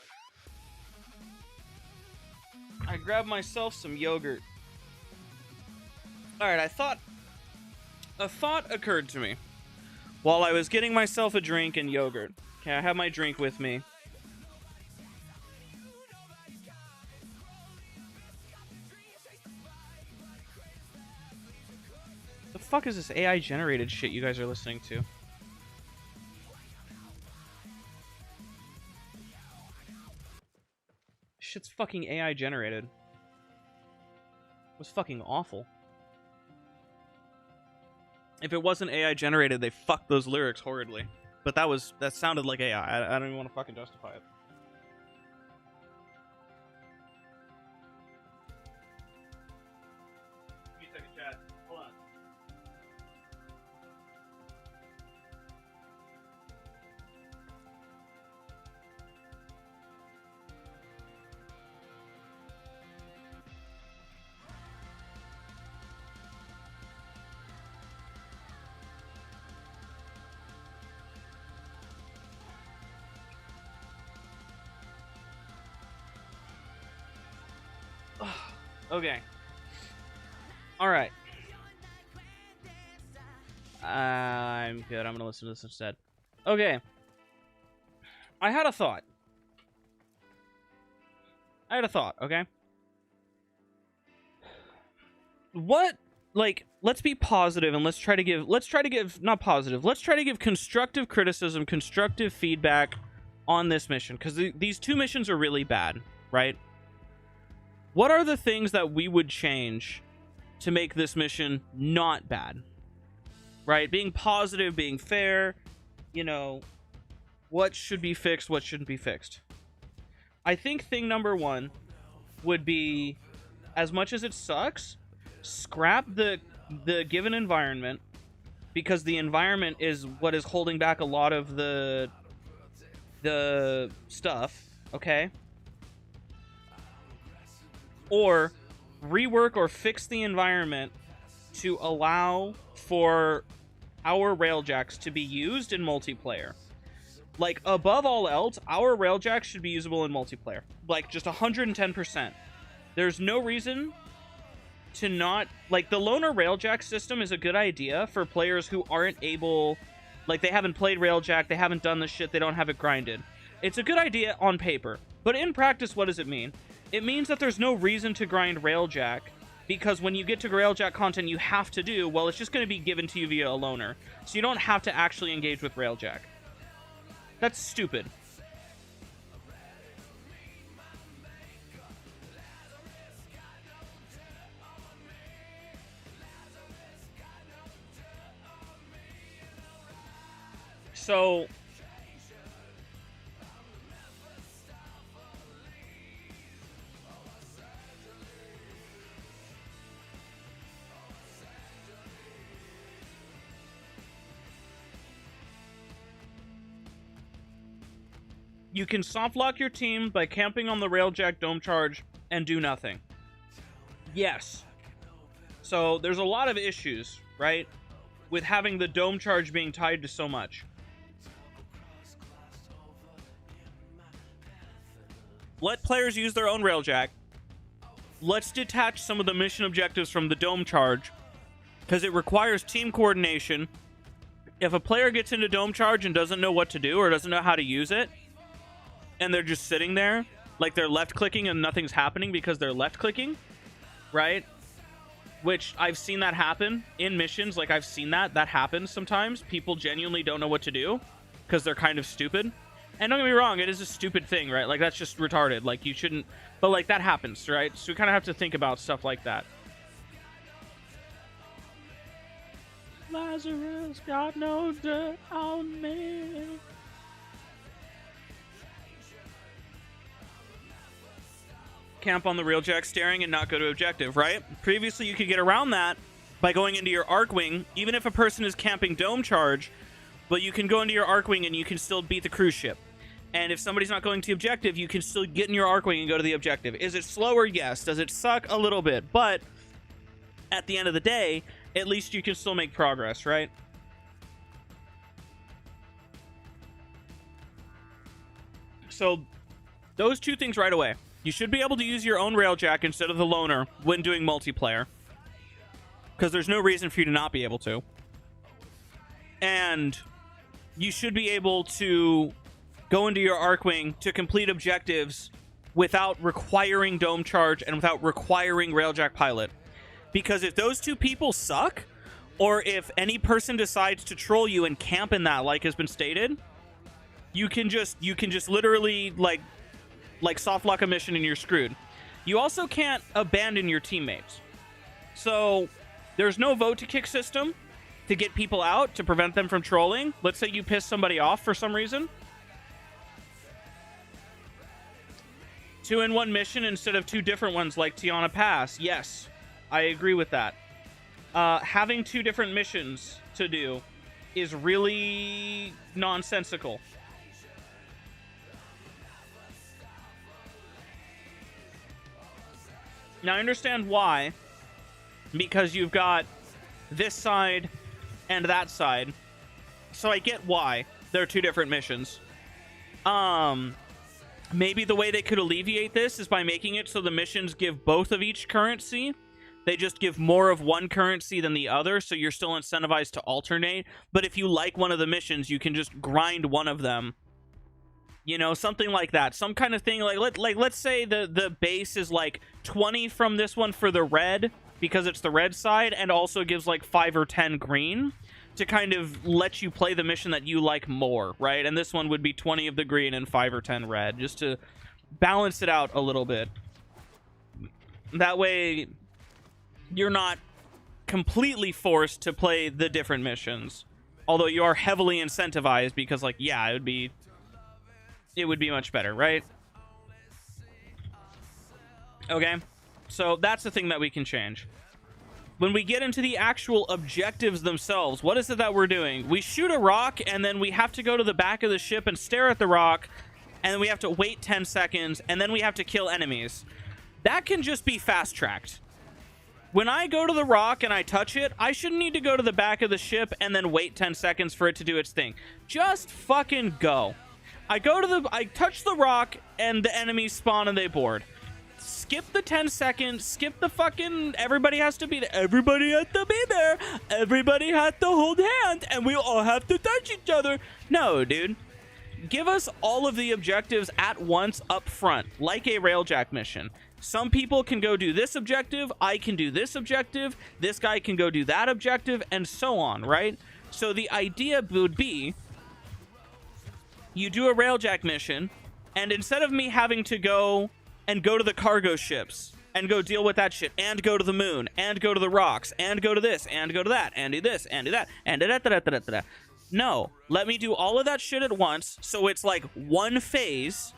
I grabbed myself some yogurt. Alright, a thought occurred to me while I was getting myself a drink and yogurt. Okay, I have my drink with me. The fuck is this AI generated shit you guys are listening to? Shit's fucking AI generated. It was fucking awful. If it wasn't AI generated, they fucked those lyrics horridly. But that sounded like AI. I don't even want to fucking justify it. Give me a second, chat. Hold on. Okay. Alright. I'm good. I'm gonna listen to this instead. Okay. I had a thought, okay? What, like, let's be positive and let's try to give constructive criticism, constructive feedback on this mission, because these two missions are really bad, right? What are the things that we would change to make this mission not bad? Right? Being positive, being fair, you know, what should be fixed, what shouldn't be fixed. I think thing number one would be, as much as it sucks, scrap the given environment, because the environment is what is holding back a lot of the stuff, okay? Or rework or fix the environment to allow for our railjacks to be used in multiplayer. Like, above all else, our railjacks should be usable in multiplayer. Like, just 110%. There's no reason to not... Like, the loner railjack system is a good idea for players who aren't able... Like, they haven't played railjack, they haven't done this shit, they don't have it grinded. It's a good idea on paper. But in practice, what does it mean? it means that there's no reason to grind Railjack, because when you get to Railjack content you have to do, well, it's just going to be given to you via a loner. So you don't have to actually engage with Railjack. That's stupid. So you can soft lock your team by camping on the Railjack dome charge and do nothing. Yes. So there's a lot of issues, right, with having the dome charge being tied to so much. Let players use their own Railjack. Let's detach some of the mission objectives from the dome charge, because it requires team coordination. If a player gets into dome charge and doesn't know what to do or doesn't know how to use it, and they're just sitting there, like they're left clicking and nothing's happening because they're left clicking, right? Which I've seen that happen in missions. Like, I've seen that happens sometimes. People genuinely don't know what to do because they're kind of stupid. And don't get me wrong, it is a stupid thing, right? Like, that's just retarded. Like, you shouldn't... But, like, that happens, right? So we kind of have to think about stuff like that. Lazarus got no dirt on me. Camp on the Railjack staring and not go to objective, right? Previously, you could get around that by going into your Arcwing, even if a person is camping dome charge, but you can go into your Arcwing and you can still beat the cruise ship. And if somebody's not going to objective, you can still get in your Arcwing and go to the objective. Is it slower? Yes. Does it suck? A little bit. But at the end of the day, at least you can still make progress, right? So those two things right away. You should be able to use your own Railjack instead of the loner when doing multiplayer, because there's no reason for you to not be able to. And you should be able to go into your Arcwing to complete objectives without requiring dome charge and without requiring Railjack pilot. Because if those two people suck, or if any person decides to troll you and camp in that, like has been stated, you can just literally like soft lock a mission and you're screwed. You also can't abandon your teammates. So there's no vote to kick system to get people out to prevent them from trolling. Let's say you piss somebody off for some reason. 2-in-1 mission instead of 2 different ones like Tiana Pass. Yes, I agree with that. Having 2 different missions to do is really nonsensical. Now, I understand why, because you've got this side and that side, so I get why there are 2 different missions. Maybe the way they could alleviate this is by making it so the missions give both of each currency. They just give more of one currency than the other, so you're still incentivized to alternate. But if you like one of the missions, you can just grind one of them. You know, something like that. Some kind of thing, let's say the base is like 20 from this one for the red, because it's the red side, and also gives like 5 or 10 green to kind of let you play the mission that you like more, right? And this one would be 20 of the green and 5 or 10 red, just to balance it out a little bit. That way, you're not completely forced to play the different missions. Although you are heavily incentivized, because, like, yeah, it would be much better, right? Okay, so that's the thing that we can change. When we get into the actual objectives themselves, what is it that we're doing? We shoot a rock, and then we have to go to the back of the ship and stare at the rock, and then we have to wait 10 seconds, and then we have to kill enemies. That can just be fast-tracked. When I go to the rock and I touch it, I shouldn't need to go to the back of the ship and then wait 10 seconds for it to do its thing. Just fucking go. I touch the rock, and the enemies spawn and they board. Skip the 10 seconds, skip the fucking, everybody has to be there, everybody has to be there, everybody has to hold hands, and we all have to touch each other. No, dude. give us all of the objectives at once up front, like a railjack mission. Some people can go do this objective, I can do this objective, this guy can go do that objective, and so on, right? So the idea would be, you do a railjack mission, and instead of me having to go to the cargo ships, and go deal with that shit, and go to the moon, and go to the rocks, and go to this, and go to that, and do this, and do that, and da-da-da-da-da-da-da. No, let me do all of that shit at once, so it's like one phase,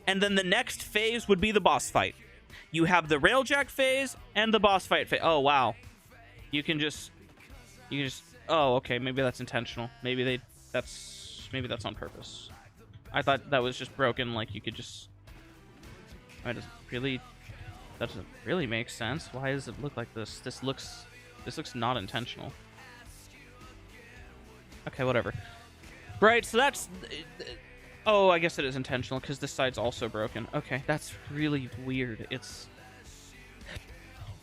and then the next phase would be the boss fight. You have the railjack phase and the boss fight phase. Oh, wow. You can just... Oh, okay, maybe that's intentional. Maybe that's on purpose. I thought that was just broken, like you could just... That doesn't really make sense. Why does it look like this? This looks not intentional. Okay, whatever. Right, so that's... Oh, I guess it is intentional, because this side's also broken. Okay, that's really weird.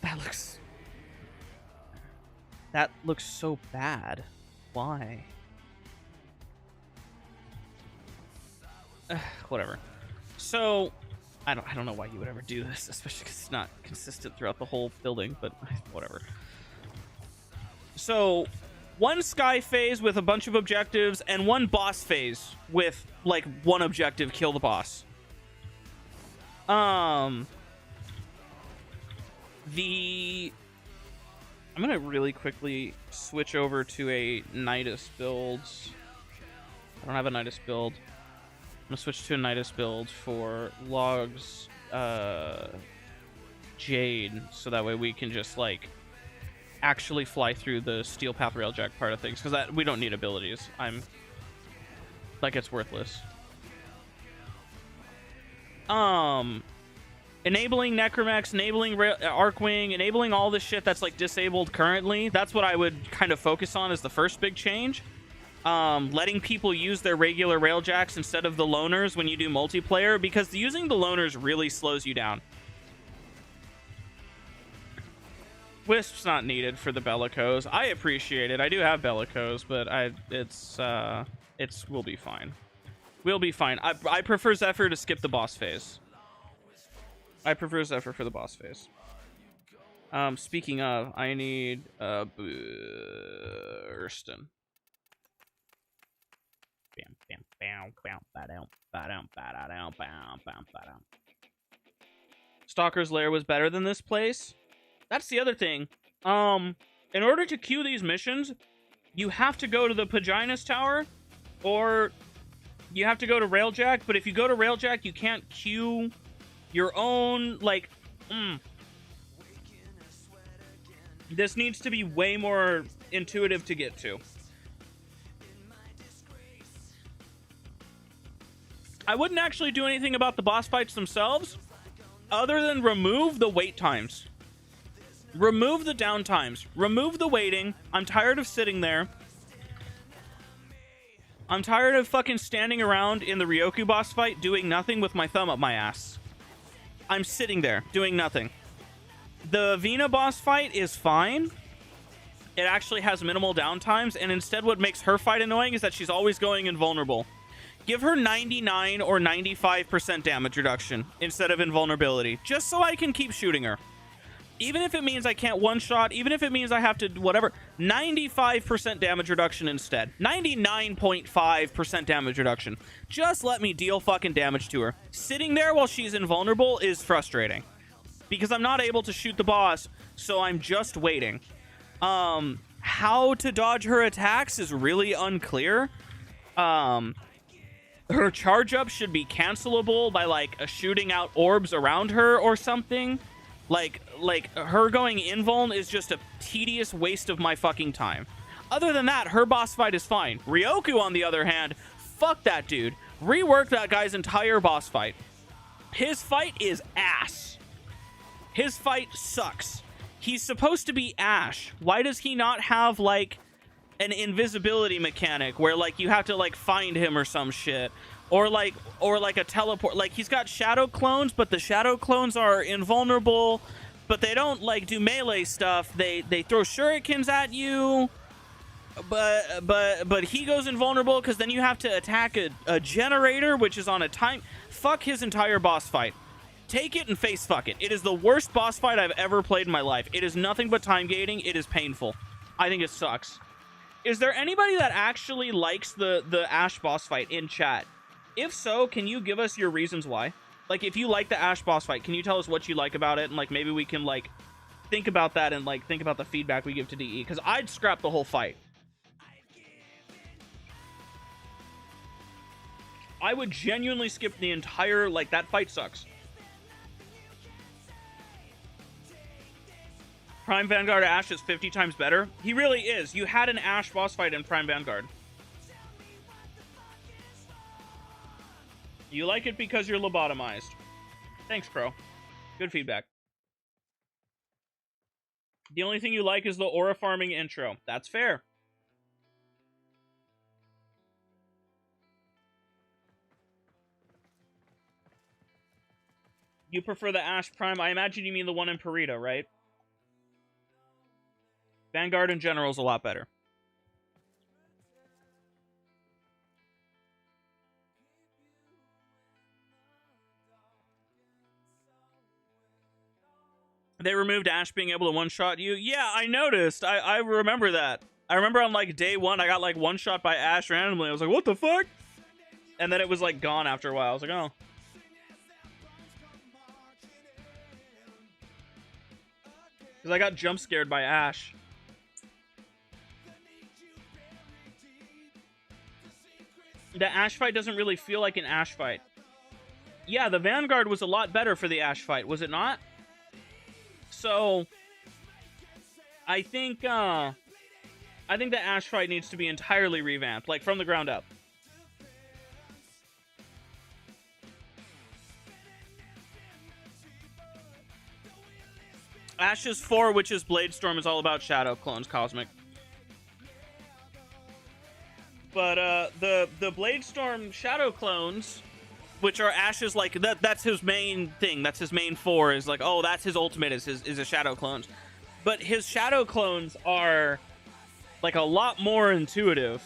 That looks so bad. Why? Whatever. So, I don't know why you would ever do this, especially because it's not consistent throughout the whole building, but whatever. So, one sky phase with a bunch of objectives, and one boss phase with, like, one objective, kill the boss. I'm gonna really quickly switch over to a Nidus build. I don't have a Nidus build. I'm gonna switch to a Nidus build for logs, Jade, so that way we can just, like, actually fly through the steel path railjack part of things, because we don't need abilities. Like, it's worthless. Enabling Necromex, enabling Arcwing, enabling all this shit that's, like, disabled currently. That's what I would kind of focus on as the first big change. Letting people use their regular railjacks instead of the loners when you do multiplayer, because using the loners really slows you down. Wisp's not needed for the bellicose. I appreciate it. I do have bellicose, but we'll be fine. We'll be fine. I prefer Zephyr to skip the boss phase. I prefer Zephyr for the boss phase. Speaking of, I need Burston. Stalker's Lair was better than this place. That's the other thing. In order to queue these missions, you have to go to the Paginus Tower, or you have to go to Railjack, but if you go to Railjack, you can't queue your own, like, This needs to be way more intuitive to get to. I wouldn't actually do anything about the boss fights themselves, other than remove the wait times. Remove the down times. Remove the waiting. I'm tired of sitting there. I'm tired of fucking standing around in the Ryoku boss fight doing nothing with my thumb up my ass. I'm sitting there doing nothing. The Vina boss fight is fine. It actually has minimal downtimes, and instead what makes her fight annoying is that she's always going invulnerable. Give her 99 or 95% damage reduction instead of invulnerability, just so I can keep shooting her. Even if it means I can't one-shot, even if it means I have to whatever, 95% damage reduction instead. 99.5% damage reduction. Just let me deal fucking damage to her. Sitting there while she's invulnerable is frustrating, because I'm not able to shoot the boss, so I'm just waiting. How to dodge her attacks is really unclear. Her charge up should be cancelable by, like, shooting out orbs around her or something. Like her going invuln is just a tedious waste of my fucking time. Other than that, her boss fight is fine. Ryoku, on the other hand, fuck that dude. Rework that guy's entire boss fight. His fight is ass. His fight sucks. He's supposed to be Ash. Why does he not have, like, an invisibility mechanic where, like, you have to, like, find him or some shit? Or like a teleport. Like, he's got shadow clones, but the shadow clones are invulnerable, but they don't, like, do melee stuff. They throw shurikens at you. But he goes invulnerable because then you have to attack a generator, which is on a time. Fuck his entire boss fight. Take it and face fuck it. It is the worst boss fight I've ever played in my life. It is nothing but time gating. It is painful. I think it sucks. Is there anybody that actually likes the Ash boss fight in chat? If so, can you give us your reasons why? Like, if you like the Ash boss fight, can you tell us what you like about it? And, like, maybe we can, like, think about that and, like, think about the feedback we give to DE. Because I'd scrap the whole fight. I would genuinely skip the entire, like, that fight sucks. Prime Vanguard Ash is 50 times better. He really is. You had an Ash boss fight in Prime Vanguard. You like it because you're lobotomized. Thanks, bro. Good feedback. The only thing you like is the aura farming intro. That's fair. You prefer the Ash Prime? I imagine you mean the one in Perito, right? Vanguard in general is a lot better. They removed Ash being able to one-shot you. Yeah, I noticed. I remember that. I remember on, like, day one, I got, like, one-shot by Ash randomly. I was like, what the fuck? And then it was, like, gone after a while. I was like, oh. Because I got jump-scared by Ash. The Ash fight doesn't really feel like an Ash fight. Yeah, the Vanguard was a lot better for the Ash fight, was it not? So, I think the Ash fight needs to be entirely revamped, like from the ground up. Ash's 4, which is Blade Storm, is all about Shadow Clones Cosmic. But the Blade Storm Shadow Clones, which are Ash's, like, that's his main thing. That's his main 4, is like, oh, that's his ultimate, is a Shadow Clones. But his Shadow Clones are, like, a lot more intuitive.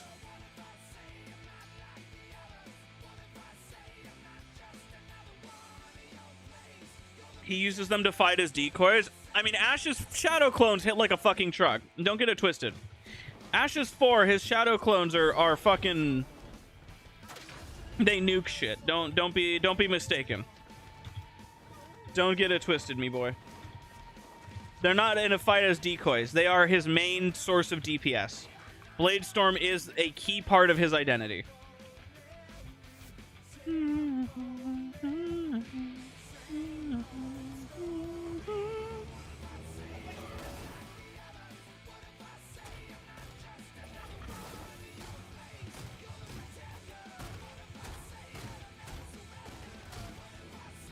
He uses them to fight as decoys. I mean, Ash's Shadow Clones hit like a fucking truck. Don't get it twisted. Ash's 4, his Shadow Clones are fucking... They nuke shit. Don't be mistaken. Don't get it twisted, me boy. They're not in a fight as decoys. They are his main source of DPS. Blade Storm is a key part of his identity.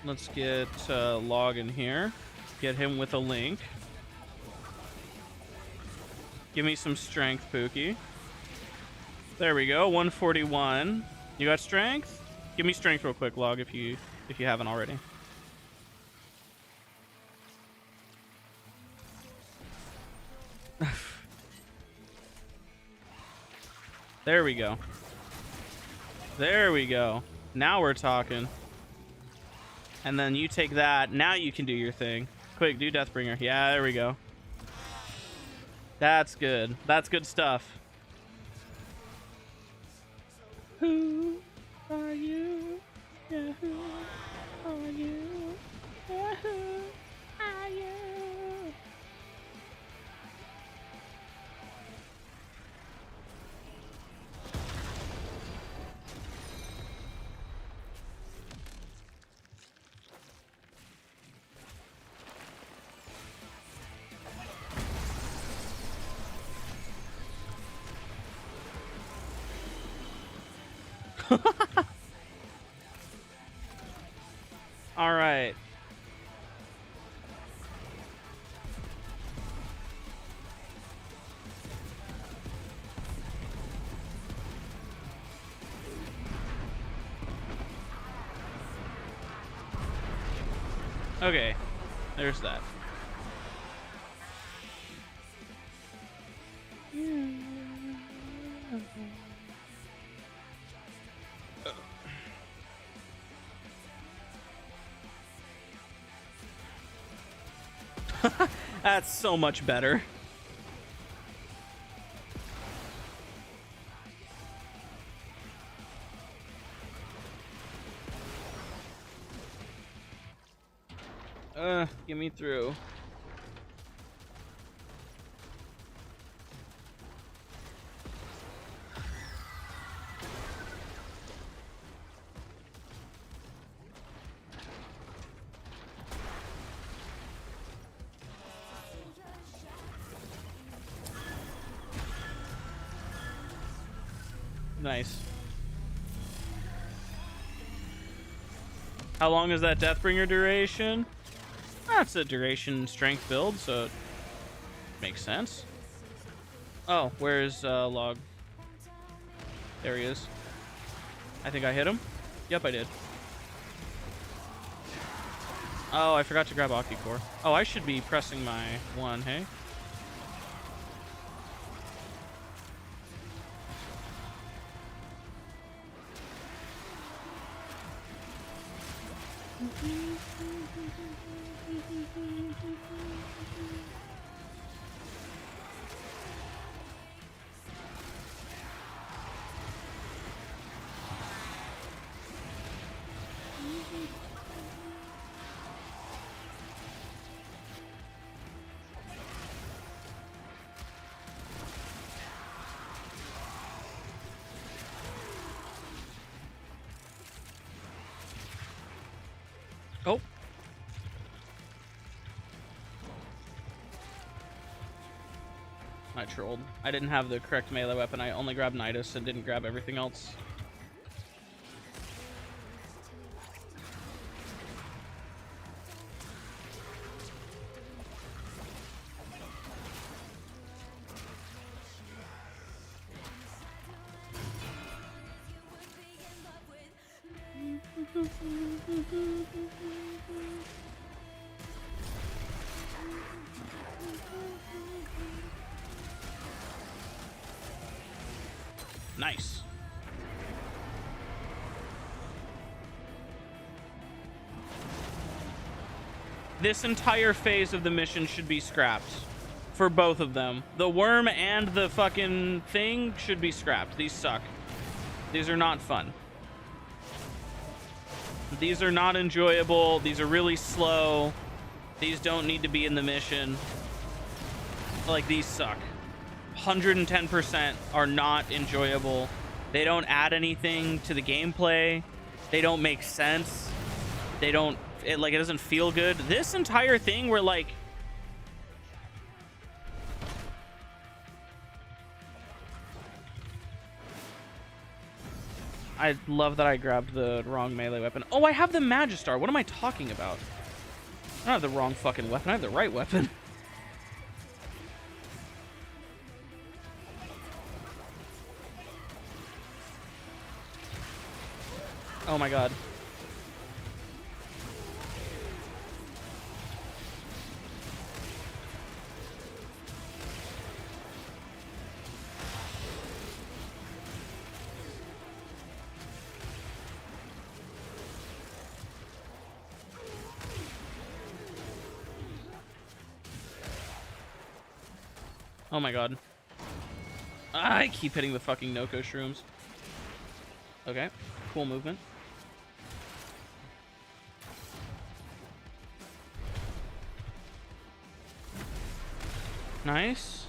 Let's get Log in here. Get him with a link. Give me some strength, Pookie. There we go, 141. You got strength? Give me strength real quick, Log, if you haven't already. There we go. There we go. Now we're talking. And then you take that. Now you can do your thing. Quick, do Deathbringer. Yeah, there we go. That's good. That's good stuff. Who are you? Yeah, who are you? Yeah, who are you? All right. Okay. There's that. That's so much better. Get me through. Nice. How long is that Deathbringer duration? That's a duration strength build, so it makes sense. Oh, where's Log? There he is. I think I hit him. Yep, I did. Oh, I forgot to grab Octi-Core. Oh, I should be pressing my one, hey? Oh. I trolled. I didn't have the correct melee weapon. I only grabbed Nidus and didn't grab everything else. Nice. This entire phase of the mission should be scrapped. For both of them. The worm and the fucking thing should be scrapped. These suck. These are not fun. These are not enjoyable. These are really slow. These don't need to be in the mission. Like, these suck. 110% are not enjoyable. They don't add anything to the gameplay. They don't make sense. They don't, it doesn't feel good. This entire thing where like, I love that I grabbed the wrong melee weapon. Oh, I have the Magistar. What am I talking about? I don't have the wrong fucking weapon. I have the right weapon. Oh my god. Oh my god. I keep hitting the fucking Nokko shrooms. Okay, cool movement. Nice.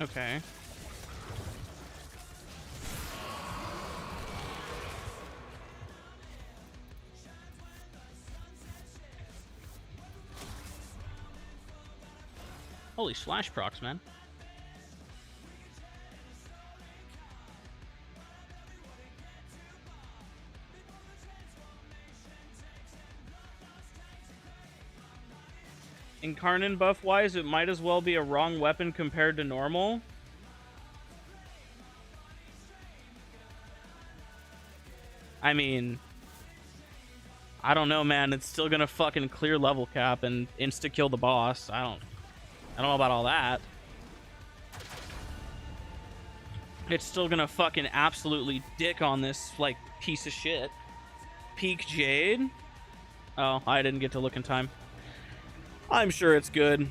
Okay. Holy slash procs, man. Incarnon buff wise, it might as well be a wrong weapon compared to normal. I mean, I don't know, man. It's still gonna fucking clear level cap and insta kill the boss. I don't know about all that. It's still gonna fucking absolutely dick on this like piece of shit. Peak Jade. Oh, I didn't get to look in time. I'm sure it's good.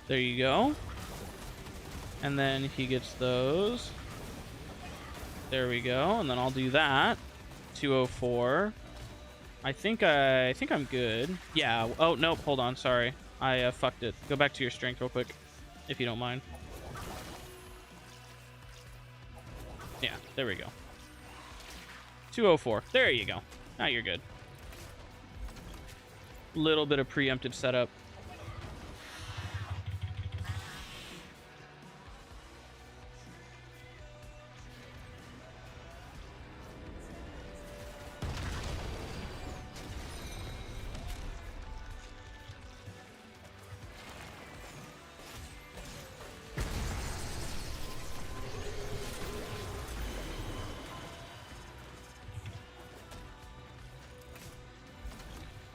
There you go. And then he gets those. There we go. And then I'll do that. 204. I think I'm good. Yeah. Oh, nope. Hold on. Sorry. I fucked it. Go back to your strength real quick, if you don't mind. Yeah. There we go. 204. There you go. Now you're good. Little bit of preemptive setup.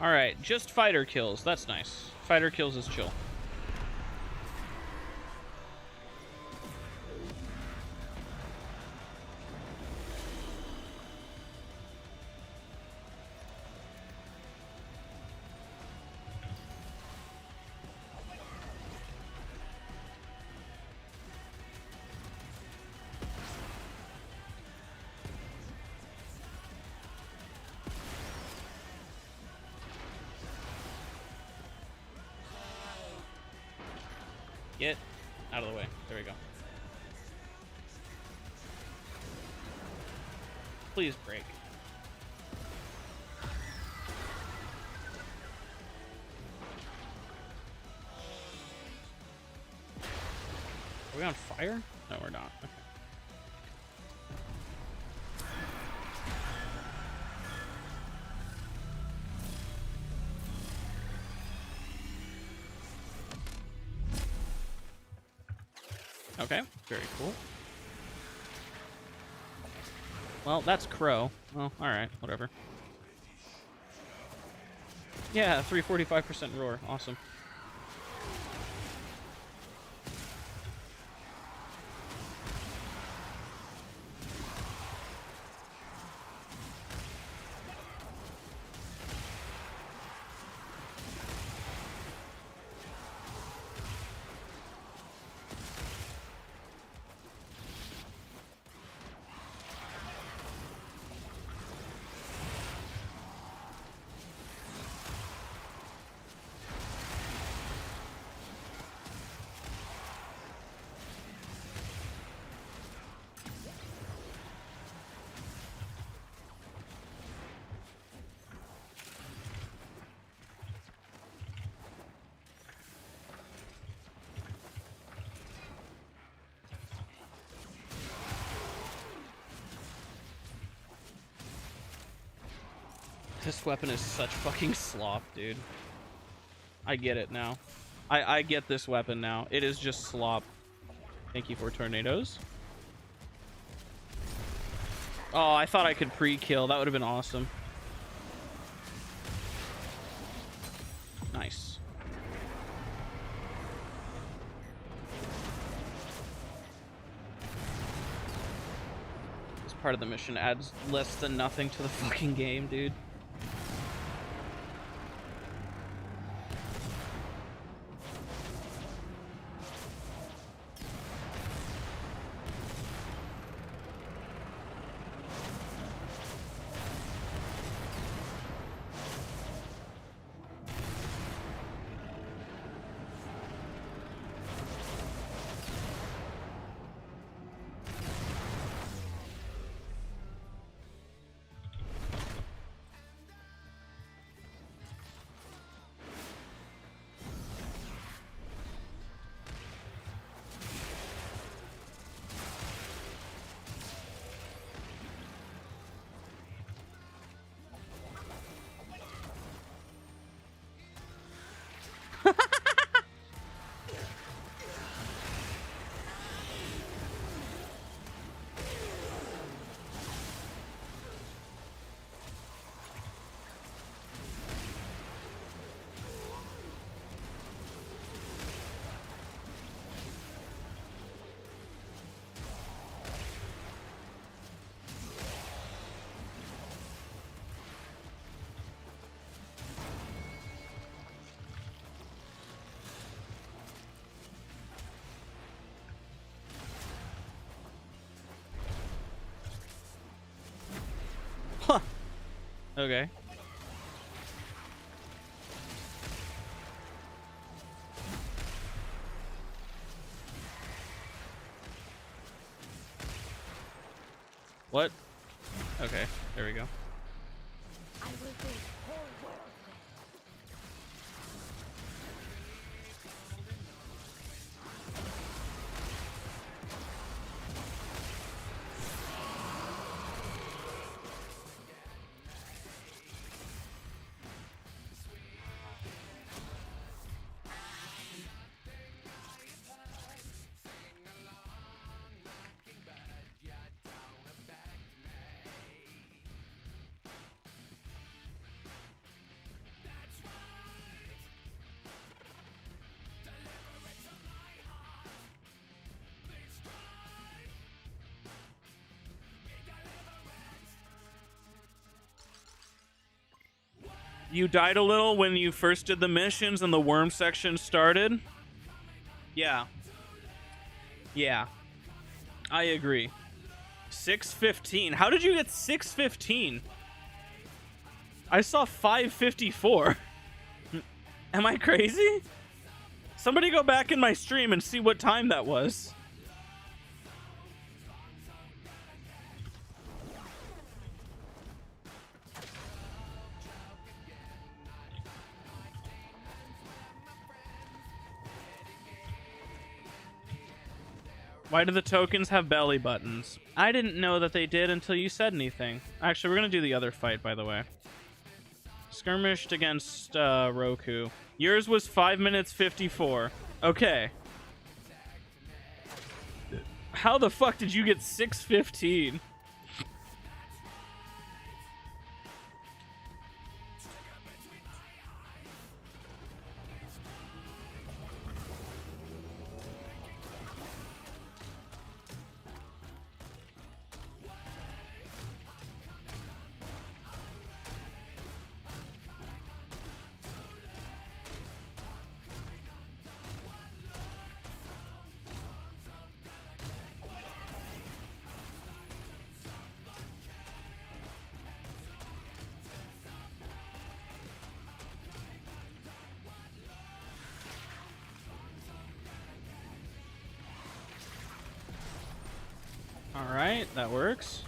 Alright, just fighter kills. That's nice. Fighter kills is chill. Get out of the way. There we go. Please break. Are we on fire? No, we're not. Okay. Okay, very cool. Well, that's Crow. Well, alright, whatever. Yeah, 345% roar. Awesome. This weapon is such fucking slop, dude. I get it now. I get this weapon now. It is just slop. Thank you for tornadoes. Oh, I thought I could pre-kill. That would have been awesome. Nice. This part of the mission adds less than nothing to the fucking game, dude. Okay. What? Okay, there we go. I will make whole world red. You died a little when you first did the missions and the worm section started? Yeah. Yeah. I agree. 615. How did you get 615? I saw 554. Am I crazy? Somebody go back in my stream and see what time that was. Why do the tokens have belly buttons? I didn't know that they did until you said anything. Actually, we're going to do the other fight, by the way. Skirmished against Roku. Yours was 5 minutes 54. Okay. How the fuck did you get 615? Alright, that works.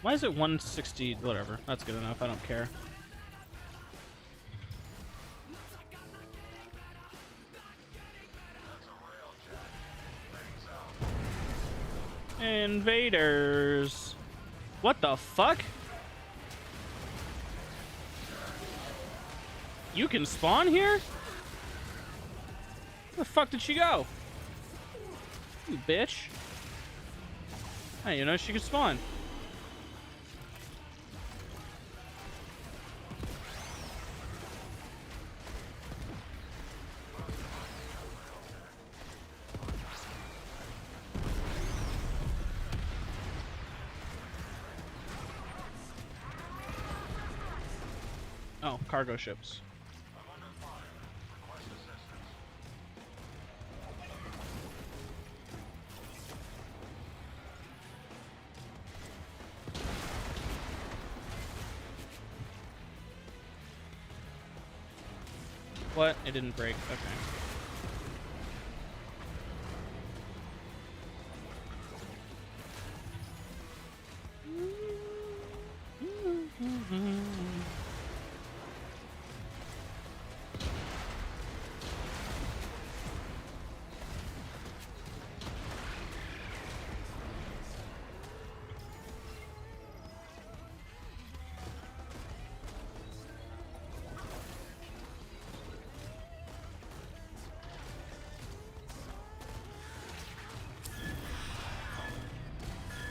Why is it 160? Whatever, that's good enough. I don't care. Invaders. What the fuck? You can spawn here? Where the fuck did she go? You bitch. I didn't even know she could spawn. Oh, cargo ships. What? It didn't break. Okay.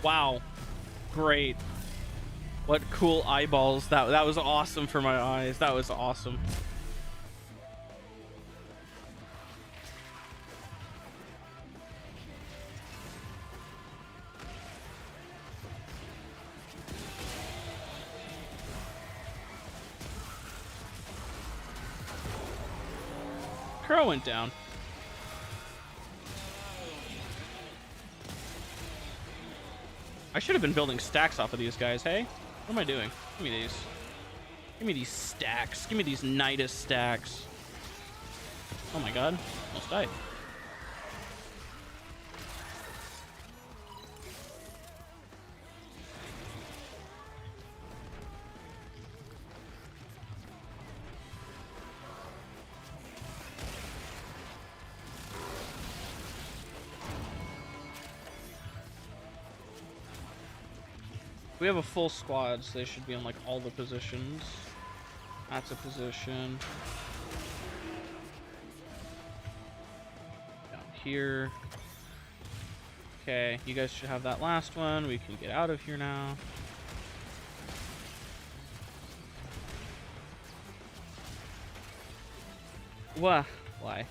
Wow. Great. What cool eyeballs. That was awesome for my eyes. That was awesome. crow went down. I should have been building stacks off of these guys, hey? What am I doing? Give me these. Give me these stacks. Give me these Nidus stacks. Oh my god. Almost died. We have a full squad, so they should be in like all the positions. That's a position. Down here. Okay, you guys should have that last one. We can get out of here now. What? Why?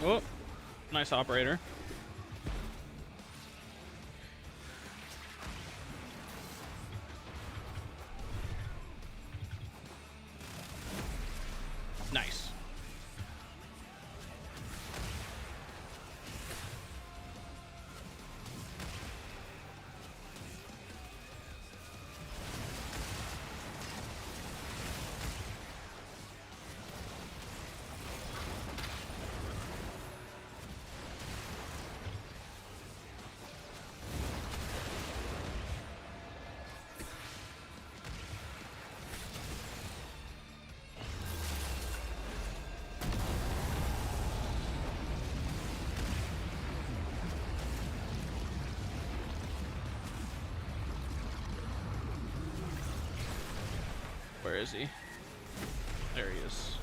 Oh, nice operator. Nice. Where is he? There he is.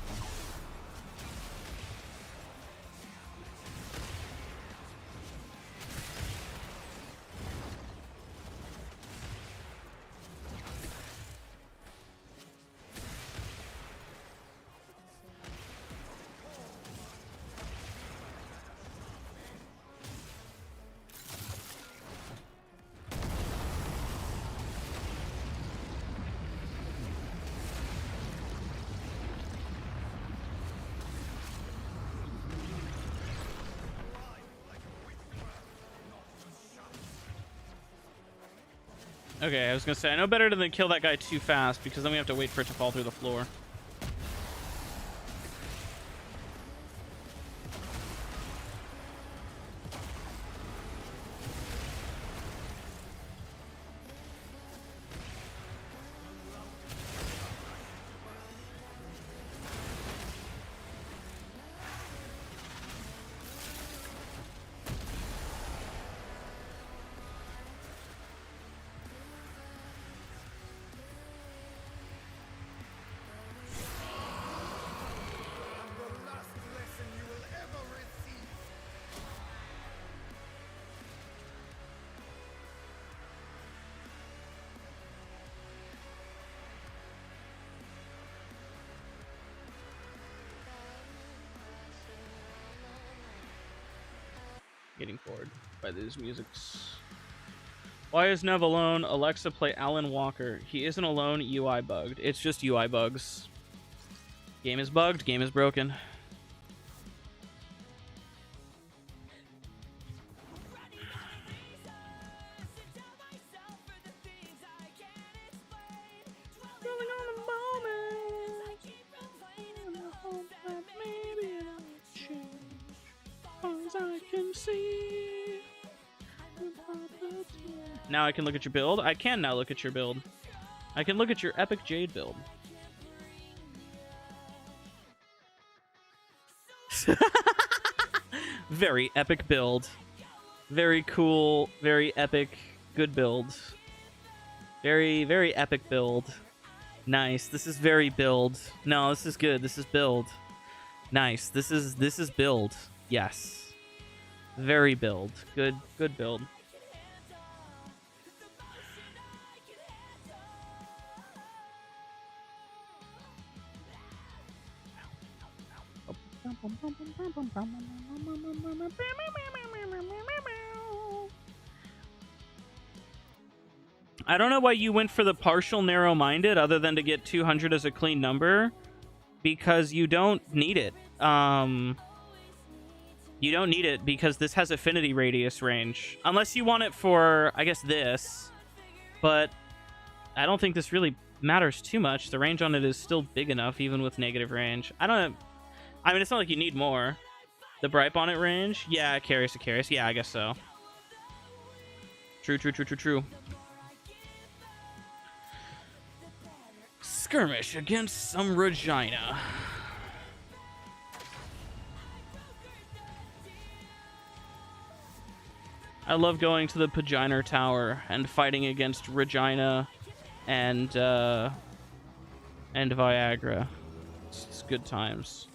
Okay, I was gonna say, I know better than kill that guy too fast, because then we have to wait for it to fall through the floor. The last lesson you will ever receive. Getting bored by these musics. Why is Nev alone? Alexa, play Alan Walker. He isn't alone, UI bugged. It's just UI bugs. Game is bugged, game is broken. Now I can look at your build. I can now look at your build. I can look at your epic Jade build. Very epic build. Very cool, very epic, good build. Very, very epic build. Nice. This is very build. No, this is good. This is build. Nice. This is build. Yes. Very build. Good build. I don't know why you went for the partial narrow-minded other than to get 200 as a clean number, because you don't need it. You don't need it because this has affinity radius range. Unless you want it for, I guess, this. But I don't think this really matters too much. The range on it is still big enough, even with negative range. I don't know. I mean, it's not like you need more. The bright bonnet range? Yeah, Carius to Carius. Yeah, I guess so. True. Skirmish against some Regina. I love going to the Paginer Tower and fighting against Regina and Viagra. It's good times.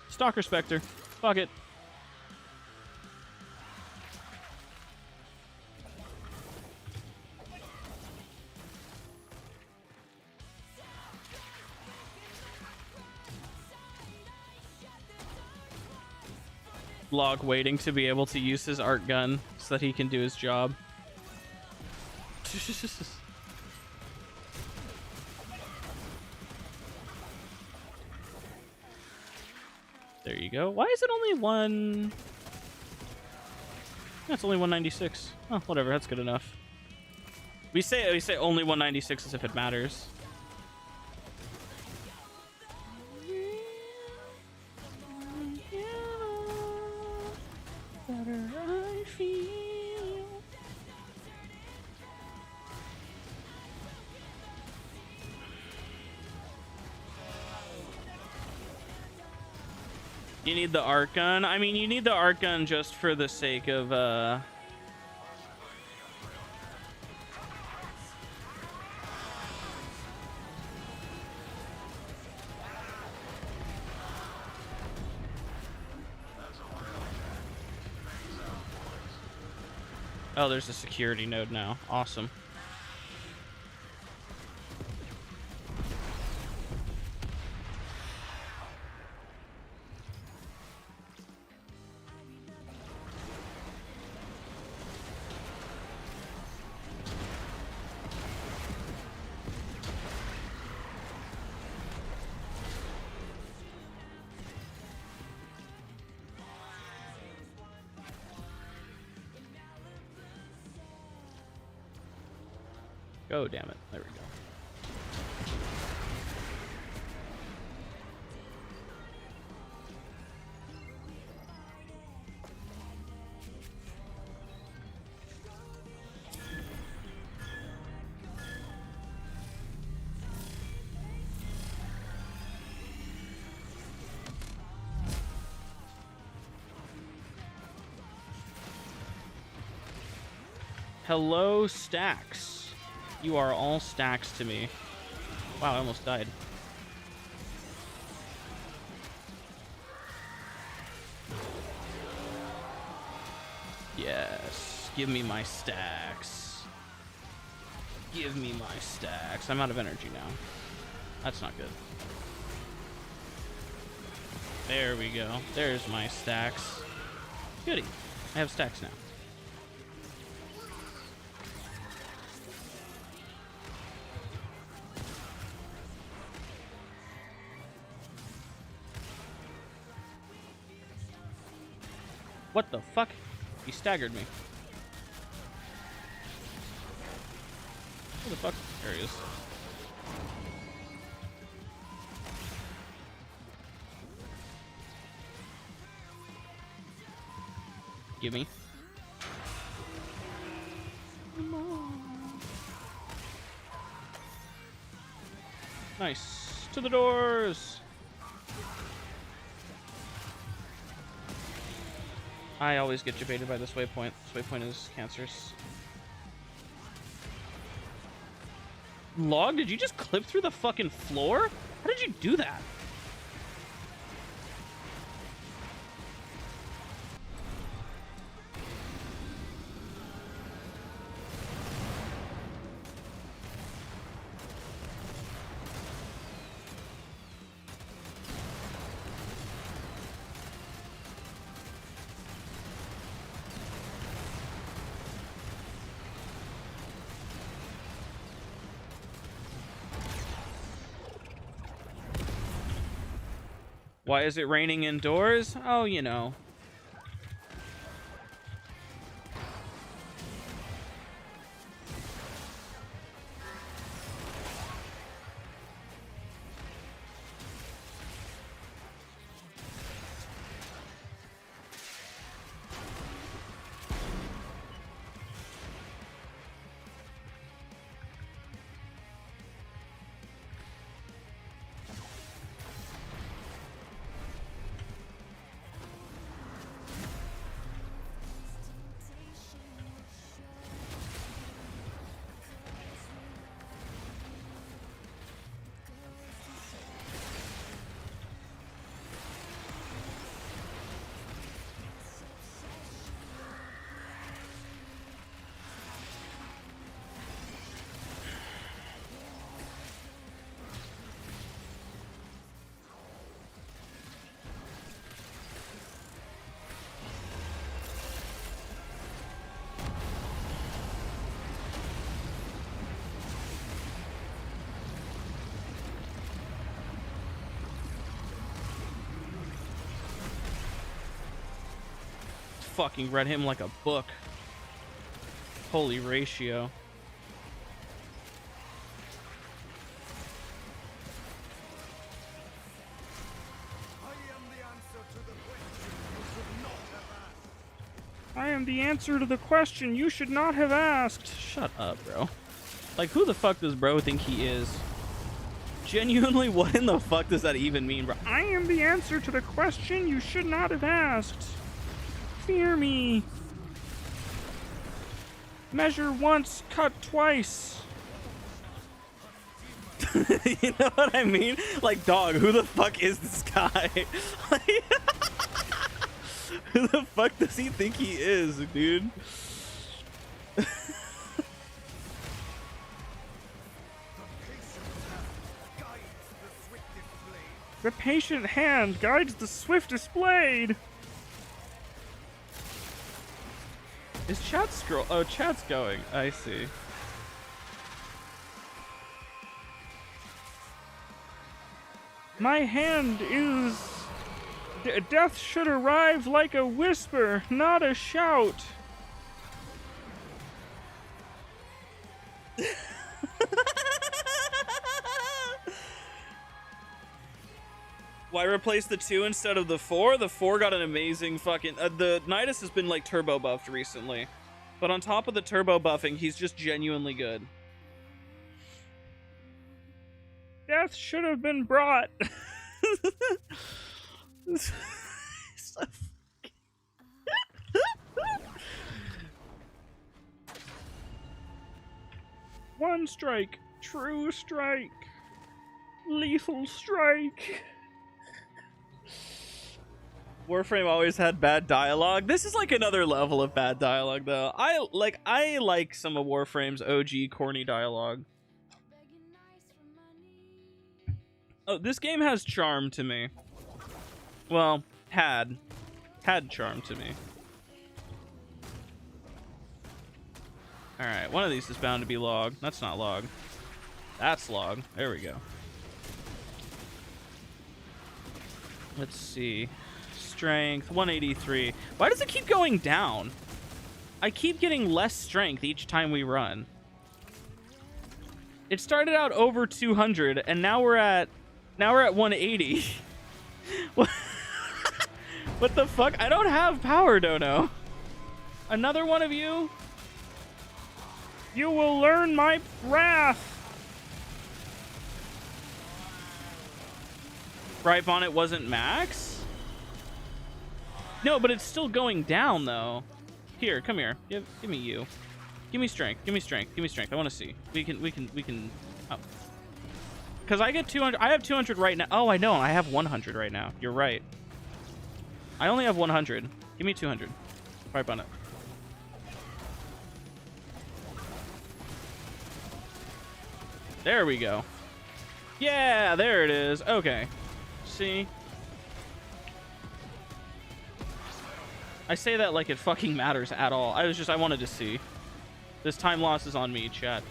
Stalker Spectre. Fuck it. Log waiting to be able to use his art gun so that he can do his job. There you go. Why is it only one? That's only 196. Oh, whatever. That's good enough. We say only 196 as if it matters. Better I feel. You need the art gun. I mean, you need the art gun just for the sake of Oh, there's a security node now. Awesome. Oh, damn it. There we go. Hello, Stacks. You are all stacks to me. Wow, I almost died. Yes. Give me my stacks. Give me my stacks. I'm out of energy now. That's not good. There we go. There's my stacks. Goody. I have stacks now. What the fuck? He staggered me. Where the fuck? There he is. Gimme. Nice. To the doors. I always get debated by this waypoint. This waypoint is cancerous. Log, did you just clip through the fucking floor? How did you do that? Why is it raining indoors? Oh, you know. Fucking read him like a book. Holy ratio. I am the answer to the question you should not have asked. Shut up, bro. Like, who the fuck does bro think he is? Genuinely, what in the fuck does that even mean, bro? I am the answer to the question you should not have asked. Fear me. Measure once, cut twice. You know what I mean? Like, dog, who the fuck is this guy? Like, who the fuck does he think he is, dude? The patient hand guides the swiftest blade. Is chat scroll? Oh, chat's going. I see. My hand is... Death should arrive like a whisper, not a shout. Why replace the 2 instead of the 4? The 4 got an amazing fucking... the Nidus has been, like, turbo buffed recently. But on top of the turbo buffing, he's just genuinely good. Death should have been brought. One strike, true strike, lethal strike. Warframe always had bad dialogue. This is like another level of bad dialogue, though. I like some of Warframe's OG corny dialogue. Oh, this game has charm to me. Well, had charm to me. Alright, one of these is bound to be log. That's not log. That's log. There we go. Let's see. Strength, 183. Why does it keep going down? I keep getting less strength each time we run. It started out over 200, and now we're at 180. What the fuck? I don't have power, Dono. Another one of you? You will learn my wrath. Bright Bonnet wasn't max? No, but it's still going down, though. Here, come here. Give me you. Give me strength. Give me strength. Give me strength. I want to see. We can. Oh. Because I get 200. I have 200 right now. Oh, I know. I have 100 right now. You're right. I only have 100. Give me 200. Bright Bonnet. There we go. Yeah, there it is. Okay. See? I say that like it fucking matters at all. I wanted to see. This time loss is on me, chat.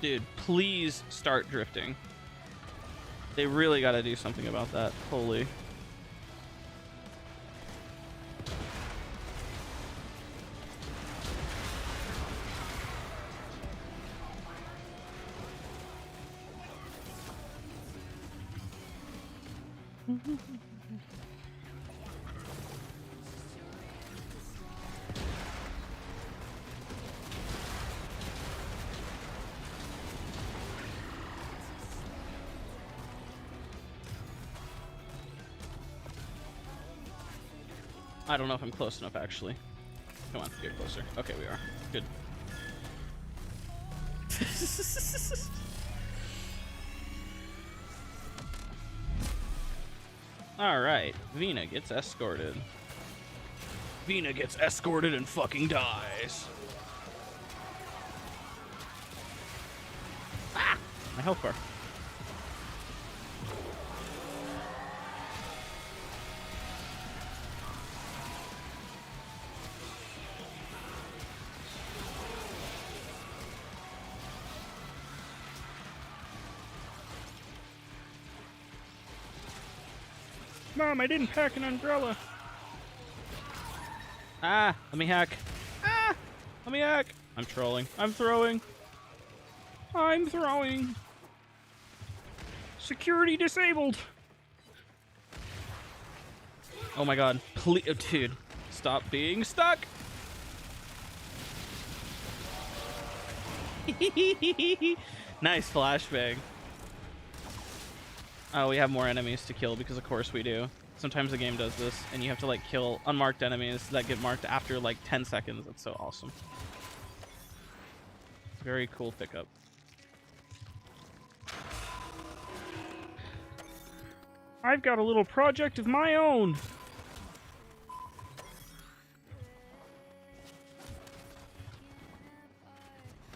Dude, please start drifting. They really gotta do something about that. Holy. I don't know if I'm close enough, actually. Come on, get closer. Okay, we are. Good. Alright, Vina gets escorted. Vina gets escorted and fucking dies. Ah! My health bar. Mom, I didn't pack an umbrella. Ah, let me hack. Ah, let me hack. I'm trolling. I'm throwing. I'm throwing. Security disabled. Oh my god. Please, dude, stop being stuck. Nice flashbang. Oh, we have more enemies to kill because of course we do. Sometimes the game does this and you have to like kill unmarked enemies that get marked after like 10 seconds. That's so awesome. Very cool pickup. I've got a little project of my own.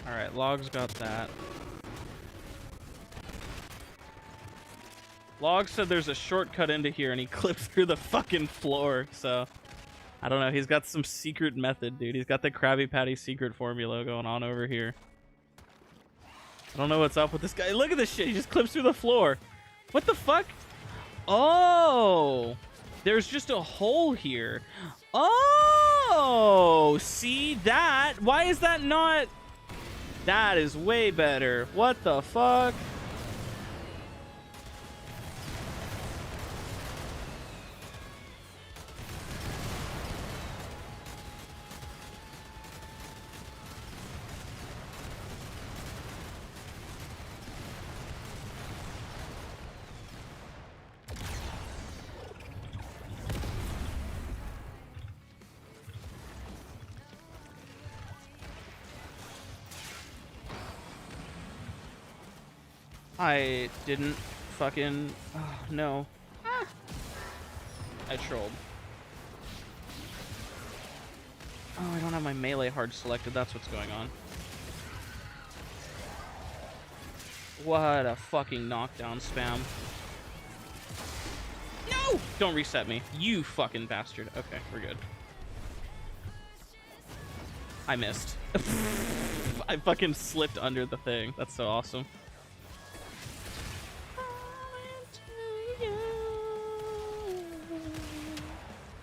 Alright, Logs got that. Log said there's a shortcut into here and he clipped through the fucking floor, so I don't know, he's got some secret method, dude. He's got the Krabby Patty secret formula going on over here. I don't know what's up with this guy. Look at this shit, he just clips through the floor. What the fuck? Oh, there's just a hole here. Oh, see that? Why is that not? That is way better. What the fuck? I didn't fucking... Oh, no. Ah. I trolled. Oh, I don't have my melee hard selected. That's what's going on. What a fucking knockdown spam. No! Don't reset me. You fucking bastard. Okay, we're good. I missed. I fucking slipped under the thing. That's so awesome.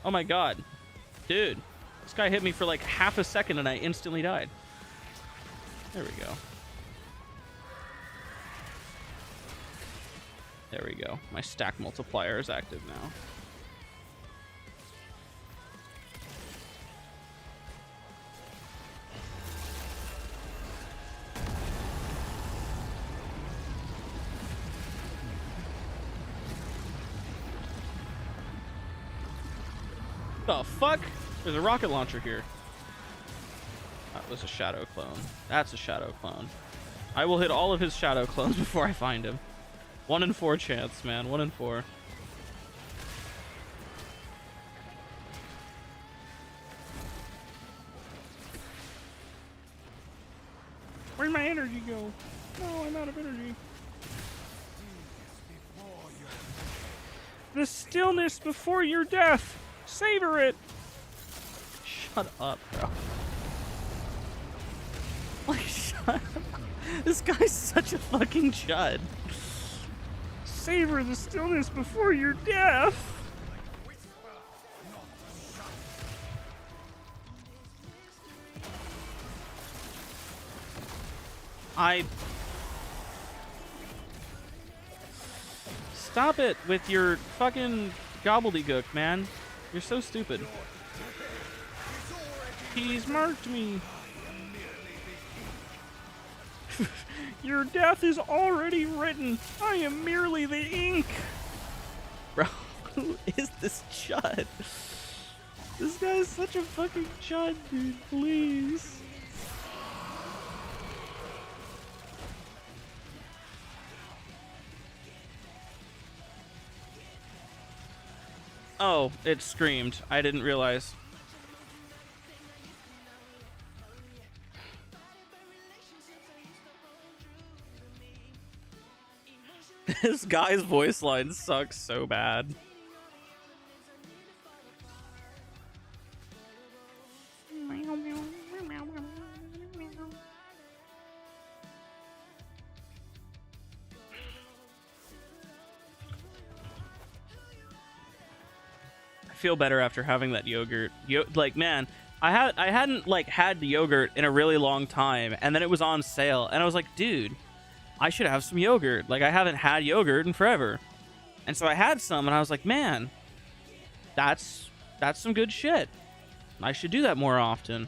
Oh my god. Dude. This guy hit me for like half a second and I instantly died. There we go. There we go. My stack multiplier is active now. The fuck? There's a rocket launcher here. That was a shadow clone. That's a shadow clone. I will hit all of his shadow clones before I find him. 1 in 4 chance, man. 1 in 4. Where'd my energy go? No, I'm out of energy. The stillness before your death. Savor it. Shut up, bro. Like, shut up. This guy's such a fucking chud. Savor the stillness before your death. Stop it with your fucking gobbledygook, man. You're so stupid. He's marked me. Your death is already written. I am merely the ink. Bro, who is this chud? This guy is such a fucking chud, dude. Please. Oh, it screamed. I didn't realize. This guy's voice line sucks so bad. I feel better after having that yogurt. Like, man, I hadn't like had the yogurt in a really long time, and then it was on sale, and I was like, dude, I should have some yogurt. Like, I haven't had yogurt in forever. And so I had some, and I was like, man, that's some good shit. I should do that more often.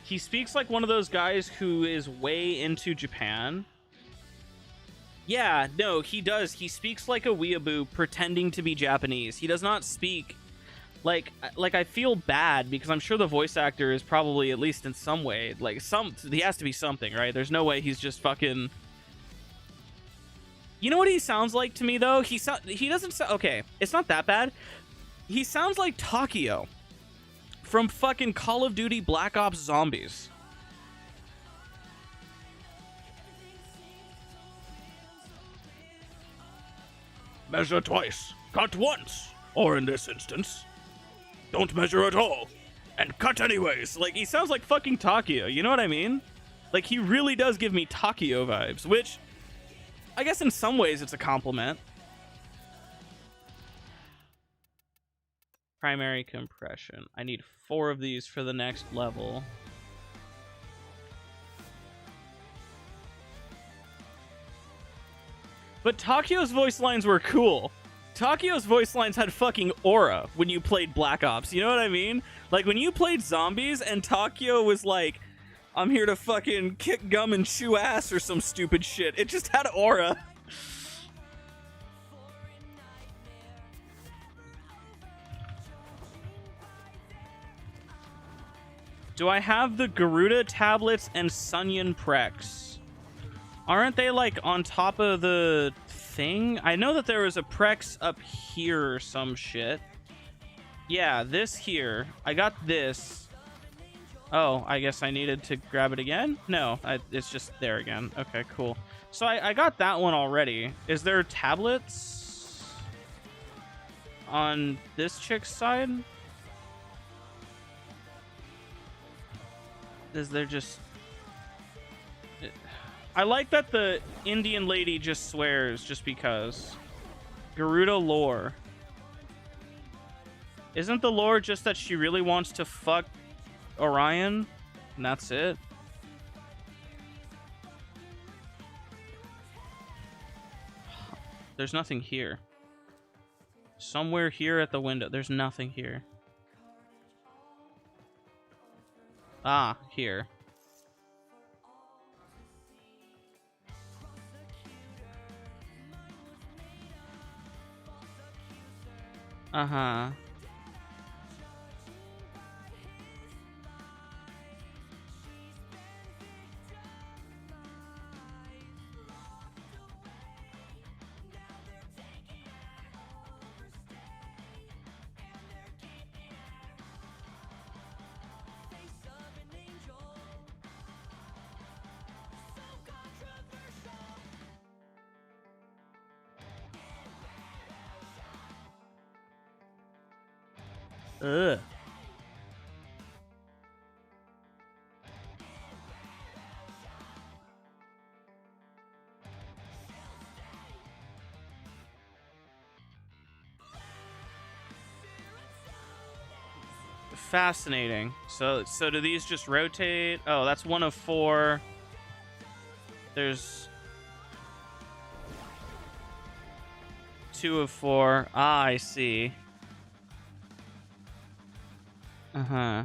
He speaks like one of those guys who is way into Japan. Yeah, no, he does. He speaks like a weeaboo pretending to be Japanese. He does not speak like I feel bad because I'm sure the voice actor is probably, at least in some way, like he has to be something, right? There's no way he's just fucking. You know what he sounds like to me though? He doesn't sound okay. It's not that bad. He sounds like Takio from fucking Call of Duty Black Ops Zombies. Measure twice, cut once, or in this instance, don't measure at all, and cut anyways. Like, he sounds like fucking Takio, you know what I mean? Like, he really does give me Takio vibes, which I guess in some ways it's a compliment. Primary compression. I need 4 of these for the next level. But Takio's voice lines were cool. Takio's voice lines had fucking aura when you played Black Ops. You know what I mean? Like, when you played Zombies and Takio was like, I'm here to fucking kick gum and chew ass or some stupid shit. It just had aura. Do I have the Garuda tablets and Sunyan Prex? Aren't they, like, on top of the thing? I know that there was a Prex up here or some shit. Yeah, this here. I got this. Oh, I guess I needed to grab it again? No, it's just there again. Okay, cool. So I got that one already. Is there tablets on this chick's side? Is there just... I like that the Indian lady just swears just because. Garuda lore. Isn't the lore just that she really wants to fuck Orion? And that's it? There's nothing here. Somewhere here at the window. There's nothing here. Ah, here. Uh-huh. Ugh. Fascinating. So do these just rotate? Oh, that's 1 of 4. There's 2 of 4. Ah, I see. Uh-huh.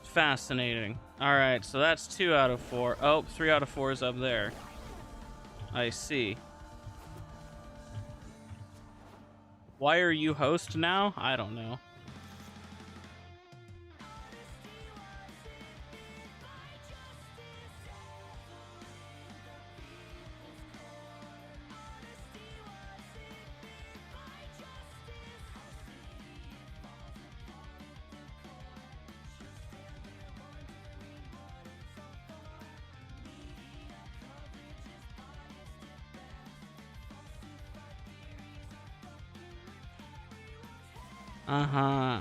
Fascinating. All right, so that's 2 out of 4. Oh, 3 out of 4 is up there. I see. Why are you host now? I don't know. Uh-huh.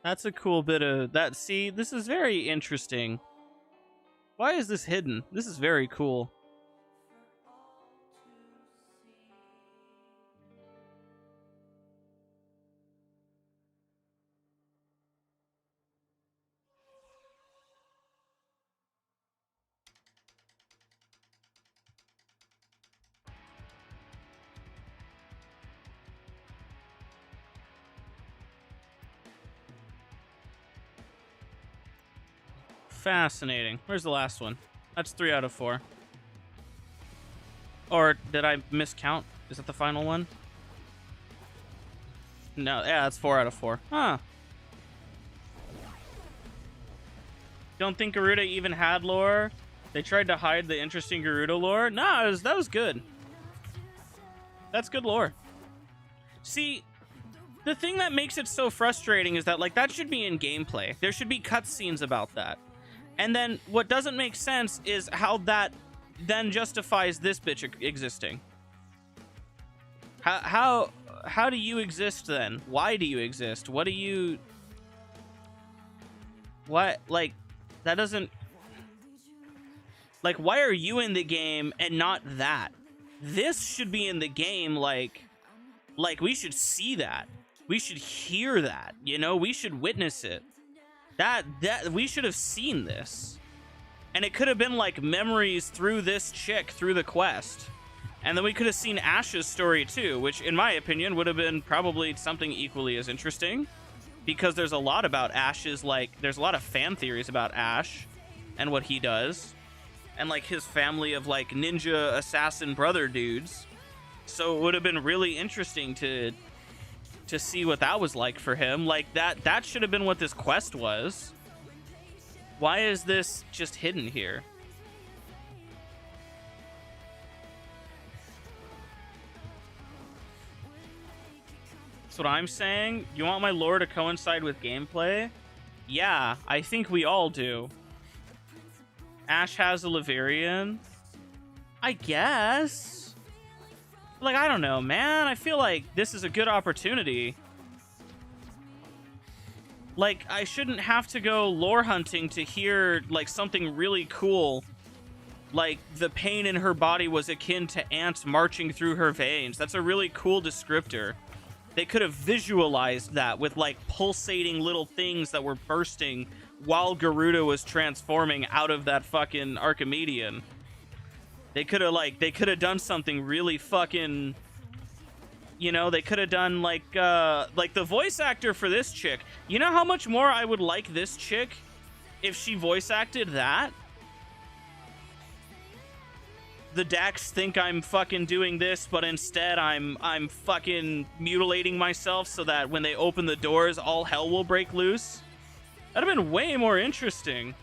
That's a cool bit of that. See, this is very interesting. Why is this hidden? This is very cool. Fascinating. Where's the last one? That's 3 out of 4. Or did I miscount? Is that the final one? No, yeah, that's 4 out of 4. Huh. Don't think Garuda even had lore? They tried to hide the interesting Garuda lore? No, that was good. That's good lore. See, the thing that makes it so frustrating is that, like, that should be in gameplay. There should be cutscenes about that. And then what doesn't make sense is how that then justifies this bitch existing. How do you exist then? Why do you exist? What do you... What, like, that doesn't... Like, why are you in the game and not that? This should be in the game, like we should see that. We should hear that, you know? We should witness it. That we should have seen this. And it could have been like memories through this chick, through the quest. And then we could have seen Ash's story too, which in my opinion would have been probably something equally as interesting, because there's a lot about Ash's, like, there's a lot of fan theories about Ash and what he does, and like his family of like ninja assassin brother dudes. So it would have been really interesting to see what that was like for him. Like that should have been what this quest was. Why is this just hidden here? That's what I'm saying. You want my lore to coincide with gameplay? Yeah, I think we all do. Ash has a Laverian? I guess. Like, I don't know, man. I feel like this is a good opportunity. Like, I shouldn't have to go lore hunting to hear, like, something really cool. Like, the pain in her body was akin to ants marching through her veins. That's a really cool descriptor. They could have visualized that with, like, pulsating little things that were bursting while Garuda was transforming out of that fucking Archimedean. They could have done something really fucking, you know, they could have done like the voice actor for this chick. You know how much more I would like this chick if she voice acted that? The Dax think I'm fucking doing this, but instead I'm fucking mutilating myself so that when they open the doors, all hell will break loose. That'd have been way more interesting.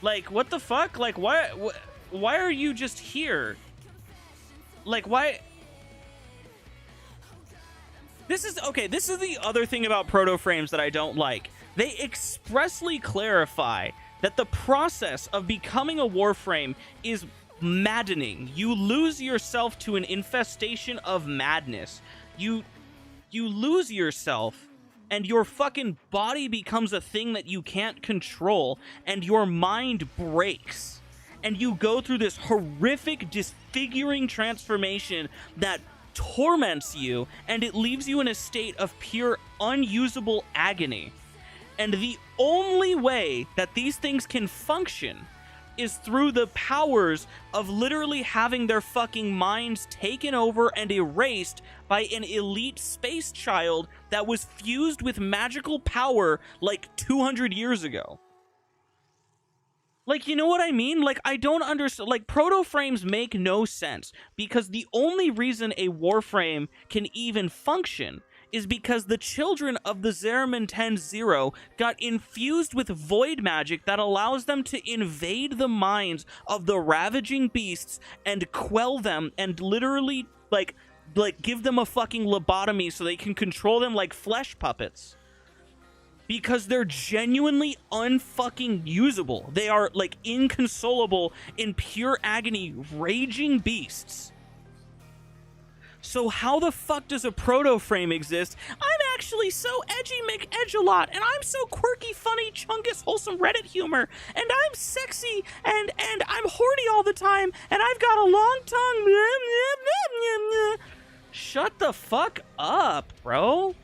Like, what the fuck? Like, why are you just here? Like, why? This is the other thing about proto-frames that I don't like. They expressly clarify that the process of becoming a warframe is maddening. You lose yourself to an infestation of madness. You lose yourself, and your fucking body becomes a thing that you can't control, and your mind breaks. And you go through this horrific, disfiguring transformation that torments you, and it leaves you in a state of pure, unusable agony. And the only way that these things can function is through the powers of literally having their fucking minds taken over and erased by an elite space child that was fused with magical power like 200 years ago. Like, you know what I mean? Like, I don't understand. Like, proto-frames make no sense, because the only reason a warframe can even function is because the children of the Zeraman 10-0 got infused with void magic that allows them to invade the minds of the ravaging beasts and quell them and literally, like give them a fucking lobotomy so they can control them like flesh puppets. Because they're genuinely unfucking usable. They are, like, inconsolable, in pure agony, raging beasts. So how the fuck does a proto-frame exist? I'm actually so edgy McEdgelot, and I'm so quirky, funny, chungus, wholesome Reddit humor, and I'm sexy, and I'm horny all the time, and I've got a long tongue. Shut the fuck up, bro.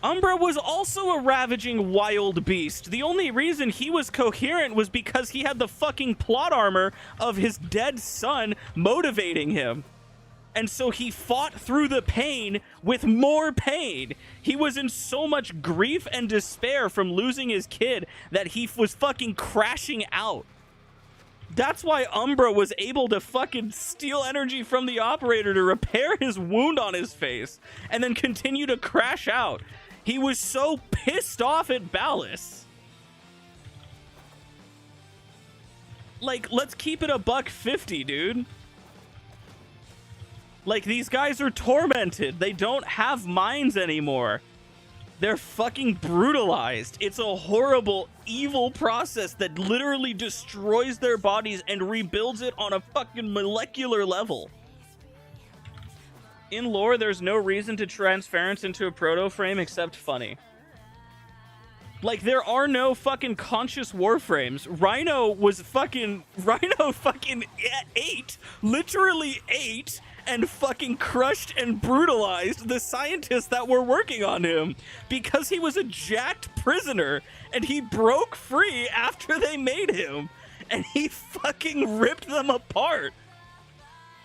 Umbra was also a ravaging wild beast. The only reason he was coherent was because he had the fucking plot armor of his dead son motivating him. And so he fought through the pain with more pain. He was in so much grief and despair from losing his kid that he was fucking crashing out. That's why Umbra was able to fucking steal energy from the operator to repair his wound on his face and then continue to crash out. He was so pissed off at Ballas. Like, let's keep it $150, dude. Like, these guys are tormented. They don't have minds anymore. They're fucking brutalized. It's a horrible, evil process that literally destroys their bodies and rebuilds it on a fucking molecular level. In lore, there's no reason to transference into a proto-frame except funny. Like, there are no fucking conscious warframes. Rhino fucking ate, literally ate, and fucking crushed and brutalized the scientists that were working on him because he was a jacked prisoner and he broke free after they made him, and he fucking ripped them apart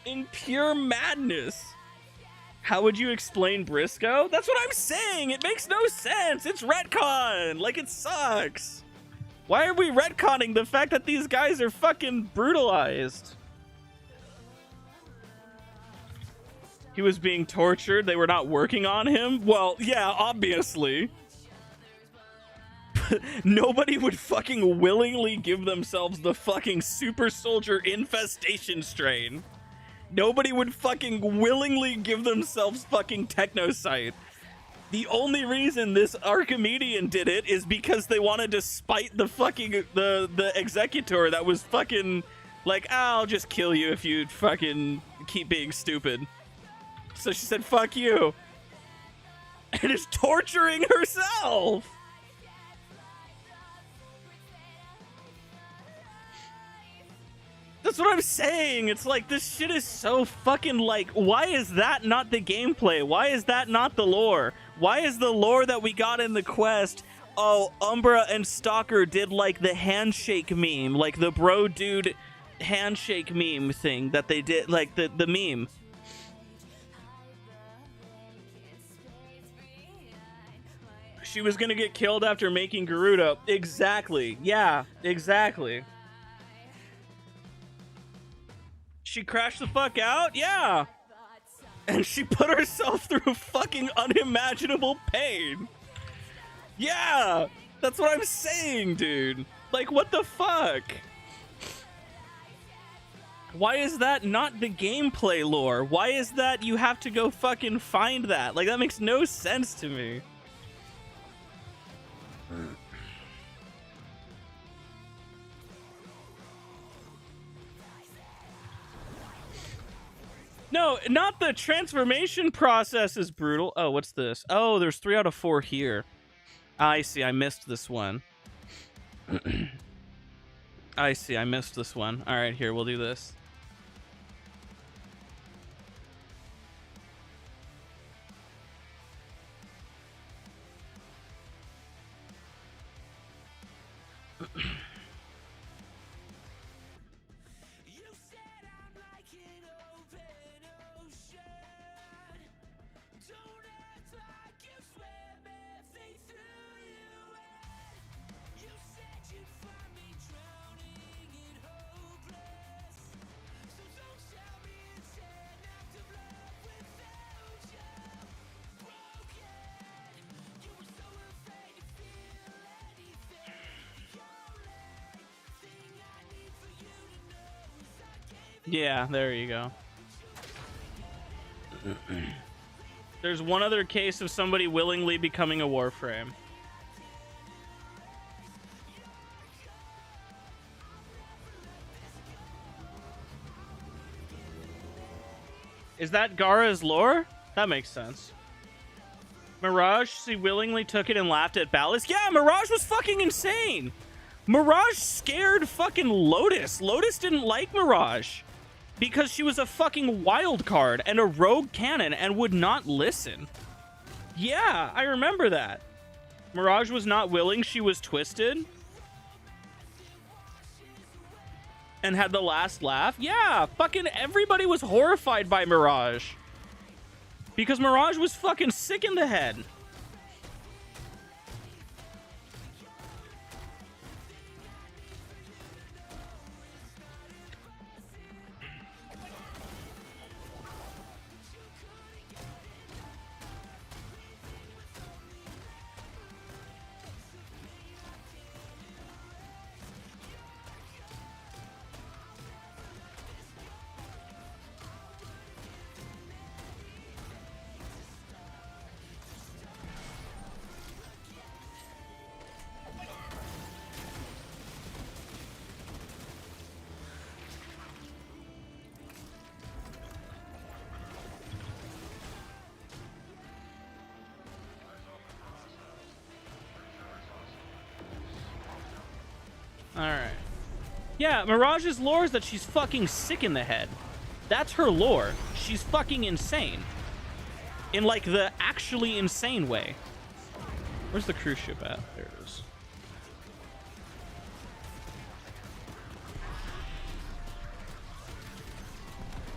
in pure madness. How would you explain Briscoe? That's what I'm saying. It makes no sense. It's retcon. Like, it sucks. Why are we retconning the fact that these guys are fucking brutalized? He was being tortured. They were not working on him. Well, yeah, obviously. Nobody would fucking willingly give themselves the fucking super soldier infestation strain. Nobody would fucking willingly give themselves fucking technocyte. The only reason this Archimedean did it is because they wanted to spite the fucking the executor that was fucking like, I'll just kill you if you fucking keep being stupid. So she said, fuck you. And is torturing herself. That's what I'm saying. It's like, this shit is so fucking like, why is that not the gameplay? Why is that not the lore? Why is the lore that we got in the quest, oh, Umbra and Stalker did like the handshake meme, like the bro dude handshake meme thing that they did, like the meme. She was gonna get killed after making Gerudo. Exactly. Yeah, exactly. She crashed the fuck out? Yeah. And she put herself through fucking unimaginable pain. Yeah. That's what I'm saying, dude. Like, what the fuck? Why is that not the gameplay lore? Why is that you have to go fucking find that? Like, that makes no sense to me. No, not the transformation process is brutal. Oh, what's this? Oh, there's 3 out of 4 here. I see, I missed this one. I see, I missed this one. All right, here, we'll do this. Yeah, there you go. There's one other case of somebody willingly becoming a Warframe. Is that Gara's lore? That makes sense. Mirage, she willingly took it and laughed at Ballast. Yeah, Mirage was fucking insane. Mirage scared fucking Lotus. Lotus didn't like Mirage because she was a fucking wild card and a rogue cannon and would not listen. Yeah, I remember that. Mirage was not willing. She was twisted and had the last laugh. Yeah, fucking everybody was horrified by Mirage because Mirage was fucking sick in the head. Alright. Yeah, Mirage's lore is that she's fucking sick in the head. That's her lore. She's fucking insane. In, like, the actually insane way. Where's the cruise ship at? There it is.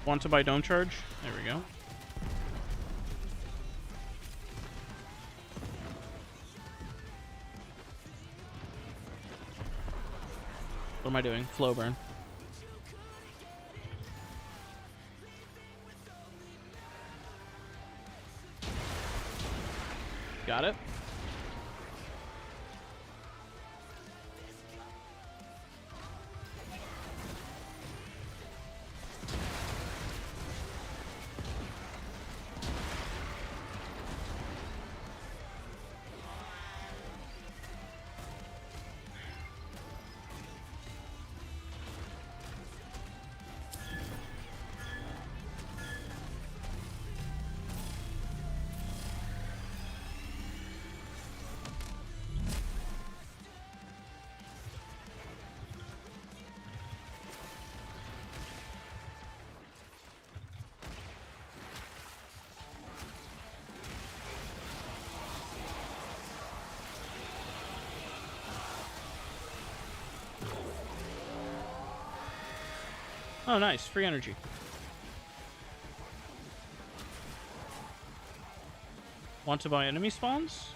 Want to buy dome charge? There we go. What am I doing? Flow burn. Got it. Oh, nice. Free energy. Want to buy enemy spawns?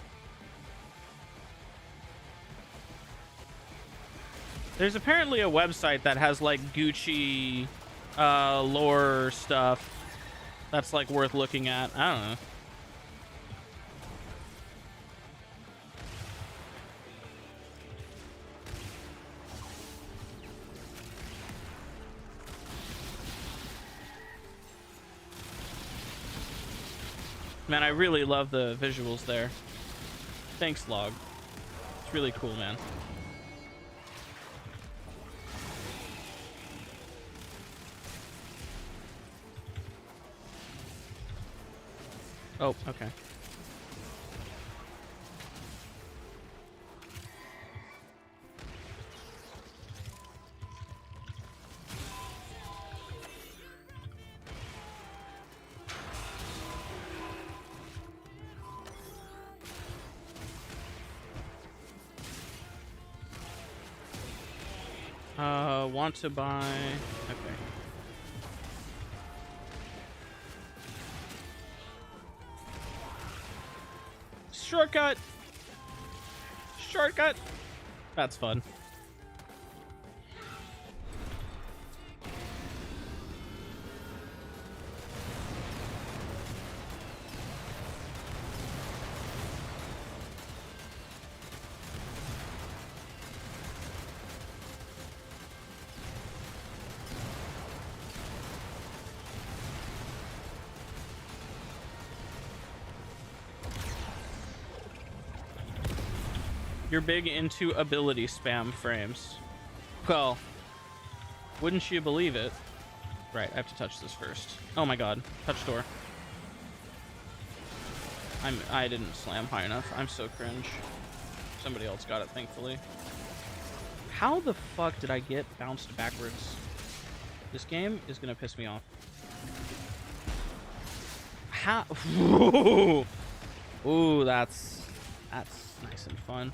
There's apparently a website that has, like, Gucci lore stuff that's, like, worth looking at. I don't know. Man, I really love the visuals there. Thanks, Log. It's really cool, man. Oh, okay. Want to buy... Okay. Shortcut! Shortcut! That's fun. You're big into ability spam frames. Well, wouldn't you believe it? Right, I have to touch this first. Oh my god. Touch door. I didn't slam high enough. I'm so cringe. Somebody else got it, thankfully. How the fuck did I get bounced backwards? This game is gonna piss me off. How? Ooh, that's nice and fun.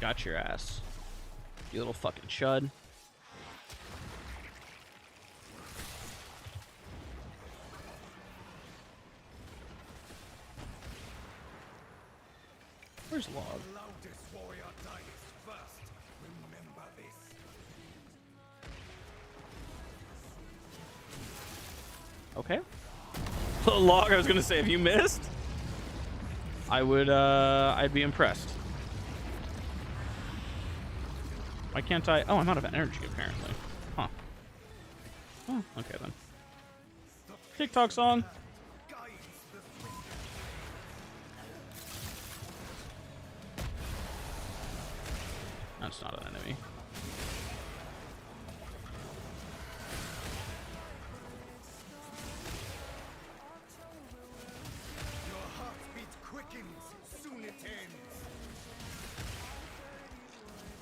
Got your ass, you little fucking chud. Where's Log? Okay. Log, I was gonna say, if you missed, I would, I'd be impressed. Why can't I? Oh, I'm out of energy, apparently. Huh. Oh, okay then. TikTok song. That's not an enemy.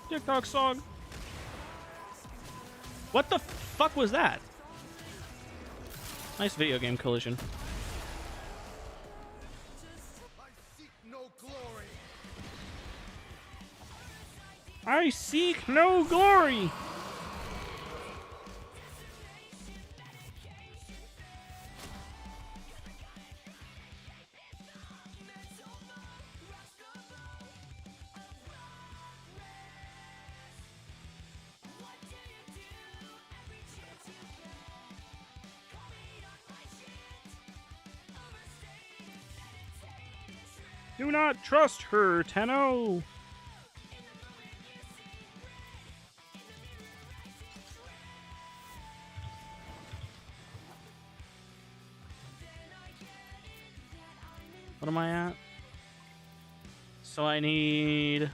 TikTok song. What the fuck was that? Nice video game collision. I seek no glory. Do not trust her, Tenno. What am I at? So I need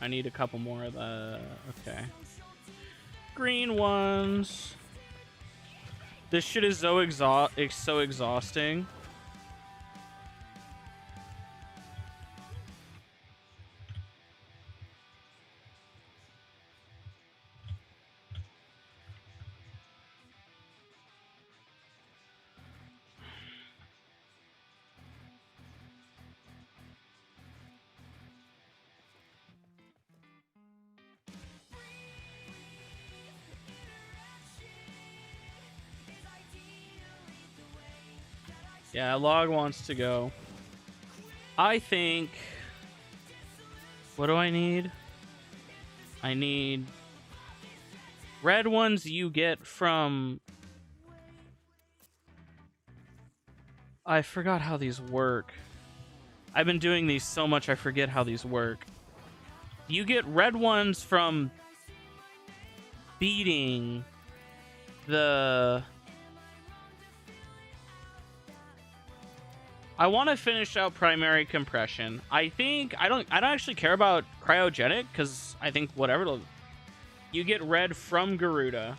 a couple more of the... Okay. Green ones. This shit is so exhausting. Yeah, Log wants to go. I think... What do I need? I need... Red ones you get from... I forgot how these work. I've been doing these so much I forget how these work. You get red ones from beating the... I want to finish out primary compression. I think I don't actually care about cryogenic because I think whatever. You get red from Garuda.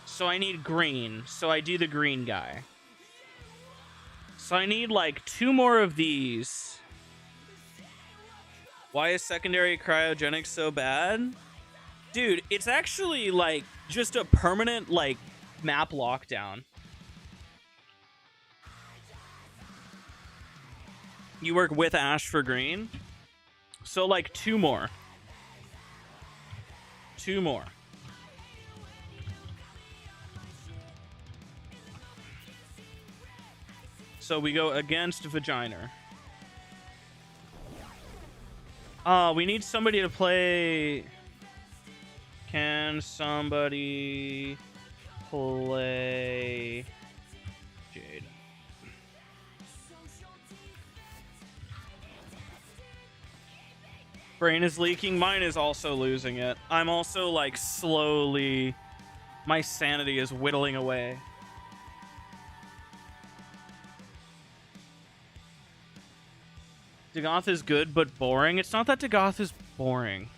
So I need green. So I do the green guy. So I need like 2 more of these. Why is secondary cryogenic so bad? Dude, it's actually like just a permanent like map lockdown. You work with Ash for green. So like 2 more. 2 more. So we go against Vagina. We need somebody to play. Can somebody play Jade? Brain is leaking. Mine is also losing it. I'm also like slowly... My sanity is whittling away. Dagoth is good but boring. It's not that Dagoth is boring.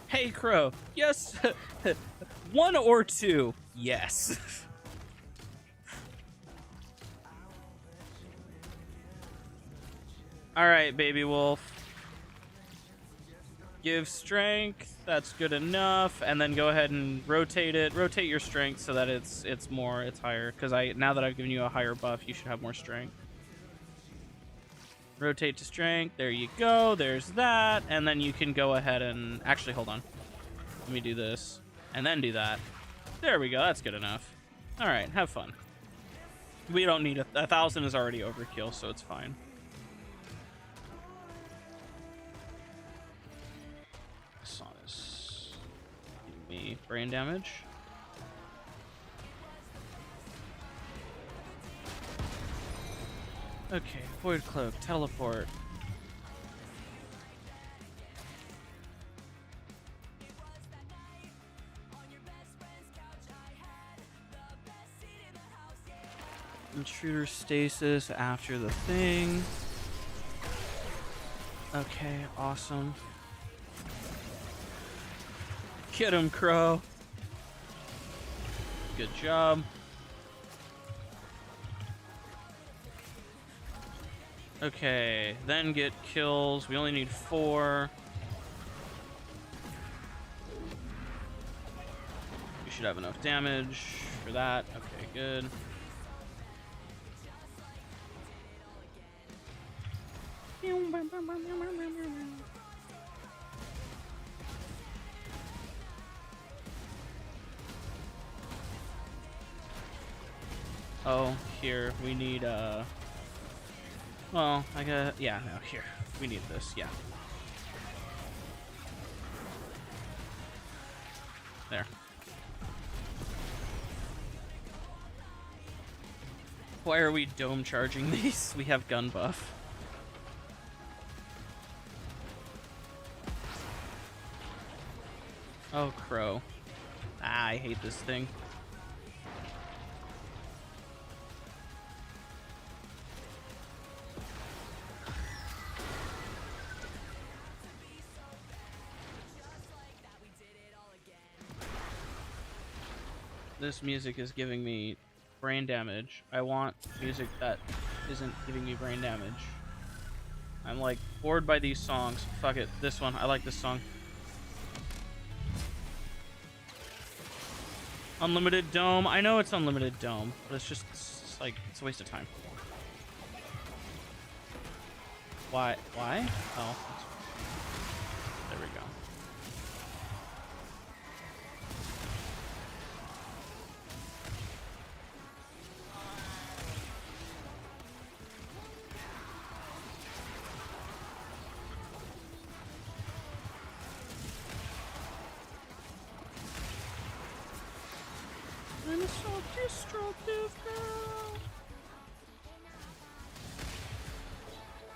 Hey, Crow. Yes. 1 or 2? Yes. All right, baby wolf. Give strength. That's good enough. And then go ahead and rotate it. Rotate your strength so that it's higher. Because now that I've given you a higher buff, you should have more strength. Rotate to strength. There you go. There's that. And then you can go ahead and actually hold on. Let me do this and then do that. There we go. That's good enough. All right, have fun. We don't need 1,000 is already overkill, so it's fine. Sonus. Give me brain damage. Okay, void cloak, teleport. Intruder stasis after the thing. Okay, awesome. Get him, Crow. Good job. Okay, then get kills. We only need 4. We should have enough damage for that. Okay, good. Oh, here, we need, well, I got, yeah, no, here, we need this, yeah. There. Why are we dome charging these? We have gun buff. Oh, Crow. Ah, I hate this thing. This music is giving me brain damage. I want music that isn't giving me brain damage. I'm like bored by these songs. Fuck it. This one. I like this song. Unlimited dome. I know it's unlimited dome, but it's like, it's a waste of time. Why? Oh. There we go. I'm a self-destructive girl.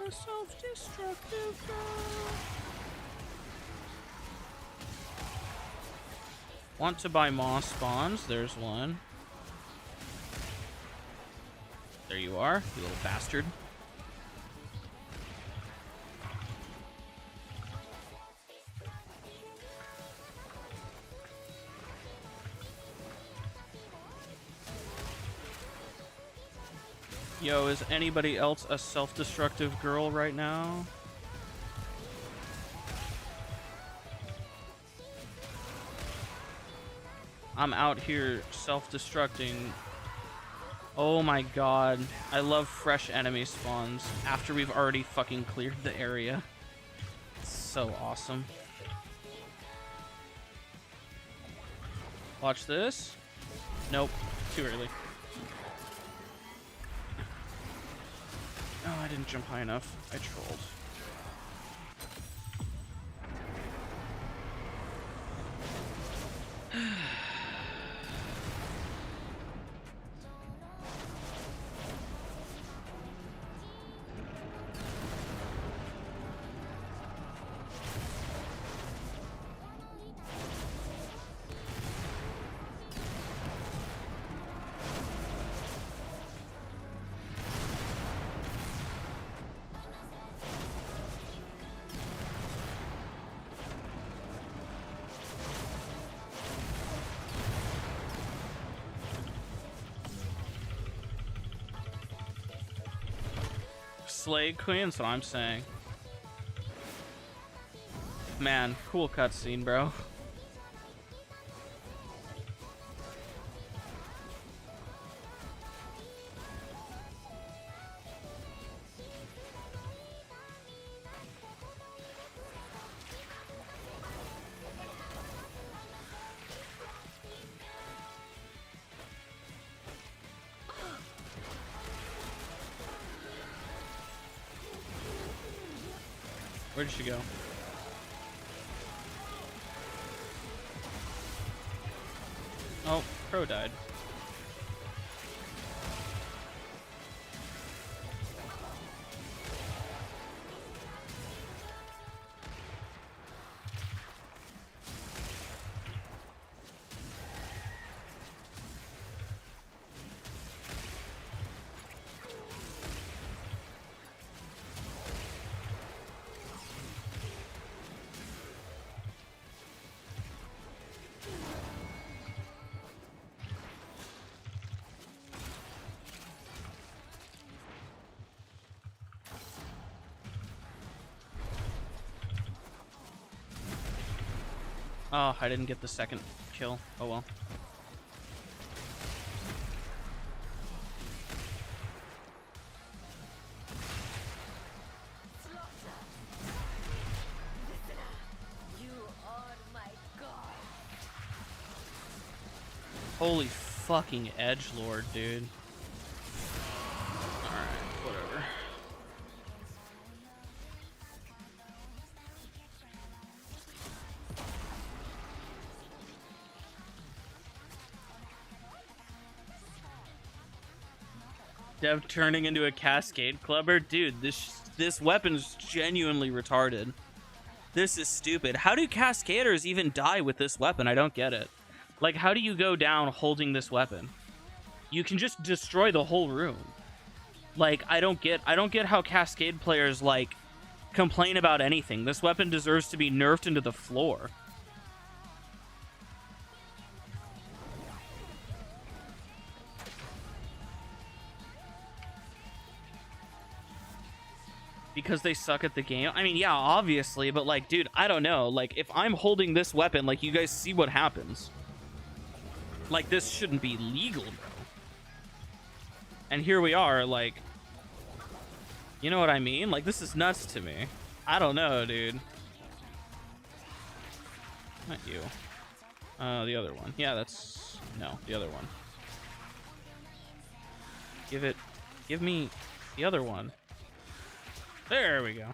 A self-destructive girl. Want to buy moss spawns? There's one. There you are, you little bastard. Yo, is anybody else a self-destructive girl right now? I'm out here self-destructing. Oh my god. I love fresh enemy spawns after we've already fucking cleared the area. It's so awesome. Watch this. Nope. Too early. Oh, I didn't jump high enough. I trolled. Slay Queen, that's what I'm saying. Man, cool cutscene, bro. Where did she go? Oh, Crow died. Oh, I didn't get the second kill. Oh well. You are my god. Holy fucking edgelord, dude. Alright, whatever. Dev turning into a cascade clubber? Dude, this weapon's genuinely retarded. This is stupid. How do cascaders even die with this weapon? I don't get it. Like, how do you go down holding this weapon? You can just destroy the whole room. Like, I don't get how cascade players, like, complain about anything. This weapon deserves to be nerfed into the floor. Because they suck at the game? I mean, yeah, obviously, but, like, dude, I don't know. Like, if I'm holding this weapon, like, you guys see what happens. Like, this shouldn't be legal, bro. And here we are, like... You know what I mean? Like, this is nuts to me. I don't know, dude. Not you. The other one. Yeah, that's... No, the other one. Give me the other one. There we go.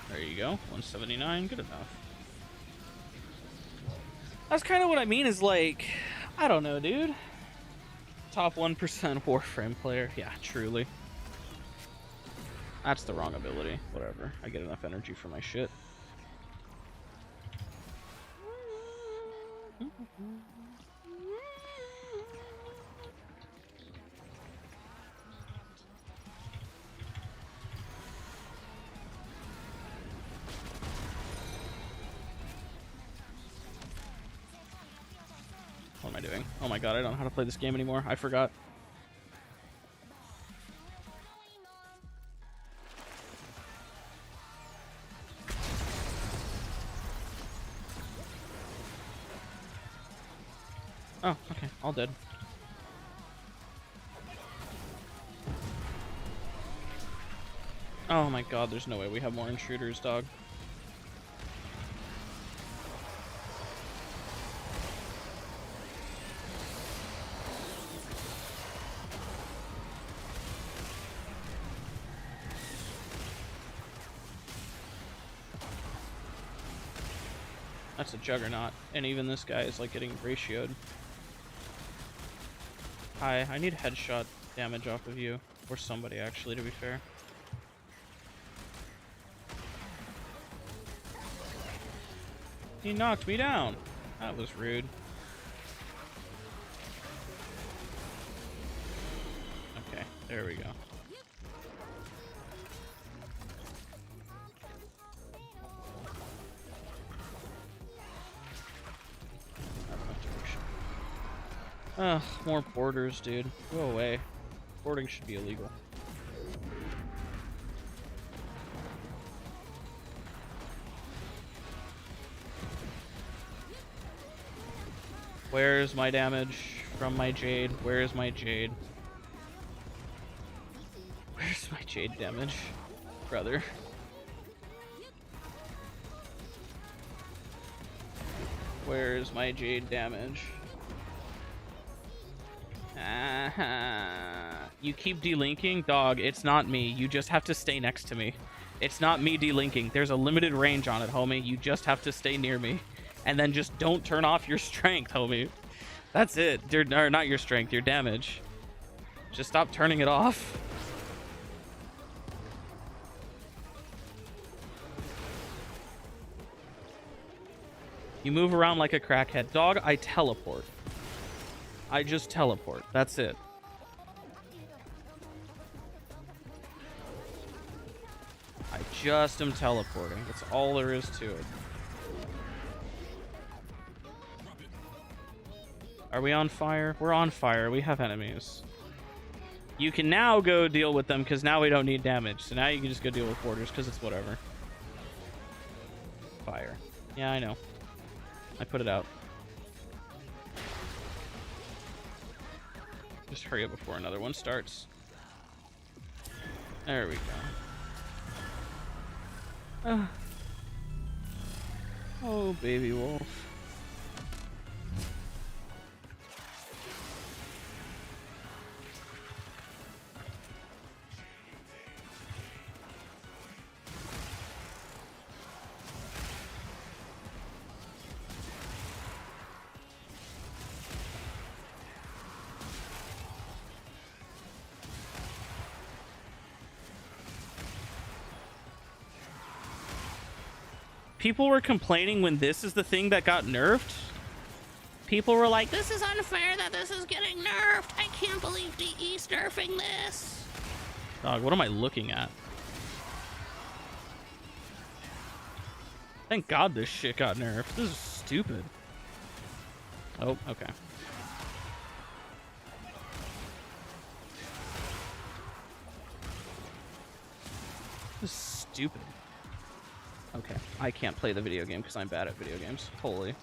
There you go. 179, good enough. That's kind of what I mean is like, I don't know, dude. Top 1% Warframe player. Yeah, truly. That's the wrong ability. Whatever. I get enough energy for my shit. What am I doing? Oh my god, I don't know how to play this game anymore. I forgot. Oh, okay. All dead. Oh my god, there's no way we have more intruders, dog. That's a juggernaut, and even this guy is like getting ratioed. Hi, I need headshot damage off of you, or somebody actually, to be fair. He knocked me down. That was rude. Okay, there we go. Ugh, more borders, dude. Go away. Boarding should be illegal. Where's my damage from my jade? Where's my jade? Where's my jade damage, brother? Where's my jade damage? You keep delinking? Dog, it's not me. You just have to stay next to me. It's not me delinking. There's a limited range on it, homie. You just have to stay near me. And then just don't turn off your strength, homie. That's it. Or not your strength, your damage. Just stop turning it off. You move around like a crackhead. Dog, I teleport. I just teleport. That's it. I just am teleporting. That's all there is to it. Are we on fire? We're on fire. We have enemies. You can now go deal with them because now we don't need damage. So now you can just go deal with borders because it's whatever. Fire. Yeah, I know. I put it out. Just hurry up before another one starts. There we go. Oh, baby wolf. People were complaining when this is the thing that got nerfed. People were like, this is unfair that this is getting nerfed. I can't believe DE's nerfing this. Dog, what am I looking at? Thank God this shit got nerfed. This is stupid. Oh, okay. This is stupid. Okay, I can't play the video game because I'm bad at video games. Holy.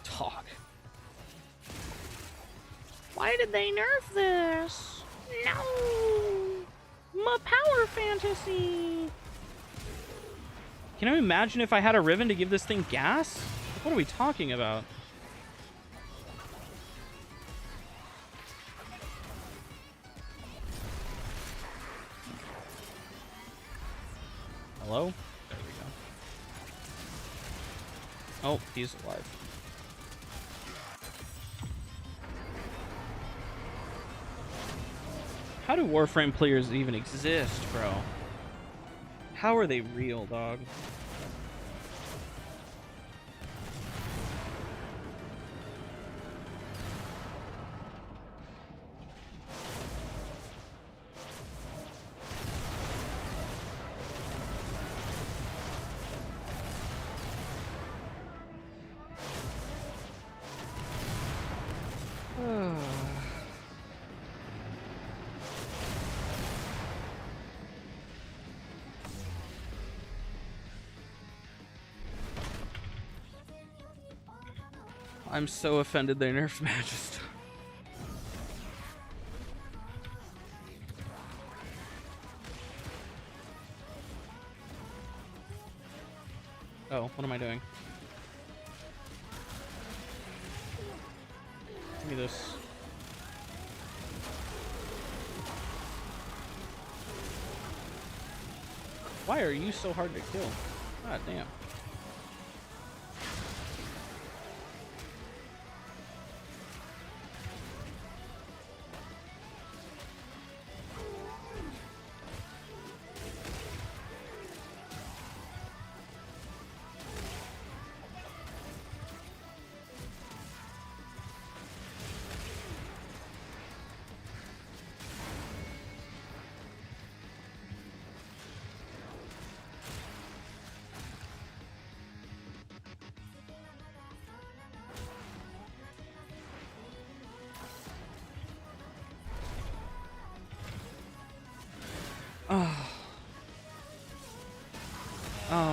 Talk. Why did they nerf this? No! My power fantasy! Can you imagine if I had a ribbon to give this thing gas? What are we talking about? Hello? There we go. Oh, he's alive. How do Warframe players even exist, bro? How are they real, dog? I'm so offended they nerfed Magister. Oh, what am I doing? Give me this. Why are you so hard to kill? God damn.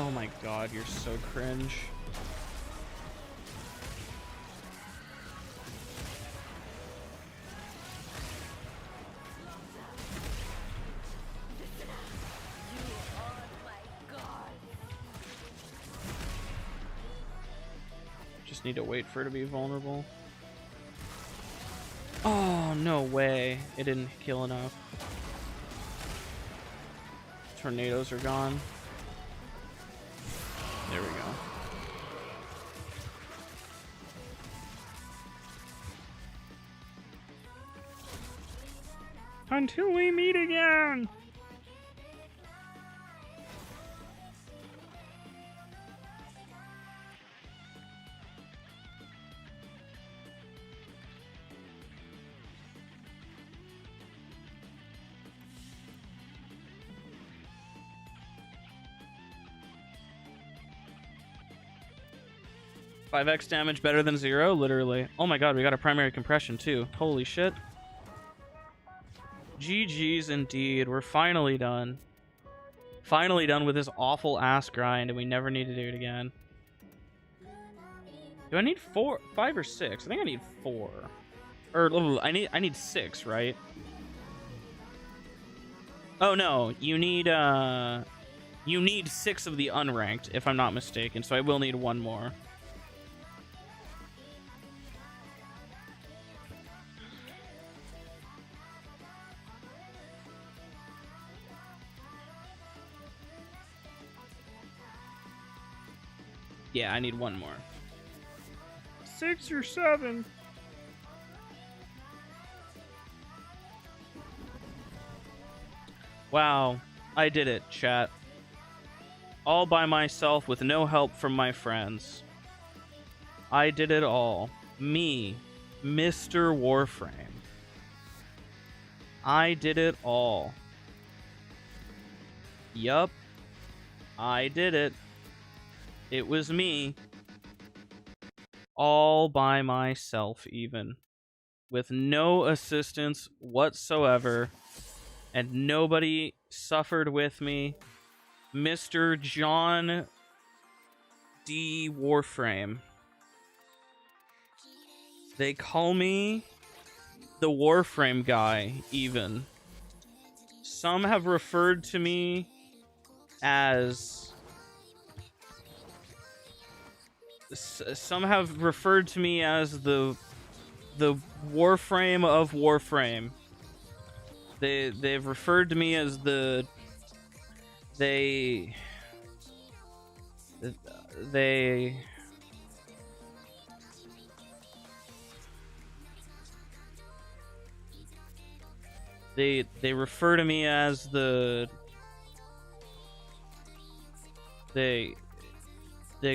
Oh my god, you're so cringe. Just need to wait for it to be vulnerable. Oh, no way. It didn't kill enough. Tornadoes are gone. There we go. Until we meet again! 5x damage better than 0? Literally. Oh my god, we got a primary compression too. Holy shit. GG's indeed. We're finally done. Finally done with this awful ass grind, and we never need to do it again. Do I need 4, 5, or 6? I think I need 4. Or I need 6, right? Oh no, you need 6 of the unranked, if I'm not mistaken. So I will need 1 more. Yeah, I need 1 more. 6 or 7. Wow, I did it, chat. All by myself with no help from my friends. I did it all. Me, Mr. Warframe. I did it all. Yup. I did it. It was me. All by myself, even. With no assistance whatsoever. And nobody suffered with me. Mr. John D. Warframe. They call me the Warframe guy, even. Some have referred to me as... Some have referred to me as the Warframe of Warframe. They've referred to me as the they refer to me as the they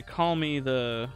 call me the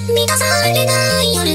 満たされない夜